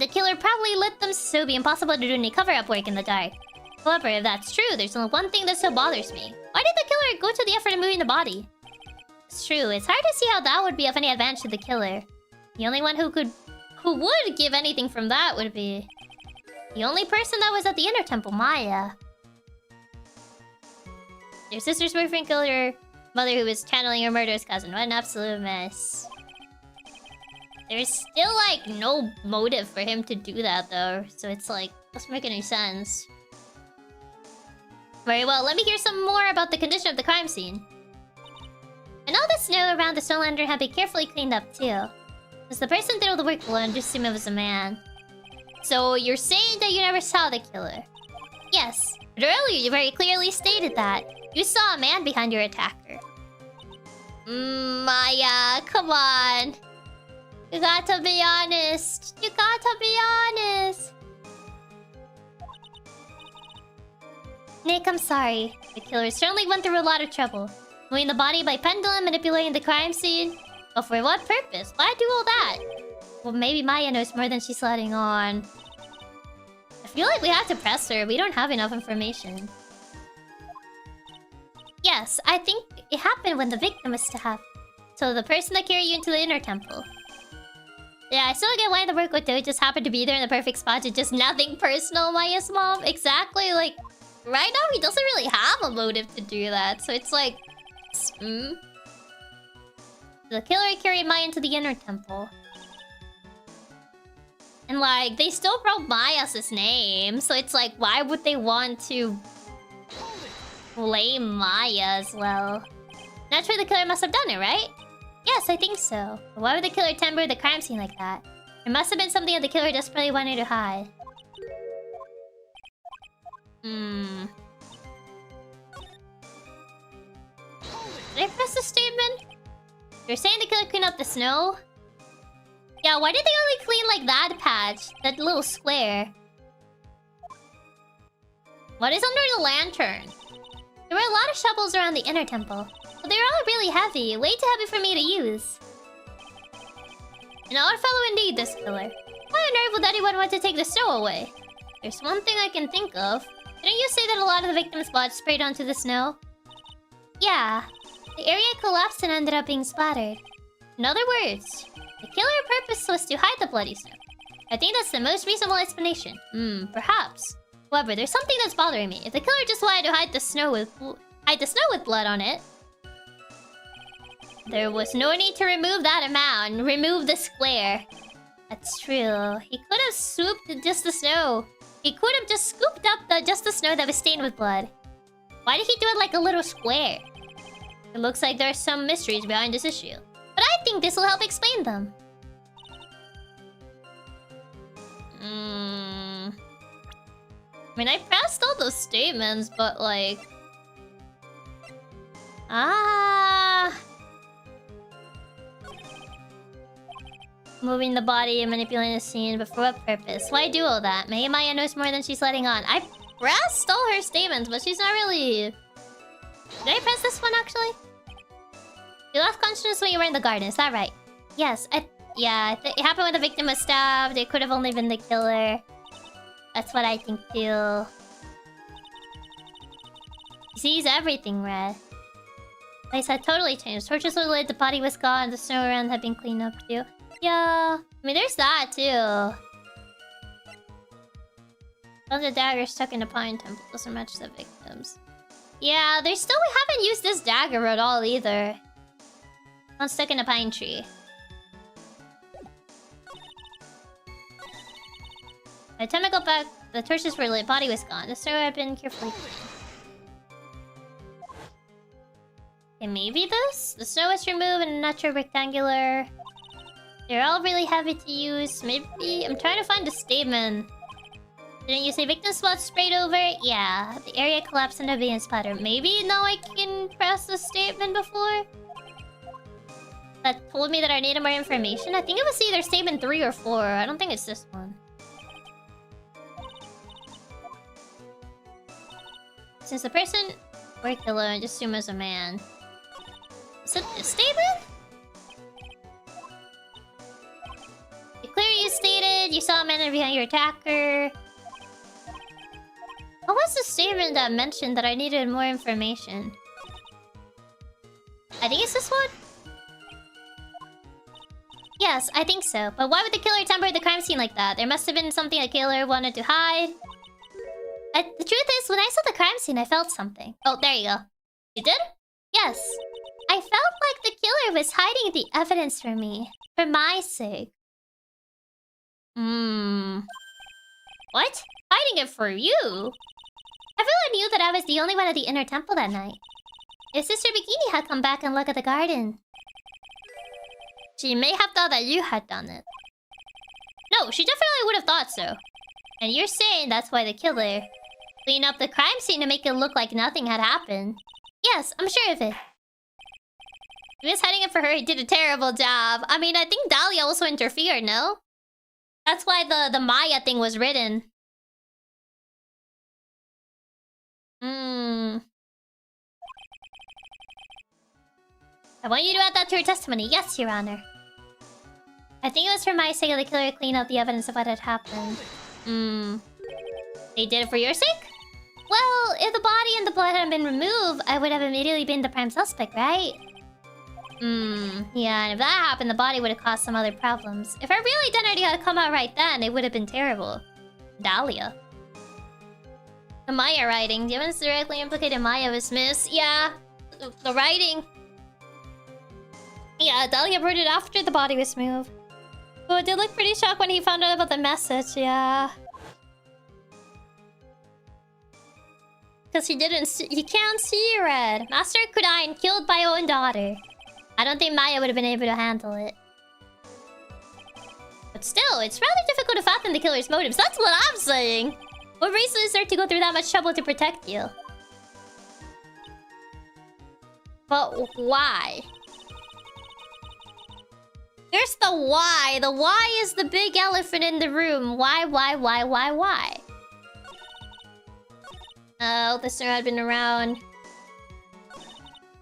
killer probably lit them, so it would be impossible to do any cover-up work in the dark. However, if that's true, there's only one thing that still bothers me. Why did the killer go to the effort of moving the body? It's true, it's hard to see how that would be of any advantage to the killer. The only one who would give anything from that would be the only person that was at the inner temple, Nyaa. Your sister's boyfriend killed her mother who was channeling her murderous cousin. What an absolute mess. There's still, like, no motive for him to do that, though. So it's like, doesn't make any sense. Very well, let me hear some more about the condition of the crime scene. And all the snow around the snow lantern had been carefully cleaned up, too. As the person did all the work below and just assume it was a man. So you're saying that you never saw the killer? Yes, but earlier you very clearly stated that. You saw a man behind your attacker. Nyaa, come on. You gotta be honest. You gotta be honest. Nick, I'm sorry. The killer certainly went through a lot of trouble. Moving the body by pendulum, manipulating the crime scene. But for what purpose? Why do all that? Well, maybe Nyaa knows more than she's letting on. I feel like we have to press her. We don't have enough information. Yes, I think it happened when the victim was stabbed. So the person that carried you into the inner temple. Yeah, I still don't get why the work would do. It just happened to be there in the perfect spot. It's just nothing personal, Nya's mom. Exactly, like... Right now, he doesn't really have a motive to do that. So it's like... The killer carried Nyaa into the inner temple. And like, they still wrote Nya's name. So it's like, why would they want to... blame Nyaa as well? Naturally, the killer must have done it, right? Yes, I think so. But why would the killer tamper the crime scene like that? It must have been something that the killer desperately wanted to hide. Did I press the statement? You're saying the killer cleaned up the snow? Yeah, why did they only clean like that patch? That little square? What is under the lantern? There were a lot of shovels around the inner temple. But they were all really heavy. Way too heavy for me to use. An odd fellow indeed, this killer. Why on earth would anyone want to take the snow away? There's one thing I can think of. Didn't you say that a lot of the victim's blood sprayed onto the snow? Yeah. The area collapsed and ended up being splattered. In other words, the killer's purpose was to hide the bloody snow. I think that's the most reasonable explanation. Perhaps. However, there's something that's bothering me. If the killer just wanted to hide the snow with blood on it, there was no need to remove that amount and remove the square. That's true. He could have swooped just the snow. He could have just scooped up just the snow that was stained with blood. Why did he do it like a little square? It looks like there are some mysteries behind this issue. But I think this will help explain them. I mean, I pressed all those statements, but like... Moving the body and manipulating the scene, but for what purpose? Why do all that? Maybe Nyaa knows more than she's letting on. I pressed all her statements, but she's not really... Did I press this one, actually? You lost consciousness when you were in the garden, is that right? Yes, it happened when the victim was stabbed. It could have only been the killer. That's what I think, too. He sees everything, Red. Place had totally changed. Torches were lit, the body was gone, the snow around had been cleaned up, too. Yeah, I mean, there's that, too. Found the dagger stuck in the pine temple. Doesn't match the victims. Yeah, we haven't used this dagger at all, either. One stuck in a pine tree. By the time I got back, the torches were lit, body was gone. The snow had been carefully cleaned. Okay, maybe this? The snow was removed in a natural rectangular. They're all really heavy to use. Maybe... I'm trying to find a statement. Didn't you say victim spot sprayed over? Yeah, the area collapsed into a being splatter. Maybe now I can press the statement before? That told me that I needed more information? I think it was either statement 3 or 4. I don't think it's this one. Since the person worked alone, just assume as a man. Is it a statement? It clearly stated you saw a man behind your attacker. What was the statement that mentioned that I needed more information? I think it's this one? Yes, I think so. But why would the killer tamper the crime scene like that? There must have been something the killer wanted to hide. The truth is, when I saw the crime scene, I felt something. Oh, there you go. You did? Yes. I felt like the killer was hiding the evidence from me. For my sake. What? Hiding it for you? Everyone knew that I was the only one at the inner temple that night. If Sister Bikini had come back and looked at the garden, she may have thought that you had done it. No, she definitely would have thought so. And you're saying that's why the killer cleaned up the crime scene to make it look like nothing had happened. Yes, I'm sure of it. He was hiding it for her. He did a terrible job. I mean, I think Dahlia also interfered, no? That's why the Maya thing was written. I want you to add that to your testimony. Yes, Your Honor. I think it was for my sake that the killer cleaned up the evidence of what had happened. They did it for your sake? Well, if the body and the blood hadn't been removed, I would have immediately been the prime suspect, right? Yeah, and if that happened, the body would have caused some other problems. If our real identity had come out right then, it would have been terrible. Dahlia. The Maya writing. The evidence directly implicated Maya was missed. Yeah, the writing. Yeah, Dahlia wrote it after the body was moved. Oh, it did look pretty shocked when he found out about the message, yeah. Because he didn't see... He can't see red. Master Kudain killed by own daughter. I don't think Maya would have been able to handle it. But still, it's rather difficult to fathom the killer's motives. That's what I'm saying! What reason is there to go through that much trouble to protect you? But why? There's the why. The why is the big elephant in the room. Why? Oh, this had been around.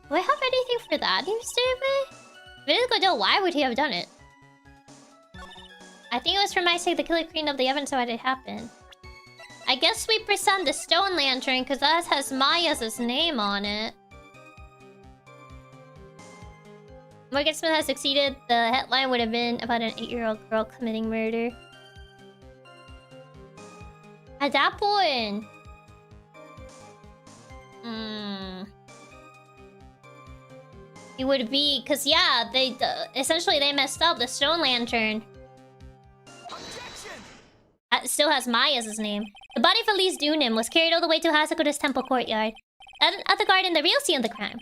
Do I have anything for that new statement? If it didn't go down, why would he have done it? I think it was for my sake the killer cleaned up the evidence of what had happened. I guess we present the stone lantern because that has Maya's name on it. Morgan Smith has succeeded. The headline would have been about an 8-year-old girl committing murder. At that point... It would be... Because, yeah, they... essentially, they messed up the stone lantern. It still has Maya's name. The body of Elise Dunim was carried all the way to Hasakuda's temple courtyard. At the garden, the real scene of the crime.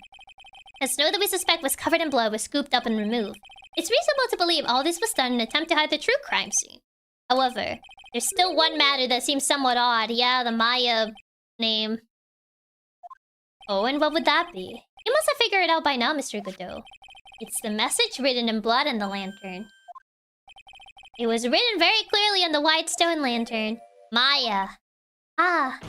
The snow that we suspect was covered in blood was scooped up and removed. It's reasonable to believe all this was done in an attempt to hide the true crime scene. However, there's still one matter that seems somewhat odd. Yeah, the Maya name. Oh, and what would that be? You must have figured it out by now, Mr. Godot. It's the message written in blood in the lantern. It was written very clearly on the white stone lantern. Maya. Ah.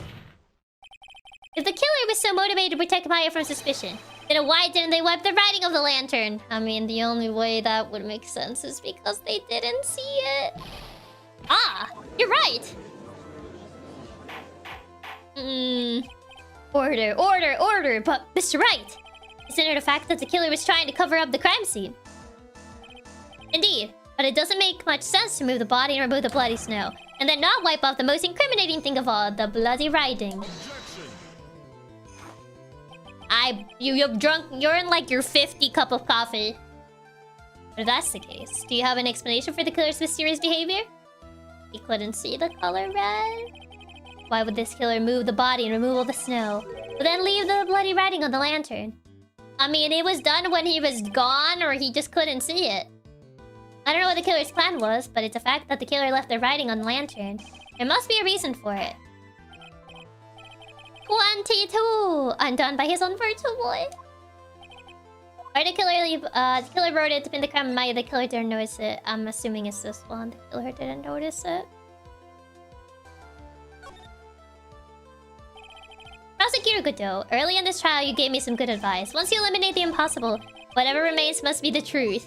If the killer was so motivated to protect Maya from suspicion, then why didn't they wipe the writing of the lantern? I mean, the only way that would make sense is because they didn't see it. Ah, you're right. Order. But Mr. Wright, isn't it a fact that the killer was trying to cover up the crime scene? Indeed, but it doesn't make much sense to move the body and remove the bloody snow, and then not wipe off the most incriminating thing of all, the bloody writing. You're in like your 50 cup of coffee. But if that's the case, do you have an explanation for the killer's mysterious behavior? He couldn't see the color red. Why would this killer move the body and remove all the snow, but then leave the bloody writing on the lantern? I mean, it was done when he was gone, or he just couldn't see it. I don't know what the killer's plan was, but it's a fact that the killer left the writing on the lantern. There must be a reason for it. 22! Undone by his own virtual boy. Or the killer wrote it to pin the crime. The killer didn't notice it. I'm assuming it's this one. The killer didn't notice it. Prosecutor Godot, early in this trial you gave me some good advice. Once you eliminate the impossible, whatever remains must be the truth.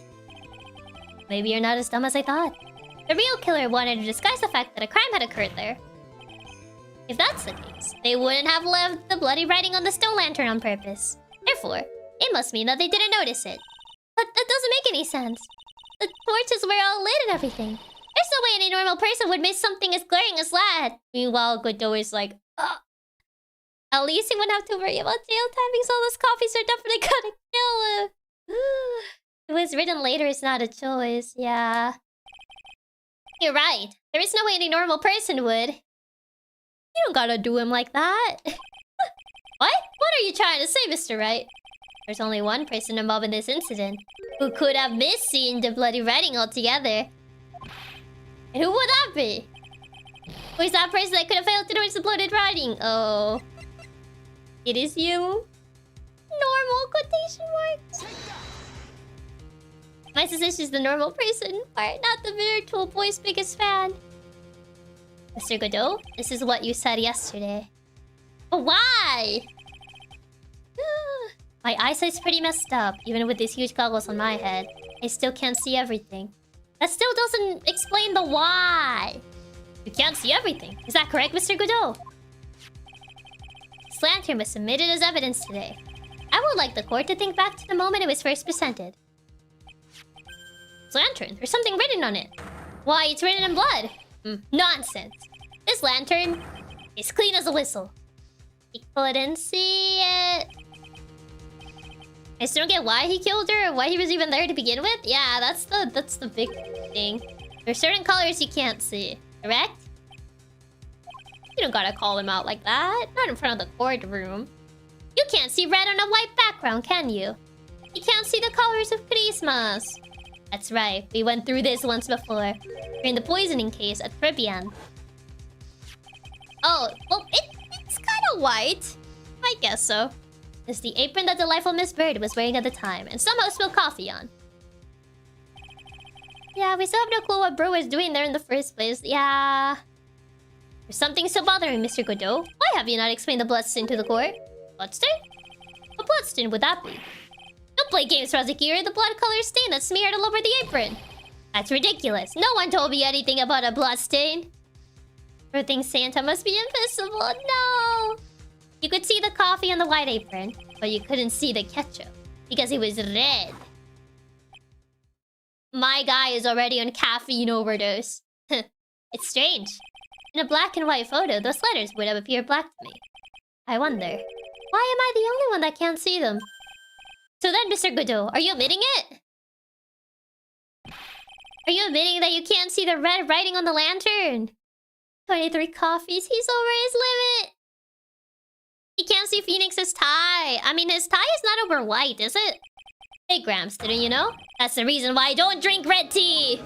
Maybe you're not as dumb as I thought. The real killer wanted to disguise the fact that a crime had occurred there. If that's the case, they wouldn't have left the bloody writing on the stone lantern on purpose. Therefore, it must mean that they didn't notice it. But that doesn't make any sense. The torches were all lit and everything. There's no way any normal person would miss something as glaring as that. Meanwhile, Godot is like, ugh. At least he wouldn't have to worry about jail timings. All those coffees are definitely gonna kill him. It was written later, it's not a choice. Yeah. You're right. There is no way any normal person would. You don't gotta do him like that. What? What are you trying to say, Mr. Wright? There's only one person involved in this incident who could have misseen the bloody writing altogether. And who would that be? Who's that person that could have failed to notice the bloated writing? Oh. It is you? Normal quotation marks. My suspicion is the normal person part, not the virtual boy's biggest fan. Mr. Godot, this is what you said yesterday. But why? My eyesight's pretty messed up, even with these huge goggles on my head. I still can't see everything. That still doesn't explain the why. You can't see everything. Is that correct, Mr. Godot? This lantern was submitted as evidence today. I would like the court to think back to the moment it was first presented. This lantern, there's something written on it. Why, it's written in blood. Nonsense. This lantern is clean as a whistle. You couldn't see it. I still don't get why he killed her or why he was even there to begin with. Yeah, that's the big thing. There's certain colors you can't see, correct? You don't gotta call him out like that. Not in front of the courtroom. You can't see red on a white background, can you? You can't see the colors of Christmas. That's right. We went through this once before. During the poisoning case at Tribulations. Oh, well, it's kind of white. I guess so. It's the apron that delightful Miss Bird was wearing at the time and somehow spilled coffee on. Yeah, we still have no clue what Bro was doing there in the first place. Yeah. There's something still bothering Mr. Godot. Why have you not explained the bloodstain to the court? Bloodstain? What bloodstain would that be? Don't play games, prosecutor. The blood color stain that's smeared all over the apron. That's ridiculous. No one told me anything about a bloodstain. Bro thinks Santa must be invisible. No! You could see the coffee on the white apron, but you couldn't see the ketchup because it was red. My guy is already on caffeine overdose. It's strange. In a black and white photo, those letters would have appeared black to me. I wonder, why am I the only one that can't see them? So then, Mr. Godot, are you admitting it? Are you admitting that you can't see the red writing on the lantern? 23 coffees, he's over his limit. He can't see Phoenix's tie. I mean, his tie is not over white, is it? Hey, Gramps, didn't you know? That's the reason why I don't drink red tea.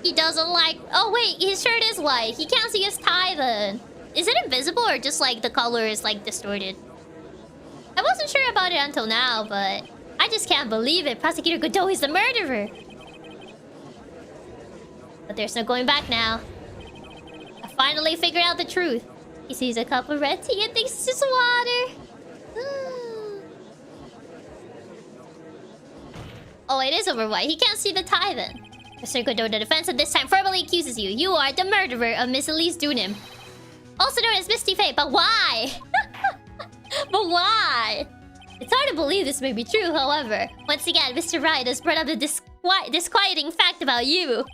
He doesn't like... Oh, wait, his shirt is white. He can't see his tie, then. Is it invisible or just, like, the color is, like, distorted? I wasn't sure about it until now, but... I just can't believe it. Prosecutor Godot is the murderer. But there's no going back now. I finally figured out the truth. He sees a cup of red tea and thinks it's just water. Oh, it is over white. He can't see the tie then. Mr. Godot, the defense at this time formally accuses you. You are the murderer of Miss Elise Dunim. Also known as Misty Fate, but why? But why? It's hard to believe this may be true, however. Once again, Mr. Wright has brought up the disquieting fact about you.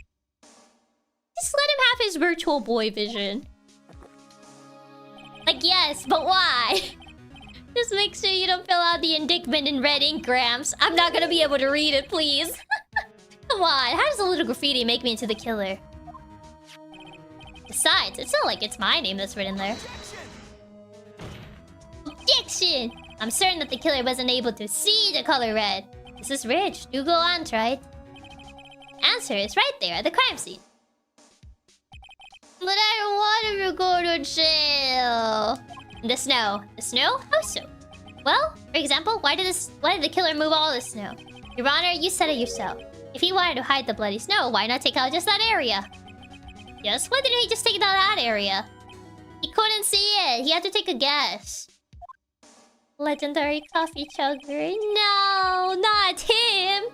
Just let him have his virtual boy vision. Like, yes, but why? Just make sure you don't fill out the indictment in red ink, Gramps. I'm not gonna be able to read it, please. Come on, how does a little graffiti make me into the killer? Besides, it's not like it's my name that's written there. Objection! I'm certain that the killer wasn't able to see the color red. This is rich. Do go on, try it. Answer is right there at the crime scene. But I don't want him to go to jail. The snow. The snow? How so? Well, for example, why did the killer move all the snow? Your Honor, you said it yourself. If he wanted to hide the bloody snow, why not take out just that area? Yes, why didn't he just take out that area? He couldn't see it. He had to take a guess. Legendary coffee chugger. No, not him.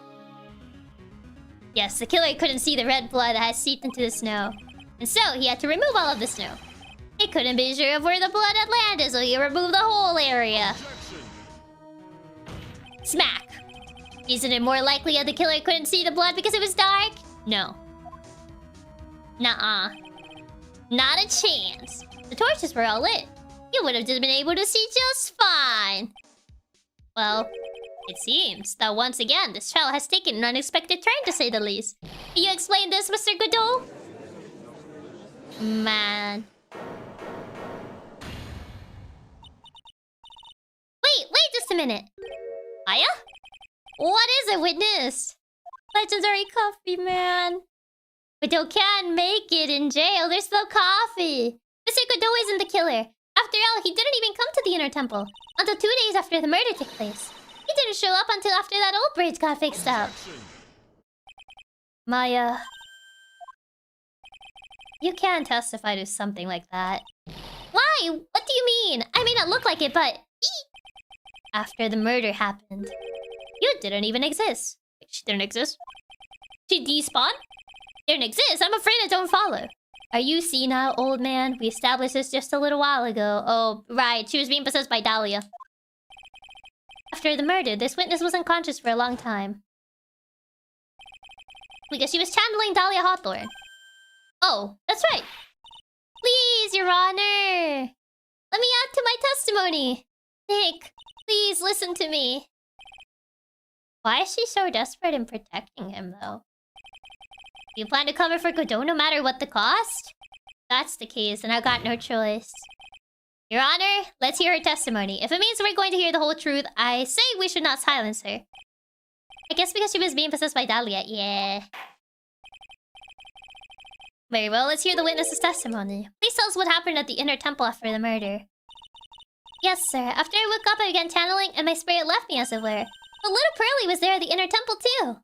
Yes, the killer couldn't see the red blood that had seeped into the snow. And so, he had to remove all of the snow. He couldn't be sure of where the blood had landed, so he removed the whole area. Smack. Isn't it more likely that the killer couldn't see the blood because it was dark? No. Nuh-uh. Not a chance. The torches were all lit. You would have just been able to see just fine. Well, it seems that once again, this trial has taken an unexpected turn, to say the least. Can you explain this, Mr. Godot? Man. Wait just a minute. Aya? What is it, witness? Legendary coffee, man. Godot can't make it in jail. There's no coffee. Mr. Godot isn't the killer. After all, he didn't even come to the inner temple until 2 days after the murder took place. He didn't show up until after that old bridge got fixed up. Maya... You can't testify to something like that. Why? What do you mean? I may not look like it, but... After the murder happened, you didn't even exist. She didn't exist? She despawned? Didn't exist? I'm afraid I don't follow. Are you senile, old man? We established this just a little while ago. Oh, right. She was being possessed by Dahlia. After the murder, this witness was unconscious for a long time. Because she was channeling Dahlia Hawthorne. Oh, that's right. Please, Your Honor. Let me add to my testimony. Nick, please listen to me. Why is she so desperate in protecting him, though? You plan to cover for Godot no matter what the cost? That's the case, and I've got no choice. Your Honor, let's hear her testimony. If it means we're going to hear the whole truth, I say we should not silence her. I guess because she was being possessed by Dahlia, yeah. Very well, let's hear the witness's testimony. Please tell us what happened at the inner temple after the murder. Yes, sir. After I woke up, I began channeling, and my spirit left me, as it were. But little Pearly was there at the inner temple, too.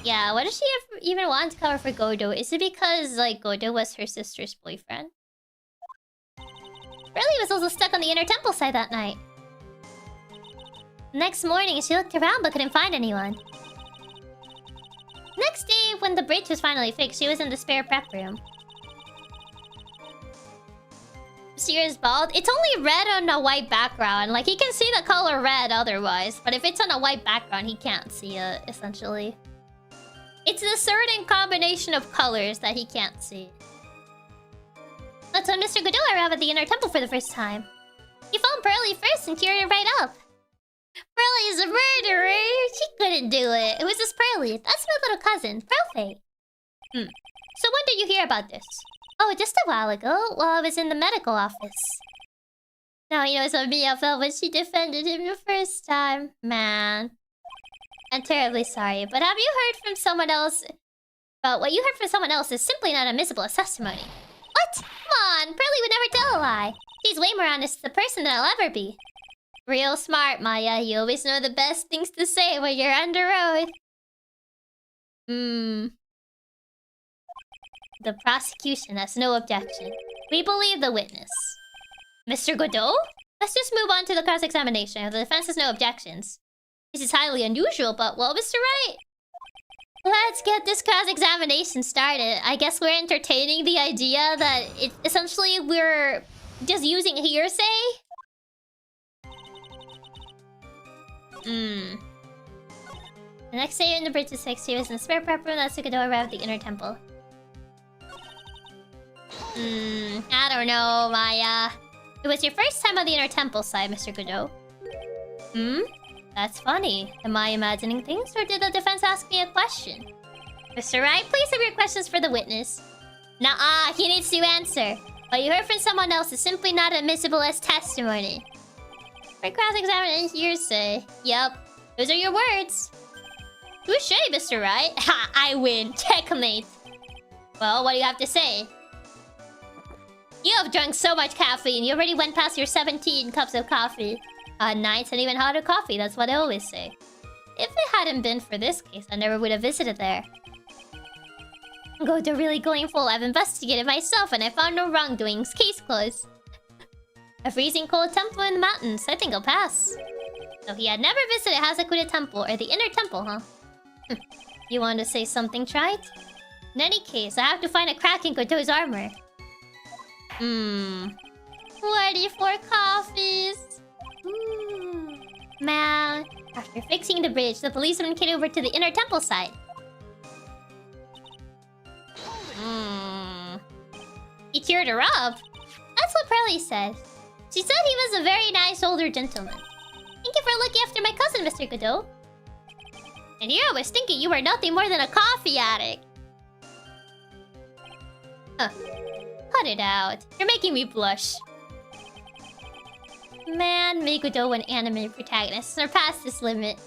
Yeah, why does she even want to cover for Godot? Is it because, like, Godot was her sister's boyfriend? Pearly was also stuck on the inner temple side that night. Next morning, she looked around but couldn't find anyone. Next day, when the bridge was finally fixed, she was in the spare prep room. Sears bald? It's only red on a white background. Like, he can see the color red otherwise. But if it's on a white background, he can't see it, essentially. It's a certain combination of colors that he can't see. That's when Mr. Godot arrived at the inner temple for the first time. He found Pearly first and cheered her right up. Pearly is a murderer! She couldn't do it. It was just Pearly. That's my little cousin, Profate. So when did you hear about this? Oh, just a while ago, while I was in the medical office. Now he knows how Mia felt when she defended him the first time. Man. I'm terribly sorry, but have you heard from someone else? But what you heard from someone else is simply not admissible as testimony. What? Come on, Pearly would never tell a lie. She's way more honest as a person than I'll ever be. Real smart, Maya. You always know the best things to say when you're under oath. The prosecution has no objection. We believe the witness. Mr. Godot? Let's just move on to the cross-examination. The defense has no objections. This is highly unusual, but well, Mr. Wright. Let's get this cross-examination started. I guess we're entertaining the idea that essentially we're just using hearsay. The next day in the bridge is fixed. She was in the spare prep room. That's Godot arrived at the inner temple. I don't know, Maya. It was your first time on the inner temple side, Mr. Godot. That's funny. Am I imagining things, or did the defense ask me a question? Mr. Wright, please have your questions for the witness. Nuh-uh, he needs to answer. What you heard from someone else is simply not admissible as testimony. For cross-examining hearsay. Yep, those are your words. Touché, Mr. Wright. Ha, I win. Checkmate. Well, what do you have to say? You have drunk so much caffeine. You already went past your 17 cups of coffee. Nights and even hotter coffee. That's what I always say. If it hadn't been for this case, I never would have visited there. They're really going full. I've investigated myself and I found no wrongdoings. Case closed. A freezing cold temple in the mountains. I think I'll pass. So he had never visited Hazakura Temple or the Inner Temple, huh? You want to say something, Trite? In any case, I have to find a crack in Goto's armor. 24 coffees. Man. After fixing the bridge, the policeman came over to the Inner Temple side. He cheered her up. That's what Pearly said. She said he was a very nice older gentleman. Thank you for looking after my cousin, Mr. Godot. And here I was thinking you were nothing more than a coffee addict. Cut it out. You're making me blush. Man, Godot and anime protagonists are past this limit.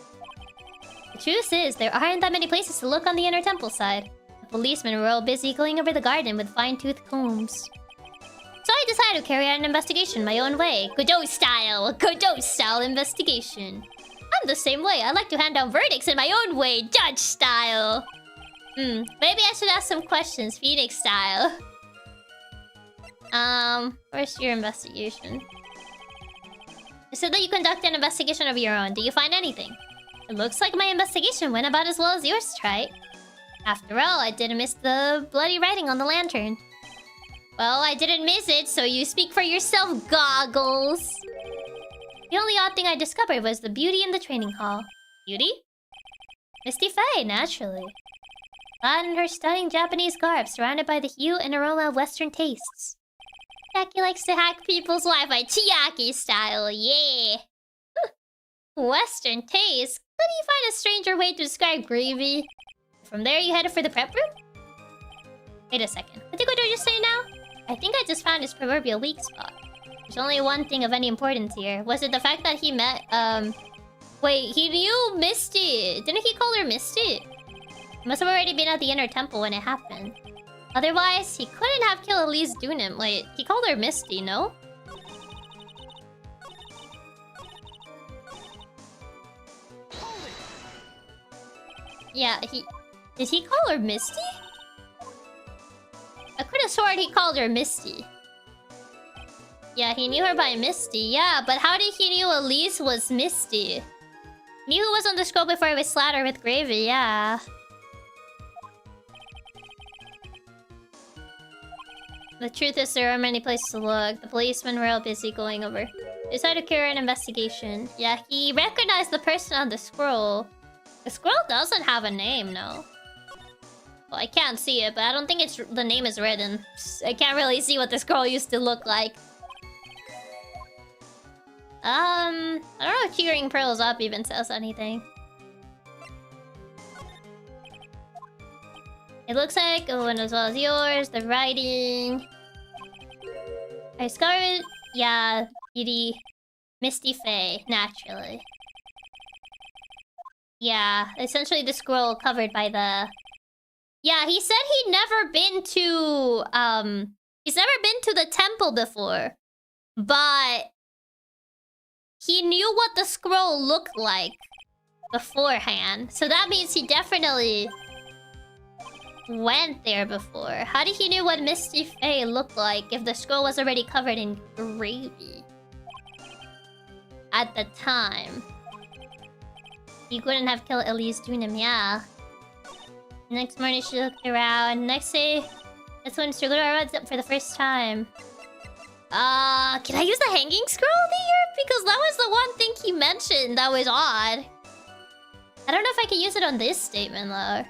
The truth is, there aren't that many places to look on the Inner Temple side. The policemen were all busy going over the garden with fine-toothed combs. So I decided to carry out an investigation my own way. Godot style investigation. I'm the same way. I like to hand down verdicts in my own way. Judge style. Maybe I should ask some questions. Phoenix style. Where's your investigation? You said that you conducted an investigation of your own. Did you find anything? It looks like my investigation went about as well as yours, Trite. After all, I didn't miss the bloody writing on the lantern. Well, I didn't miss it, so you speak for yourself, Goggles. The only odd thing I discovered was the beauty in the training hall. Beauty? Misty Faye, naturally. Clad in her stunning Japanese garb, surrounded by the hue and aroma of Western tastes. Chiaki likes to hack people's Wi-Fi, Chiaki style, yeah! Western taste? Couldn't you find a stranger way to describe gravy? From there, you headed for the prep room? Wait a second. What did Godot just say now? I think I just found his proverbial weak spot. There's only one thing of any importance here. Was it the fact that he met, Wait, he knew Misty. Didn't he call her Misty? He must have already been at the Inner Temple when it happened. Otherwise, he couldn't have killed Elise Dunim. Wait, he called her Misty, no? Yeah, Did he call her Misty? I could have sworn he called her Misty. Yeah, he knew her by Misty. Yeah, but how did he knew Elise was Misty? Knew who was on the scroll before it was slattered with gravy, yeah. The truth is, there are many places to look. The policemen were all busy going over. They decided to carry an investigation. Yeah, he recognized the person on the scroll. The scroll doesn't have a name, no. Well, I can't see it, but I don't think the name is written. I can't really see what the scroll used to look like. I don't know if cheering Pearls Up even says anything. It looks like and as well as yours, the writing. I discovered, yeah, beauty, Misty Faye, naturally. Yeah, essentially the scroll covered by the... Yeah, he said he'd never been to, he's never been to the temple before. But... he knew what the scroll looked like beforehand. So that means he definitely went there before. How did he know what Misty Faye looked like if the scroll was already covered in gravy? At the time. He couldn't have killed Elise Dunim, yeah. Next morning she looked around. Next day, that's when she looked up for the first time. Can I use the hanging scroll here? Because that was the one thing he mentioned that was odd. I don't know if I can use it on this statement, though.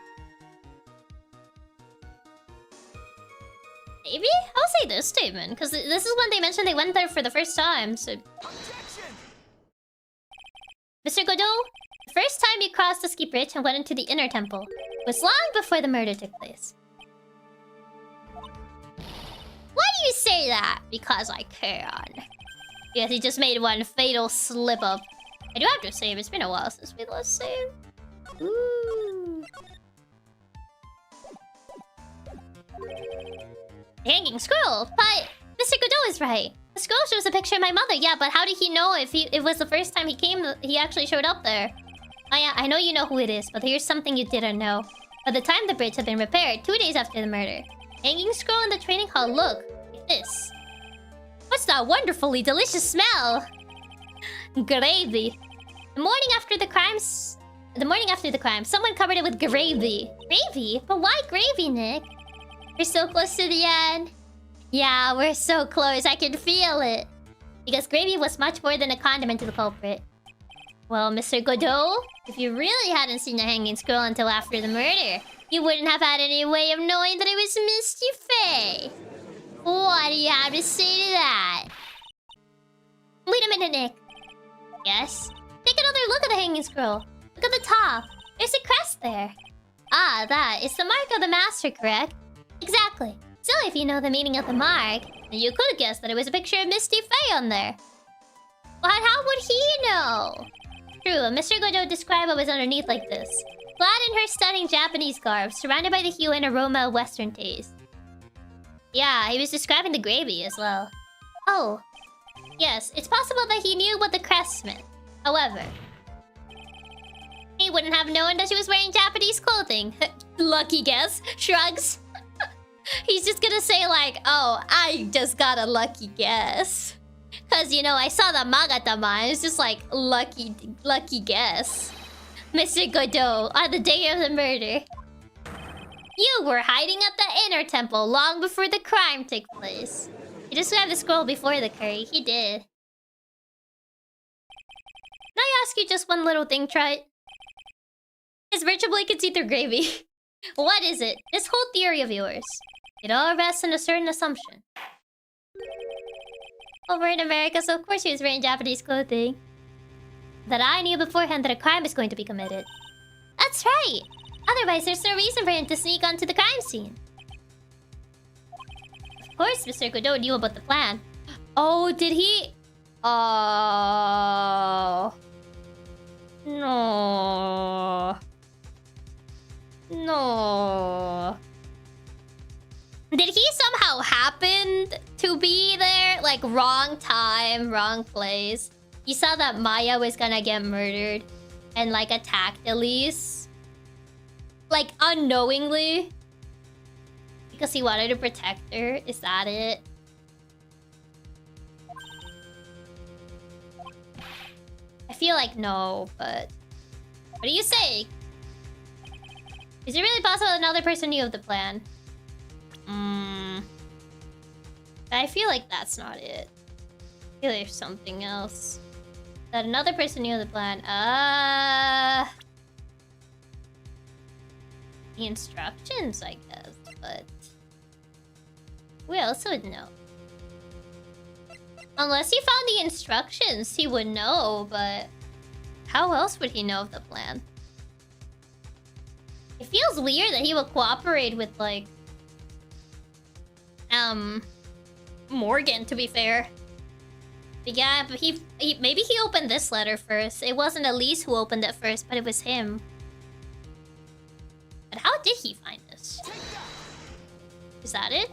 Maybe? I'll say this statement, because this is when they mentioned they went there for the first time, so... Mr. Godot, the first time you crossed the ski bridge and went into the Inner Temple was long before the murder took place. Why do you say that? Because I can. Yes, he just made one fatal slip-up. I do have to save. It's been a while since we last saved. Ooh. The hanging scroll? But Mr. Godot is right. The scroll shows a picture of my mother. Yeah, but how did he know if it was the first time he came, he actually showed up there? Oh yeah, I know you know who it is, but here's something you didn't know. By the time the bridge had been repaired, 2 days after the murder, hanging scroll in the training hall look like this. What's that wonderfully delicious smell? Gravy. The morning after the crime, someone covered it with gravy. Gravy? But why gravy, Nick? We're so close to the end. Yeah, we're so close. I can feel it. Because gravy was much more than a condiment to the culprit. Well, Mr. Godot, if you really hadn't seen the hanging scroll until after the murder, you wouldn't have had any way of knowing that it was Misty Faye. What do you have to say to that? Wait a minute, Nick. Yes? Take another look at the hanging scroll. Look at the top. There's a crest there. Ah, that is the mark of the master, correct? Exactly. So if you know the meaning of the mark, then you could guess that it was a picture of Misty Faye on there. But how would he know? True, Mr. Godot described what was underneath like this. Clad in her stunning Japanese garb, surrounded by the hue and aroma of Western taste. Yeah, he was describing the gravy as well. Oh. Yes, it's possible that he knew what the crest meant. However, he wouldn't have known that she was wearing Japanese clothing. Lucky guess. Shrugs. He's just gonna say like, oh, I just got a lucky guess. Cause, you know, I saw the Magatama. It's just like, lucky guess. Mr. Godot, on the day of the murder, you were hiding at the inner temple long before the crime took place. He described the scroll before the curry. He did. Can I ask you just one little thing, Trite? His virtual blade can see through gravy. What is it? This whole theory of yours. It all rests on a certain assumption. Over in America, so of course he was wearing Japanese clothing. That I knew beforehand that a crime was going to be committed. That's right! Otherwise, there's no reason for him to sneak onto the crime scene. Of course, Mr. Godot knew about the plan. Oh, did he? Oh. No. No. Did he somehow happen to be there? Like, wrong time, wrong place. He saw that Maya was gonna get murdered and, like, attacked Elise. Like, unknowingly. Because he wanted to protect her. Is that it? I feel like no, but... What do you say? Is it really possible that another person knew of the plan? I feel like that's not it. I feel there's something else. That another person knew of the plan. The instructions, I guess, but... Who else would know? Unless he found the instructions, he would know, but... How else would he know of the plan? It feels weird that he would cooperate with, like... Morgan, to be fair. But yeah, but he maybe he opened this letter first. It wasn't Elise who opened it first, but it was him. But how did he find this? Is that it?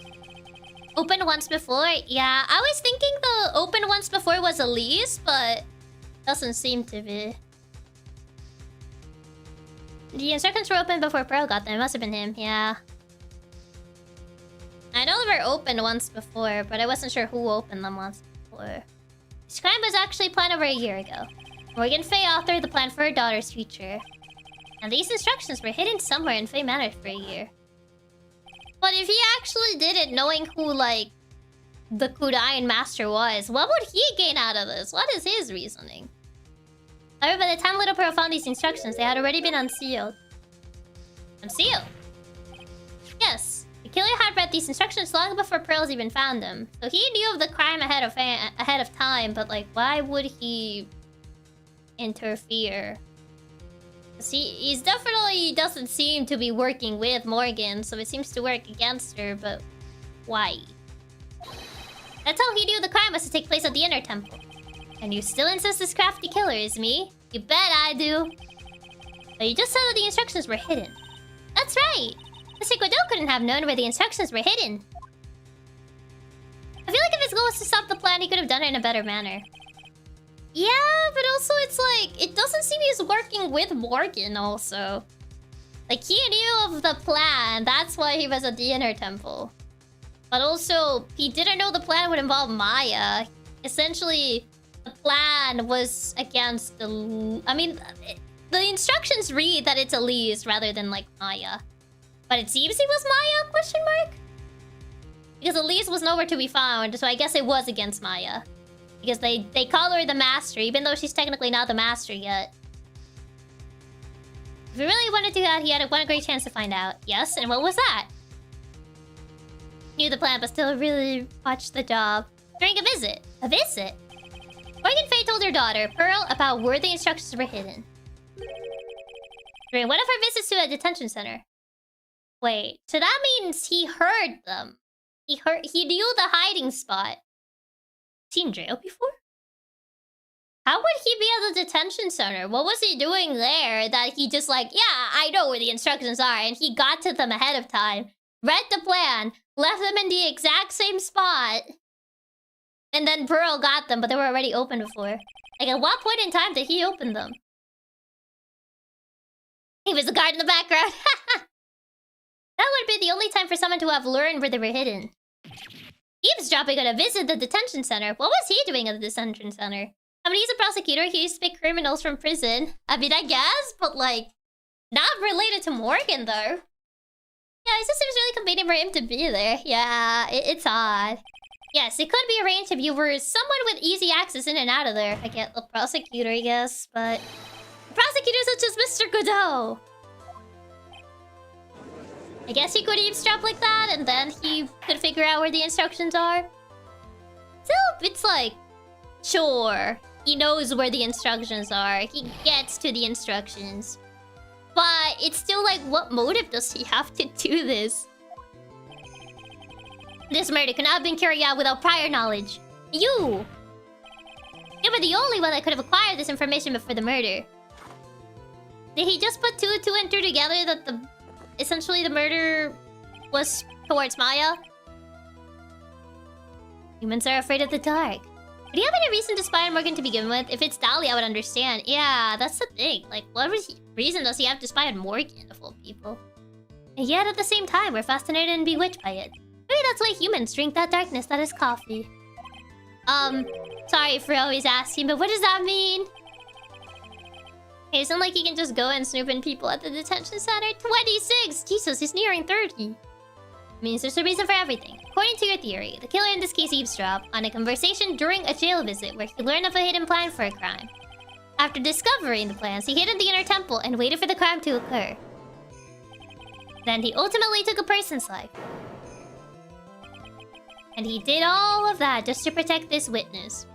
Opened once before? Yeah, I was thinking the open once before was Elise, but doesn't seem to be. The instructions were opened before Pearl got them. It must have been him, yeah. I know they were opened once before, but I wasn't sure who opened them once before. This crime was actually planned over a year ago. Morgan Faye authored the plan for her daughter's future. And these instructions were hidden somewhere in Faye Manor for a year. But if he actually did it knowing who, like, the Kudain Master was, what would he gain out of this? What is his reasoning? However, by the time Little Pearl found these instructions, they had already been unsealed. Unsealed? Yes. The killer had read these instructions long before Pearls even found them. So he knew of the crime ahead of time, but, like, why would he interfere? He's definitely doesn't seem to be working with Morgan, so it seems to work against her, but why? That's how he knew the crime was to take place at the Inner Temple. And you still insist this crafty killer is me? You bet I do. But you just said that the instructions were hidden. That's right! The Sequodo couldn't have known where the instructions were hidden. I feel like if his goal was to stop the plan, he could have done it in a better manner. Yeah, but also it's like... It doesn't seem he's working with Morgan also. Like, he knew of the plan. That's why he was at the inner temple. But also, he didn't know the plan would involve Maya. Essentially, the plan was against the... I mean, the instructions read that it's Elise rather than, like, Maya. But it seems it was Maya, question mark? Because Elise was nowhere to be found, so I guess it was against Maya. Because they call her the Master, even though she's technically not the Master yet. If he really wanted to do that, he had one great chance to find out. Yes, and what was that? Knew the plan, but still really botched the job. During a visit. A visit? Morgan Faye told her daughter, Pearl, about where the instructions were hidden. During one of her visits to a detention center. Wait, so that means he heard them. He knew the hiding spot. Seen jail before? How would he be at the detention center? What was he doing there that he just like, yeah, I know where the instructions are, and he got to them ahead of time, read the plan, left them in the exact same spot, and then Pearl got them, but they were already open before. Like, at what point in time did he open them? He was the guard in the background. That would be the only time for someone to have learned where they were hidden. Eavesdropping on a visit to the detention center. What was he doing at the detention center? I mean, he's a prosecutor. He used to pick criminals from prison. I mean, I guess, but like, not related to Morgan, though. Yeah, it just seems really convenient for him to be there. Yeah, it's odd. Yes, it could be arranged if you were someone with easy access in and out of there. I get the prosecutor, I guess, but... prosecutors such as Mr. Godot. I guess he could eavesdrop like that, and then he could figure out where the instructions are. Still, it's like... sure, he knows where the instructions are. He gets to the instructions. But it's still like, what motive does he have to do this? This murder could not have been carried out without prior knowledge. You! You were the only one that could have acquired this information before the murder. Did he just put 2 and 2 together that the... essentially the murder was towards Maya? Humans are afraid of the dark. Would he have any reason to spy on Morgan to begin with? If it's Dali, I would understand. Yeah, that's the thing. Like, what reason does he have to spy on Morgan, of all people? And yet, at the same time, we're fascinated and bewitched by it. Maybe that's why humans drink that darkness that is coffee. Sorry for always asking, but what does that mean? Hey, it's not like he can just go and snoop in people at the detention center. 26! Jesus, he's nearing 30. Means there's a reason for everything. According to your theory, the killer in this case eavesdropped on a conversation during a jail visit where he learned of a hidden plan for a crime. After discovering the plans, he hid in the inner temple and waited for the crime to occur. Then he ultimately took a person's life. And he did all of that just to protect this witness.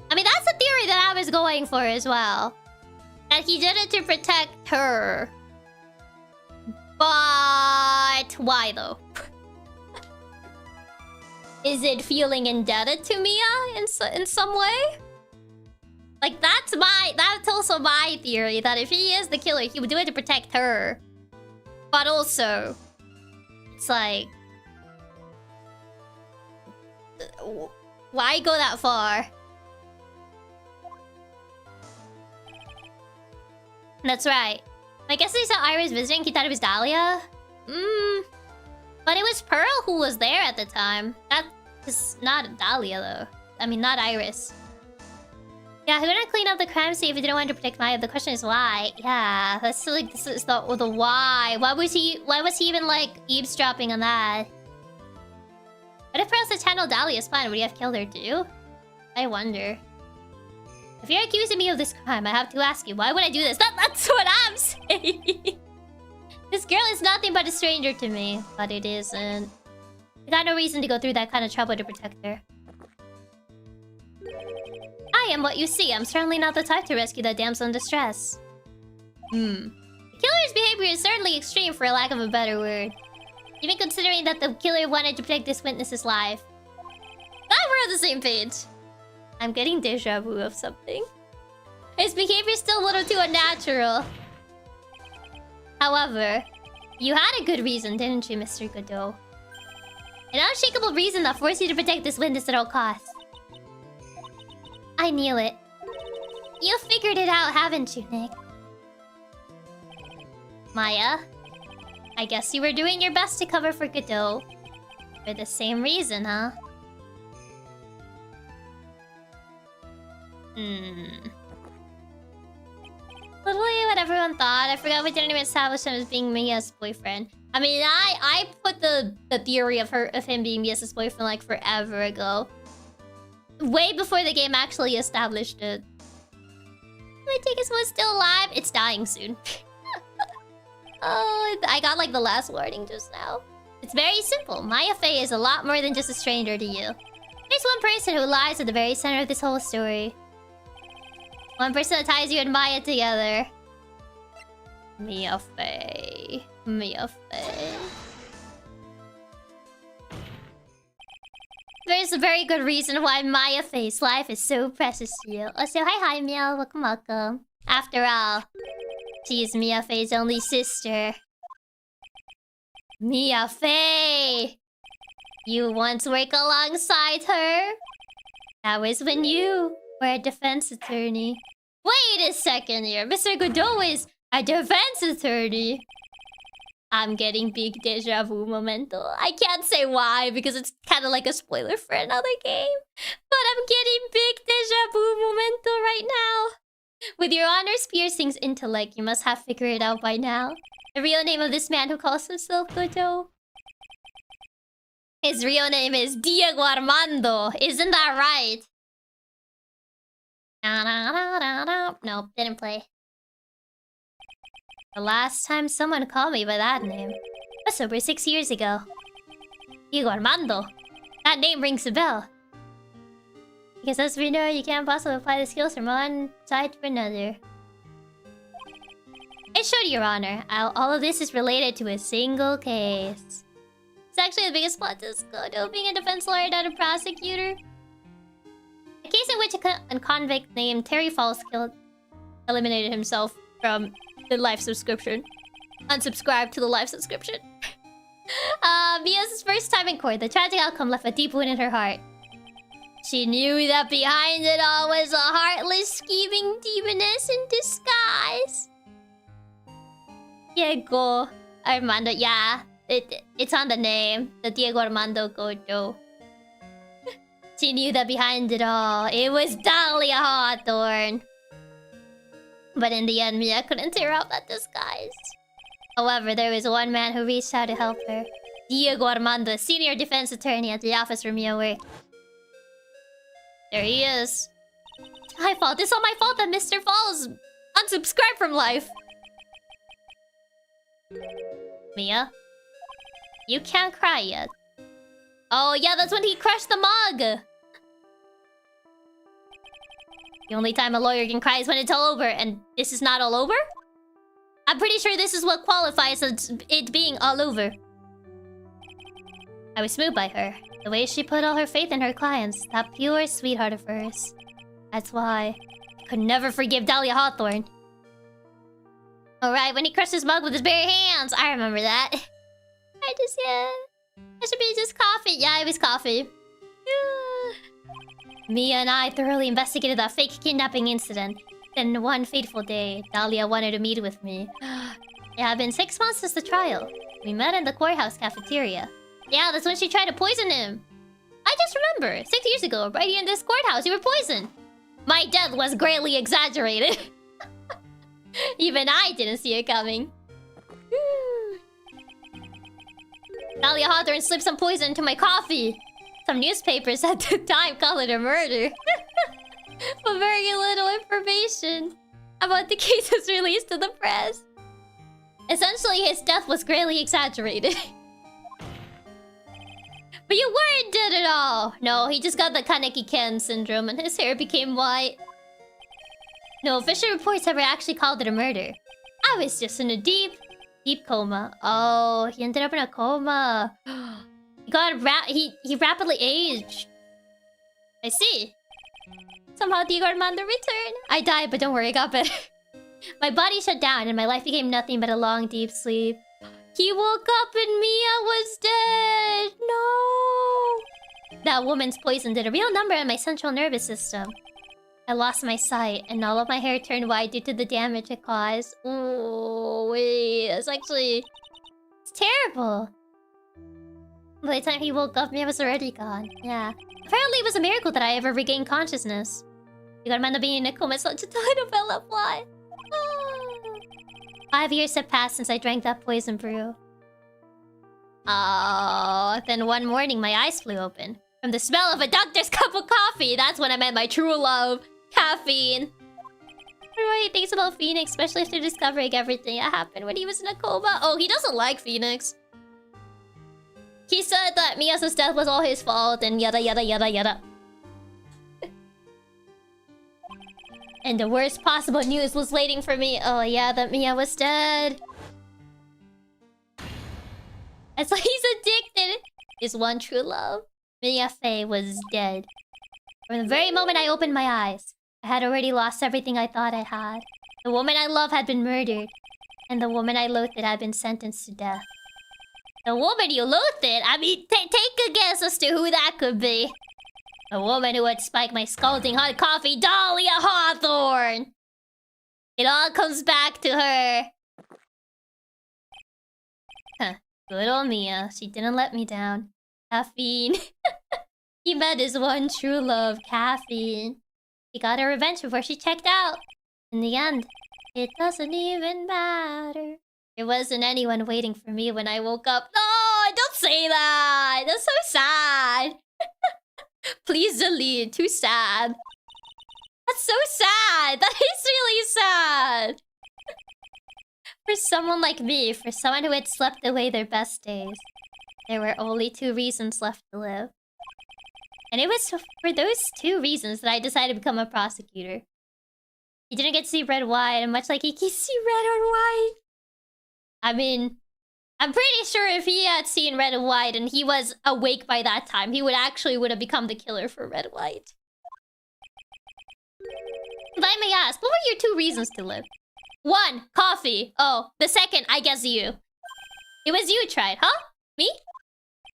I mean, that's the theory that I was going for as well. That he did it to protect her. But why though? Is it feeling indebted to Mia in some way? Like, that's also my theory, that if he is the killer, he would do it to protect her. But also, it's like, why go that far? That's right. I guess he saw Iris visiting, he thought it was Dahlia. But it was Pearl who was there at the time. That is not Dahlia though. I mean, not Iris. Yeah, he wouldn't clean up the crime scene if he didn't want to protect Maya. The question is why. Yeah, that's like, this is the why. Why was he even like eavesdropping on that? What if Pearl had channeled Dahlia's plan? Would he have killed her too? I wonder. If you're accusing me of this crime, I have to ask you, why would I do this? That's what I'm saying! This girl is nothing but a stranger to me. But it isn't. I got no reason to go through that kind of trouble to protect her. I am what you see. I'm certainly not the type to rescue that damsel in distress. The killer's behavior is certainly extreme, for lack of a better word. Even considering that the killer wanted to protect this witness's life. Glad we're on the same page. I'm getting deja vu of something. His behavior is still a little too unnatural. However, You had a good reason, didn't you, Mr. Godot? An unshakable reason that forced you to protect this witness at all costs. I knew it. You figured it out, haven't you, Nick? Maya, I guess you were doing your best to cover for Godot. For the same reason, huh? Literally what everyone thought. I forgot we didn't even establish him as being Mia's boyfriend. I mean, I put the theory of him being Mia's boyfriend like forever ago. Way before the game actually established it. Leviticus was still alive. It's dying soon. Oh, I got like the last warning just now. It's very simple. Maya Fey is a lot more than just a stranger to you. There's one person who lies at the very center of this whole story. One person that ties you and Maya together. Mia Fey. Mia Fey. There's a very good reason why Maya Fey's life is so precious to you. Also, hi Mia. Welcome, welcome. After all, she is Mia Fey's only sister. Mia Fey! You once worked alongside her? That was when you were a defense attorney. Wait a second here. Mr. Godot is a defense attorney. I'm getting big deja vu momento. I can't say why because it's kind of like a spoiler for another game. But I'm getting big deja vu momento right now. With your honors piercings intellect, you must have figured it out by now. The real name of this man who calls himself Godot. His real name is Diego Armando. Isn't that right? Nope, didn't play. The last time someone called me by that name was over 6 years ago. Diego Armando. That name rings a bell. Because as we know, you can't possibly apply the skills from one side to another. It showed, Your Honor. All of this is related to a single case. It's actually the biggest plot to Godot being a defense lawyer, not a prosecutor. A case in which a convict named Terry Falls eliminated himself from the life subscription. Unsubscribed to the life subscription. Mia's first time in court, the tragic outcome left a deep wound in her heart. She knew that behind it all was a heartless, scheming demoness in disguise. Diego Armando, yeah. It's on the name. The Diego Armando Godot. She knew that behind it all, it was Dahlia Hawthorne. But in the end, Mia couldn't tear out that disguise. However, there was one man who reached out to help her. Diego Armando, senior defense attorney at the office where Mia worked. There he is. It's my fault. It's all my fault that Mr. Falls unsubscribed from life. Mia? You can't cry yet. Oh yeah, that's when he crushed the mug! The only time a lawyer can cry is when it's all over, and this is not all over? I'm pretty sure this is what qualifies as it being all over. I was moved by her. The way she put all her faith in her clients. That pure sweetheart of hers. That's why I could never forgive Dahlia Hawthorne. Alright, when he crushed his mug with his bare hands. I remember that. Yeah. That should be just coffee. Yeah, it was coffee. Mia and I thoroughly investigated that fake kidnapping incident. Then one fateful day, Dahlia wanted to meet with me. It had been 6 months since the trial. We met in the courthouse cafeteria. Yeah, that's when she tried to poison him. I just remember, 6 years ago, right here in this courthouse, you were poisoned. My death was greatly exaggerated. Even I didn't see it coming. Dahlia Hawthorne slipped some poison into my coffee. Some newspapers at the time called it a murder. But very little information about the case was released to the press. Essentially, his death was greatly exaggerated. But you weren't dead at all. No, he just got the Kaneki-Ken syndrome and his hair became white. No official reports ever actually called it a murder. I was just in a deep coma. Oh, he ended up in a coma. He rapidly aged. I see. Somehow Diego Armando returned. I died, but don't worry, I got better. My body shut down and my life became nothing but a long, deep sleep. He woke up and Mia was dead! No! That woman's poison did a real number on my central nervous system. I lost my sight, and all of my hair turned white due to the damage it caused. Oh, wait. That's actually... It's terrible. By the time he woke up, Mia was already gone. Yeah. Apparently it was a miracle that I ever regained consciousness. You got up being in a coma such a telenovela plot. Oh. 5 years have passed since I drank that poison brew. Oh, then one morning my eyes flew open. From the smell of a doctor's cup of coffee, that's when I met my true love, caffeine. Everybody thinks about Phoenix, especially after discovering everything that happened when he was in a coma. Oh, he doesn't like Phoenix. He said that Mia's death was all his fault and yada yada yada yada. And the worst possible news was waiting for me. Oh yeah, that Mia was dead. It's like he's addicted. His one true love. Mia Fey was dead. From the very moment I opened my eyes, I had already lost everything I thought I had. The woman I love had been murdered. And the woman I loathed had been sentenced to death. The woman you loathed? I mean, take a guess as to who that could be. The woman who had spiked my scalding hot coffee, Dahlia Hawthorne! It all comes back to her. Huh. Good old Mia. She didn't let me down. Caffeine. He met his one true love, caffeine. He got her revenge before she checked out. In the end, it doesn't even matter. There wasn't anyone waiting for me when I woke up. No, don't say that. That's so sad. Please delete. Too sad. That's so sad. That is really sad. For someone like me, for someone who had slept away their best days, there were only 2 reasons left to live. And it was for those 2 reasons that I decided to become a prosecutor. He didn't get to see red, white, and much like he can see red or white. I mean, I'm pretty sure if he had seen red and white and he was awake by that time, he would have become the killer for red and white. If I may ask, what were your 2 reasons to live? 1, coffee. Oh, the second, I guess you. It was you who tried, huh? Me?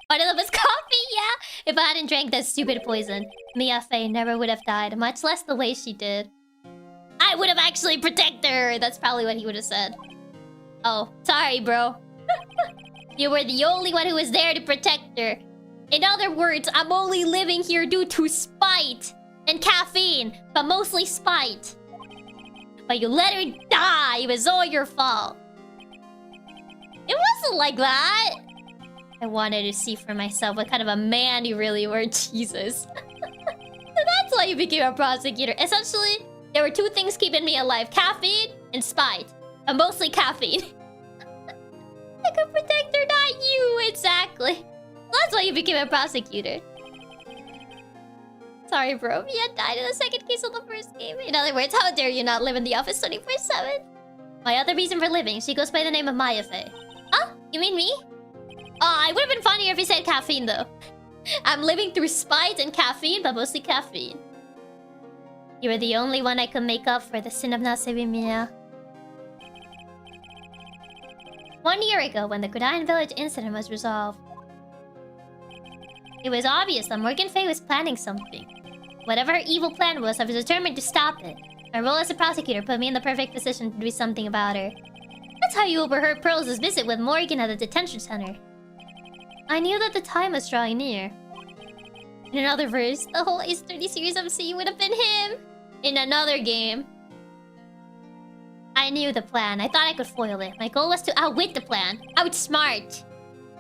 One of them was coffee, yeah. If I hadn't drank that stupid poison, Mia Fey never would have died, much less the way she did. I would have actually protected her. That's probably what he would have said. Oh, sorry, bro. You were the only one who was there to protect her. In other words, I'm only living here due to spite and caffeine, but mostly spite. But you let her die. It was all your fault. It wasn't like that. I wanted to see for myself what kind of a man you really were, Jesus. So that's why you became a prosecutor. Essentially, there were 2 things keeping me alive. Caffeine and spite. But mostly caffeine. I could protect her, not you. Exactly. That's why you became a prosecutor. Sorry, bro. Mia died in the second case of the first game. In other words, how dare you not live in the office 24/7? My other reason for living, she goes by the name of Maya Fey. Huh? You mean me? Oh, it would have been funnier if you said caffeine, though. I'm living through spite and caffeine, but mostly caffeine. You were the only one I could make up for the sin of not saving Mia. 1 year ago, when the Gridine Village incident was resolved, it was obvious that Morgan Fey was planning something. Whatever her evil plan was, I was determined to stop it. My role as a prosecutor put me in the perfect position to do something about her. That's how you overheard Pearl's visit with Morgan at the detention center. I knew that the time was drawing near. In another verse, the whole Ace 30 series MC would have been him! In another game. I knew the plan. I thought I could foil it. My goal was to outwit the plan. Outsmart.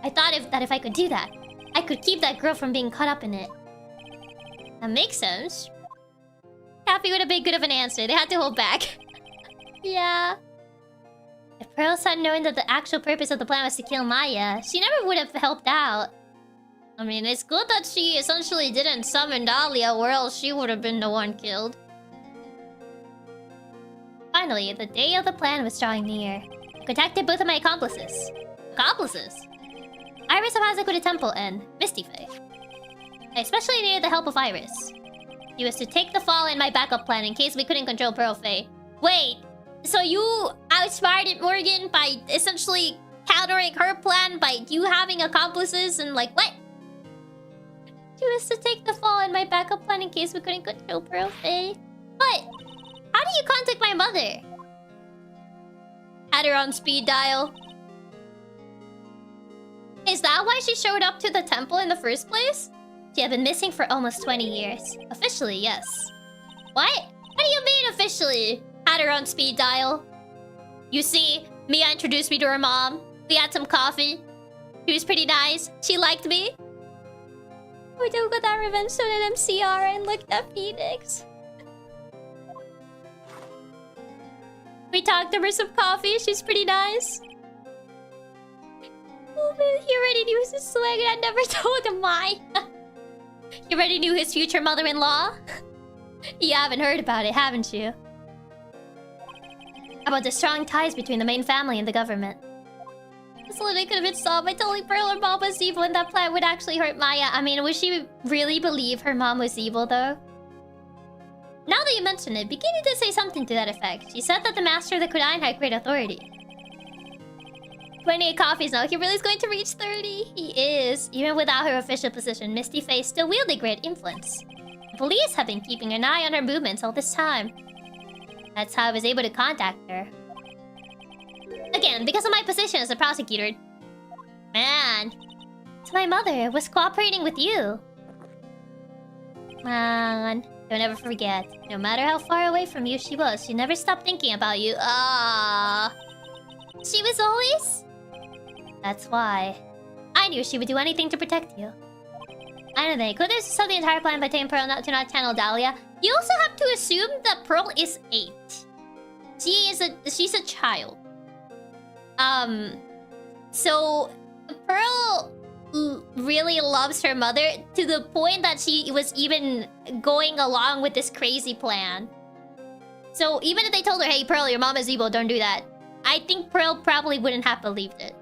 I thought that if I could do that, I could keep that girl from being caught up in it. That makes sense. Happy would have been good of an answer. They had to hold back. Yeah. If Pearl had known that the actual purpose of the plan was to kill Maya, she never would have helped out. I mean, it's good that she essentially didn't summon Dahlia, or else she would have been the one killed. Finally, the day of the plan was drawing near. I contacted both of my accomplices. Accomplices? Iris of Hazakuta Temple and Misty Fae. I especially needed the help of Iris. She was to take the fall in my backup plan in case we couldn't control Pearl Fae. Wait, so you outsmarted Morgan by essentially countering her plan by you having accomplices and like, what? She was to take the fall in my backup plan in case we couldn't control Pearl Faye. But how do you contact my mother? Had her on speed dial. Is that why she showed up to the temple in the first place? She had been missing for almost 20 years. Officially, yes. What? What do you mean officially? Had her on speed dial. You see, Mia introduced me to her mom. We had some coffee. She was pretty nice. She liked me. We took that revenge stone at MCR and looked at Phoenix. We talked over some coffee. She's pretty nice. Oh man, he already knew his swag and I never told him why. You already knew his future mother-in-law? You haven't heard about it, haven't you? About the strong ties between the Maine family and the government. This literally could have been solved by telling Pearl her mom was evil and that plan would actually hurt Maya. I mean, would she really believe her mom was evil, though? Now that you mention it, Bikini did say something to that effect. She said that the Master of the Kodain had great authority. 28 coffees now. He really is going to reach 30. He is. Even without her official position, Misty Face still wielded great influence. The police have been keeping an eye on her movements all this time. That's how I was able to contact her. Again, because of my position as a prosecutor. Man. So my mother was cooperating with you. Man. Don't ever forget. No matter how far away from you she was, she never stopped thinking about you. Ah. She was always... That's why. I knew she would do anything to protect you. I don't think. Could this sub the entire plan by telling Pearl not to channel Dahlia? You also have to assume that Pearl is 8. She's a child. So Pearl really loves her mother to the point that she was even going along with this crazy plan. So even if they told her, hey Pearl, your mom is evil, don't do that, I think Pearl probably wouldn't have believed it.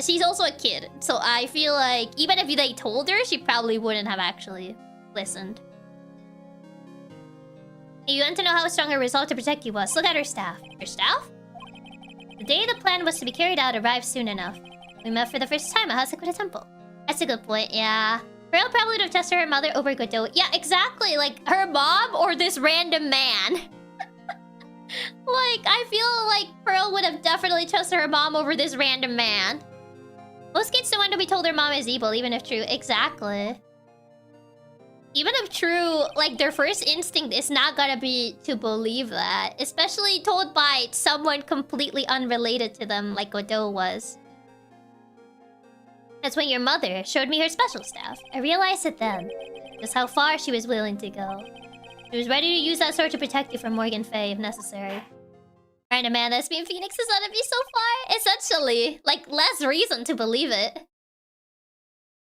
She's also a kid, so I feel like even if they told her, she probably wouldn't have actually listened. You want to know how strong her resolve to protect you was? Look at her staff. Her staff? The day the plan was to be carried out arrived soon enough. We met for the first time at Hasekura Temple. That's a good point, yeah. Pearl probably would have trusted her mother over Godot. Yeah, exactly. Like, her mom or this random man. Like, I feel like Pearl would have definitely trusted her mom over this random man. Most kids don't want to be told their mom is evil, even if true. Exactly. Even if true, like, their first instinct is not gonna be to believe that. Especially told by someone completely unrelated to them, like Godot was. That's when your mother showed me her special staff. I realized it then. Just how far she was willing to go. She was ready to use that sword to protect you from Morgan Faye if necessary. Random man that's been Phoenix's enemy so far? Essentially. Like, less reason to believe it.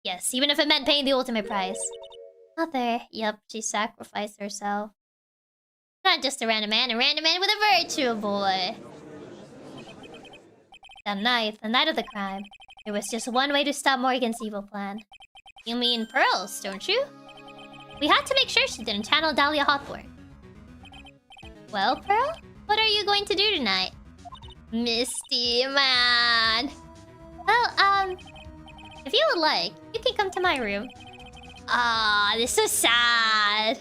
Yes, even if it meant paying the ultimate price. Mother. Yep, she sacrificed herself. Not just a random man with a virtue, boy. The night of the crime. There was just one way to stop Morgan's evil plan. You mean Pearl's, don't you? We had to make sure she didn't channel Dahlia Hawthorne. Well, Pearl? What are you going to do tonight? Misty, man. Well, if you would like, you can come to my room. Ah, this is sad.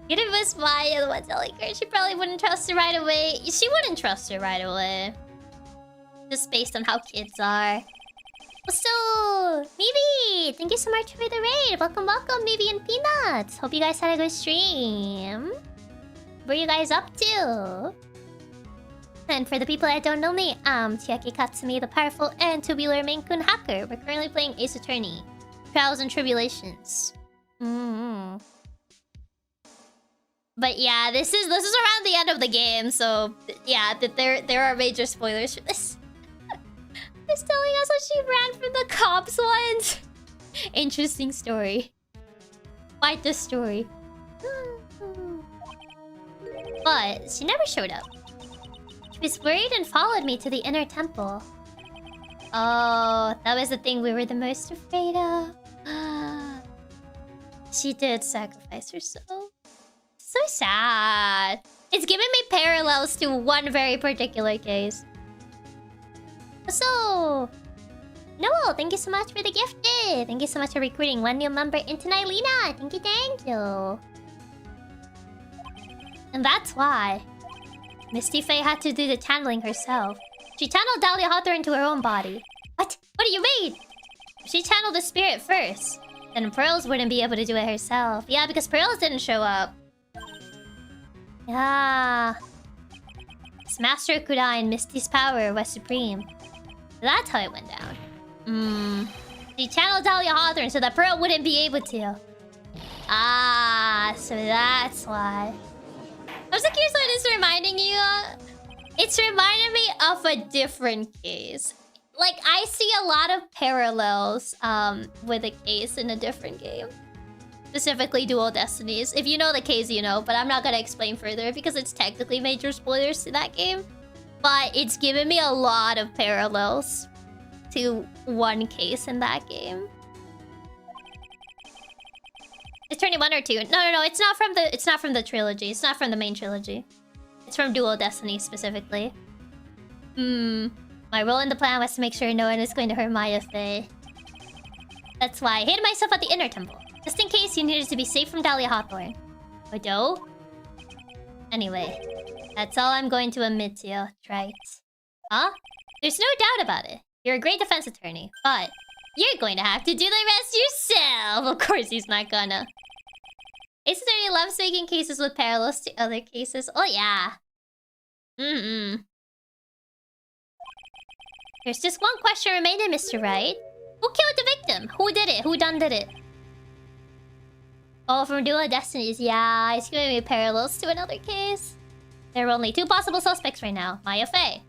If it was Maya the one telling her, she probably wouldn't trust her right away. She wouldn't trust her right away. Just based on how kids are. So, Mibi, thank you so much for the raid. Welcome, Mibi and Peanuts. Hope you guys had a good stream. What are you guys up to? And for the people that don't know me, I'm Chiaki Katsumi, the powerful and tubular Maine Coon hacker. We're currently playing Ace Attorney. Trials and Tribulations. But yeah, this is around the end of the game, so yeah, there are major spoilers for this. It's telling us that she ran from the cops once. Interesting story. Quite the story. But she never showed up. She was worried and followed me to the inner temple. Oh, that was the thing we were the most afraid of. She did sacrifice herself. So sad. It's giving me parallels to one very particular case. So, Noel, thank you so much for the gifted. Thank you so much for recruiting one new member into Nylina. Thank you, thank you. And that's why Misty Faye had to do the channeling herself. She channeled Dahlia Hawthorne into her own body. What? What do you mean? She channeled the spirit first. Then Pearls wouldn't be able to do it herself. Yeah, because Pearls didn't show up. Yeah. This Master Kudai and Misty's power was supreme. That's how it went down. She channeled Dahlia Hawthorne so that Pearl wouldn't be able to. Ah, so that's why. I'm so curious what it's reminding you of. It's reminding me of a different case. Like, I see a lot of parallels with a case in a different game. Specifically Dual Destinies. If you know the case, you know. But I'm not gonna explain further because it's technically major spoilers to that game. But it's given me a lot of parallels to one case in that game. It's 21 or 2. No. It's not from the trilogy. It's not from the main trilogy. It's from Dual Destiny specifically. My role in the plan was to make sure no one is going to hurt Maya Faye. That's why I hid myself at the inner temple. Just in case you needed to be safe from Dahlia Hawthorne. Odo? Anyway, that's all I'm going to admit to you, right? Huh? There's no doubt about it. You're a great defense attorney, but you're going to have to do the rest yourself. Of course he's not gonna. Ace Attorney loves making cases with parallels to other cases. Oh yeah. There's just one question remaining, Mr. Wright. Who killed the victim? Who did it? Who done did it? Oh, from Dual Destinies. Yeah, it's giving me parallels to another case. There are only 2 possible suspects right now. Maya Faye.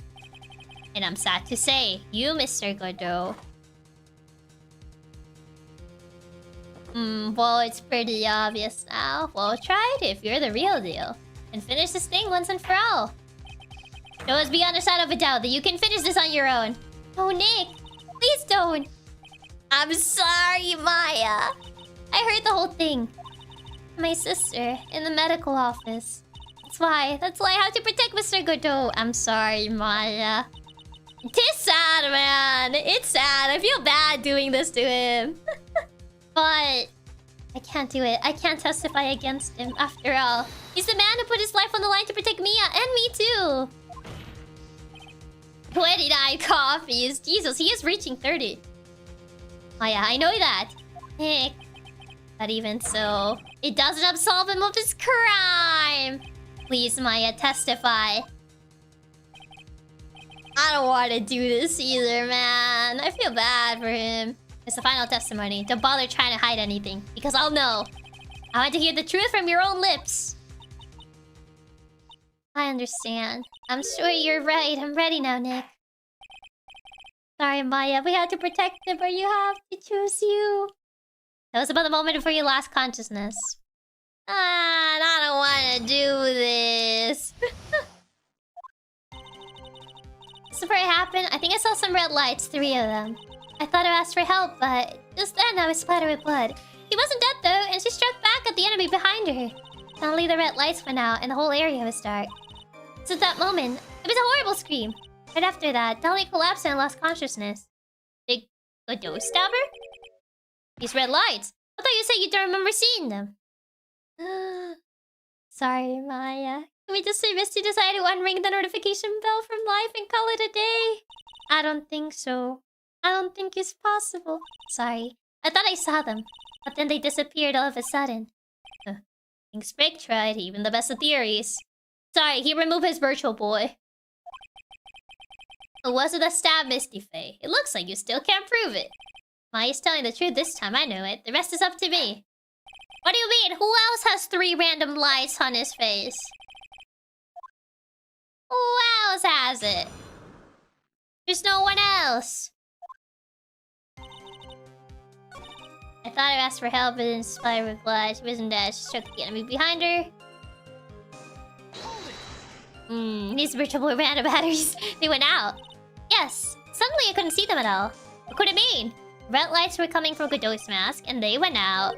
And I'm sad to say, you, Mr. Godot. Well, it's pretty obvious now. Well, try it if you're the real deal. And finish this thing once and for all. Show us beyond a shadow of a doubt that you can finish this on your own. Oh, Nick. Please don't. I'm sorry, Maya. I heard the whole thing. My sister in the medical office. That's why I have to protect Mr. Godot. I'm sorry, Maya. It's sad, man. It's sad. I feel bad doing this to him. But I can't do it. I can't testify against him after all. He's the man who put his life on the line to protect Mia and me too. 29 coffees. Jesus, he is reaching 30. Oh yeah, I know that. Heck. But even so, it doesn't absolve him of his crime. Please, Maya, testify. I don't want to do this either, man. I feel bad for him. It's the final testimony. Don't bother trying to hide anything, because I'll know. I want to hear the truth from your own lips. I understand. I'm sure you're right. I'm ready now, Nick. Sorry, Maya. We have to protect him, or you have to choose you. That was about the moment before you lost consciousness. I don't want to do this. So before it happened, I think I saw some red lights, 3 of them. I thought I asked for help, but just then I was splattered with blood. He wasn't dead though, and she struck back at the enemy behind her. Suddenly the red lights went out, and the whole area was dark. So at that moment, it was a horrible scream. Right after that, Dahlia collapsed and lost consciousness. Did Godot stab her? These red lights. I thought you said you don't remember seeing them. Sorry, Maya. Can we just say Misty decided to unring the notification bell from life and call it a day? I don't think so. I don't think it's possible. Sorry. I thought I saw them, but then they disappeared all of a sudden. Thanks, Brick tried, even the best of theories. Sorry, he removed his virtual boy. It wasn't a stab, Misty Faye. It looks like you still can't prove it. Maya's telling the truth this time, I know it. The rest is up to me. What do you mean? Who else has 3 random lights on his face? Who else has it? There's no one else. I thought I asked for help, but didn't spy with blood. She wasn't dead. She struck the enemy behind her. These virtual boy ran out of batteries. They went out. Yes. Suddenly I couldn't see them at all. What could it mean? Red lights were coming from Godot's mask, and they went out.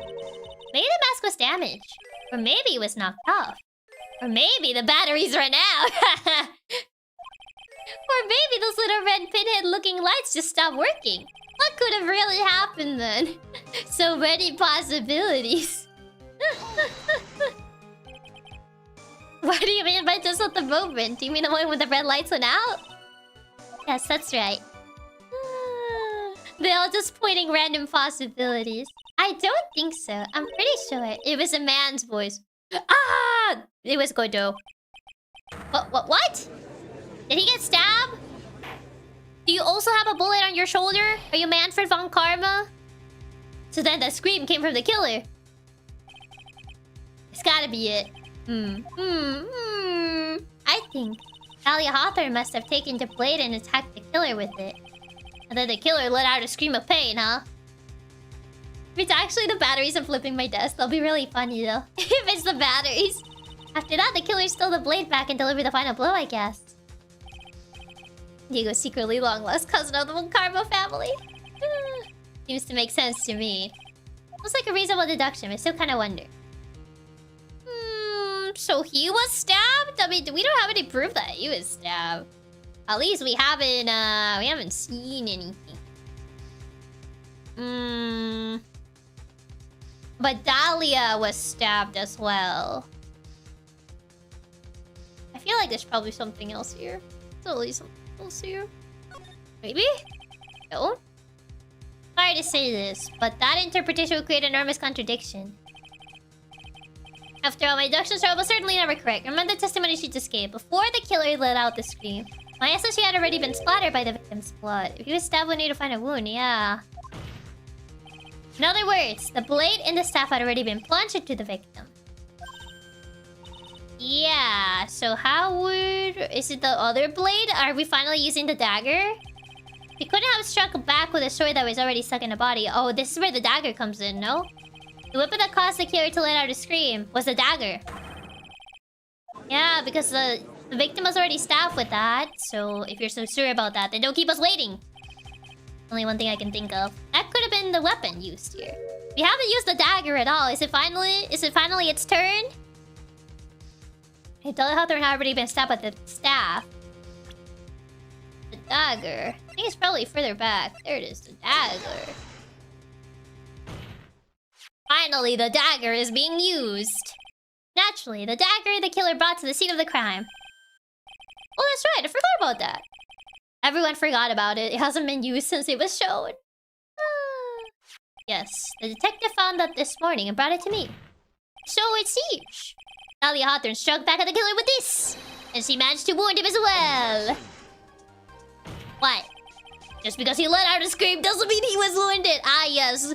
Maybe the mask was damaged. Or maybe it was knocked off. Or maybe the batteries ran out. Or maybe those little red pinhead-looking lights just stopped working. What could have really happened then? So many possibilities. What do you mean by just at the moment? Do you mean the one with the red lights went out? Yes, that's right. They're all just pointing random possibilities. I don't think so. I'm pretty sure it was a man's voice. Ah! It was Godot. What? Did he get stabbed? Do you also have a bullet on your shoulder? Are you Manfred von Karma? So then the scream came from the killer. It's gotta be it. I think Talia Hawthorne must have taken the blade and attacked the killer with it. And then the killer let out a scream of pain, huh? If it's actually the batteries I'm flipping my desk, that'll be really funny though. If it's the batteries. After that, the killer stole the blade back and delivered the final blow, I guess. Diego's secretly long-lost cousin of the Von Karma family. Seems to make sense to me. Looks like a reasonable deduction, but I still kind of wonder. So he was stabbed? I mean, we don't have any proof that he was stabbed. At least we haven't seen anything. But Dahlia was stabbed as well. I feel like there's probably something else here. There's at least something else here. Maybe? No? Sorry to say this, but that interpretation would create an enormous contradiction. After all, my deductions are almost certainly never correct. Remember the testimony she just gave. Before the killer let out the scream, Maya said she had already been splattered by the victim's blood. If he was stabbed, we need to find a wound, yeah. In other words, the blade and the staff had already been plunged into the victim. Yeah, so how would... Is it the other blade? Are we finally using the dagger? We couldn't have struck back with a sword that was already stuck in the body. Oh, this is where the dagger comes in, no? The weapon that caused the killer to let out a scream was the dagger. Yeah, because the victim was already stabbed with that. So if you're so sure about that, then don't keep us waiting. Only one thing I can think of. That could have been the weapon used here. We haven't used the dagger at all. Is it finally its turn? Hey, Talia Hawthorne had already been stabbed with the staff. The dagger. I think it's probably further back. There it is, the dagger. Finally, the dagger is being used. Naturally, the dagger the killer brought to the scene of the crime. Oh, that's right. I forgot about that. Everyone forgot about it. It hasn't been used since it was shown. Yes, the detective found that this morning and brought it to me. So it seems. Talia Hawthorne struck back at the killer with this. And she managed to wound him as well. What? Just because he let out a scream doesn't mean he was wounded. Ah, yes.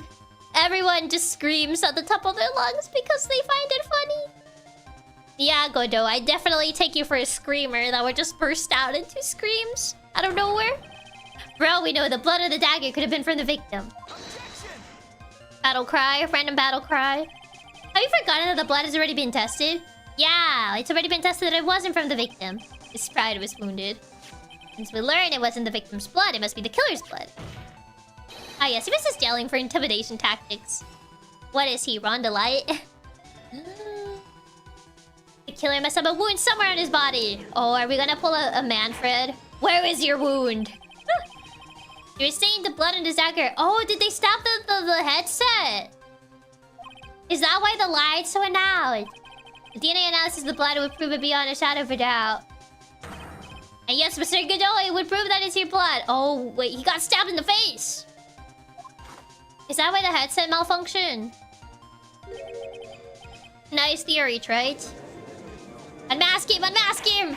Everyone just screams at the top of their lungs because they find it funny. Yeah, Godot, I definitely take you for a screamer that would just burst out into screams out of nowhere. Bro, we know the blood of the dagger could have been from the victim. Battle cry, random battle cry. Have you forgotten that the blood has already been tested? Yeah, it's already been tested that it wasn't from the victim. His pride was wounded. Since we learned it wasn't the victim's blood, it must be the killer's blood. Ah yes, he was just yelling for intimidation tactics. What is he, Ronda Light? The killer must have a wound somewhere on his body. Oh, are we gonna pull a Manfred? Where is your wound? You're saying the blood in his dagger. Oh, did they stab the headset? Is that why the lights went out? The DNA analysis of the blood would prove it beyond a shadow of a doubt. And yes, Mr. Godot, it would prove that it's your blood. Oh, wait, he got stabbed in the face. Is that why the headset malfunctioned? Nice theory, right? Unmask him! Unmask him!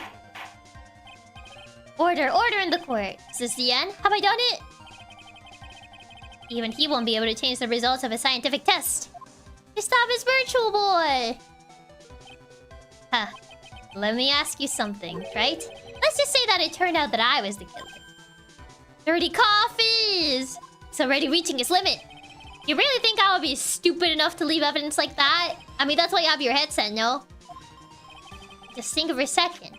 Order in the court. Is this the end? Have I done it? Even he won't be able to change the results of a scientific test. His stop is virtual, boy! Huh. Let me ask you something, right? Let's just say that it turned out that I was the killer. 30 coffees! It's already reaching its limit. You really think I would be stupid enough to leave evidence like that? I mean, that's why you have your headset, no? Just think for a second.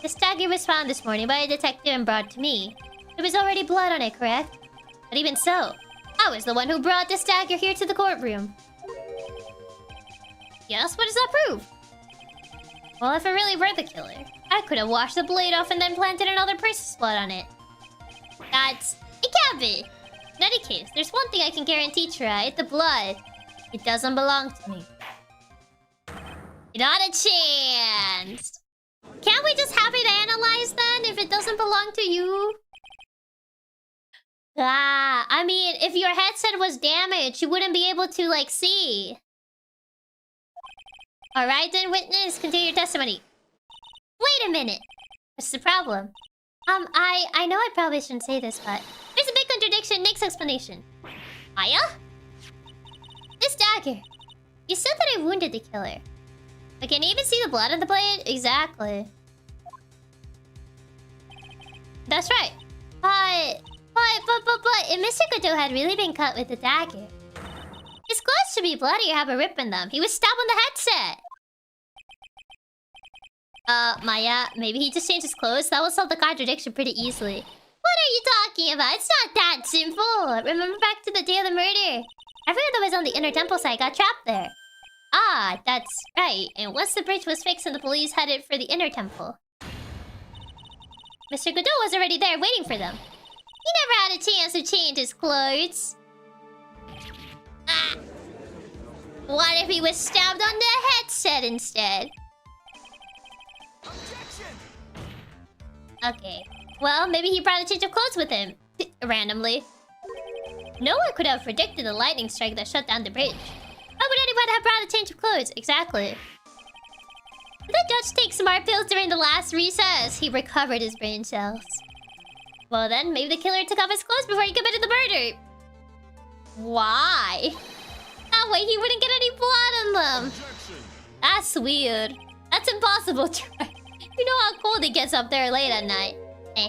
This dagger was found this morning by a detective and brought to me. There was already blood on it, correct? But even so, I was the one who brought this dagger here to the courtroom. Yes, what does that prove? Well, if I really were the killer, I could have washed the blade off and then planted another person's blood on it. It can't be. In any case, there's one thing I can guarantee, right? The blood. It doesn't belong to me. Not a chance. Can't we just have it analyzed then if it doesn't belong to you? I mean, if your headset was damaged, you wouldn't be able to, like, see. Alright then, witness, continue your testimony. Wait a minute. What's the problem? I know I probably shouldn't say this, but there's a big contradiction in Nick's explanation. Aya? This dagger. You said that I wounded the killer. But can you even see the blood on the blade? Exactly. That's right. But if Mr. Godot had really been cut with the dagger, his clothes should be bloody or have a rip in them. He was stabbed on the headset. Maya, maybe he just changed his clothes? That will solve the contradiction pretty easily. What are you talking about? It's not that simple. Remember back to the day of the murder? Everyone that was on the inner temple side got trapped there. Ah, that's right. And once the bridge was fixed and the police headed for the inner temple, Mr. Godot was already there waiting for them. He never had a chance to change his clothes. Ah. What if he was stabbed on the headset instead? Okay. Well, maybe he brought a change of clothes with him. Randomly. No one could have predicted the lightning strike that shut down the bridge. How would anyone have brought a change of clothes? Exactly. Did the judge take smart pills during the last recess? He recovered his brain cells. Well then, maybe the killer took off his clothes before he committed the murder. Why? That way he wouldn't get any blood on them. That's weird. That's impossible, Try. You know how cold it gets up there late at night. Eh.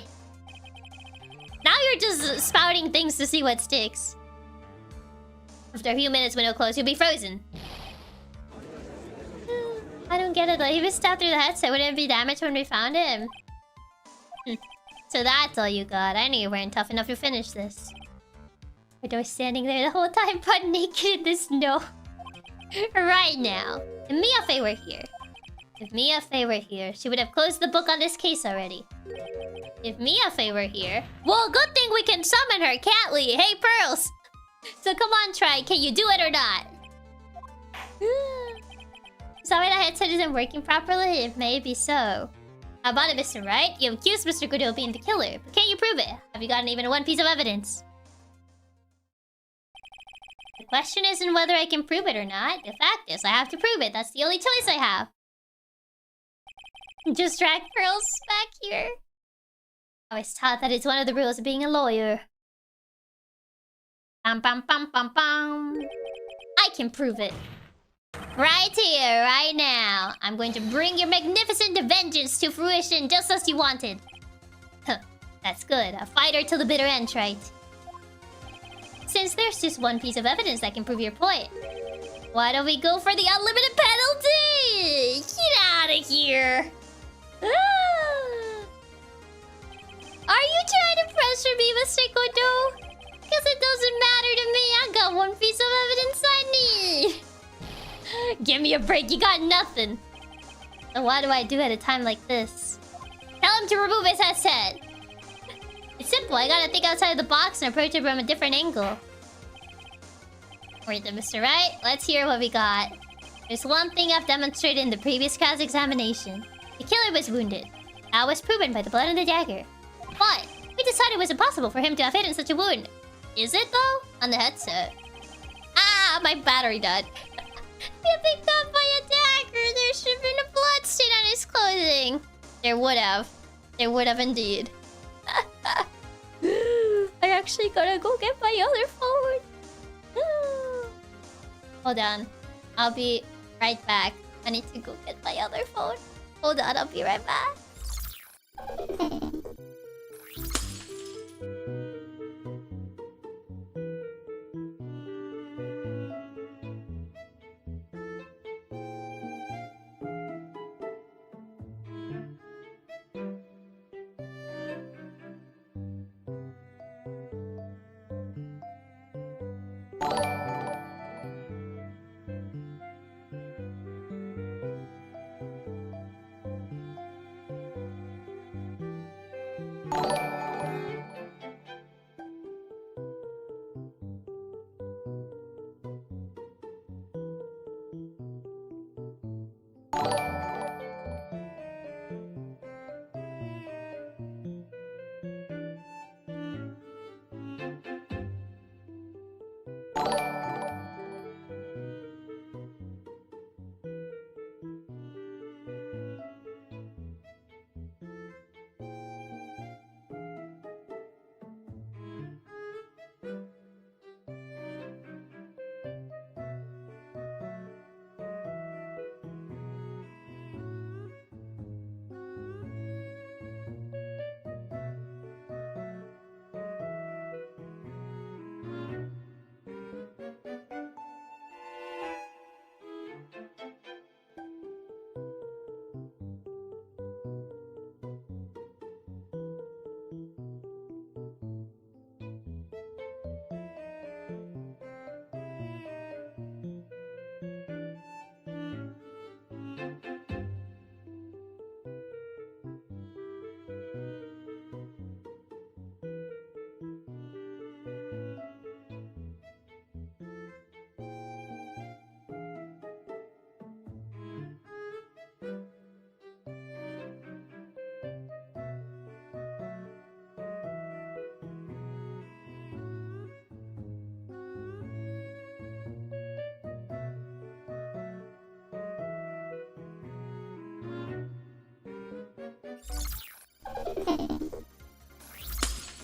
Now you're just spouting things to see what sticks. After a few minutes with no clothes, you'll be frozen. I don't get it though. He was stabbed through the headset. Wouldn't it be damaged when we found him? So that's all you got. I knew you weren't tough enough to finish this. We're standing there the whole time, butt naked in the snow. Right now. If Mia were here. If Mia were here, she would have closed the book on this case already. If Mia were here... Well, good thing we can summon her, can't we? Hey, Pearls! So come on, try. Can you do it or not? Sorry that headset isn't working properly? It may be so. How about it, Mr. Wright? You accused Mr. Godot of being the killer, but can you prove it? Have you gotten even one piece of evidence? The question isn't whether I can prove it or not. The fact is, I have to prove it. That's the only choice I have. Just drag Pearls back here. I was taught that it's one of the rules of being a lawyer. Bam, bam, bam, bam, bam. I can prove it. Right here, right now. I'm going to bring your magnificent vengeance to fruition just as you wanted. Huh, that's good. A fighter till the bitter end, right? Since there's just one piece of evidence that can prove your point, why don't we go for the unlimited penalty? Get out of here. Are you trying to pressure me, Mr. Godot? Because it doesn't matter to me. I got one piece of evidence I need. Give me a break. You got nothing. And why do I do at a time like this? Tell him to remove his headset. It's simple. I gotta think outside the box and approach it from a different angle. Alright then, Mr. Wright. Let's hear what we got. There's one thing I've demonstrated in the previous cross-examination. The killer was wounded. That was proven by the blood on the dagger. But we decided it was impossible for him to have hidden such a wound. Is it though? On the headset. Ah, my battery died. He picked up by a dagger. There should have been a blood stain on his clothing. There would have. There would have indeed. I actually gotta go get my other phone. Hold on. I'll be right back. I need to go get my other phone. Hold on, I'll be right back.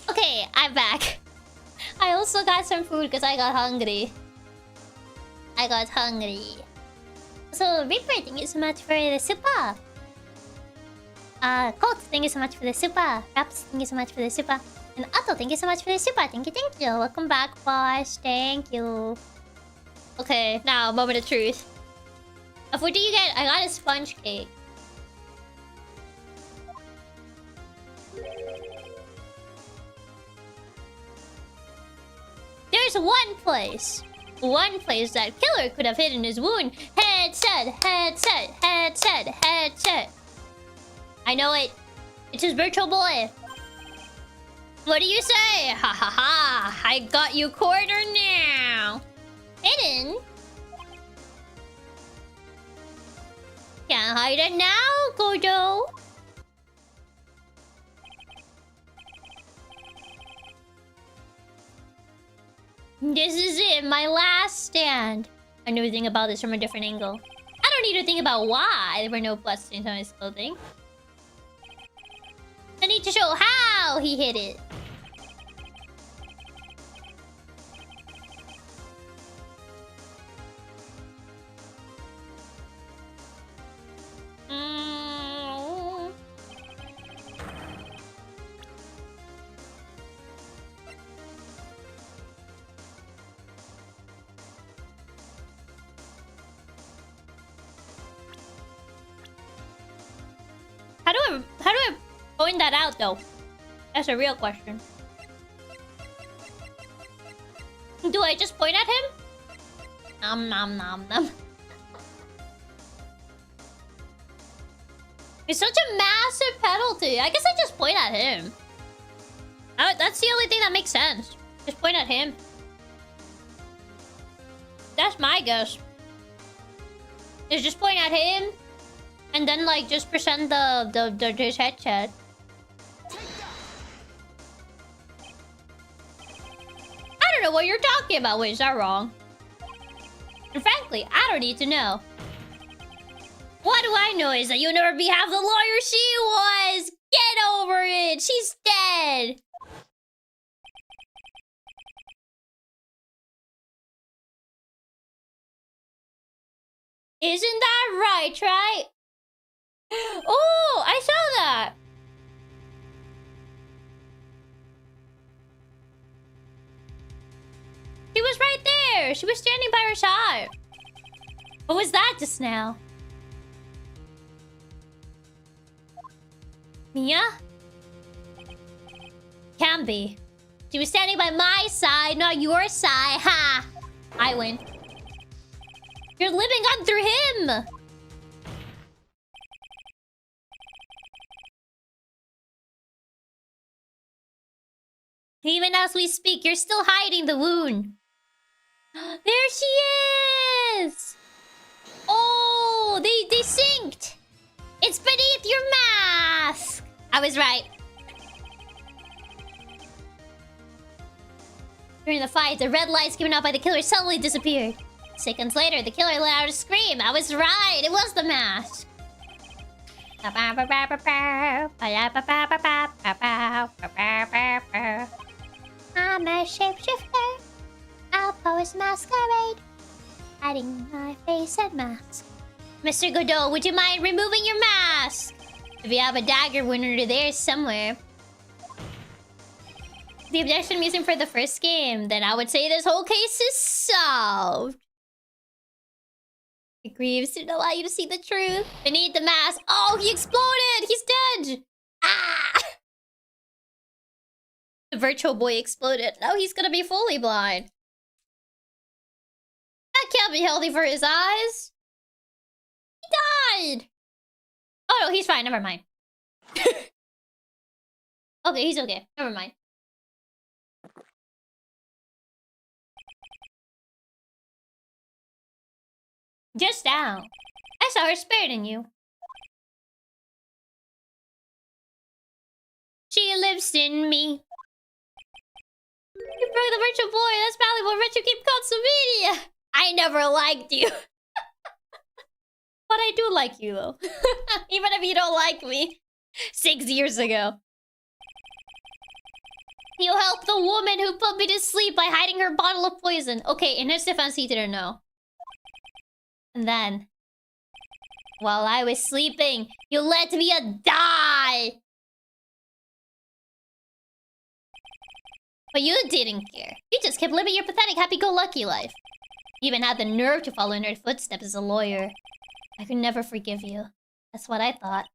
Okay, I'm back. I also got some food because I got hungry. So, Reaper, thank you so much for the super. Colt, thank you so much for the super. Raps, thank you so much for the super. And Otto, thank you so much for the super. Thank you. Welcome back, boss. Thank you. Okay, now, moment of truth. What do you get? I got a sponge cake. There's one place that killer could have hidden his wound. Headset. I know it. It's his virtual boy. What do you say? Ha ha ha. I got you cornered now. Hidden? Can't hide it now, Gojo. This is it, my last stand. I knew everything about this from a different angle. I don't need to think about why there were no bloodstains on his clothing. I need to show how he hit it. How do I point that out though? That's a real question. Do I just point at him? Nom. It's such a massive penalty. I guess I just point at him. That's the only thing that makes sense. Just point at him. That's my guess. Is just point at him. And then, like, just present his headset. I don't know what you're talking about. Wait, is that wrong? And frankly, I don't need to know. What do I know is that you'll never be half the lawyer she was! Get over it! She's dead! Isn't that right? Oh, I saw that! She was right there! She was standing by her side. What was that just now? Nyaa? Can be. She was standing by my side, not your side. Ha! I win. You're living on through him! Even as we speak, you're still hiding the wound. There she is! Oh, they synced! It's beneath your mask! I was right. During the fight, the red lights given out by the killer suddenly disappeared. Seconds later, the killer let out a scream. I was right. It was the mask. I'm a shapeshifter. I'll pose masquerade, hiding my face and mask. Mr. Godot, would you mind removing your mask? If you have a dagger wound under there somewhere. The objection I'm using for the first game, then I would say this whole case is solved. The Greaves didn't allow you to see the truth. Beneath the mask. Oh, he exploded! He's dead! Ah! The virtual boy exploded. Now he's gonna be fully blind. That can't be healthy for his eyes. He died! Oh no, he's fine. Never mind. Okay, he's okay. Never mind. Just now, I saw her spirit in you. She lives in me. You broke the virtual boy. That's valuable. Chiaki Katsumi. I never liked you. But I do like you, though. Even if you don't like me. 6 years ago. You helped the woman who put me to sleep by hiding her bottle of poison. Okay, in his defense, he didn't know. And then, while I was sleeping, you let me die! But you didn't care. You just kept living your pathetic happy-go-lucky life. You even had the nerve to follow in her footsteps as a lawyer. I could never forgive you. That's what I thought.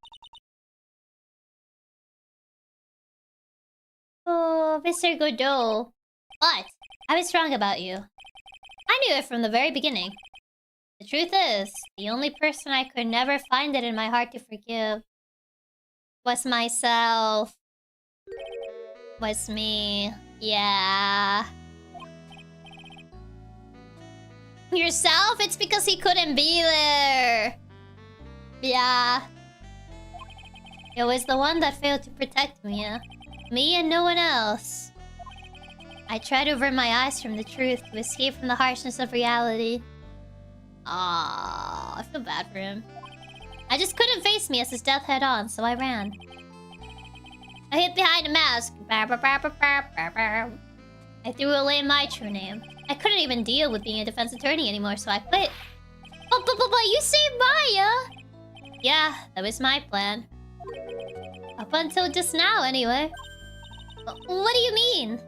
Oh, Mr. Godot. But I was wrong about you. I knew it from the very beginning. The truth is, the only person I could never find it in my heart to forgive was myself. Was me. Yeah. Yourself? It's because he couldn't be there. Yeah. It was the one that failed to protect me, yeah? Me and no one else. I tried to avert my eyes from the truth to escape from the harshness of reality. Ah, I feel bad for him. I just couldn't face me as his death head on, so I ran. I hid behind a mask. I threw away my true name. I couldn't even deal with being a defense attorney anymore, so I quit. But you saved Maya! Yeah, that was my plan. Up until just now, anyway. What do you mean?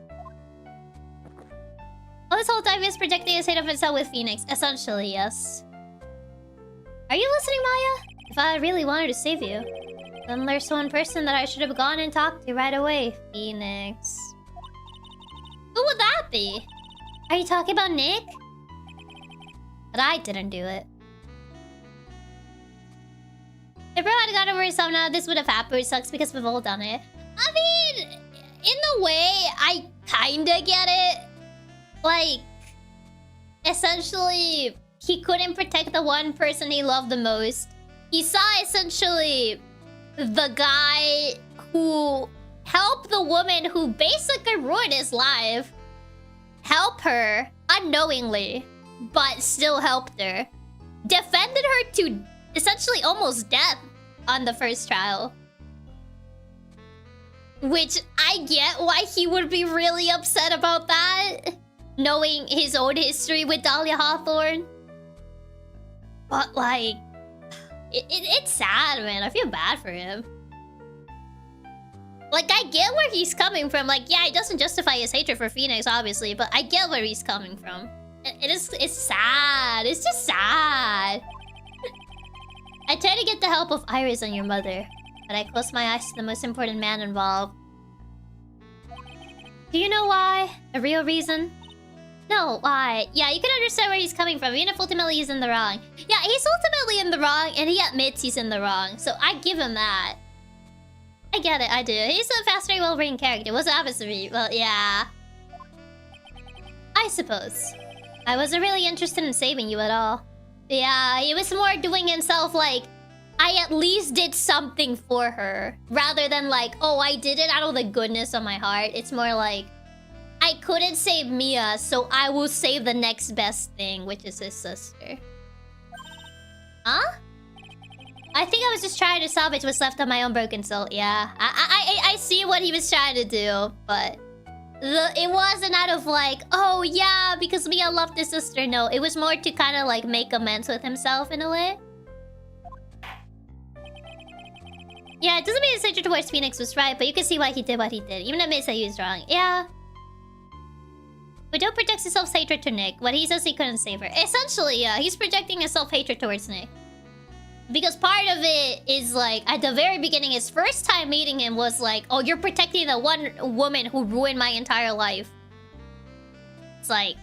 Well, this whole time he was projecting his hate of himself with Phoenix. Essentially, yes. Are you listening, Maya? If I really wanted to save you, then there's one person that I should have gone and talked to right away. Phoenix. Who would that be? Are you talking about Nick? But I didn't do it. If Bro had got over himself now, this would have happened. It sucks because we've all done it. I mean, in a way, I kinda get it. Like, essentially, he couldn't protect the one person he loved the most. He saw, essentially, the guy who helped the woman who basically ruined his life. Help her, unknowingly, but still helped her. Defended her to essentially almost death on the first trial. Which, I get why he would be really upset about that. Knowing his own history with Dahlia Hawthorne. But, like... It's sad, man. I feel bad for him. Like, I get where he's coming from. Like, yeah, it doesn't justify his hatred for Phoenix, obviously. But I get where he's coming from. It's sad. It's just sad. I tried to get the help of Iris and your mother. But I closed my eyes to the most important man involved. Do you know why? The real reason? No, why? Yeah, you can understand where he's coming from, even if ultimately he's in the wrong. Yeah, he's ultimately in the wrong, and he admits he's in the wrong. So I give him that. I get it, I do. He's a fascinating, well-written character. What's the opposite of me? Well, yeah. I suppose. I wasn't really interested in saving you at all. Yeah, he was more doing himself like, I at least did something for her. Rather than like, oh, I did it out of the goodness of my heart. It's more like, I couldn't save Mia, so I will save the next best thing, which is his sister. Huh? I think I was just trying to salvage what's left of my own broken soul. Yeah, I see what he was trying to do, but it wasn't out of like, oh yeah, because Mia loved his sister. No, it was more to kind of like make amends with himself in a way. Yeah, it doesn't mean his hatred towards Phoenix was right, but you can see why he did what he did. Even admits that he was wrong. Yeah. But don't project his self-hatred to Nick. When he says he couldn't save her. Essentially, yeah, he's projecting his self-hatred towards Nick. Because part of it is like, at the very beginning, his first time meeting him was like, oh, you're protecting the one woman who ruined my entire life. It's like...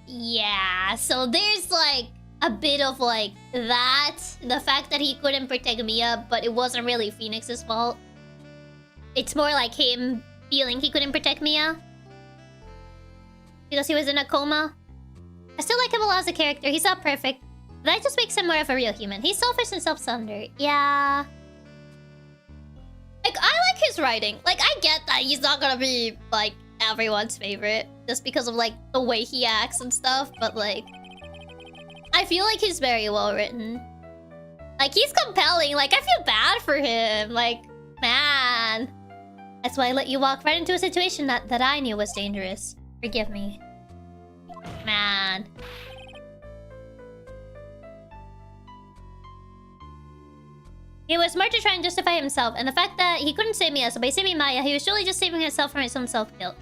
yeah, so there's like a bit of like that. The fact that he couldn't protect Mia, but it wasn't really Phoenix's fault. It's more like him feeling he couldn't protect Mia. Because he was in a coma. I still like him a lot as a character. He's not perfect. That just makes him more of a real human. He's selfish and self-centered. Yeah. Like, I like his writing. Like, I get that he's not gonna be, like, everyone's favorite. Just because of, like, the way he acts and stuff. But, like... I feel like he's very well written. Like, he's compelling. Like, I feel bad for him. Like, man. That's why I let you walk right into a situation that I knew was dangerous. Forgive me. Man. He was smart to try and justify himself, and the fact that he couldn't save Mia, so by saving Maya, he was surely just saving himself from his own self-guilt.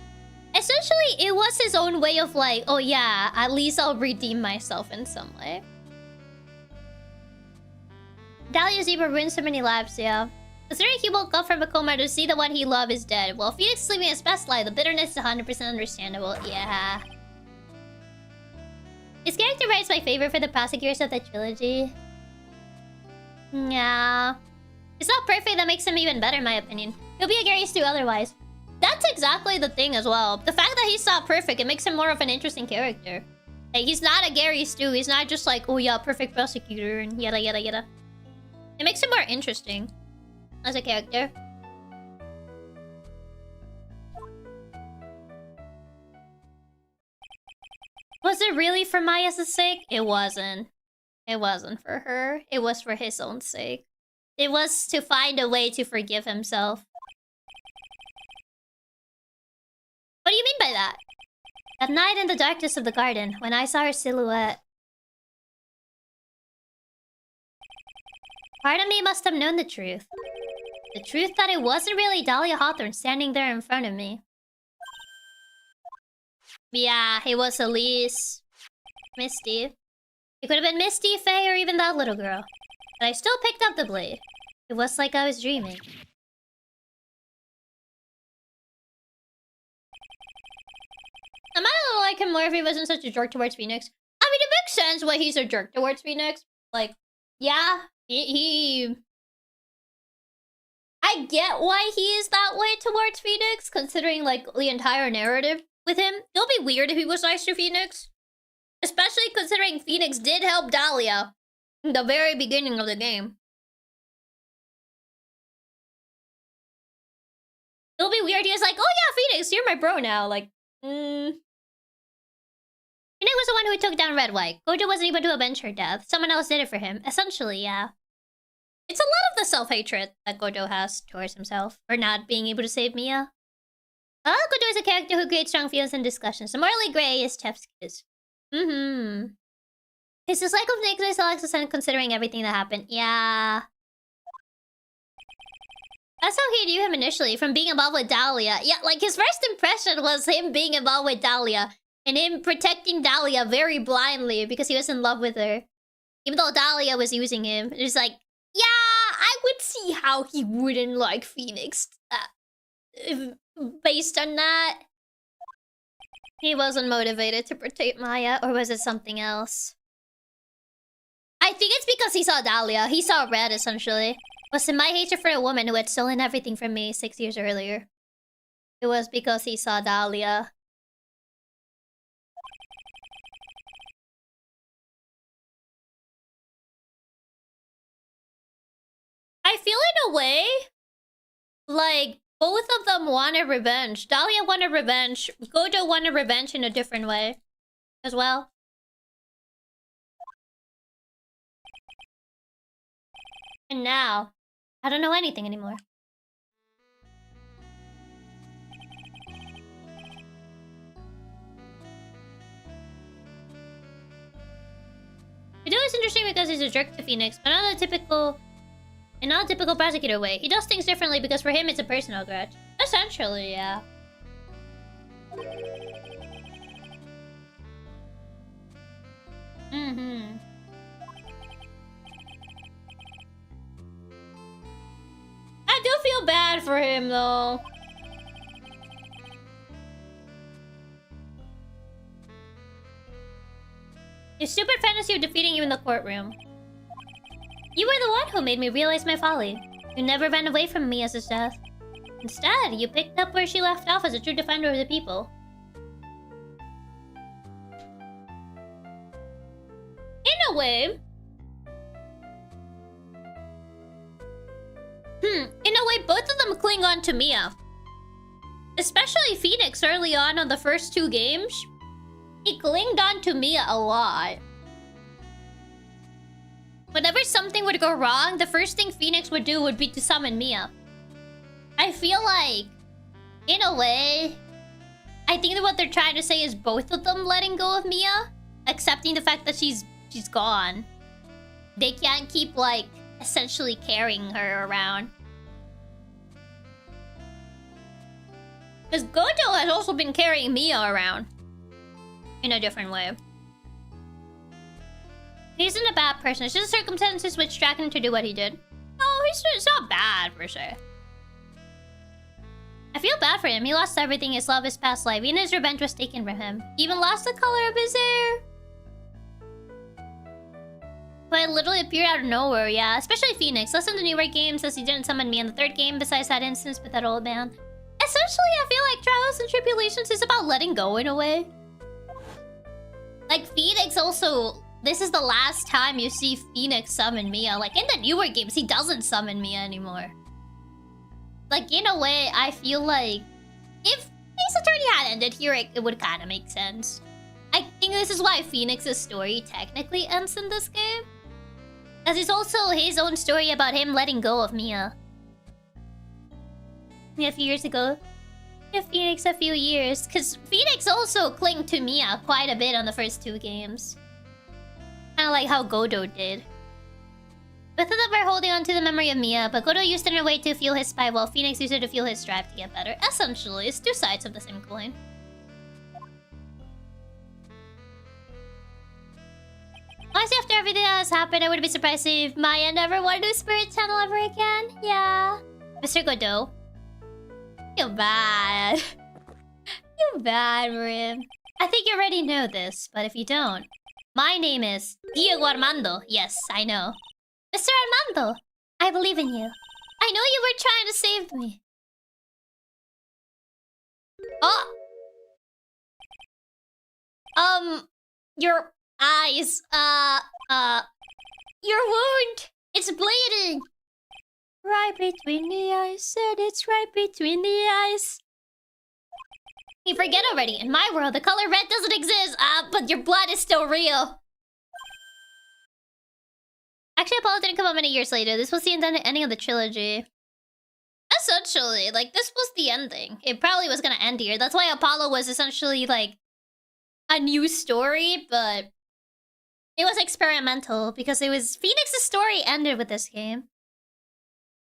Essentially, it was his own way of like, oh yeah, at least I'll redeem myself in some way. Dahlia's Zebra ruined so many lives, yeah. Considering he woke up from a coma to see the one he loved is dead, while Phoenix is living his best life, the bitterness is 100% understandable, yeah. His character is my favorite for the prosecutors of the trilogy. Yeah. It's not perfect, that makes him even better in my opinion. He'll be a Gary Stu otherwise. That's exactly the thing as well. The fact that he's not perfect, it makes him more of an interesting character. Like, he's not a Gary Stu, he's not just like, oh yeah, perfect prosecutor and yada yada yada. It makes him more interesting as a character. Was it really for Maya's sake? It wasn't. It wasn't for her. It was for his own sake. It was to find a way to forgive himself. What do you mean by that? That night in the darkness of the garden, when I saw her silhouette. Part of me must have known the truth. The truth that it wasn't really Dahlia Hawthorne standing there in front of me. Yeah, it was Elise. Misty. It could have been Misty, Faye, or even that little girl. But I still picked up the blade. It was like I was dreaming. I might have liked him more if he wasn't such a jerk towards Phoenix. I mean, it makes sense why he's a jerk towards Phoenix. Like, yeah, he... I get why he is that way towards Phoenix, considering, like, the entire narrative with him. It'll be weird if he was nice to Phoenix. Especially considering Phoenix did help Dahlia in the very beginning of the game. It'll be weird. He was like, oh yeah, Phoenix, you're my bro now. Like, Phoenix was the one who took down Red White. Gojo wasn't able to avenge her death. Someone else did it for him. Essentially, yeah. It's a lot of the self-hatred that Gojo has towards himself for not being able to save Mia. Gojo is a character who creates strong feelings in discussions. The morally gray is Chef's kiss. His dislike of Nicholas Alexis and considering everything that happened. Yeah. That's how he knew him initially, from being involved with Dahlia. Yeah, like his first impression was him being involved with Dahlia. And him protecting Dahlia very blindly because he was in love with her. Even though Dahlia was using him. It's like, yeah, I would see how he wouldn't like Phoenix. Based on that. He wasn't motivated to protect Maya, or was it something else? I think it's because he saw Dahlia. He saw red, essentially. Was it my hatred for a woman who had stolen everything from me 6 years earlier? It was because he saw Dahlia. I feel in a way, like, both of them wanted revenge. Dahlia wanted revenge. Gojo wanted revenge in a different way as well. And now, I don't know anything anymore. It is interesting because he's a jerk to Phoenix, but not a typical... in not a typical prosecutor way. He does things differently because for him it's a personal grudge. Essentially, yeah. I do feel bad for him though. Your stupid fantasy of defeating you in the courtroom. You were the one who made me realize my folly. You never ran away from me as his death. Instead, you picked up where she left off as a true defender of the people. In a way... in a way, both of them cling on to Mia. Especially Phoenix early on the first 2 games. He clinged on to Mia a lot. Whenever something would go wrong, the first thing Phoenix would do would be to summon Mia. I feel like In a way, I think that what they're trying to say is both of them letting go of Mia, accepting the fact that she's gone. They can't keep, like, essentially carrying her around. Because Gojo has also been carrying Mia around. In a different way. He isn't a bad person. It's just circumstances which dragged him to do what he did. No, it's not bad, per se. I feel bad for him. He lost everything, his love, his past life. Even his revenge was taken from him. He even lost the color of his hair. But it literally appeared out of nowhere, yeah. Especially Phoenix. Less in the newer games, says he didn't summon me in the third game, besides that instance with that old man. Essentially, I feel like Trials and Tribulations is about letting go in a way. Like, Phoenix also... This is the last time you see Phoenix summon Mia. Like, in the newer games, he doesn't summon Mia anymore. Like, in a way, I feel like... If Ace Attorney had ended here, it would kind of make sense. I think this is why Phoenix's story technically ends in this game. As it's also his own story about him letting go of Mia. A few years ago. Yeah, Phoenix a few years. Because Phoenix also clung to Mia quite a bit on the first two games. Kind of like how Godo did. Both of them were holding on to the memory of Mia, but Godo used it in a way to fuel his spite, while Phoenix used it to fuel his drive to get better. Essentially, it's two sides of the same coin. Honestly, after everything that has happened, I wouldn't be surprised if Maya never wanted to Spirit Channel ever again. Yeah. Mr. Godot. Feel bad. Feel bad for him. I think you already know this, but if you don't... My name is Diego Armando. Yes, I know. Mr. Armando, I believe in you. I know you were trying to save me. Oh! Your eyes, your wound! It's bleeding! Right between the eyes, said it's right between the eyes. You forget already, in my world, the color red doesn't exist, but your blood is still real. Actually, Apollo didn't come up many years later. This was the ending of the trilogy. Essentially, like, this was the ending. It probably was gonna end here. That's why Apollo was essentially, like, a new story, but... It was experimental, because it was... Phoenix's story ended with this game.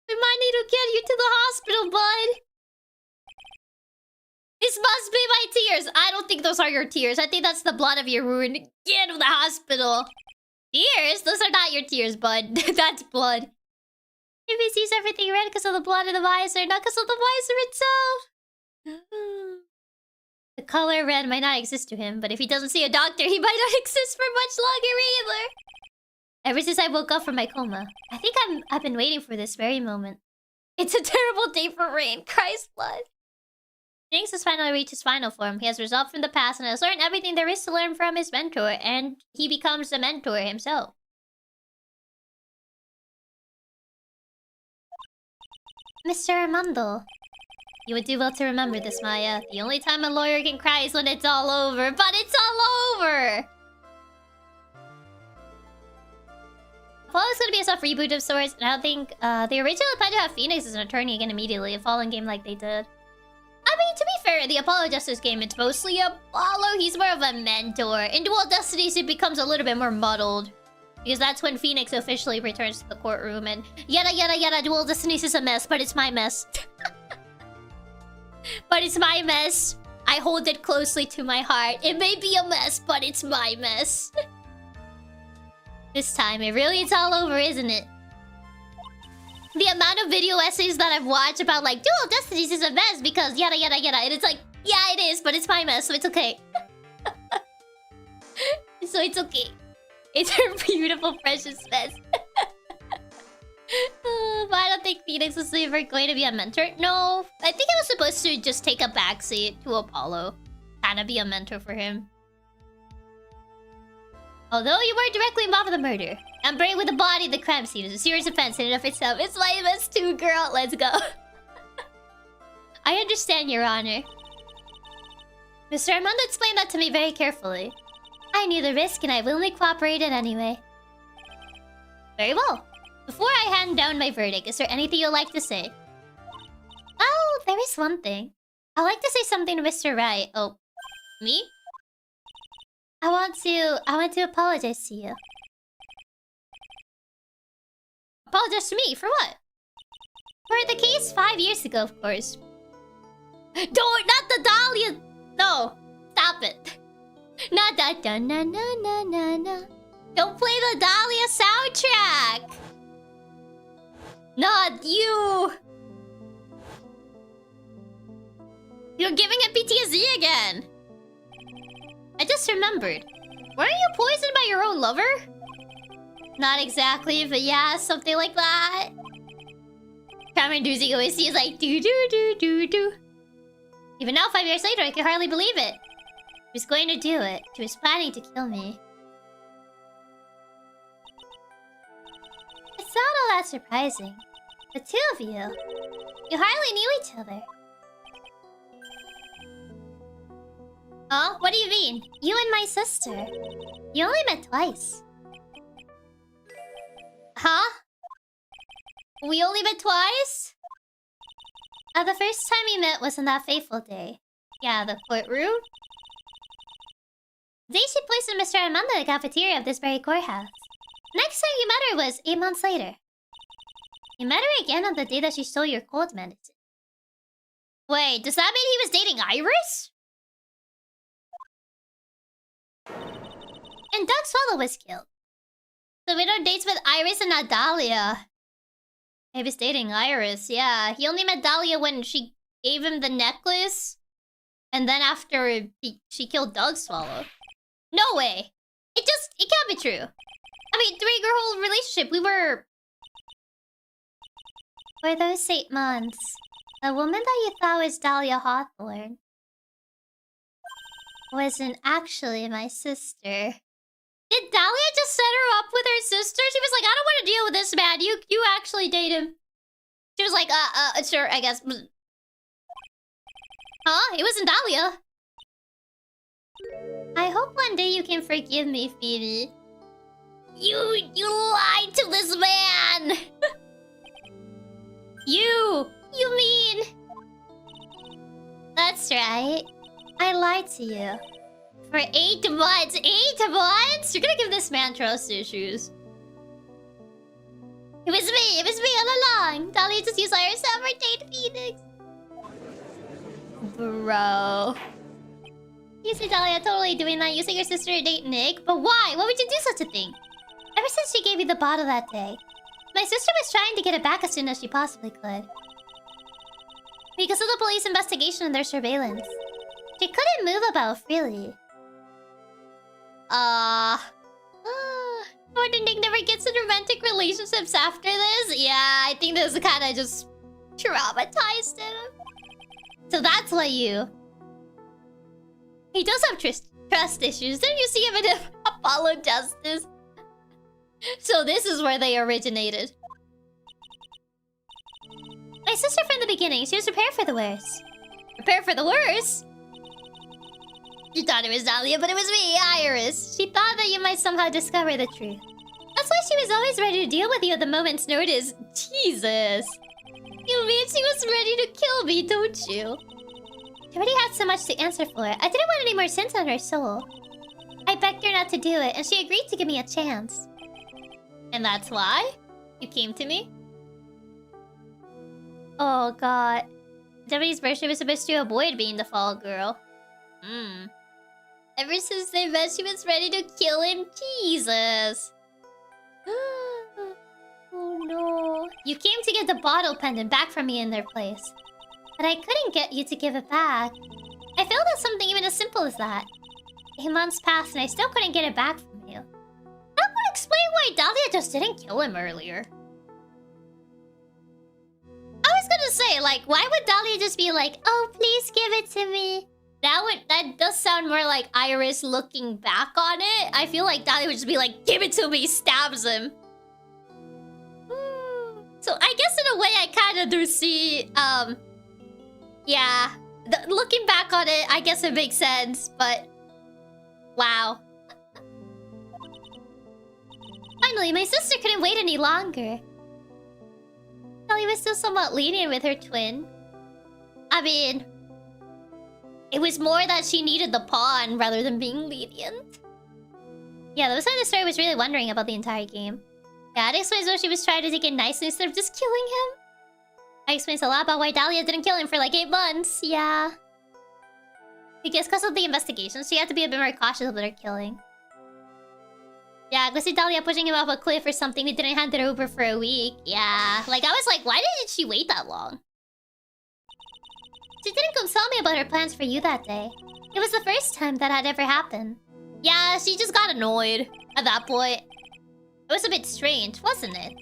We might need to get you to the hospital, bud. This must be my tears. I don't think those are your tears. I think that's the blood of your wound. Get to the hospital. Tears? Those are not your tears, bud. That's blood. If he sees everything red because of the blood in the visor, not because of the visor itself. The color red might not exist to him, but if he doesn't see a doctor, he might not exist for much longer either. Ever since I woke up from my coma, I think I've been waiting for this very moment. It's a terrible day for Rain. Christ's blood. Phoenix has finally reached his final form. He has resolved from the past and has learned everything there is to learn from his mentor, and he becomes the mentor himself. Mr. Armando. You would do well to remember this, Maya. The only time a lawyer can cry is when it's all over. But it's all over! Apollo's gonna be a soft reboot of sorts, and I don't think they originally planned to have Phoenix as an attorney again immediately, a fallen game like they did. I mean, to be fair, the Apollo Justice game, it's mostly Apollo. He's more of a mentor. In Dual Destinies, it becomes a little bit more muddled. Because that's when Phoenix officially returns to the courtroom and yada yada yada, Dual Destinies is a mess, but it's my mess. But it's my mess. I hold it closely to my heart. It may be a mess, but it's my mess. This time, it's all over, isn't it? The amount of video essays that I've watched about, like, Dual Destinies is a mess because yada yada yada. And it's like, yeah, it is, but it's my mess, so it's okay. So it's okay. It's her beautiful, precious mess. But I don't think Phoenix was ever going to be a mentor. No, I think I was supposed to just take a backseat to Apollo. Kind of be a mentor for him. Although you weren't directly involved in the murder, I'm brave with the body of the crime scene. It's a serious offense in and of itself. It's my mess too, girl. Let's go. I understand, Your Honor. Mr. Armando explained that to me very carefully. I knew the risk and I willingly cooperated anyway. Very well. Before I hand down my verdict, is there anything you'd like to say? Oh, there is one thing. I'd like to say something to Mr. Right. Oh, me? I want to apologize to you. Apologize to me? For what? For the case 5 years ago, of course. Don't, not the Dahlia! No! Stop it. Not that, na na na na na. Don't play the Dahlia soundtrack! Not you! You're giving it PTSD again! I just remembered. Weren't you poisoned by your own lover? Not exactly, but yeah, something like that. Cameron Doozy OSC is like do do do do do. Even now, 5 years later, I can hardly believe it. She was going to do it. She was planning to kill me. It's not all that surprising. The two of you hardly knew each other. Huh? What do you mean? You and my sister. You only met twice. Huh? We only met twice? The first time we met was on that fateful day. Yeah, the courtroom? The day she poisoned Mr. Armando in the cafeteria of this very courthouse. Next time you met her was 8 months later. You met her again on the day that she stole your cold medicine. Wait, does that mean he was dating Iris? And Doug Swallow was killed. So we don't date with Iris and not Dahlia. He was dating Iris, yeah. He only met Dahlia when she gave him the necklace. And then after she killed Doug Swallow. No way! It can't be true. I mean, during our whole relationship, we were... For those 8 months, the woman that you thought was Dahlia Hawthorne wasn't actually my sister. Did Dahlia just set her up with her sister? She was like, I don't want to deal with this man. You actually date him. She was like, sure, I guess. Huh? It wasn't Dahlia. I hope one day you can forgive me, Phoebe. You lied to this man! You mean... That's right. I lied to you. For 8 months. 8 months? You're gonna give this man trust issues. It was me all along. Dahlia just used Iris to date Phoenix. Bro. You see Dahlia totally doing that, using your sister to date Nick? But why? Why would you do such a thing? Ever since she gave you the bottle that day, my sister was trying to get it back as soon as she possibly could. Because of the police investigation and their surveillance, she couldn't move about freely. Gordon Nick never gets in romantic relationships after this? Yeah, I think this kind of just traumatized him. So that's why you... He does have trust issues. Didn't you see him in Apollo Justice? So this is where they originated. My sister from the beginning, she was prepared for the worst. Prepared for the worst? You thought it was Dahlia, but it was me, Iris. She thought that you might somehow discover the truth. That's why she was always ready to deal with you at the moment's notice. Jesus. You mean she was ready to kill me, don't you? She already had so much to answer for. I didn't want any more sins on her soul. I begged her not to do it, and she agreed to give me a chance. And that's why you came to me? Oh god. Deputy's birthday was supposed to avoid being the fall girl. Ever since they met, she was ready to kill him. Jesus. Oh no. You came to get the bottle pendant back from me in their place. But I couldn't get you to give it back. I failed at something even as simple as that. 8 months passed and I still couldn't get it back from you. That would explain why Dahlia just didn't kill him earlier. I was gonna say, like, why would Dahlia just be like, oh, please give it to me? That does sound more like Iris looking back on it. I feel like Dahlia would just be like, give it to me, stabs him. So I guess in a way I kind of do see, yeah. Looking back on it, I guess it makes sense, but... Wow. Finally, my sister couldn't wait any longer. Dahlia was still somewhat lenient with her twin. I mean... It was more that she needed the pawn rather than being lenient. Yeah, that was why the story was really wondering about the entire game. Yeah, it explains why she was trying to take it nicely instead of just killing him. That explains a lot about why Dahlia didn't kill him for like 8 months. Yeah. Because of the investigations, she had to be a bit more cautious about her killing. Yeah, I see Dahlia pushing him off a cliff or something. They didn't hand it over for a week. Yeah. Like, I was like, why did she wait that long? She didn't come tell me about her plans for you that day. It was the first time that had ever happened. Yeah, she just got annoyed at that point. It was a bit strange, wasn't it?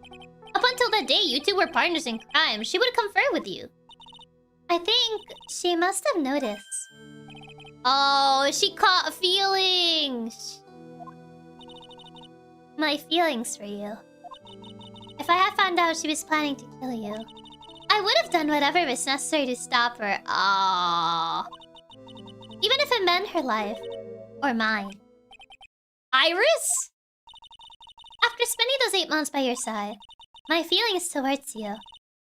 Up until that day, you two were partners in crime. She would confer with you. I think she must have noticed. Oh, she caught feelings. My feelings for you. If I had found out she was planning to kill you, I would have done whatever was necessary to stop her. Aww. Even if it meant her life. Or mine. Iris? After spending those 8 months by your side, my feelings towards you,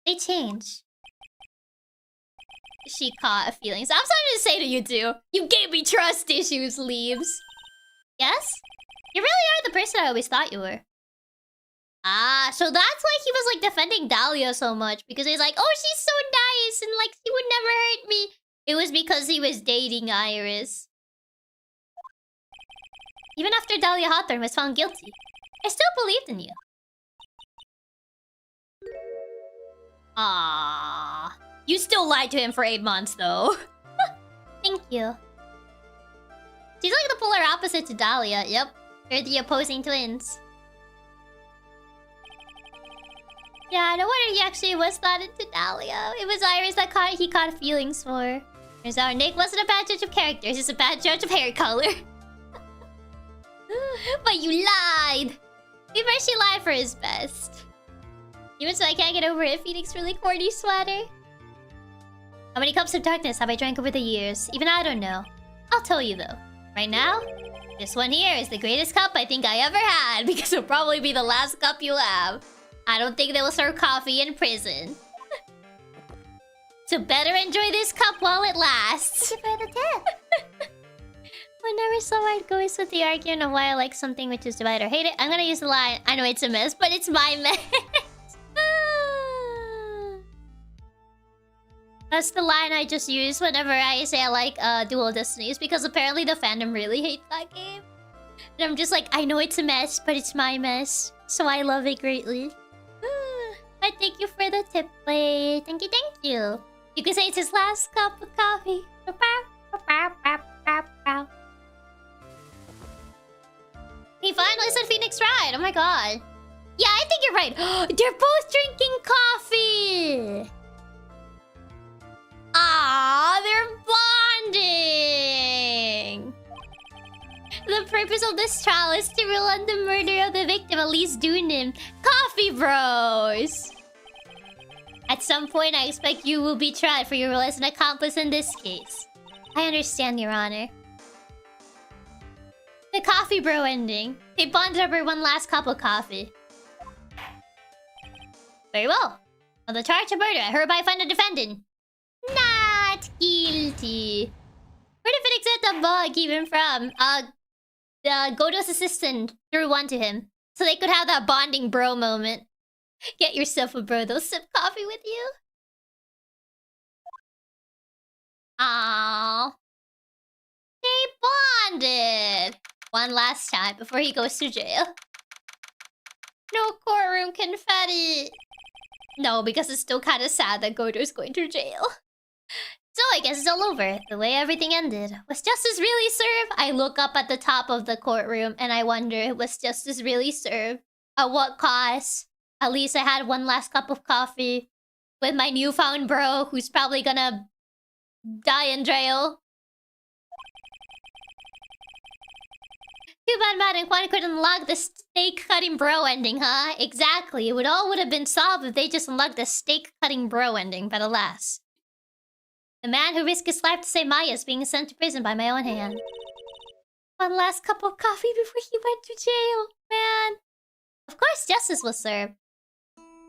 they change. She caught feelings. I'm sorry to say to you two. You gave me trust issues, Leaves. Yes? You really are the person I always thought you were. Ah, so that's why he was like defending Dahlia so much. Because he's like, oh, she's so nice and like she would never hurt me. It was because he was dating Iris. Even after Dahlia Hawthorne was found guilty, I still believed in you. Ah, you still lied to him for 8 months though. Thank you. She's like the polar opposite to Dahlia. Yep, they're the opposing twins. Yeah, no wonder he actually was not into Dahlia. It was Iris that he caught feelings for. Turns out Nick wasn't a bad judge of characters, he's a bad judge of hair color. But you lied! Maybe she lied for his best. Even so, I can't get over it. Phoenix really corny sweater. How many cups of darkness have I drank over the years? Even I don't know. I'll tell you though. Right now, this one here is the greatest cup I think I ever had. Because it'll probably be the last cup you'll have. I don't think they will serve coffee in prison. So better enjoy this cup while it lasts. Thank you for the tip. Whenever someone goes with the argument of why I like something which is divide or hate it, I'm gonna use the line, I know it's a mess, but it's my mess. That's the line I just use whenever I say I like Dual Destinies, because apparently the fandom really hates that game. And I'm just like, I know it's a mess, but it's my mess. So I love it greatly. I thank you for the tip, play. Thank you, thank you. You can say it's his last cup of coffee. He finally said Phoenix right. Oh my god. Yeah, I think you're right. They're both drinking coffee. Ah, they're bonding. The purpose of this trial is to rule on the murder of the victim, Elise Doonan. Coffee bros. At some point, I expect you will be tried for your role as an accomplice in this case. I understand, Your Honor. The coffee bro ending. They bonded over one last cup of coffee. Very well. On the charge of murder, I hereby find the defendant not guilty. Where did Phoenix get the bug even from? Godo's assistant threw one to him. So they could have that bonding bro moment. Get yourself a bro, they'll sip coffee with you. Aww. They bonded. One last time before he goes to jail. No courtroom confetti. No, because it's still kind of sad that Godo's going to jail. So I guess it's all over. The way everything ended. Was justice really served? I look up at the top of the courtroom and I wonder, was justice really served? At what cost? At least I had one last cup of coffee with my newfound bro who's probably gonna die in jail. Too bad Matt and Quan couldn't unlock the steak-cutting bro ending, huh? Exactly. It would have been solved if they just unlocked the steak-cutting bro ending, but alas. The man who risked his life to save Maya is being sent to prison by my own hand. One last cup of coffee before he went to jail, man. Of course justice was served.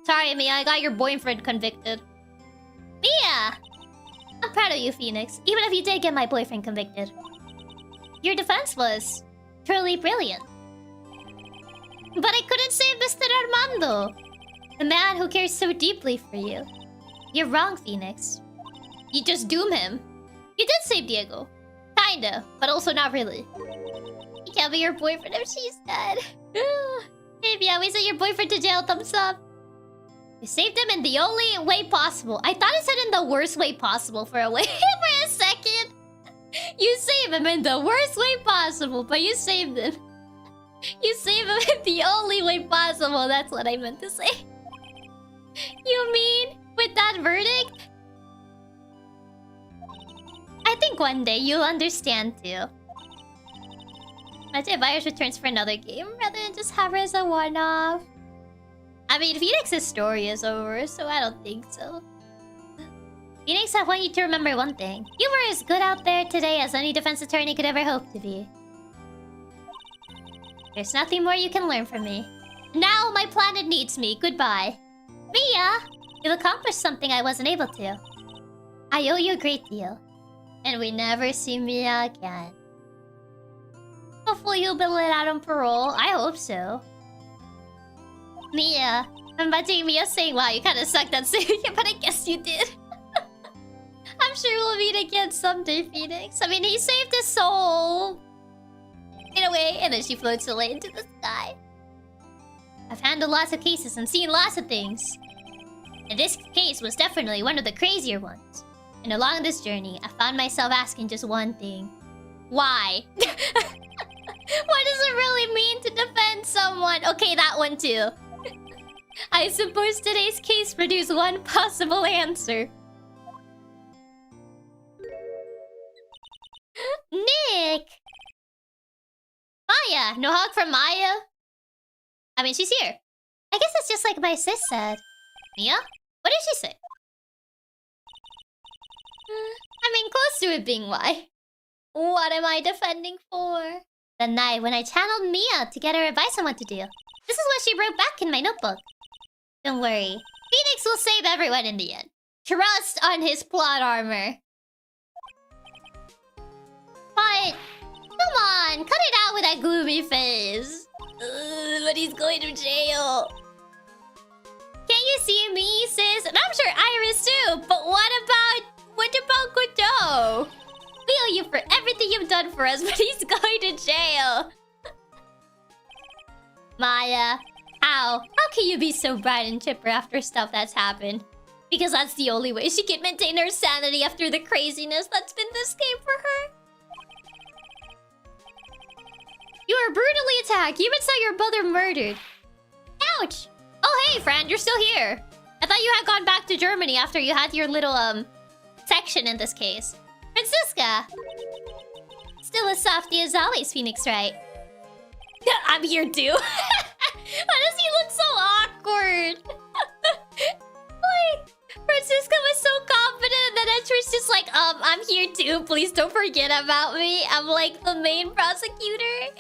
Sorry, Mia, I got your boyfriend convicted. Mia! not proud of you, Phoenix, even if you did get my boyfriend convicted. Your defense was truly brilliant. But I couldn't save Mr. Armando, the man who cares so deeply for you. You're wrong, Phoenix. You just doom him. You did save Diego. Kinda, but also not really. He can't be your boyfriend if she's dead. Maybe I always sent your boyfriend to jail, thumbs up. You saved him in the only way possible. I thought it said in the worst way possible for a second. You saved him in the worst way possible, but you saved him. You saved him in the only way possible. That's what I meant to say. You mean with that verdict? I think one day you'll understand too. Imagine if Virus returns for another game rather than just have her as a one-off. I mean, Phoenix's story is over, so I don't think so. Phoenix, I want you to remember one thing. You were as good out there today as any defense attorney could ever hope to be. There's nothing more you can learn from me. Now my planet needs me. Goodbye. Mia! You've accomplished something I wasn't able to. I owe you a great deal. And we never see Mia again. Hopefully he'll be let out on parole. I hope so. Mia. I'm imagining Mia saying, wow, you kind of sucked at saving it, but I guess you did. I'm sure we'll meet again someday, Phoenix. I mean, he saved his soul. In a way, and then she floats away into the sky. I've handled lots of cases and seen lots of things. And this case was definitely one of the crazier ones. And along this journey, I found myself asking just one thing. Why? What does it really mean to defend someone? Okay, that one too. I suppose today's case produced one possible answer. Nick! Maya! No hug from Maya? I mean, she's here. I guess it's just like my sis said. Mia? What did she say? I mean, close to it being why. What am I defending for? The night when I channeled Mia to get her advice on what to do. This is what she wrote back in my notebook. Don't worry. Phoenix will save everyone in the end. Trust on his plot armor. But... come on, cut it out with that gloomy face. But he's going to jail. Can't you see me, sis? And I'm sure Iris too. But what about Godot? We owe you for everything you've done for us, but he's going to jail. Maya, how can you be so bright and chipper after stuff that's happened? Because that's the only way she can maintain her sanity after the craziness that's been this game for her. You were brutally attacked. You even saw your brother murdered. Ouch! Oh, hey, friend, you're still here. I thought you had gone back to Germany after you had your little, section in this case. Francisca! Still as softy as always, Phoenix, right? I'm here too. Why does he look so awkward? Like, Francisca was so confident and then Edgeworth's just like, I'm here too. Please don't forget about me. I'm like the main prosecutor.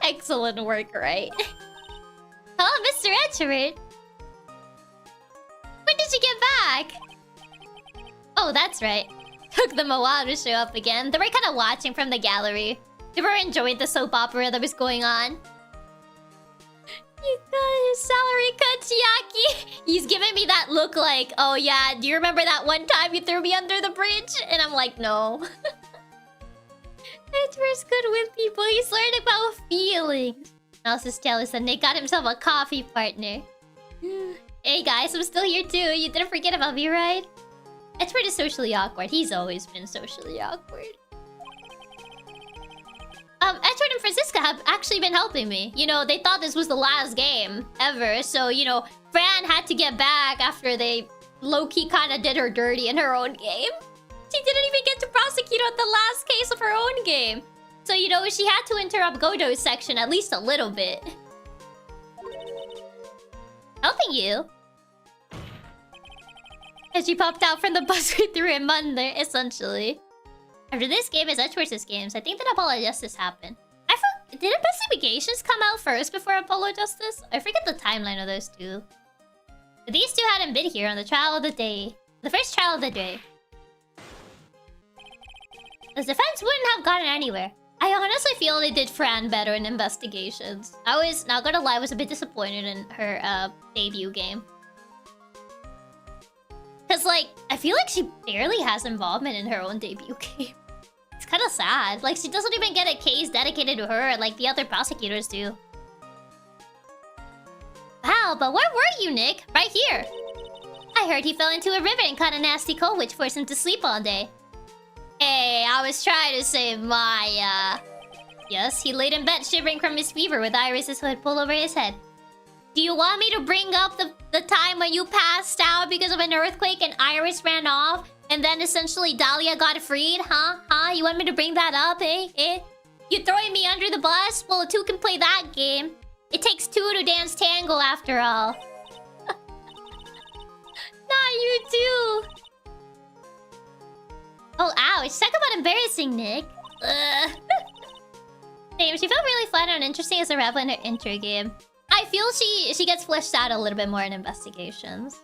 Excellent work, right? Oh, Mr. Edgeworth. When did you get back? Oh, that's right. Took them a while to show up again. They were kind of watching from the gallery. They were enjoying the soap opera that was going on. You got his salary cut, Chiaki. He's giving me that look like, oh yeah, do you remember that one time you threw me under the bridge? And I'm like, no. Edgeworth's good with people. He's learned about feelings. Elsa's jealous that Nick got himself a coffee partner. Hey guys, I'm still here too. You didn't forget about me, right? Edgeworth is socially awkward. He's always been socially awkward. Edgeworth and Francisca have actually been helping me. You know, they thought this was the last game ever. So, you know, Fran had to get back after they low-key kind of did her dirty in her own game. She didn't even get to prosecute on the last case of her own game. So, you know, she had to interrupt Godot's section at least a little bit. Helping you? As she popped out from the bus we threw him under, essentially. After this game is Edgeworth's games, I think that Apollo Justice happened. Did Investigations come out first before Apollo Justice? I forget the timeline of those two. But these two hadn't been here on the trial of the day. The first trial of the day. The defense wouldn't have gotten anywhere. I honestly feel they did Fran better in investigations. I was, not gonna lie, was a bit disappointed in her debut game. Cause like, I feel like she barely has involvement in her own debut game. It's kind of sad. Like, she doesn't even get a case dedicated to her like the other prosecutors do. Wow, but where were you, Nick? Right here. I heard he fell into a river and caught a nasty cold which forced him to sleep all day. Hey, I was trying to save Maya. Yes, he laid in bed shivering from his fever with Iris's hood pulled over his head. Do you want me to bring up the time when you passed out because of an earthquake and Iris ran off? And then essentially Dahlia got freed? Huh? You want me to bring that up, eh? You throwing me under the bus? Well, two can play that game. It takes two to dance tango after all. Not you too. Oh, ouch. Talk about embarrassing, Nick. Damn, she felt really flat and interesting as a rebel in her intro game. I feel she gets fleshed out a little bit more in investigations.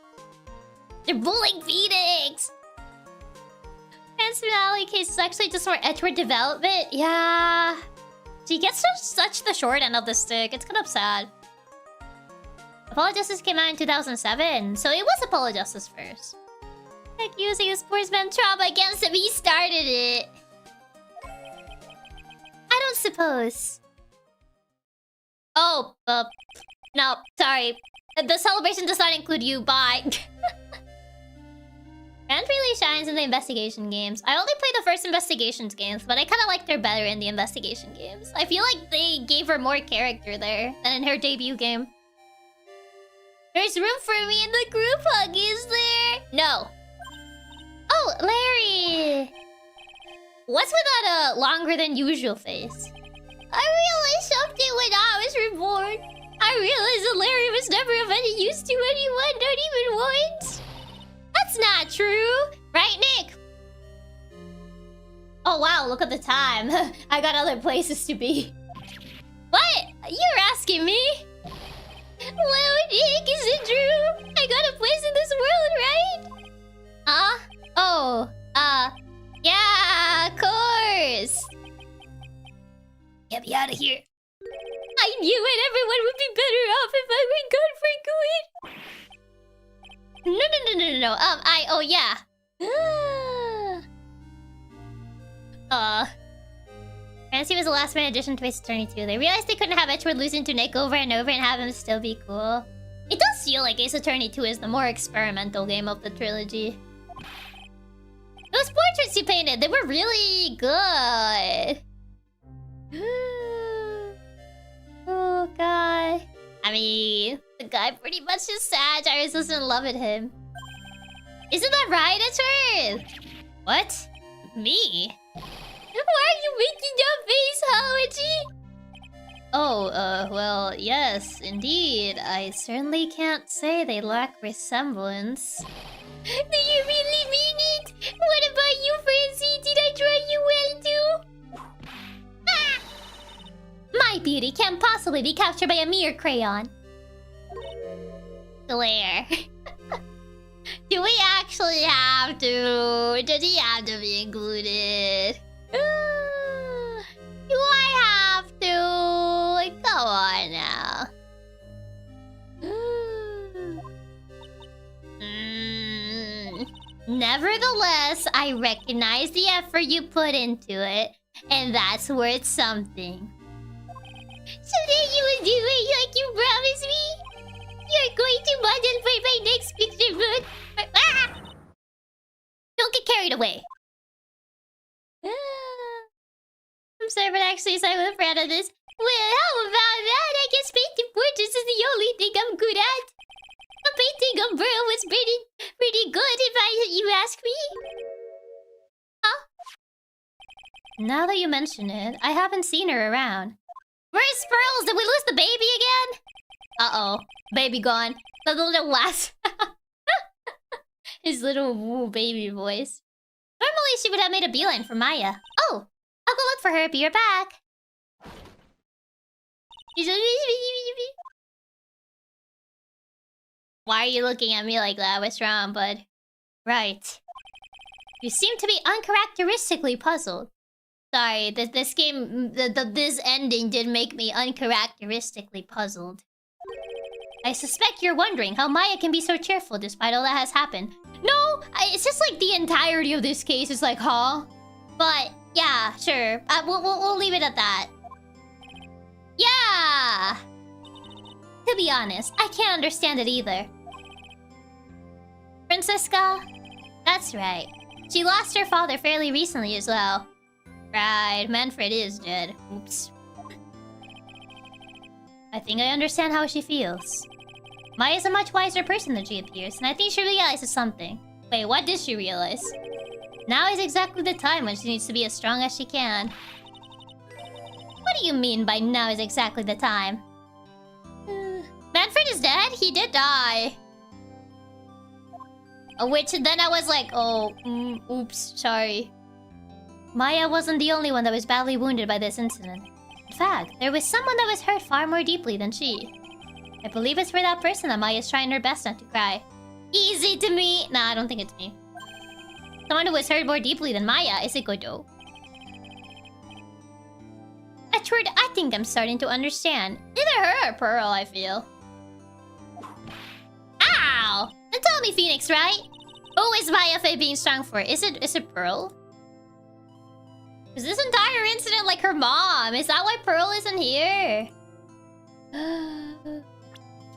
They're bullying Phoenix! Personality case is actually just more Edward development. Yeah. She gets such the short end of the stick. It's kind of sad. Apollo Justice came out in 2007, so it was Apollo Justice first. Like using a sportsman trauma against him, he started it. I don't suppose. Oh, no, sorry. The celebration does not include you, bye. Banter really shines in the investigation games. I only played the first investigations games, but I kind of liked her better in the investigation games. I feel like they gave her more character there than in her debut game. There's room for me in the group hug, is there? No. Oh, Larry! What's with that longer than usual face? I realized something when I was reborn. I realized that Larry was never of any use to anyone, not even once. That's not true. Right, Nick? Oh, wow, look at the time. I got other places to be. What? You're asking me? Well, Nick, is it true? I got a place in this world, right? Oh, yeah, of course. Get me out of here. I knew it. Everyone would be better off if I were gone for good. No. Oh, yeah. Fantasy was the last minute addition to Ace Attorney 2. They realized they couldn't have Edward losing to Nick over and over and have him still be cool. It does feel like Ace Attorney 2 is the more experimental game of the trilogy. Those portraits you painted, they were really good. Oh, God. I mean, the guy pretty much just sad. Iris doesn't love at him. Isn't that right, Edward? What? Me? Why are you making that face, Hawaji? Oh, well, yes, indeed. I certainly can't say they lack resemblance. Do you really mean it? What about you, Francie? Did I draw you well, too? Ah! My beauty can't possibly be captured by a mere crayon. Glare. Do we actually have to? Does he have to be included? Do I have to? Come on now. Nevertheless, I recognize the effort you put into it, and that's worth something. So then you will do it like you promised me? You're going to model for my next picture book? Ah! Don't get carried away. I'm sorry, but actually, so I'm proud of this. Well, how about that? I guess painting portraits is the only thing I'm good at. A painting of Burl was pretty good if you ask me. Huh? Now that you mention it, I haven't seen her around. Where's Pearls? Did we lose the baby again? Uh-oh. Baby gone. The little last... His little woo baby voice. Normally, she would have made a beeline for Maya. Oh! I'll go look for her. Be right back. Why are you looking at me like that? What's wrong, bud? Right. You seem to be uncharacteristically puzzled. Sorry, this game, this ending did make me uncharacteristically puzzled. I suspect you're wondering how Maya can be so cheerful despite all that has happened. No, it's just like the entirety of this case is like, huh? But yeah, sure. We'll leave it at that. Yeah. To be honest, I can't understand it either. Francisca? That's right. She lost her father fairly recently as well. Right, Manfred is dead. Oops. I think I understand how she feels. Maya's a much wiser person than she appears, and I think she realizes something. Wait, what did she realize? Now is exactly the time when she needs to be as strong as she can. What do you mean by now is exactly the time? Manfred is dead? He did die. Which then I was like, oh, oops, sorry. Maya wasn't the only one that was badly wounded by this incident. In fact, there was someone that was hurt far more deeply than she. I believe it's for that person that Maya's trying her best not to cry. Easy to me! Nah, I don't think it's me. Someone who was hurt more deeply than Maya is Ikoto. Edward, I think I'm starting to understand. Either her or Pearl, I feel. Ow! And tell me, Phoenix, right? Who is Maya Faye being strong for? Is it Pearl? Is this entire incident like her mom? Is that why Pearl isn't here?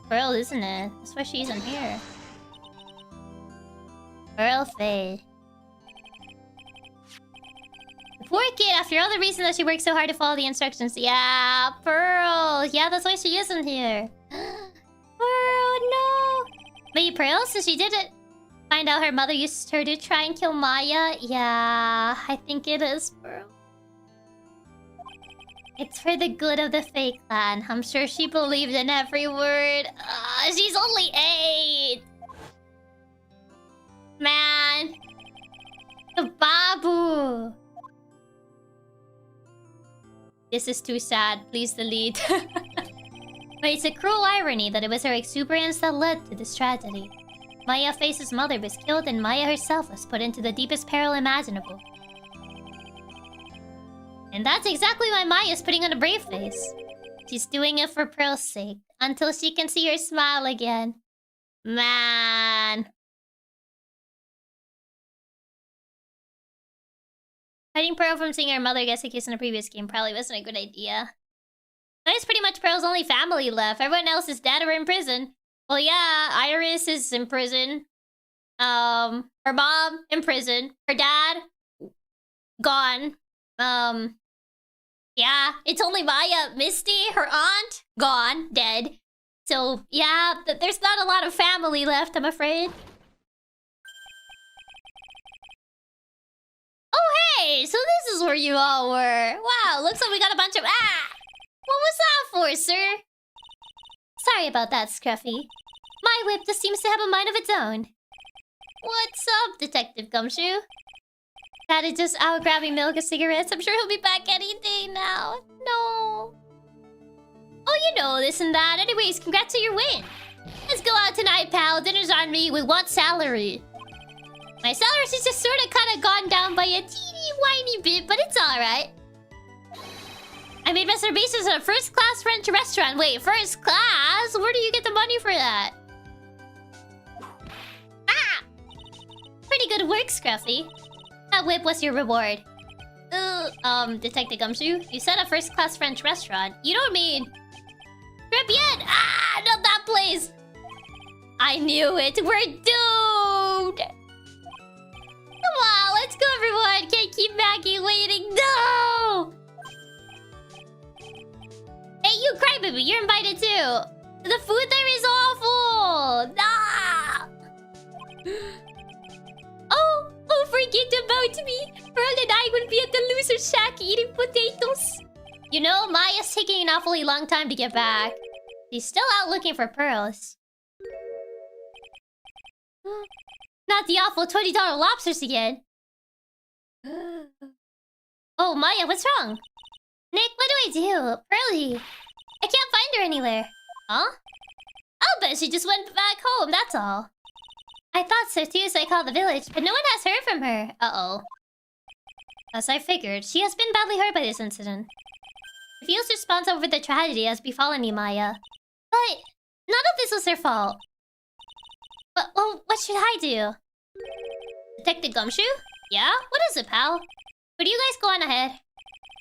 Pearl, isn't it? That's why she isn't here. Pearl Faye. The poor kid, after all the reasons that she worked so hard to follow the instructions. Yeah, Pearl. Yeah, that's why she isn't here. Pearl, no. Maybe Pearl, since she didn't find out her mother used her to try and kill Maya. Yeah, I think it is Pearl. It's for the good of the Fae clan. I'm sure she believed in every word. She's only 8. Man. The Babu. This is too sad. Please delete. But it's a cruel irony that it was her exuberance that led to this tragedy. Maya Face's mother was killed and Maya herself was put into the deepest peril imaginable. And that's exactly why Maya's putting on a brave face. She's doing it for Pearl's sake, until she can see her smile again. Man. Hiding Pearl from seeing her mother get a kiss in a previous game probably wasn't a good idea. That's pretty much Pearl's only family left. Everyone else is dead or in prison. Well, yeah, Iris is in prison. Her mom in prison. Her dad gone. Yeah, it's only Maya. Misty, her aunt, gone, dead. So, yeah, there's not a lot of family left, I'm afraid. Oh, hey! So this is where you all were. Wow, looks like we got a bunch of... Ah! What was that for, sir? Sorry about that, Scruffy. My whip just seems to have a mind of its own. What's up, Detective Gumshoe? Dad is just out grabbing milk and cigarettes. I'm sure he'll be back any day now. No. Oh, you know, this and that. Anyways, congrats on your win. Let's go out tonight, pal. Dinner's on me. With what salary? My salary has just sort of kind of gone down by a teeny whiny bit, but it's alright. I made reservations at a first-class French restaurant. Wait, first class? Where do you get the money for that? Ah! Pretty good work, Scruffy. That whip was your reward. Detective Gumshoe, you said a first-class French restaurant. You don't mean... Tribulations! Ah, not that place! I knew it. We're doomed! Come on, let's go, everyone. Can't keep Maggie waiting. No! Hey, you crybaby, you're invited too. The food there is awful. Ah! Oh, forget about me. Pearl and I will be at the loser shack eating potatoes. You know, Maya's taking an awfully long time to get back. She's still out looking for pearls. Not the awful $20 lobsters again. Oh, Maya, what's wrong? Nick, what do I do? Pearly. I can't find her anywhere. Huh? I'll bet she just went back home, that's all. I thought so too, so I called the village, but no one has heard from her. Uh-oh. As I figured, she has been badly hurt by this incident. Refused response over the tragedy has befallen you, Maya. But none of this was her fault. What should I do? Detective Gumshoe? Yeah? What is it, pal? But you guys go on ahead.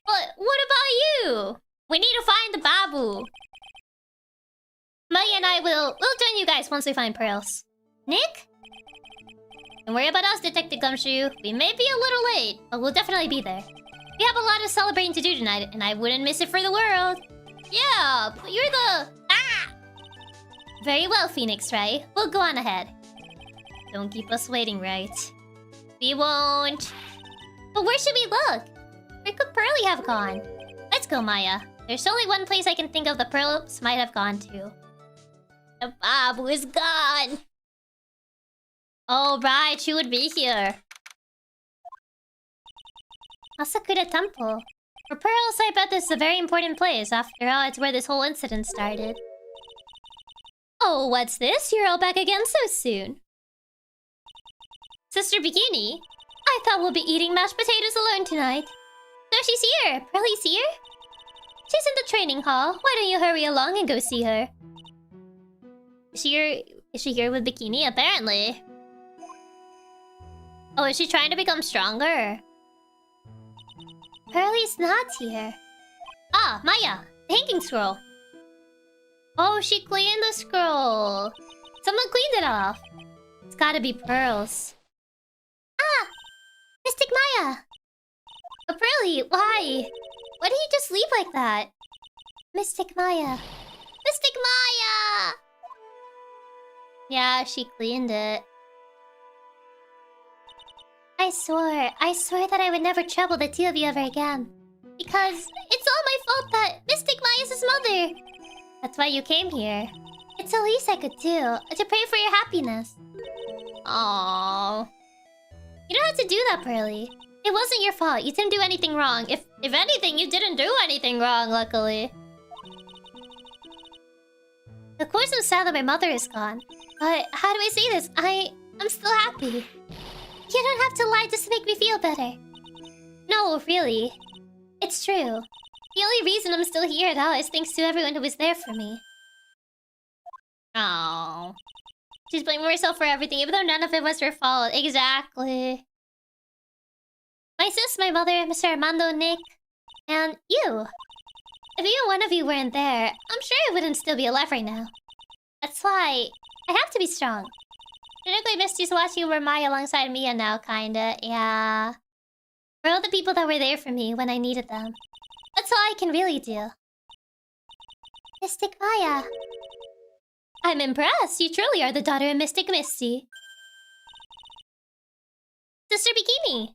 What about you? We need to find the Babu. Maya and I will join you guys once we find pearls. Nick? Don't worry about us, Detective Gumshoe. We may be a little late, but we'll definitely be there. We have a lot of celebrating to do tonight, and I wouldn't miss it for the world. Yeah, but you're the... Ah! Very well, Phoenix, right? We'll go on ahead. Don't keep us waiting, right? We won't. But where should we look? Where could Pearly have gone? Let's go, Maya. There's only one place I can think of the pearls might have gone to. The Babu is gone. Oh, right, she would be here. Asakura Temple. For pearls, I bet this is a very important place. After all, it's where this whole incident started. Oh, what's this? You're all back again so soon. Sister Bikini? I thought we'll be eating mashed potatoes alone tonight. No, she's here. Pearly's here? She's in the training hall. Why don't you hurry along and go see her? Is she here with Bikini? Apparently. Oh, is she trying to become stronger? Pearly's not here. Ah, Maya! The hanging scroll. Oh, she cleaned the scroll. Someone cleaned it off. It's gotta be pearls. Ah! Mystic Maya! Oh, Pearly, why? Why did you just leave like that? Mystic Maya. Mystic Maya! Yeah, she cleaned it. I swore that I would never trouble the two of you ever again. Because it's all my fault that Mystic Maya's his mother. That's why you came here. It's the least I could do, to pray for your happiness. Aww. You don't have to do that, Pearly. It wasn't your fault. You didn't do anything wrong. If anything, you didn't do anything wrong, luckily. Of course I'm sad that my mother is gone. But how do I say this? I'm still happy. You don't have to lie just to make me feel better. No, really. It's true. The only reason I'm still here at all is thanks to everyone who was there for me. Oh. She's blaming herself for everything, even though none of it was her fault. Exactly. My sis, my mother, Mr. Armando, Nick, and you. If even one of you weren't there, I'm sure I wouldn't still be alive right now. That's why I have to be strong. Technically, Misty's watching over Maya alongside Mia now, kinda. Yeah. For all the people that were there for me when I needed them. That's all I can really do. Mystic Maya. I'm impressed. You truly are the daughter of Mystic Misty. Sister Bikini.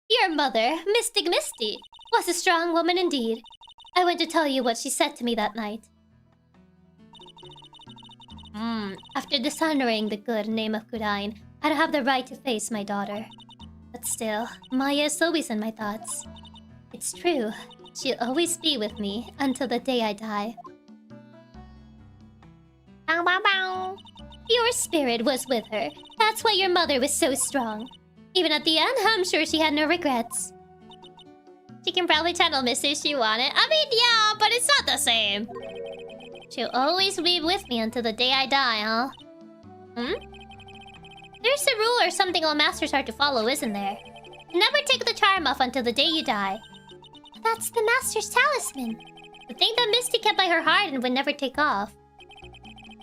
Your mother, Mystic Misty, was a strong woman indeed. I want to tell you what she said to me that night. After dishonoring the good name of Kurain, I don't have the right to face my daughter. But still, Maya is always in my thoughts. It's true. She'll always be with me until the day I die. Bow, bow, bow. Your spirit was with her. That's why your mother was so strong. Even at the end, I'm sure she had no regrets. She can probably channel Misty if she wanted. I mean, yeah, but it's not the same. She'll always be with me until the day I die, huh? There's a rule or something all masters are to follow, isn't there? Never take the charm off until the day you die. That's the master's talisman. The thing that Misty kept by her heart and would never take off.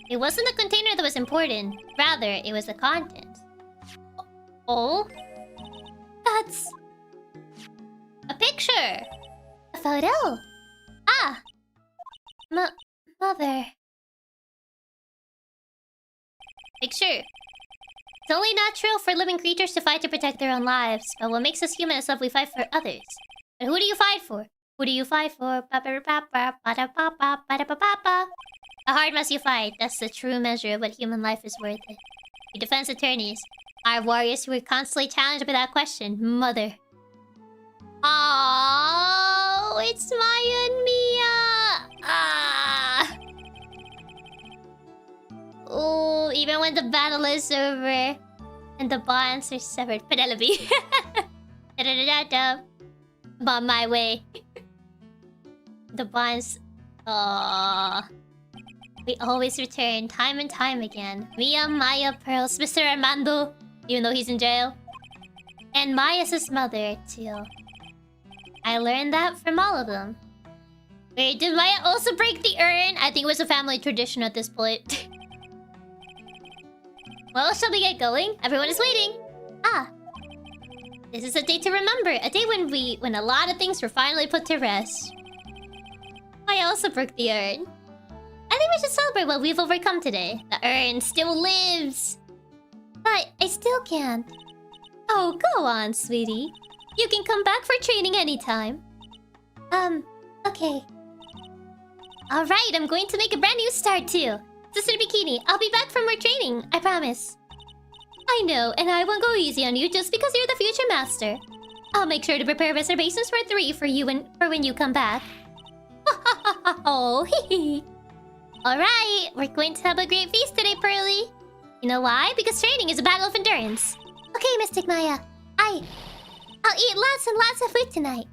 It wasn't the container that was important. Rather, it was the content. Oh? That's... a picture! A photo! Ah! Mother... Picture. It's only natural for living creatures to fight to protect their own lives, but what makes us human is that we fight for others. And who do you fight for? Who do you fight for? How hard must you fight? That's the true measure of what human life is worth. Your defense attorneys are warriors who are constantly challenged by that question. Mother. Oh, it's Maya and Mia. Ah. Oh, even when the battle is over, And the bonds are severed. Penelope. I'm on my way. The bonds... Aww. We always return, time and time again. Mia, Maya, Pearls, Mr. Armando, even though he's in jail. And Maya's his mother, too. I learned that from all of them. Wait, did Maya also break the urn? I think it was a family tradition at this point. Well, shall we get going? Everyone is waiting. Ah. This is a day to remember. A day when a lot of things were finally put to rest. I also broke the urn. I think we should celebrate what we've overcome today. The urn still lives. But I still can't. Oh, go on, sweetie. You can come back for training anytime. Okay. Alright, I'm going to make a brand new start too. Sister Bikini, I'll be back for more training, I promise. I know, and I won't go easy on you just because you're the future master. I'll make sure to prepare reservations for 3 for you for when you come back. Oh, hee. Alright, we're going to have a great feast today, Pearly. You know why? Because training is a battle of endurance. Okay, Mystic Maya. I'll eat lots and lots of food tonight.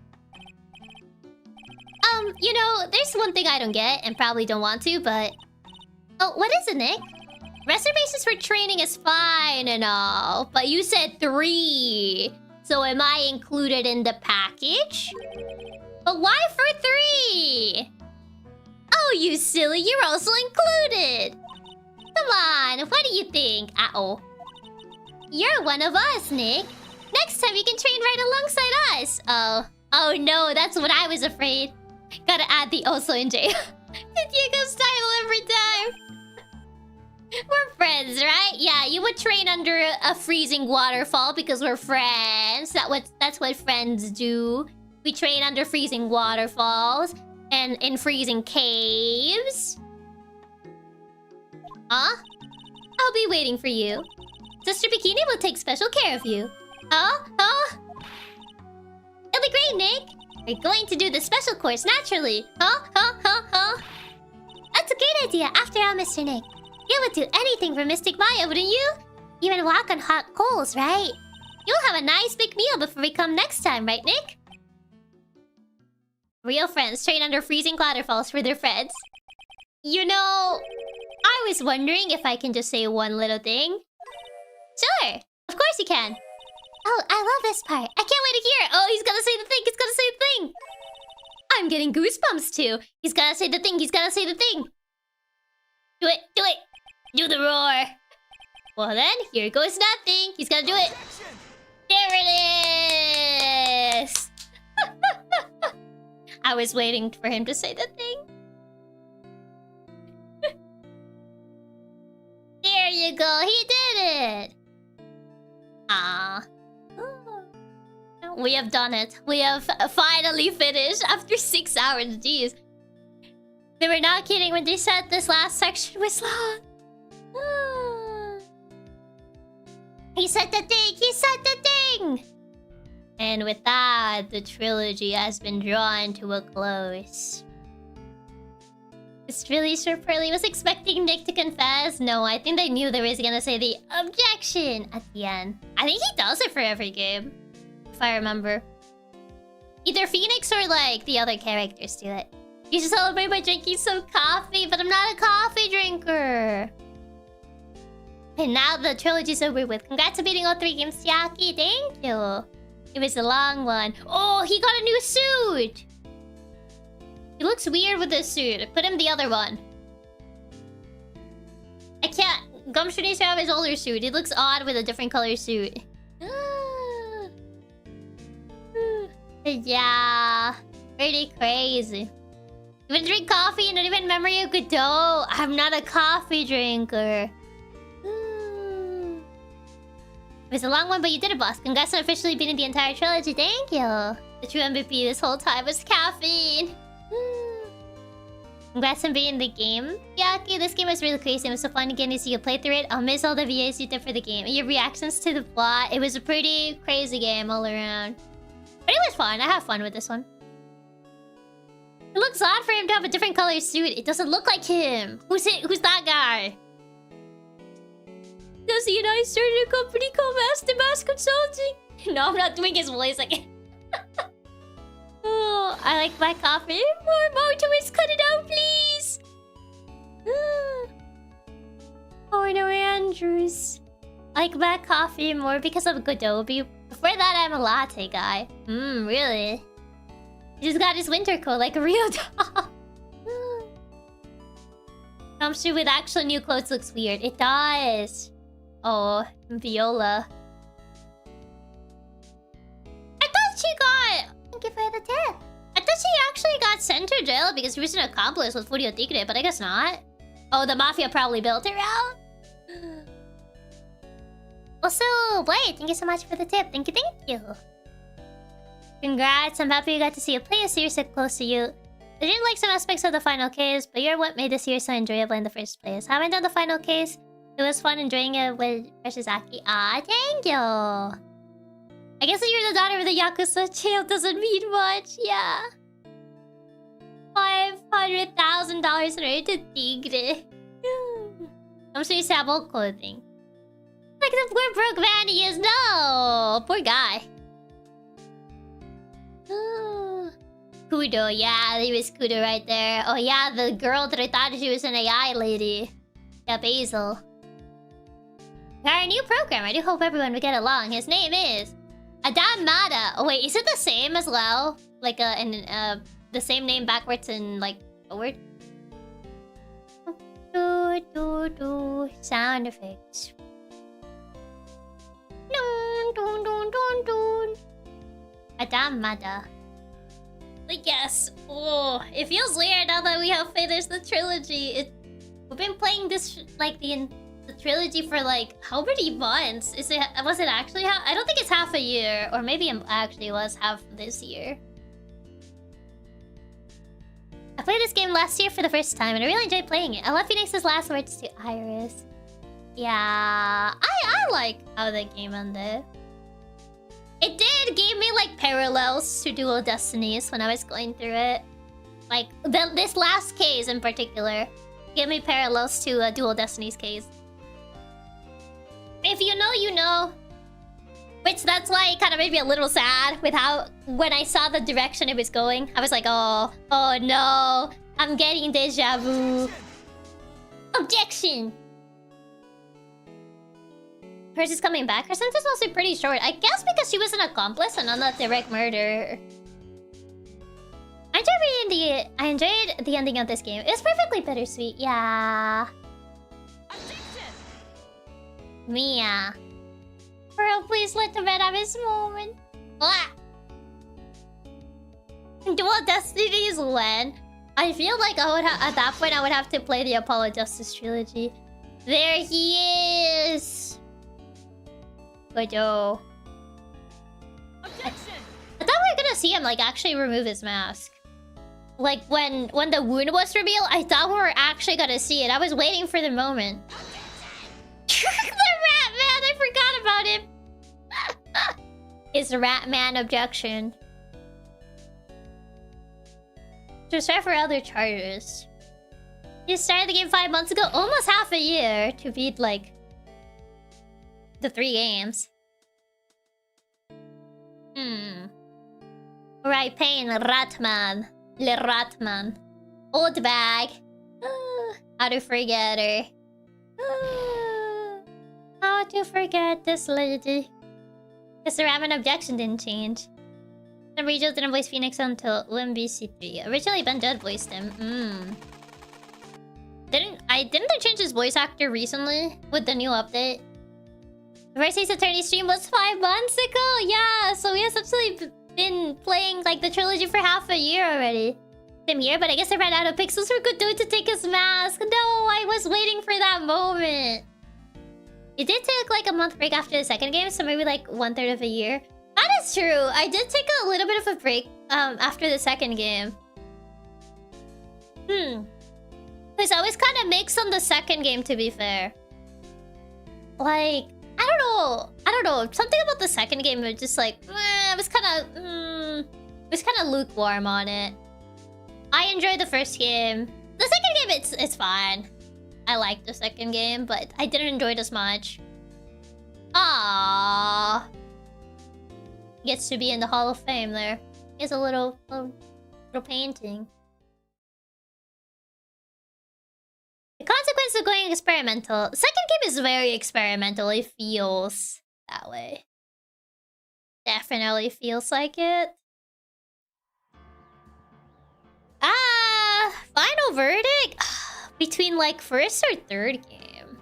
You know, there's one thing I don't get, and probably don't want to, but... Oh, what is it, Nick? Reservations for training is fine and all, but you said 3. So am I included in the package? But why for 3? Oh, you silly, you're also included. Come on, what do you think? Uh-oh. You're one of us, Nick. Next time you can train right alongside us. Oh no, that's what I was afraid. Gotta add the also in jail. Diego's title every time. We're friends, right? Yeah, you would train under a freezing waterfall because we're friends. That's what friends do. We train under freezing waterfalls and in freezing caves. Huh? I'll be waiting for you. Sister Bikini will take special care of you. Huh? It'll be great, Nick. We're going to do the special course naturally. Huh? That's a great idea. After all, Mr. Nick, you would do anything for Mystic Maya, wouldn't you? Even walk on hot coals, right? You'll have a nice big meal before we come next time, right, Nick? Real friends train under freezing waterfalls for their friends. You know, I was wondering if I can just say one little thing. Sure, of course you can. Oh, I love this part. I can't wait to hear it. Oh, he's gonna say the thing. I'm getting goosebumps too. He's gotta say the thing. Do it. Do the roar. Well then, here goes nothing. He's gonna do it. There it is. I was waiting for him to say the thing. There you go. He did it. Ah. We have done it. We have finally finished after 6 hours. Jeez. They were not kidding when they said this last section was long. He said the thing! And with that, the trilogy has been drawn to a close. It's really sure Pearly was expecting Nick to confess. No, I think they knew they was gonna say the objection at the end. I think he does it for every game. If I remember. Either Phoenix or like the other characters do it. You should celebrate by drinking some coffee, but I'm not a coffee drinker. And now the trilogy's over with. Congrats on beating all 3 games, Chiaki. Thank you. It was a long one. Oh, he got a new suit. He looks weird with this suit. Put him the other one. I can't. Gumshoe needs to have his older suit. He looks odd with a different color suit. Yeah. Pretty crazy. You wanna drink coffee and not even memory of Godot? I'm not a coffee drinker. It was a long one, but you did it, boss. Congrats on officially beating the entire trilogy. Thank you. The true MVP this whole time was caffeine. Congrats on beating the game. Chiaki, this game was really crazy. It was so fun again to see you play through it. I'll miss all the VAs you did for the game. And your reactions to the plot. It was a pretty crazy game all around. But it was fun. I have fun with this one. It looks odd for him to have a different color suit. It doesn't look like him. Who's that guy? Jesse and I started a company called Master Mass Consulting. No, I'm not doing his voice again. Oh, I like my coffee. More twist, cut it out, please. Oh no, Andrews. I like black coffee more because of Godobi. Before that, I'm a latte guy. Really? He just got his winter coat like a real dog. Dumpster with actual new clothes looks weird. It does. Oh, Viola. I thought she got... Thank you for the tip. I thought she actually got sent to jail because she was an accomplice with Furio Tigre, but I guess not. Oh, the Mafia probably built her out. Also, wait, thank you so much for the tip. Thank you. Congrats, I'm happy you got to see a play a series so close to you. I didn't like some aspects of the final case, but you're what made the series so enjoyable in the first place. Haven't done the final case. It was fun enjoying it with Yoshizaki. Ah, thank you. I guess that you're the daughter of the Yakuza jail doesn't mean much, yeah. $500,000 rated Tigre. I'm sure you have old clothing. Like the poor broke man he is. No, poor guy. Kudo, yeah, there was Kudo right there. Oh yeah, the girl that I thought she was an AI lady. Yeah, Basil. We got a new program. I do hope everyone will get along. His name is Adam Mada. Oh wait, is it the same as well? Like the same name backwards and like forward? Sound effects. Adam Mada. Like, yes. Oh, it feels weird now that we have finished the trilogy. We've been playing this like the trilogy for like how many months? Was it actually I don't think it's half a year, or maybe it actually was half this year. I played this game last year for the first time and I really enjoyed playing it. I love Phoenix's last words to Iris. Yeah, I like how the game ended. It did give me like parallels to Dual Destinies when I was going through it. Like this last case in particular gave me parallels to Dual Destinies case. If you know, you know. Which that's why it kind of made me a little sad with how when I saw the direction it was going, I was like, oh no, I'm getting deja vu. Objection. Hers is coming back. Her sentence was also pretty short. I guess because she was an accomplice and not a direct murder. I enjoyed the ending of this game. It was perfectly bittersweet. Yeah. Mia. Bro, please let the man have his moment. Ah. Dual Destinies when? I feel like I would at that point I would have to play the Apollo Justice trilogy. There he is. Gojo. Objection. I thought we were gonna see him like actually remove his mask. Like when the wound was revealed, I thought we were actually gonna see it. I was waiting for the moment. The Rat Man, I forgot about him. His Rat Man objection. To start for other charters. You started the game 5 months ago, almost half a year to beat like the 3 games. Right, pain, Ratman. Le Ratman. Old bag. How to forget her. How to forget this lady. Because the Ramen objection didn't change. The regional didn't voice Phoenix until UMBC3. Originally Ben Judd voiced him. Didn't they change his voice actor recently with the new update? The first Ace Attorney stream was 5 months ago. Yeah, so we have essentially been playing like the trilogy for half a year already. Same year, but I guess I ran out of pixels for Godot to take his mask. No, I was waiting for that moment. It did take like a month break after the second game, so maybe like 1/3 of a year. That is true. I did take a little bit of a break after the second game. Because I was kind of mixed on the second game, to be fair. Like, I don't know. Something about the second game was just like, I was kind of lukewarm on it. I enjoyed the first game. The second game, it's fine. I liked the second game, but I didn't enjoy it as much. Ah, gets to be in the Hall of Fame there. Here's a little painting. The consequence of going experimental. Second game is very experimental. It feels that way. Definitely feels like it. Final verdict? Between like first or third game.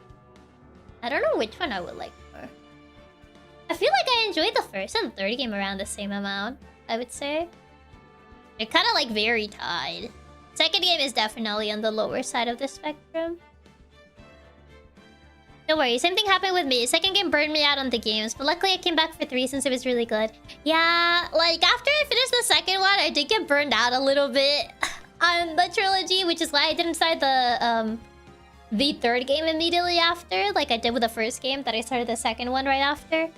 I don't know which one I would like more. I feel like I enjoyed the first and third game around the same amount, I would say. They're kind of like very tied. Second game is definitely on the lower side of the spectrum. Don't worry, same thing happened with me. Second game burned me out on the games, but luckily I came back for 3 since it was really good. Yeah, like after I finished the second one, I did get burned out a little bit on the trilogy, which is why I didn't start the third game immediately after, like I did with the first game, that I started the second one right after.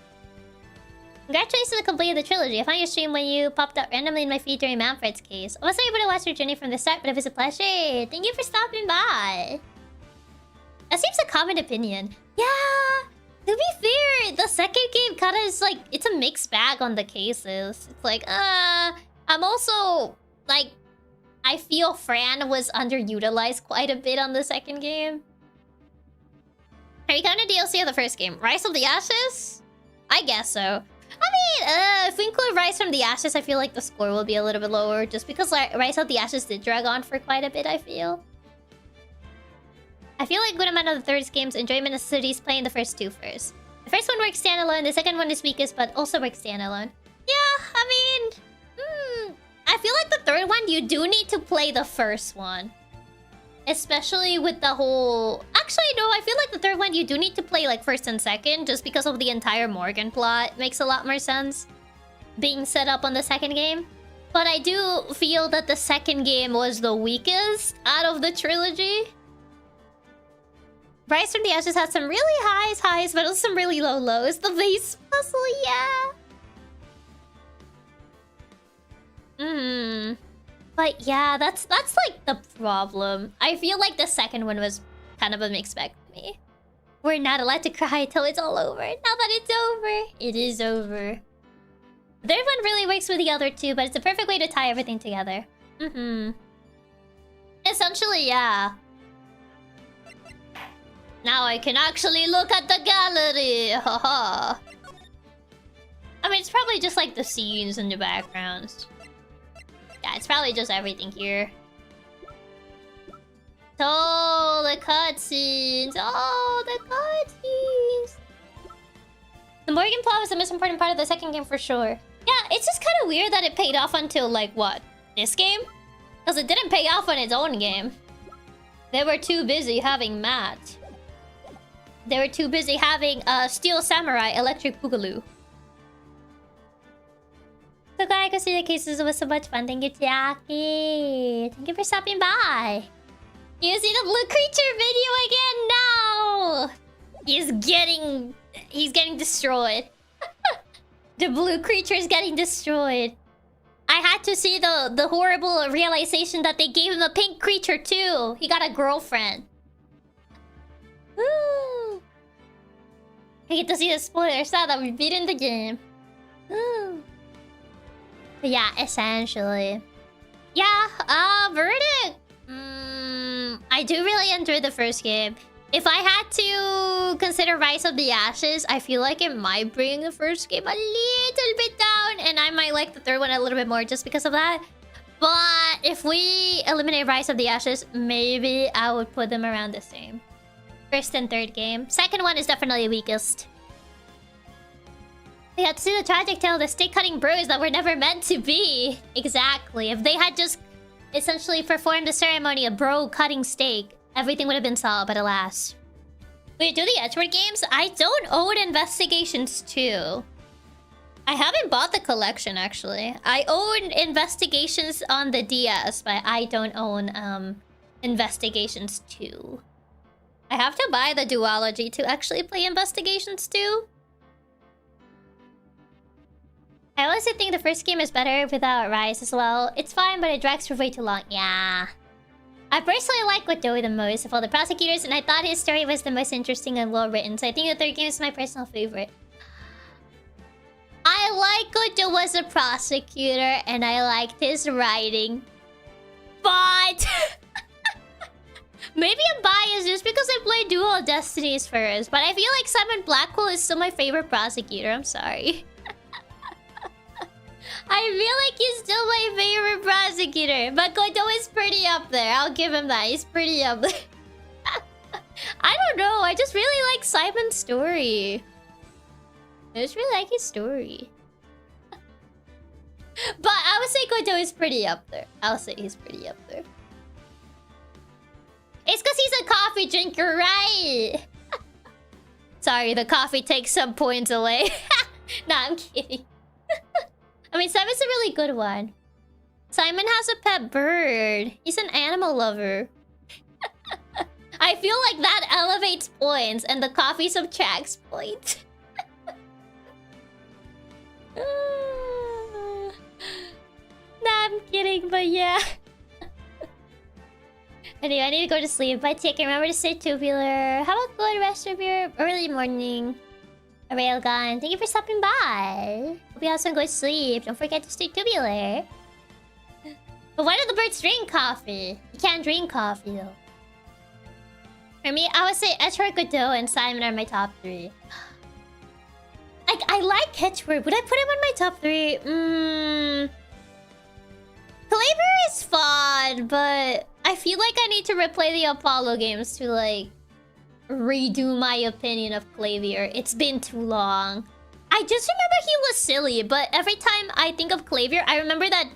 Congratulations on the complete of the trilogy. I found your stream when you popped up randomly in my feed during Manfred's case. I wasn't able to watch your journey from the start, but it was a pleasure. Thank you for stopping by. That seems a common opinion. Yeah, to be fair, the second game kind of is like, it's a mixed bag on the cases. It's like, I'm also, like, I feel Fran was underutilized quite a bit on the second game. Are you counting DLC of the first game? Rise of the Ashes? I guess so. I mean, if we include Rise from the Ashes, I feel like the score will be a little bit lower. Just because Rise of the Ashes did drag on for quite a bit, I feel. I feel like good amount of the third game's enjoyment necessities playing the first two first. The first one works standalone, the second one is weakest, but also works standalone. Yeah, I mean... I feel like the third one, you do need to play the first one. Especially with the whole... Actually, no, I feel like the third one, you do need to play like first and second, just because of the entire Morgan plot. Makes a lot more sense being set up on the second game. But I do feel that the second game was the weakest out of the trilogy. Rise from the Ashes had some really highs, but also some really lows. The base puzzle, yeah. But yeah, that's like the problem. I feel like the second one was kind of a mixed bag for me. We're not allowed to cry till it's all over. Now that it's over, it is over. The third one really works with the other two, but it's a perfect way to tie everything together. Essentially, yeah. Now I can actually look at the gallery. Haha. I mean, it's probably just like the scenes and the backgrounds. Yeah, it's probably just everything here. Oh, the cutscenes. Oh, the cutscenes. The Morgan plot was the most important part of the second game for sure. Yeah, it's just kind of weird that it paid off until, like, what? This game? Because it didn't pay off on its own game. They were too busy having Matt. They were too busy having Steel Samurai Electric Boogaloo. So glad I could see the cases. It was so much fun. Thank you, Chiaki. Thank you for stopping by. You see the blue creature video again? No! He's getting destroyed. The blue creature is getting destroyed. I had to see the horrible realization that they gave him a pink creature too. He got a girlfriend. Woo! I get to see the spoilers now that we've beaten the game. Woo! But yeah, essentially. Yeah, verdict. I do really enjoy the first game. If I had to consider Rise of the Ashes, I feel like it might bring the first game a little bit down, and I might like the third one a little bit more just because of that. But if we eliminate Rise of the Ashes, maybe I would put them around the same. First and third game. Second one is definitely weakest. We had to see the tragic tale of the steak-cutting bros that were never meant to be. Exactly. If they had just essentially performed the ceremony of bro cutting steak, everything would have been solved, but alas. Wait, do the Edgeworth games? I don't own Investigations 2. I haven't bought the collection, actually. I own Investigations on the DS, but I don't own Investigations 2. I have to buy the duology to actually play Investigations 2. I honestly think the first game is better without Rise as well. It's fine, but it drags for way too long. Yeah. I personally like Goto the most of all the prosecutors, and I thought his story was the most interesting and well written. So I think the third game is my personal favorite. I like Goto as a prosecutor, and I liked his writing. But maybe I'm biased just because I played Dual Destinies first. But I feel like Simon Blackwell is still my favorite prosecutor. I'm sorry. I feel like he's still my favorite prosecutor. But Goto is pretty up there. I'll give him that. He's pretty up there. I don't know. I just really like Simon's story. I just really like his story. But I would say Goto is pretty up there. I'll say he's pretty up there. It's because he's a coffee drinker, right? Sorry, the coffee takes some points away. Nah, I'm kidding. I mean, Simon's a really good one. Simon has a pet bird. He's an animal lover. I feel like that elevates points and the coffee subtracts points. Nah, I'm kidding, but yeah. Anyway, I need to go to sleep. Bye, take care. Remember to stay tubular. Have a good rest of your early morning. A Railgun, thank you for stopping by. Hope you have some good sleep. Don't forget to stay tubular. But why do the birds drink coffee? You can't drink coffee though. For me, I would say Edgeworth, Godot, and Simon are my top 3. Like, I like Edgeworth. Would I put him in my top 3? Flavor is fun, but I feel like I need to replay the Apollo games to like redo my opinion of Clavier. It's been too long. I just remember he was silly, but every time I think of Clavier, I remember that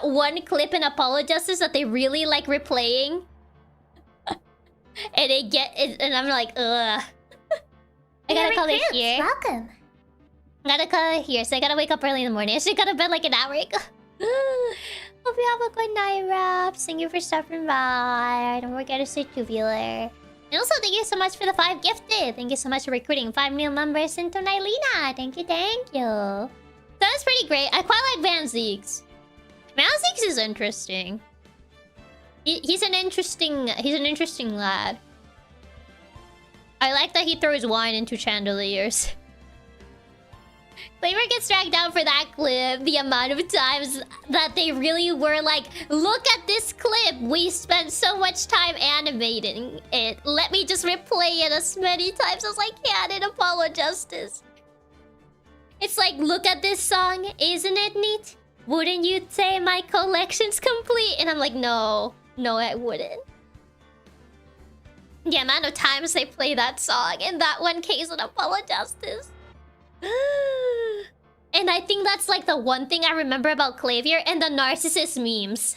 one clip in Apollo Justice that they really like replaying. And they get it, and I'm like, ugh. I gotta call it here. Welcome. I gotta call it here, so I gotta wake up early in the morning. I should go to bed like an hour ago. Hope you have a good night, Raps. Thank you for stopping by. Don't forget to stay tubular. And also, thank you so much for the 5 gifted. Thank you so much for recruiting 5 new members into Nylina. Thank you, thank you. That's pretty great. I quite like Van Zeeks. Van Zeeks is interesting. He's an interesting lad. I like that he throws wine into chandeliers. Flavor gets dragged down for that clip. The amount of times that they really were like, look at this clip. We spent so much time animating it. Let me just replay it as many times as I can in Apollo Justice. It's like, look at this song. Isn't it neat? Wouldn't you say my collection's complete? And I'm like, no. No, I wouldn't. The amount of times they play that song in that one case in Apollo Justice. And I think that's like the one thing I remember about Clavier and the narcissist memes.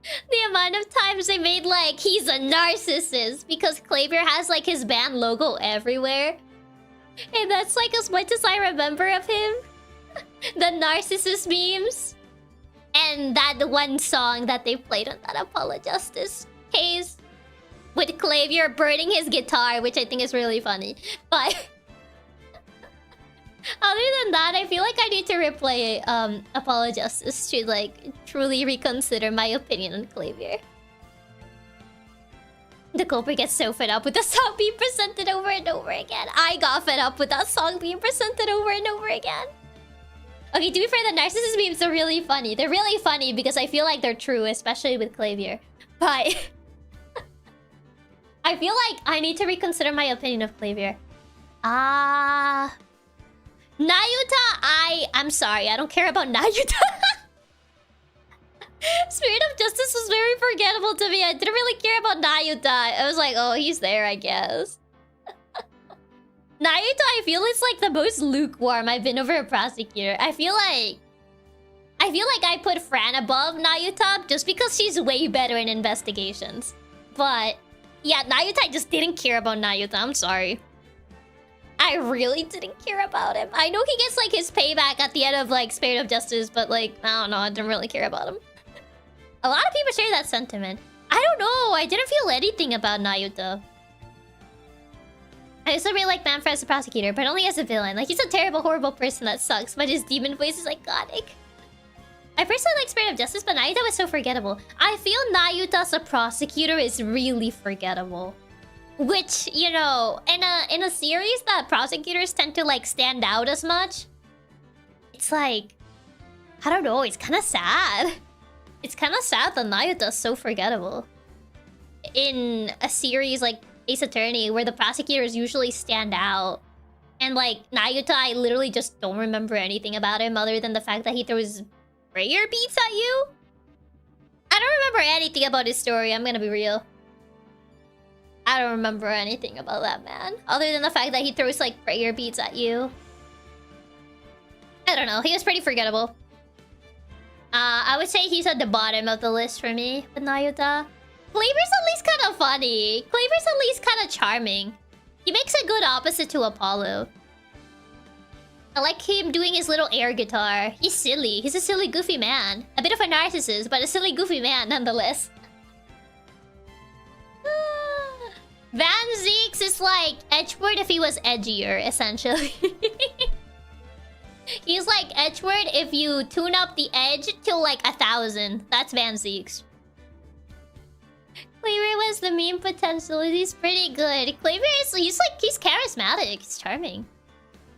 The amount of times they made like, he's a narcissist because Clavier has like his band logo everywhere. And that's like as much as I remember of him. The narcissist memes. And that one song that they played on that Apollo Justice case. With Clavier burning his guitar, which I think is really funny. But other than that, I feel like I need to replay Apollo Justice to like truly reconsider my opinion on Clavier. The culprit gets so fed up with the song being presented over and over again. I got fed up with that song being presented over and over again. Okay, to be fair, the narcissist memes are really funny. They're really funny because I feel like they're true, especially with Clavier. But I feel like I need to reconsider my opinion of Clavier. Nayuta, I'm sorry, I don't care about Nayuta. Spirit of Justice was very forgettable to me. I didn't really care about Nayuta. I was like, oh, he's there, I guess. Nayuta, I feel it's like the most lukewarm I've been over a prosecutor. I feel like I put Fran above Nayuta just because she's way better in investigations. But yeah, Nayuta, I just didn't care about Nayuta. I'm sorry. I really didn't care about him. I know he gets like his payback at the end of like Spirit of Justice, but like, I don't know, I didn't really care about him. A lot of people share that sentiment. I don't know, I didn't feel anything about Nayuta. I also really like Banter as a prosecutor, but only as a villain. Like, he's a terrible, horrible person that sucks, but his demon voice is iconic. I personally like Spirit of Justice, but Nayuta was so forgettable. I feel Nayuta as a prosecutor is really forgettable. Which, you know, in a series that prosecutors tend to like stand out as much, it's like, I don't know, it's kind of sad. It's kind of sad that Nayuta is so forgettable. In a series like Ace Attorney, where the prosecutors usually stand out. And like, Nayuta, I literally just don't remember anything about him other than the fact that he throws prayer beads at you. I don't remember anything about his story, I'm gonna be real. I don't remember anything about that man. Other than the fact that he throws like prayer beads at you. I don't know, he was pretty forgettable. I would say he's at the bottom of the list for me with Nayuta. Claver's at least kind of funny. Claver's at least kind of charming. He makes a good opposite to Apollo. I like him doing his little air guitar. He's silly. He's a silly, goofy man. A bit of a narcissist, but a silly, goofy man nonetheless. Van Zeeks is like Edgeworth if he was edgier, essentially. He's like Edgeworth if you tune up the edge to like 1,000. That's Van Zeeks. Claver was the meme potential. He's pretty good. Claver is he's charismatic. He's charming.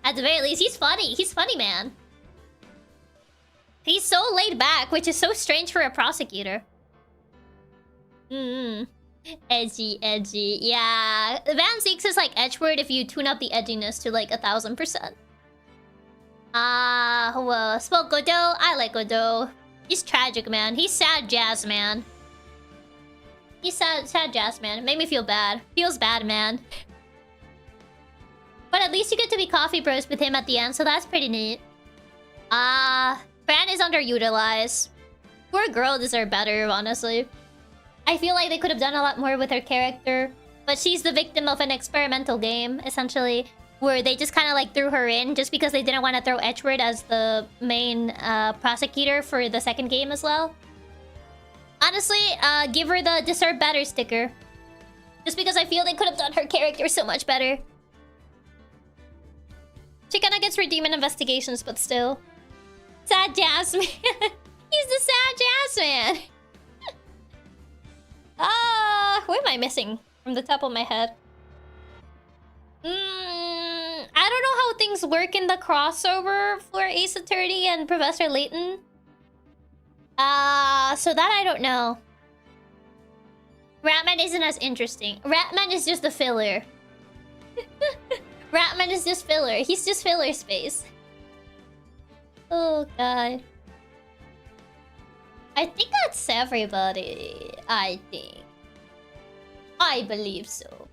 At the very least, he's funny. He's funny, man. He's so laid back, which is so strange for a prosecutor. Edgy, edgy. Yeah. Van Zeeks is like Edgeworth if you tune up the edginess to like 1,000%. Well, spoke Godot. I like Godot. He's tragic, man. He's sad jazz, man. He's sad jazz, man. It made me feel bad. Feels bad, man. But at least you get to be coffee bros with him at the end, so that's pretty neat. Fran is underutilized. Poor girl deserved better, honestly. I feel like they could have done a lot more with her character. But she's the victim of an experimental game, essentially. Where they just kind of like threw her in just because they didn't want to throw Edgeworth as the main prosecutor for the second game as well. Honestly, give her the deserve better sticker. Just because I feel they could have done her character so much better. She kind of gets redeemed in investigations, but still. Sad jazz man. He's the sad jazz man. What am I missing from the top of my head? I don't know how things work in the crossover for Ace Attorney and Professor Layton. So that I don't know. Ratman isn't as interesting. Ratman is just a filler. Ratman is just filler. He's just filler space. Oh god. I think that's everybody. I think. I believe so.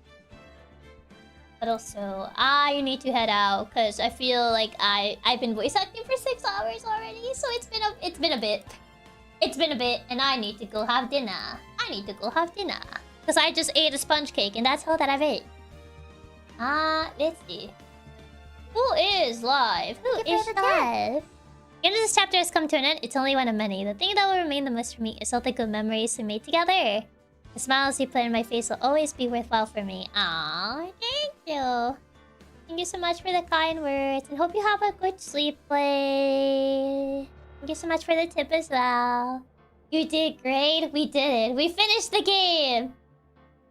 But also, I need to head out because I feel like I've been voice acting for 6 hours already, so it's been a bit. It's been a bit, and I need to go have dinner. Because I just ate a sponge cake, and that's all that I've ate. Let's see. Who is live? Who is live? Even though this chapter has come to an end, it's only one of many. The thing that will remain the most for me is all the good memories we made together. The smiles you put on my face will always be worthwhile for me. Aww, thank you. Thank you so much for the kind words, and hope you have a good sleep, play. Thank you so much for the tip as well. You did great. We did it. We finished the game.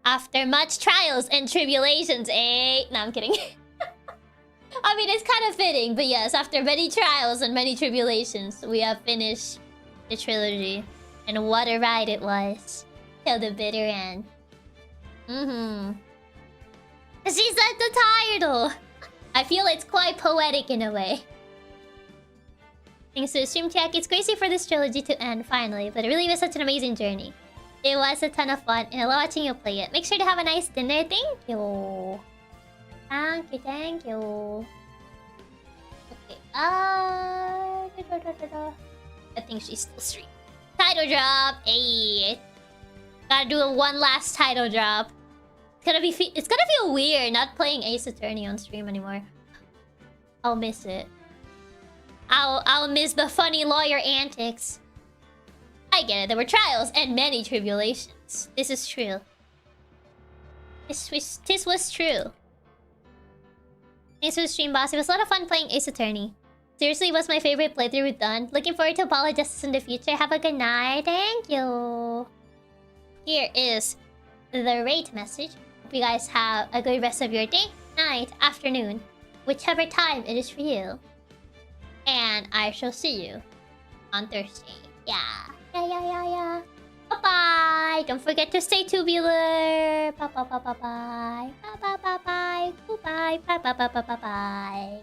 After much trials and tribulations, eh? No, I'm kidding. I mean, it's kind of fitting, but yes, after many trials and many tribulations, we have finished the trilogy. And what a ride it was. Till the bitter end. She said the title. I feel it's quite poetic in a way. Thanks to the stream, Chiaki. It's crazy for this trilogy to end finally, but it really was such an amazing journey. It was a ton of fun, and I love watching you play it. Make sure to have a nice dinner. Thank you. Thank you. Okay. I think she's still streaming. Title drop. Hey. Gotta do one last title drop. It's gonna feel weird not playing Ace Attorney on stream anymore. I'll miss it. I'll miss the funny lawyer antics. I get it. There were trials and many tribulations. This is true. This was true. Thanks for the stream, boss. It was a lot of fun playing Ace Attorney. Seriously, was my favorite playthrough done. Looking forward to apologies in the future. Have a good night. Thank you. Here is the rate message. Hope you guys have a good rest of your day, night, afternoon, whichever time it is for you. And I shall see you on Thursday. Yeah. Bye-bye. Don't forget to stay tubular. Bye-bye. Bye-bye. Bye-bye. Goodbye. Bye-bye. Bye-bye.